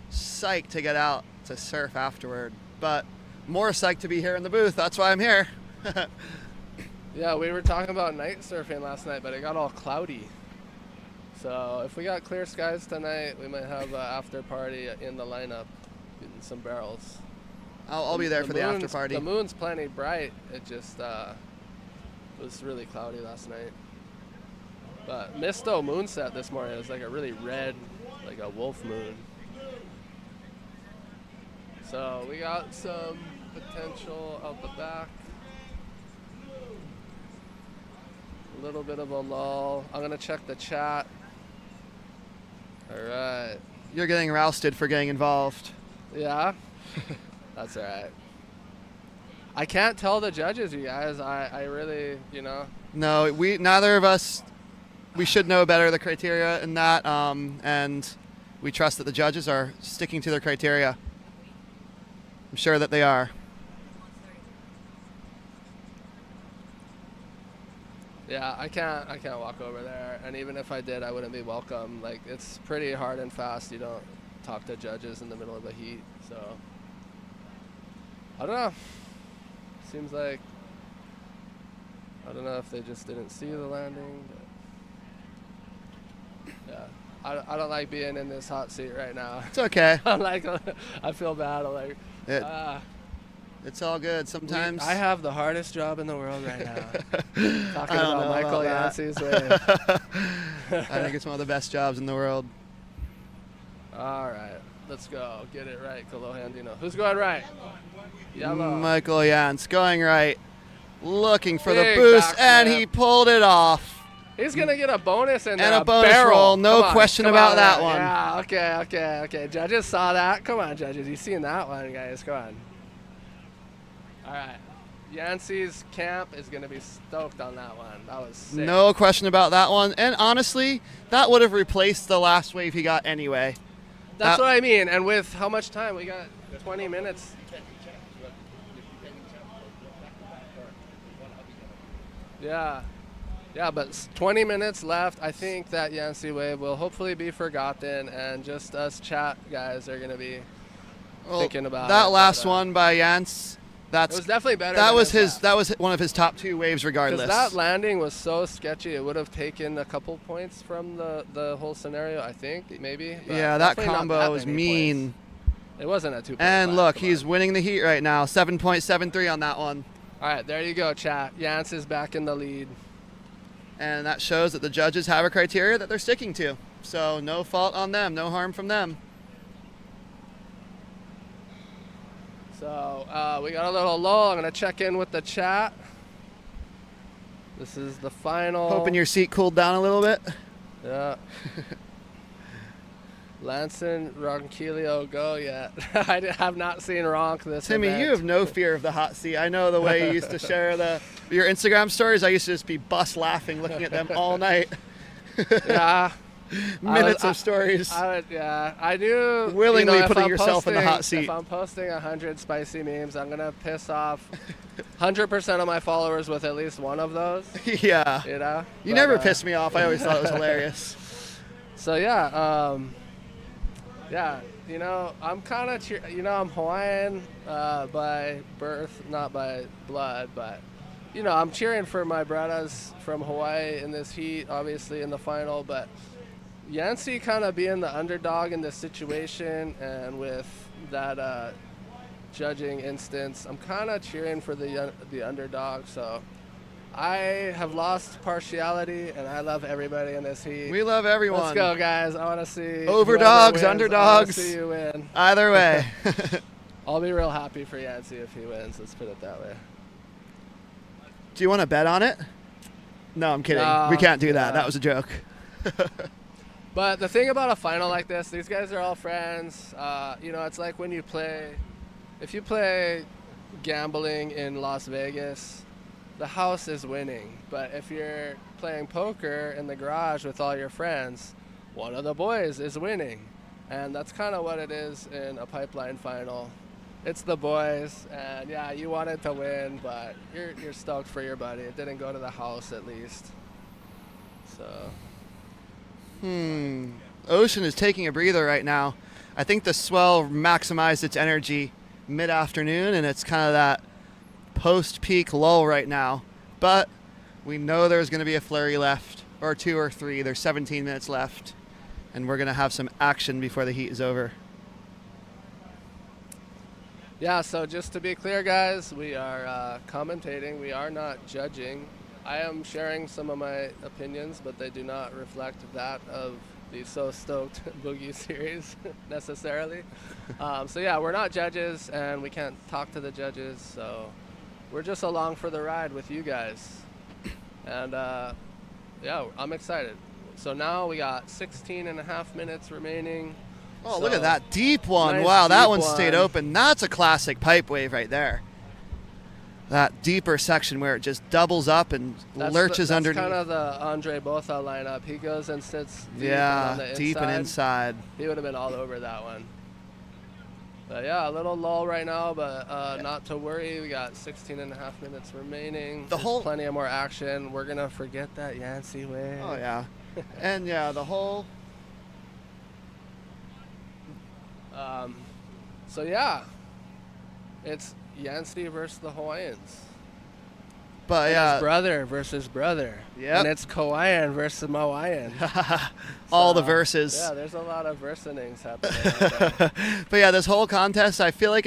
psyched to get out to surf afterward. But more psyched to be here in the booth. That's why I'm here. Yeah, we were talking about night surfing last night, but it got all cloudy. So if we got clear skies tonight, we might have an after party in the lineup, getting some barrels. I'll be there for the after party. The moon's plenty bright. It just was really cloudy last night. But Misto moonset this morning. It was like a really red, like a wolf moon. So we got some potential out the back. A little bit of a lull. I'm gonna check the chat. All right. You're getting rousted for getting involved. Yeah? That's all right. I can't tell the judges, you guys. I really, you know. No, neither of us, we should know better the criteria in that, and we trust that the judges are sticking to their criteria. I'm sure that they are. Yeah, I can't walk over there, and even if I did, I wouldn't be welcome. Like, it's pretty hard and fast. You don't talk to judges in the middle of the heat, so I don't know. Seems like, I don't know if they just didn't see the landing. But yeah, I don't like being in this hot seat right now. It's okay. I'm like, I feel bad. I'm like, it's all good. Sometimes I have the hardest job in the world right now. Talking I don't about know Michael about Yancey's that. way. I think it's one of the best jobs in the world. All right, let's go. Get it right, Kolohandino. Who's going right? Yellow. Michael Yance going right, looking for Big the boost, backflip. and he pulled it off. He's gonna get a bonus and a bonus barrel. roll. No Come on, question come about on, that right. one. Yeah, okay. Judges saw that. Come on, judges. You seen that one, guys. Come on. All right. Yancey's camp is gonna be stoked on that one. That was sick. No question about that one. And honestly, that would have replaced the last wave he got anyway. That's what I mean. And with how much time? We got 20 minutes. Yeah. Yeah, but 20 minutes left. I think that Yancey wave will hopefully be forgotten, and just us chat guys are going to be thinking about that it. last one by Yance. It was definitely better. That than was his that was one of his top two waves regardless. Because that landing was so sketchy, it would have taken a couple points from the whole scenario, I think, maybe. But yeah, that definitely not combo that was many mean. points. It wasn't a 2.5. And look, he's winning the heat right now. 7.73 on that one. All right, there you go, chat. Yance is back in the lead. And that shows that the judges have a criteria that they're sticking to. So no fault on them, no harm from them. So we got a little lull. I'm going to check in with the chat. This is the final. Hoping your seat cooled down a little bit. Yeah. Lanson, Ronquillo, go yet. I have not seen Ronk this Timmy, event. you have no fear of the hot seat. I know the way you used to share your Instagram stories. I used to just be bust laughing looking at them all night. Yeah. Minutes of stories. I knew. Willingly if putting I'm yourself in the hot seat. If I'm posting 100 spicy memes, I'm going to piss off 100% of my followers with at least one of those. Yeah. You know? You never pissed me off. I always thought it was hilarious. So, yeah. Yeah, I'm kind of, I'm Hawaiian by birth, not by blood, but, I'm cheering for my brothers from Hawaii in this heat, obviously in the final, but, Yancey kind of being the underdog in this situation, and with that judging instance, I'm kind of cheering for the underdog. So I have lost partiality, and I love everybody in this heat. We love everyone. Let's go, guys. I want to see overdogs, wins. underdogs. I wanna see you win. Either way. I'll be real happy for Yancey if he wins. Let's put it that way. Do you want to bet on it? No, I'm kidding. We can't do that. That was a joke. But the thing about a final like this, these guys are all friends. You know, it's like when you play, if you play gambling in Las Vegas, the house is winning. But if you're playing poker in the garage with all your friends, one of the boys is winning. And that's kind of what it is in a Pipeline final. It's the boys, and yeah, you wanted to win, but you're stoked for your buddy. It didn't go to the house, at least. So. Ocean is taking a breather right now. I think the swell maximized its energy mid-afternoon, and it's kind of that post-peak lull right now. But we know there's going to be a flurry left, or 2 or 3. There's 17 minutes left, and we're going to have some action before the heat is over. Yeah, so just to be clear, guys, we are commentating. We are not judging. I am sharing some of my opinions, but they do not reflect that of the So Stoked Boogie series necessarily. So yeah, we're not judges, and we can't talk to the judges, so we're just along for the ride with you guys. And yeah, I'm excited. So now we got 16 and a half minutes remaining. Oh, look at that deep one. Nice wow, that deep one stayed open. That's a classic pipe wave right there. That deeper section where it just doubles up and lurches underneath. That's kind of the Andre Botha lineup. He goes and sits deep, yeah, on the inside. deep and inside. He would have been all over that one. But yeah, a little lull right now, but not to worry. We got 16 and a half minutes remaining. There's plenty of more action. We're going to forget that Yancey wave. Oh, yeah. And yeah, the whole... So yeah, it's Yancey versus the Hawaiians. But and yeah, it's brother versus brother. Yep. And it's Kauaian versus Mawaiian. all the verses. Yeah, there's a lot of versenings happening. But yeah, this whole contest, I feel like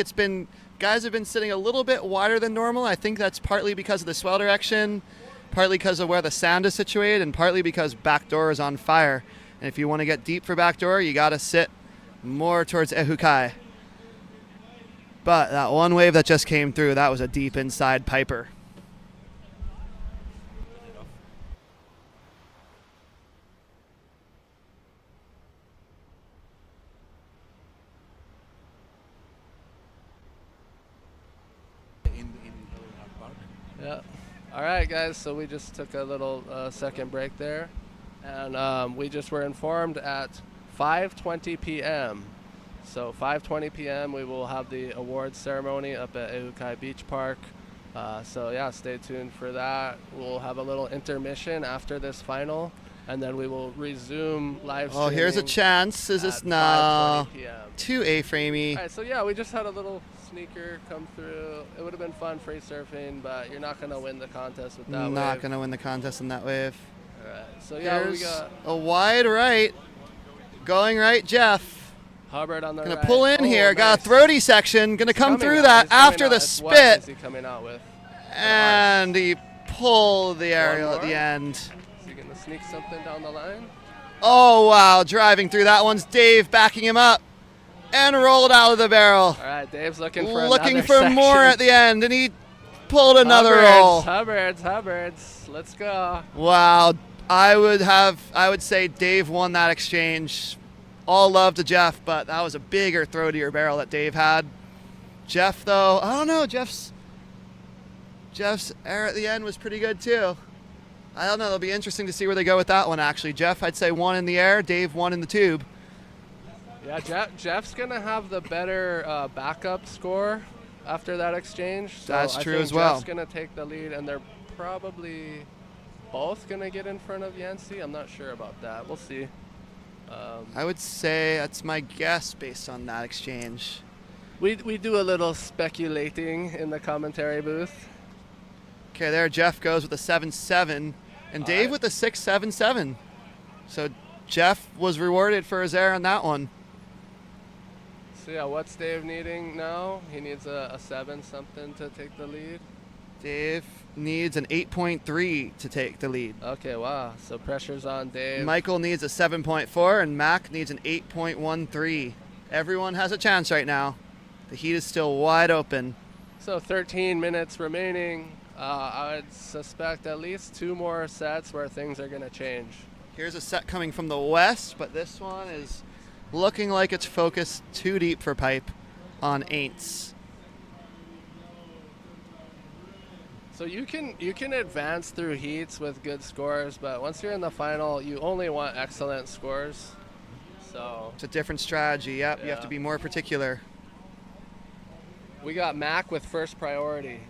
guys have been sitting a little bit wider than normal. I think that's partly because of the swell direction, partly because of where the sand is situated, and partly because backdoor is on fire. And if you want to get deep for backdoor, you got to sit more towards Ehukai. But that one wave that just came through, that was a deep inside piper. Yeah. All right, guys. So we just took a little second break there, and we just were informed at 5:20 p.m. So 5:20 p.m. we will have the awards ceremony up at Ehukai Beach Park. So yeah, stay tuned for that. We'll have a little intermission after this final, and then we will resume live streaming. Oh, here's a chance. Is this no? Too A-framey. All right, so yeah, we just had a little sneaker come through. It would have been fun free surfing, but you're not going to win the contest with that wave. Not going to win the contest in that wave. All right, so yeah, here's we got a wide right. Going right, Jeff. Hubbard on the Gonna right. pull in here. Nice. Got a throaty section. Gonna come through out. that He's coming after out. the What spit. is he coming out with? And he pulled the aerial at the end. Is he gonna sneak something down the line? Oh, wow. Driving through that one's Dave backing him up. And rolled out of the barrel. All right, Dave's looking for more at the end. And he pulled another roll. Hubbards. Let's go. Wow. I would say Dave won that exchange. All love to Jeff, but that was a bigger throatier barrel that Dave had. Jeff, though, I don't know. Jeff's air at the end was pretty good, too. I don't know. It'll be interesting to see where they go with that one, actually. Jeff, I'd say 1 in the air. Dave, 1 in the tube. Yeah, Jeff's going to have the better backup score after that exchange. So That's I true think as well. Jeff's going to take the lead, and they're probably both going to get in front of Yancey. I'm not sure about that. We'll see. I would say that's my guess based on that exchange. We do a little speculating in the commentary booth. Okay, there Jeff goes with a 7-7, and Dave with a 6-7-7. So Jeff was rewarded for his error on that one. So yeah, what's Dave needing now? He needs a 7 something to take the lead. Dave needs an 8.3 to take the lead. Okay, wow. So pressure's on Dave. Michael needs a 7.4 and Mac needs an 8.13. Everyone has a chance right now. The heat is still wide open. So 13 minutes remaining. I would suspect at least 2 more sets where things are going to change. Here's a set coming from the west, but this one is looking like it's focused too deep for pipe on eights. So you can advance through heats with good scores, but once you're in the final, you only want excellent scores. So it's a different strategy. Yep, yeah. You have to be more particular. We got Mac with first priority.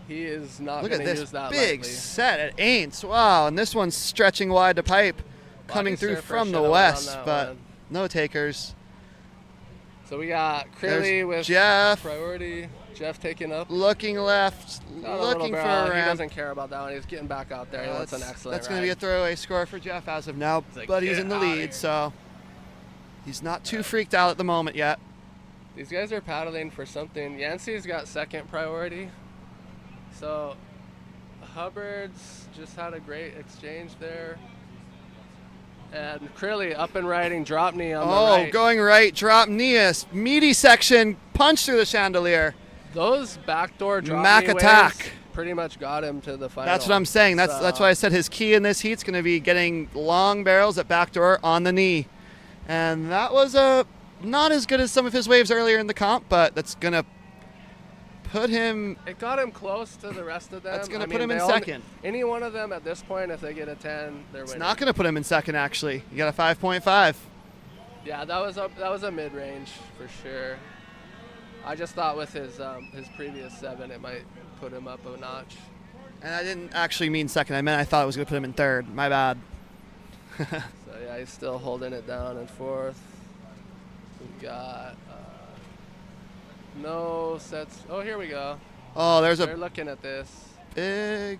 He is not Look going at to this use that big lightly. set at eights. Wow, and this one's stretching wide to pipe, coming through surfer from the should've west, won that but one. no takers. So we got There's Crilly with Jeff. priority. Jeff taking up. Looking left, Got a little looking for barrel. a He ramp. doesn't care about that one. He's getting back out there. He wants an excellent That's going to be a throwaway score for Jeff as of now, like, but he's "Get in the outta lead, here." so he's not too freaked out at the moment yet. These guys are paddling for something. Yancey's got second priority. So Hubbard's just had a great exchange there. And Crilly up and riding, drop knee on the right. Going right, drop knee, meaty section, punch through the chandelier. Those backdoor drop Mac knee attack. waves pretty much got him to the final. That's what I'm saying. That's why I said his key in this heat's going to be getting long barrels at backdoor on the knee. And that was not as good as some of his waves earlier in the comp, but that's going to put him... It got him close to the rest of them. That's going to I put mean, him in they all- second. Any one of them at this point, if they get a 10, they're It's winning. not going to put him in second, actually. You got a 5.5. Yeah, that was a mid-range for sure. I just thought with his previous 7, it might put him up a notch. And I didn't actually mean second. I meant I thought it was going to put him in third. My bad. So yeah, he's still holding it down in fourth. We've got no sets. Oh, here we go. Oh, there's They're looking at this. big...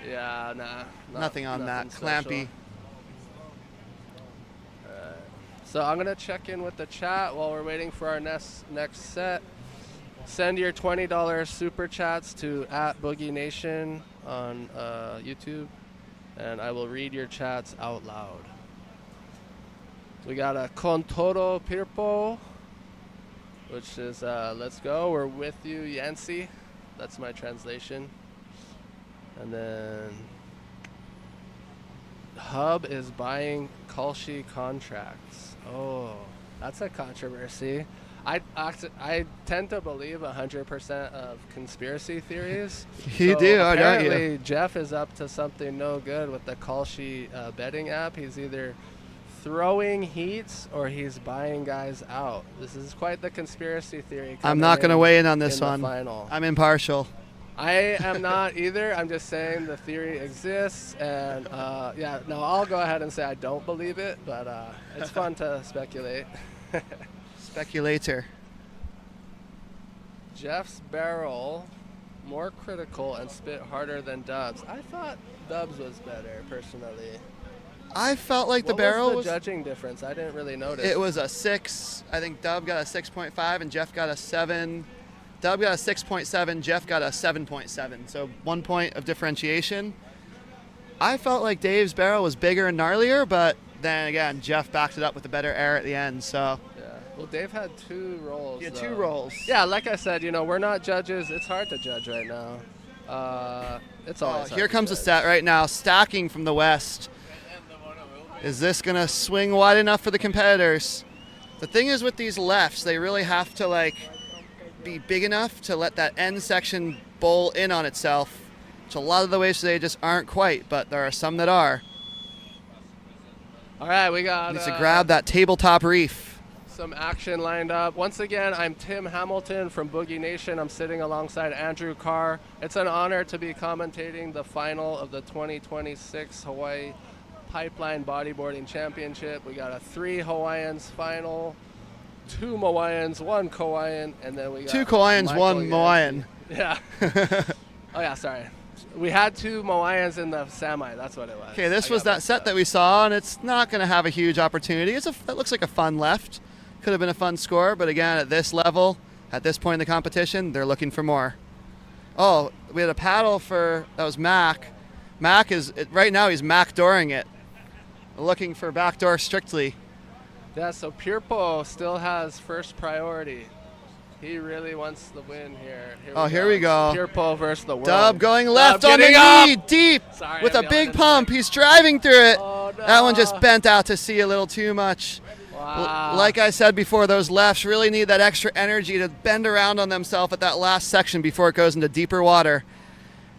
Yeah, nah. Nothing on that. special. Clampy. So I'm gonna check in with the chat while we're waiting for our next set. Send your $20 super chats to @BoogieNation on YouTube, and I will read your chats out loud. We got a Con todo Pirpo, which is let's go. We're with you, Yancey. That's my translation. And then Hub is buying Kalshi contracts. Oh, that's a controversy. I tend to believe 100% of conspiracy theories. You do, don't you? Apparently, Jeff is up to something no good with the Kalshi betting app. He's either throwing heats or he's buying guys out. This is quite the conspiracy theory. I'm not going to weigh in on this the one. final. I'm impartial. I am not either. I'm just saying the theory exists, and yeah, no, I'll go ahead and say I don't believe it, but it's fun to speculate. Speculator. Jeff's barrel, more critical and spit harder than Dub's. I thought Dub's was better, personally. I felt like the What barrel was was... the judging difference? I didn't really notice. It was a 6. I think Dub got a 6.5 and Jeff got a 7. Dub got a 6.7, Jeff got a 7.7. So 1 point of differentiation. I felt like Dave's barrel was bigger and gnarlier, but then again, Jeff backed it up with a better air at the end. So Yeah. Well, Dave had 2 rolls. Yeah, though. 2 rolls. Yeah, like I said, we're not judges. It's hard to judge right now. It's always hard here to comes the judge. set right now, stacking from the west. Is this going to swing wide enough for the competitors? The thing is with these lefts, they really have to be big enough to let that end section bowl in on itself. Which a lot of the waves today just aren't quite, but there are some that are. All right, we got Needs to grab that tabletop reef. some action lined up. Once again, I'm Tim Hamilton from Boogie Nation. I'm sitting alongside Andrew Carr. It's an honor to be commentating the final of the 2026 Hawaii Pipeline Bodyboarding Championship. We got a 3 Hawaiians final, 2 Mawaiians, 1 Kauaian, and then we got 2 Kauaians, Michael 1 Yancey. Mawaiian. Yeah. Oh yeah, sorry. We had 2 Moaians in the semi. That's what it was. Okay, this was that set that we saw, and it's not going to have a huge opportunity. It looks like a fun left. Could have been a fun score, but again, at this level, at this point in the competition, they're looking for more. Oh, we had a paddle that was Mac. Mac right now he's backdooring it. Looking for backdoor strictly. Yeah, so Pirpo still has first priority. He really wants the win here. Here we go. Pirpo versus the world. Dub going left on the knee, deep, with a big pump. He's driving through it. Oh, no. That one just bent out to sea a little too much. Wow. Like I said before, those lefts really need that extra energy to bend around on themselves at that last section before it goes into deeper water.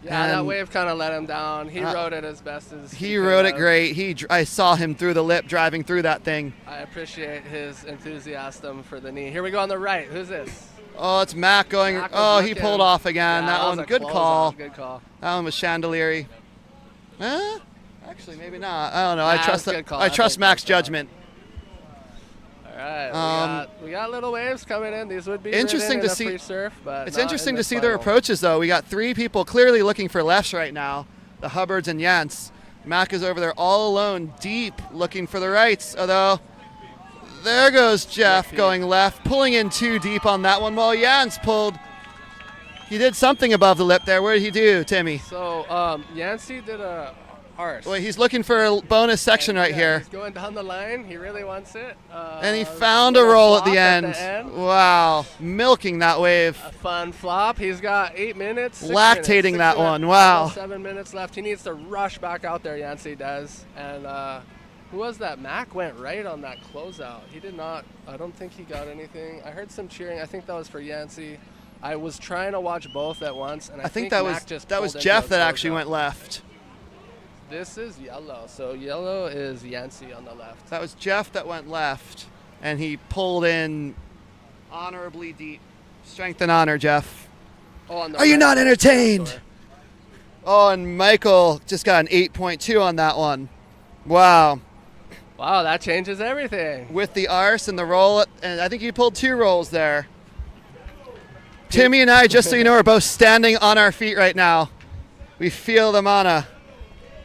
Yeah, And that wave kind of let him down. He rode it as best as he rode it great. I saw him through the lip driving through that thing. I appreciate his enthusiasm for the knee. Here we go on the right. Who's this? Oh, it's Mac going. He pulled off again. Yeah, that was one, a good call. Good call. That one was chandelier. Actually, maybe not. I don't know. Nah, I trust Mac's judgment. All right, we got little waves coming in. These would be interesting ridden to in a see. free surf, but It's not interesting in to this see their final. approaches, though. We got 3 people clearly looking for lefts right now. The Hubbards and Jens. Mac is over there all alone, deep, looking for the rights. Although, there goes Jeff going left, pulling in too deep on that one. While Jens pulled. He did something above the lip there. What did he do, Timmy? So Yancey did a arse. Well, he's looking for a bonus section right here. He's going down the line. He really wants it. And he found a roll at the flop end. Wow, milking that wave. A fun flop. He's got 8 minutes. 6 Lactating minutes, that 6 one. minutes, Wow. almost 7 minutes left. He needs to rush back out there. Yancey does. And who was that? Mac went right on that closeout. He did not. I don't think he got anything. I heard some cheering. I think that was for Yancey. I was trying to watch both at once, and I think that Mac was just that was pulled Jeff into that a actually closeout. went left. This is yellow. So yellow is Yancey on the left. That was Jeff that went left, and he pulled in honorably deep. Strength and honor, Jeff. Oh, on the Are you right. not entertained? Oh, and Michael just got an 8.2 on that one. Wow. Wow, that changes everything. With the arse and the roll, and I think he pulled 2 rolls there. Timmy and I, just so you know, are both standing on our feet right now. We feel the mana.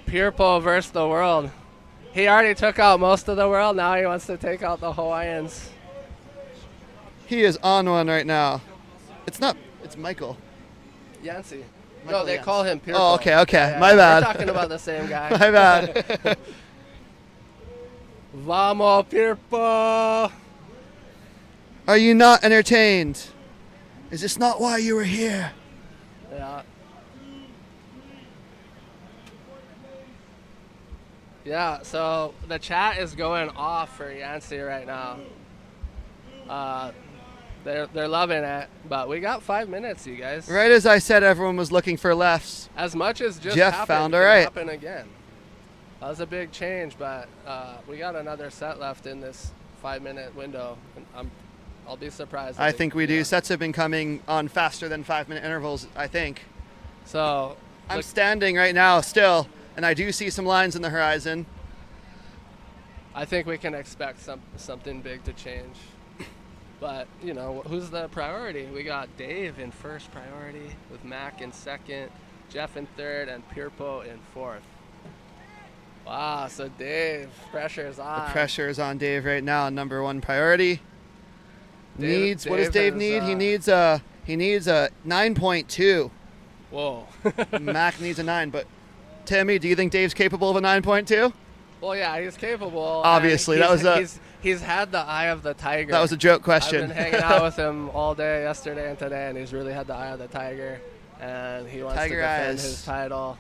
Pirpo versus the world. He already took out most of the world. Now he wants to take out the Hawaiians. He is on one right now. It's Michael. Yancey. Michael No, they Yance. call him Pirpo. Oh, okay. Yeah, My bad. We're talking about the same guy. My bad. Vamos, Pirpo. Are you not entertained? Is this not why you were here? Yeah. Yeah, so the chat is going off for Yancey right now. They're loving it, but we got 5 minutes, you guys. Right as I said, everyone was looking for lefts. As much as just Jeff happened, found can all right. happen again. That was a big change, but we got another set left in this 5-minute window. And I'll be surprised. I think we do. Sets have been coming on faster than 5-minute intervals, I think. So I'm standing right now still, and I do see some lines in the horizon. I think we can expect something big to change. But, you know, who's the priority? We got Dave in first priority with Mac in second, Jeff in third, and Pirpo in fourth. Wow, so Dave, pressure's on. The pressure is on Dave right now, number 1 priority. What does Dave need? He needs a 9.2. Whoa. Mac needs a 9, but Timmy, do you think Dave's capable of a 9.2? Well, yeah, he's capable. Obviously, he's had the eye of the tiger. That was a joke question. I've been hanging out with him all day yesterday and today, and he's really had the eye of the tiger, and he wants Tiger to defend eyes. his title.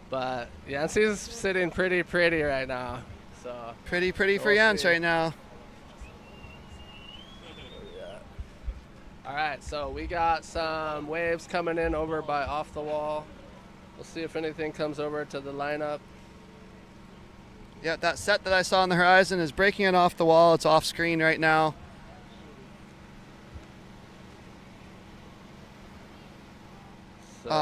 But Yancey's sitting pretty right now. So Pretty for we'll Jans see. right now. All right, so we got some waves coming in over by off the wall. We'll see if anything comes over to the lineup. Yeah, that set that I saw on the horizon is breaking it off the wall. It's off screen right now.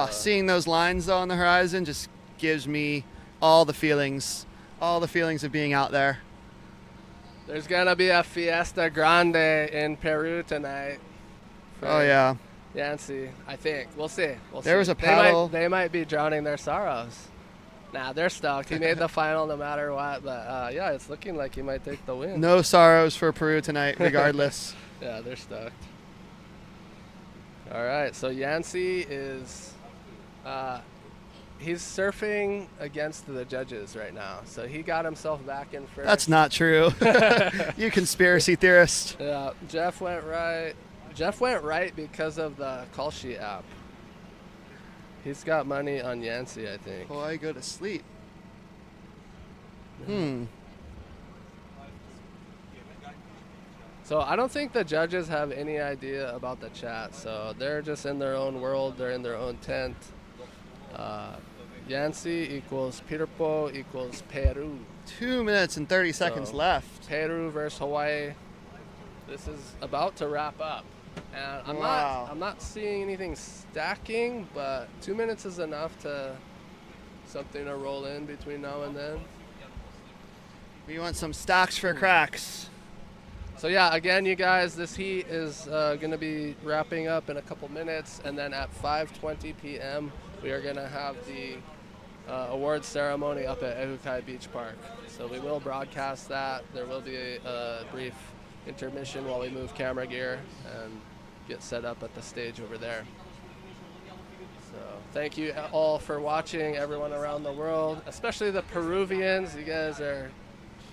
Seeing those lines though on the horizon just gives me all the feelings of being out there. There's gonna be a fiesta grande in Peru tonight. Oh yeah. Yancey, I think. We'll see. There was a They paddle. they might be drowning their sorrows. Nah, they're stoked. He made the final no matter what. But yeah, it's looking like he might take the win. No sorrows for Peru tonight, regardless. Yeah, they're stoked. All right, so Yancey is he's surfing against the judges right now. So he got himself back in first. That's not true. You conspiracy theorist. Yeah, Jeff went right. Jeff went right because of the call sheet app. He's got money on Yancey, I think. Oh, I go to sleep. So I don't think the judges have any idea about the chat. So they're just in their own world. They're in their own tent. Yancey equals Pirpo equals Peru. 2 minutes and 30 seconds left. Peru versus Hawaii. This is about to wrap up. And I'm not seeing anything stacking, but 2 minutes is enough to something to roll in between now and then. We want some stocks for cracks. So yeah, again, you guys, this heat is going to be wrapping up in a couple minutes, and then at 5:20 p.m. we are going to have the awards ceremony up at Ehukai Beach Park. So we will broadcast that. There will be a brief intermission while we move camera gear and get set up at the stage over there. So thank you all for watching, everyone around the world, especially the Peruvians. You guys are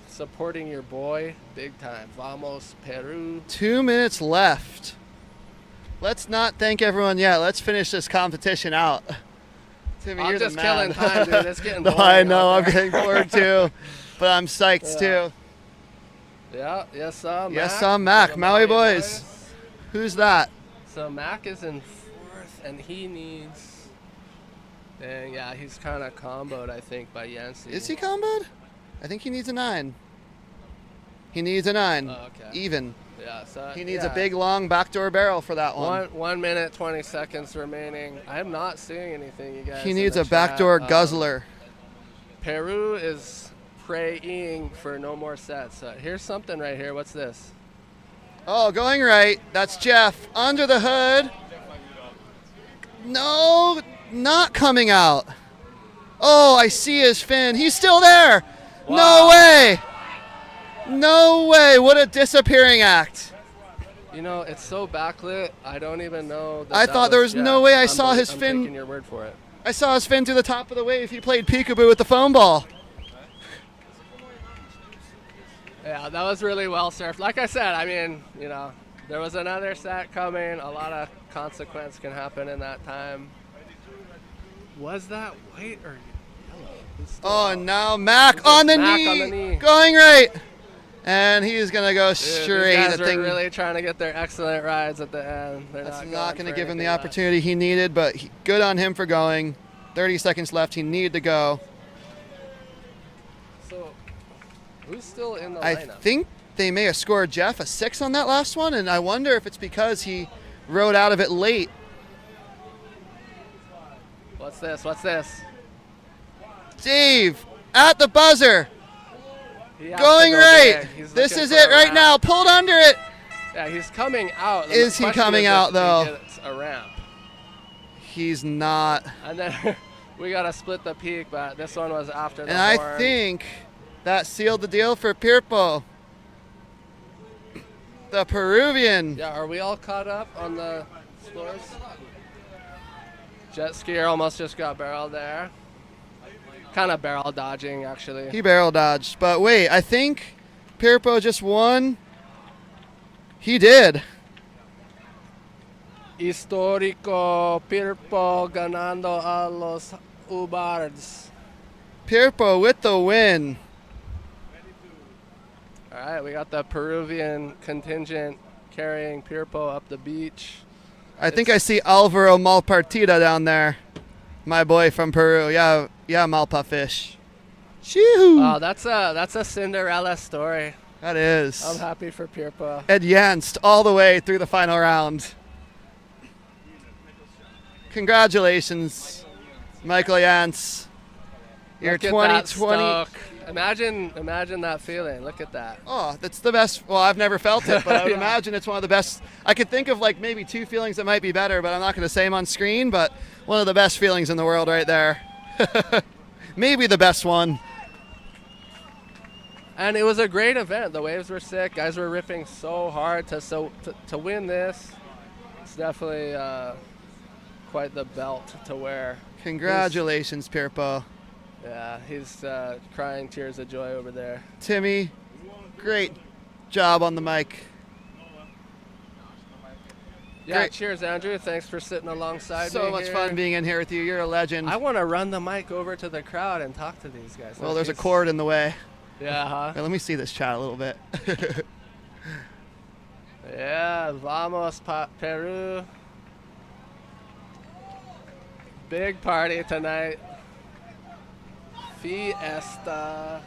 supporting your boy big time. Vamos, Peru. 2 minutes left. Let's not thank everyone yet. Let's finish this competition out. Timmy, I'm you're just the man. killing time, dude. It's getting No, boring I know. out I'm there. getting bored too. But I'm psyched too. Yeah, yes, Mac. Yes, Mac. Maui boys. Who's that? So Mac is in fourth, and he needs. Dang, yeah, he's kind of comboed, I think, by Yancey. Is he comboed? I think he needs a 9. He needs a 9. Oh, okay. Even. Yeah, so He needs yeah. a big, long backdoor barrel for that one. 1 minute, 20 seconds remaining. I'm not seeing anything, you guys. He in needs the a chat. backdoor guzzler. Peru is praying for no more sets. Here's something right here. What's this? Oh, going right. That's Jeff. Under the hood. No, not coming out. Oh, I see his fin. He's still there. Wow. No way. No way. What a disappearing act. You know, it's so backlit. I don't even know. I thought there was no way I saw his I'm fin. taking your word for it. I saw his fin to the top of the wave. He played peekaboo with the foam ball. Yeah, that was really well surfed. Like I said, I mean, you know, there was another set coming. A lot of consequence can happen in that time. Was that white or yellow? Oh, now Mac on the Mac knee. on the knee. Going right. And he's going to go Dude, straight. these guys The are thing. really trying to get their excellent rides at the end. They're That's not not going to for give him the anything less. opportunity he needed, but good on him for going. 30 seconds left. He needed to go. So, who's still in the I lineup? think they may have scored Jeff a 6 on that last one, and I wonder if it's because he rode out of it late. What's this? What's this? Dave at the buzzer. He has Going to go right. big. He's This looking is for it a right ramp. now. Pulled under it. Yeah, he's coming out. The Is he question coming is out, if though? He gets a ramp. He's not. And then we got to split the peak, but this one was after the And I horn. think that sealed the deal for Pirpo. The Peruvian. Yeah, are we all caught up on the scores? Jet skier almost just got barreled there. Kind of barrel dodging, actually. He barrel dodged. But wait, I think Pirpo just won. He did. Histórico Pirpo ganando a los Ubards. Pirpo with the win. All right, we got the Peruvian contingent carrying Pirpo up the beach. I think I see Alvaro Malpartida down there. My boy from Peru. Yeah, Malpa fish. Shoo! Wow, that's a Cinderella story. That is. I'm happy for Pirpo. Advanced all the way through the final round. Congratulations, Michael Jans. Your Look at that 2020. stoke. Imagine that feeling. Look at that. Oh, that's the best. Well, I've never felt it, but I would imagine it's one of the best. I could think of like maybe two feelings that might be better, but I'm not going to say them on screen, but one of the best feelings in the world right there. Maybe the best one. And it was a great event. The waves were sick. Guys were ripping so hard to win this. It's definitely quite the belt to wear. Congratulations, Pirpo. Yeah, he's crying tears of joy over there. Timmy, great job on the mic. Yeah, Great. cheers, Andrew. Thanks for sitting alongside me. So much fun being in here with you. You're a legend. I want to run the mic over to the crowd and talk to these guys. Well, there's a cord in the way. Yeah, huh? Let me see this chat a little bit. Yeah, vamos Peru. Big party tonight. Fiesta.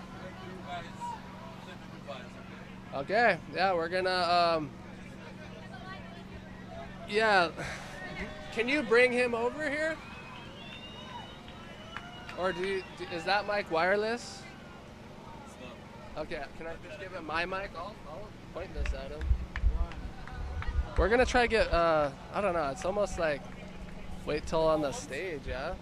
Okay, yeah, we're gonna, yeah, can you bring him over here? Or is that mic wireless? Okay, can I just give him my mic? I'll point this at him. We're gonna try to get, I don't know, it's almost like wait till on the stage, yeah?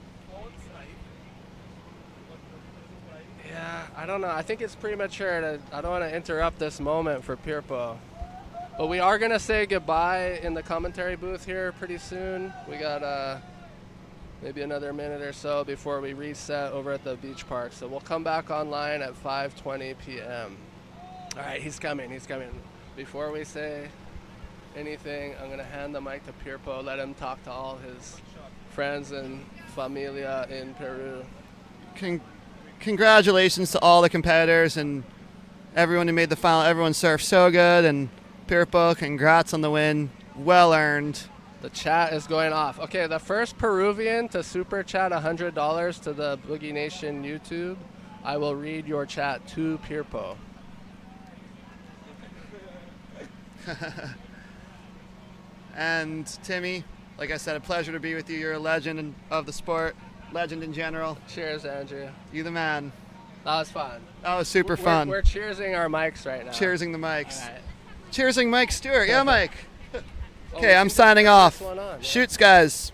Yeah, I don't know. I think it's premature. I don't want to interrupt this moment for Pirpo. But we are going to say goodbye in the commentary booth here pretty soon. We got maybe another minute or so before we reset over at the beach park. So we'll come back online at 5:20 p.m. All right, he's coming. He's coming. Before we say anything, I'm going to hand the mic to Pirpo, let him talk to all his friends and familia in Peru. Congratulations to all the competitors and everyone who made the final. Everyone surfed so good, and Pirpo, congrats on the win. Well earned. The chat is going off. Okay, the first Peruvian to super chat $100 to the Boogie Nation YouTube, I will read your chat to Pirpo. And Timmy, like I said, a pleasure to be with you. You're a legend of the sport. Legend in general. Cheers, Andrew. You the man. That was fun. That was super fun. We're cheersing our mics right now. Cheersing the mics. All right. Cheersing Mike Stewart. Yeah, Mike. Oh, Okay, I'm signing off. Yeah. Shoots, guys.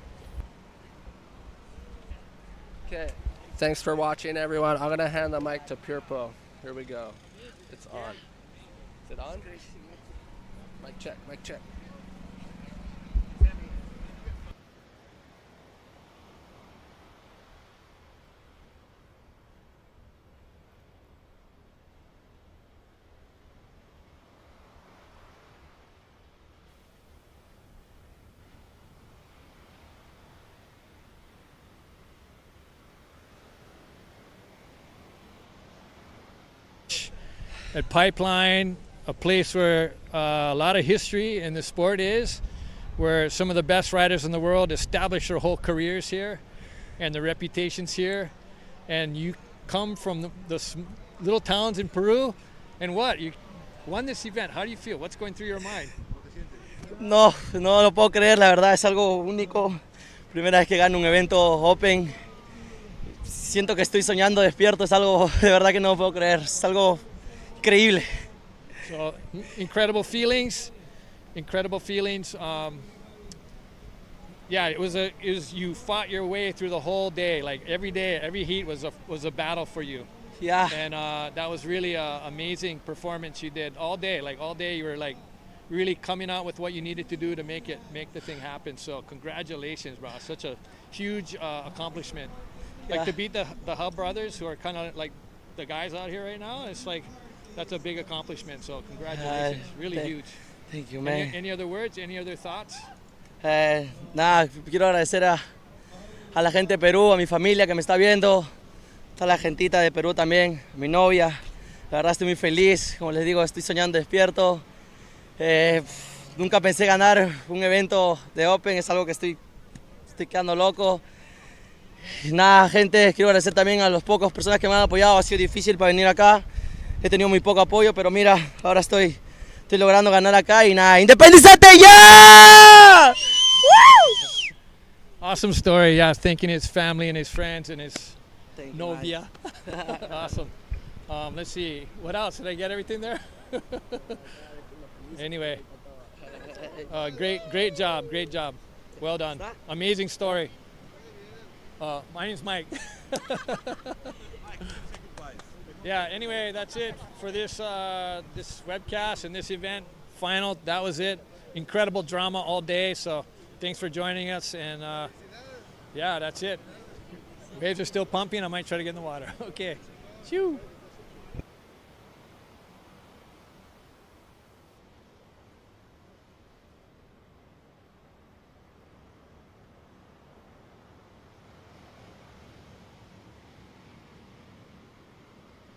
Okay. Thanks for watching, everyone. I'm going to hand the mic to Pirpo. Here we go. It's on. Is it on? Mic check. Mic check. At Pipeline, a place where a lot of history in the sport is, where some of the best riders in the world establish their whole careers here and their reputations here. And you come from the little towns in Peru, and what? You won this event. How do you feel? What's going through your mind? No lo puedo creer, la verdad es algo único. Primera vez que gano un evento Open. Siento que estoy soñando despierto, es algo de verdad que no puedo creer, es algo increíble. So incredible feelings. Yeah, it was you fought your way through the whole day. Like every day, every heat was a battle for you. Yeah. And that was really an amazing performance you did all day. Like all day, you were like really coming out with what you needed to do to make the thing happen. So congratulations, bro! Such a huge accomplishment. Like to beat the Hub brothers, who are kind of like the guys out here right now. It's like. That's a big accomplishment, so congratulations, really huge. Thank you, man. Any other words, any other thoughts? Nada, quiero agradecer a la gente de Perú, a mi familia que me está viendo, a la gentita de Perú también, mi novia. La verdad estoy muy feliz, como les digo, estoy soñando despierto. Nunca pensé ganar un evento de Open, es algo que estoy quedando loco. Y nada, gente, quiero agradecer también a las pocas personas que me han apoyado, ha sido difícil para venir acá. He tenido muy poco apoyo, pero mira, ahora estoy logrando ganar acá y nada, ¡independízate ya! Awesome story, yeah, thanking his family and his friends and his novia. Let's see. What else? Did I get everything there? Anyway, great job. Well done. Amazing story. My name's Mike. Yeah, anyway, that's it for this this webcast and this event. Final, that was it. Incredible drama all day, so thanks for joining us. And yeah, that's it. Waves are still pumping. I might try to get in the water. Okay. Shoo.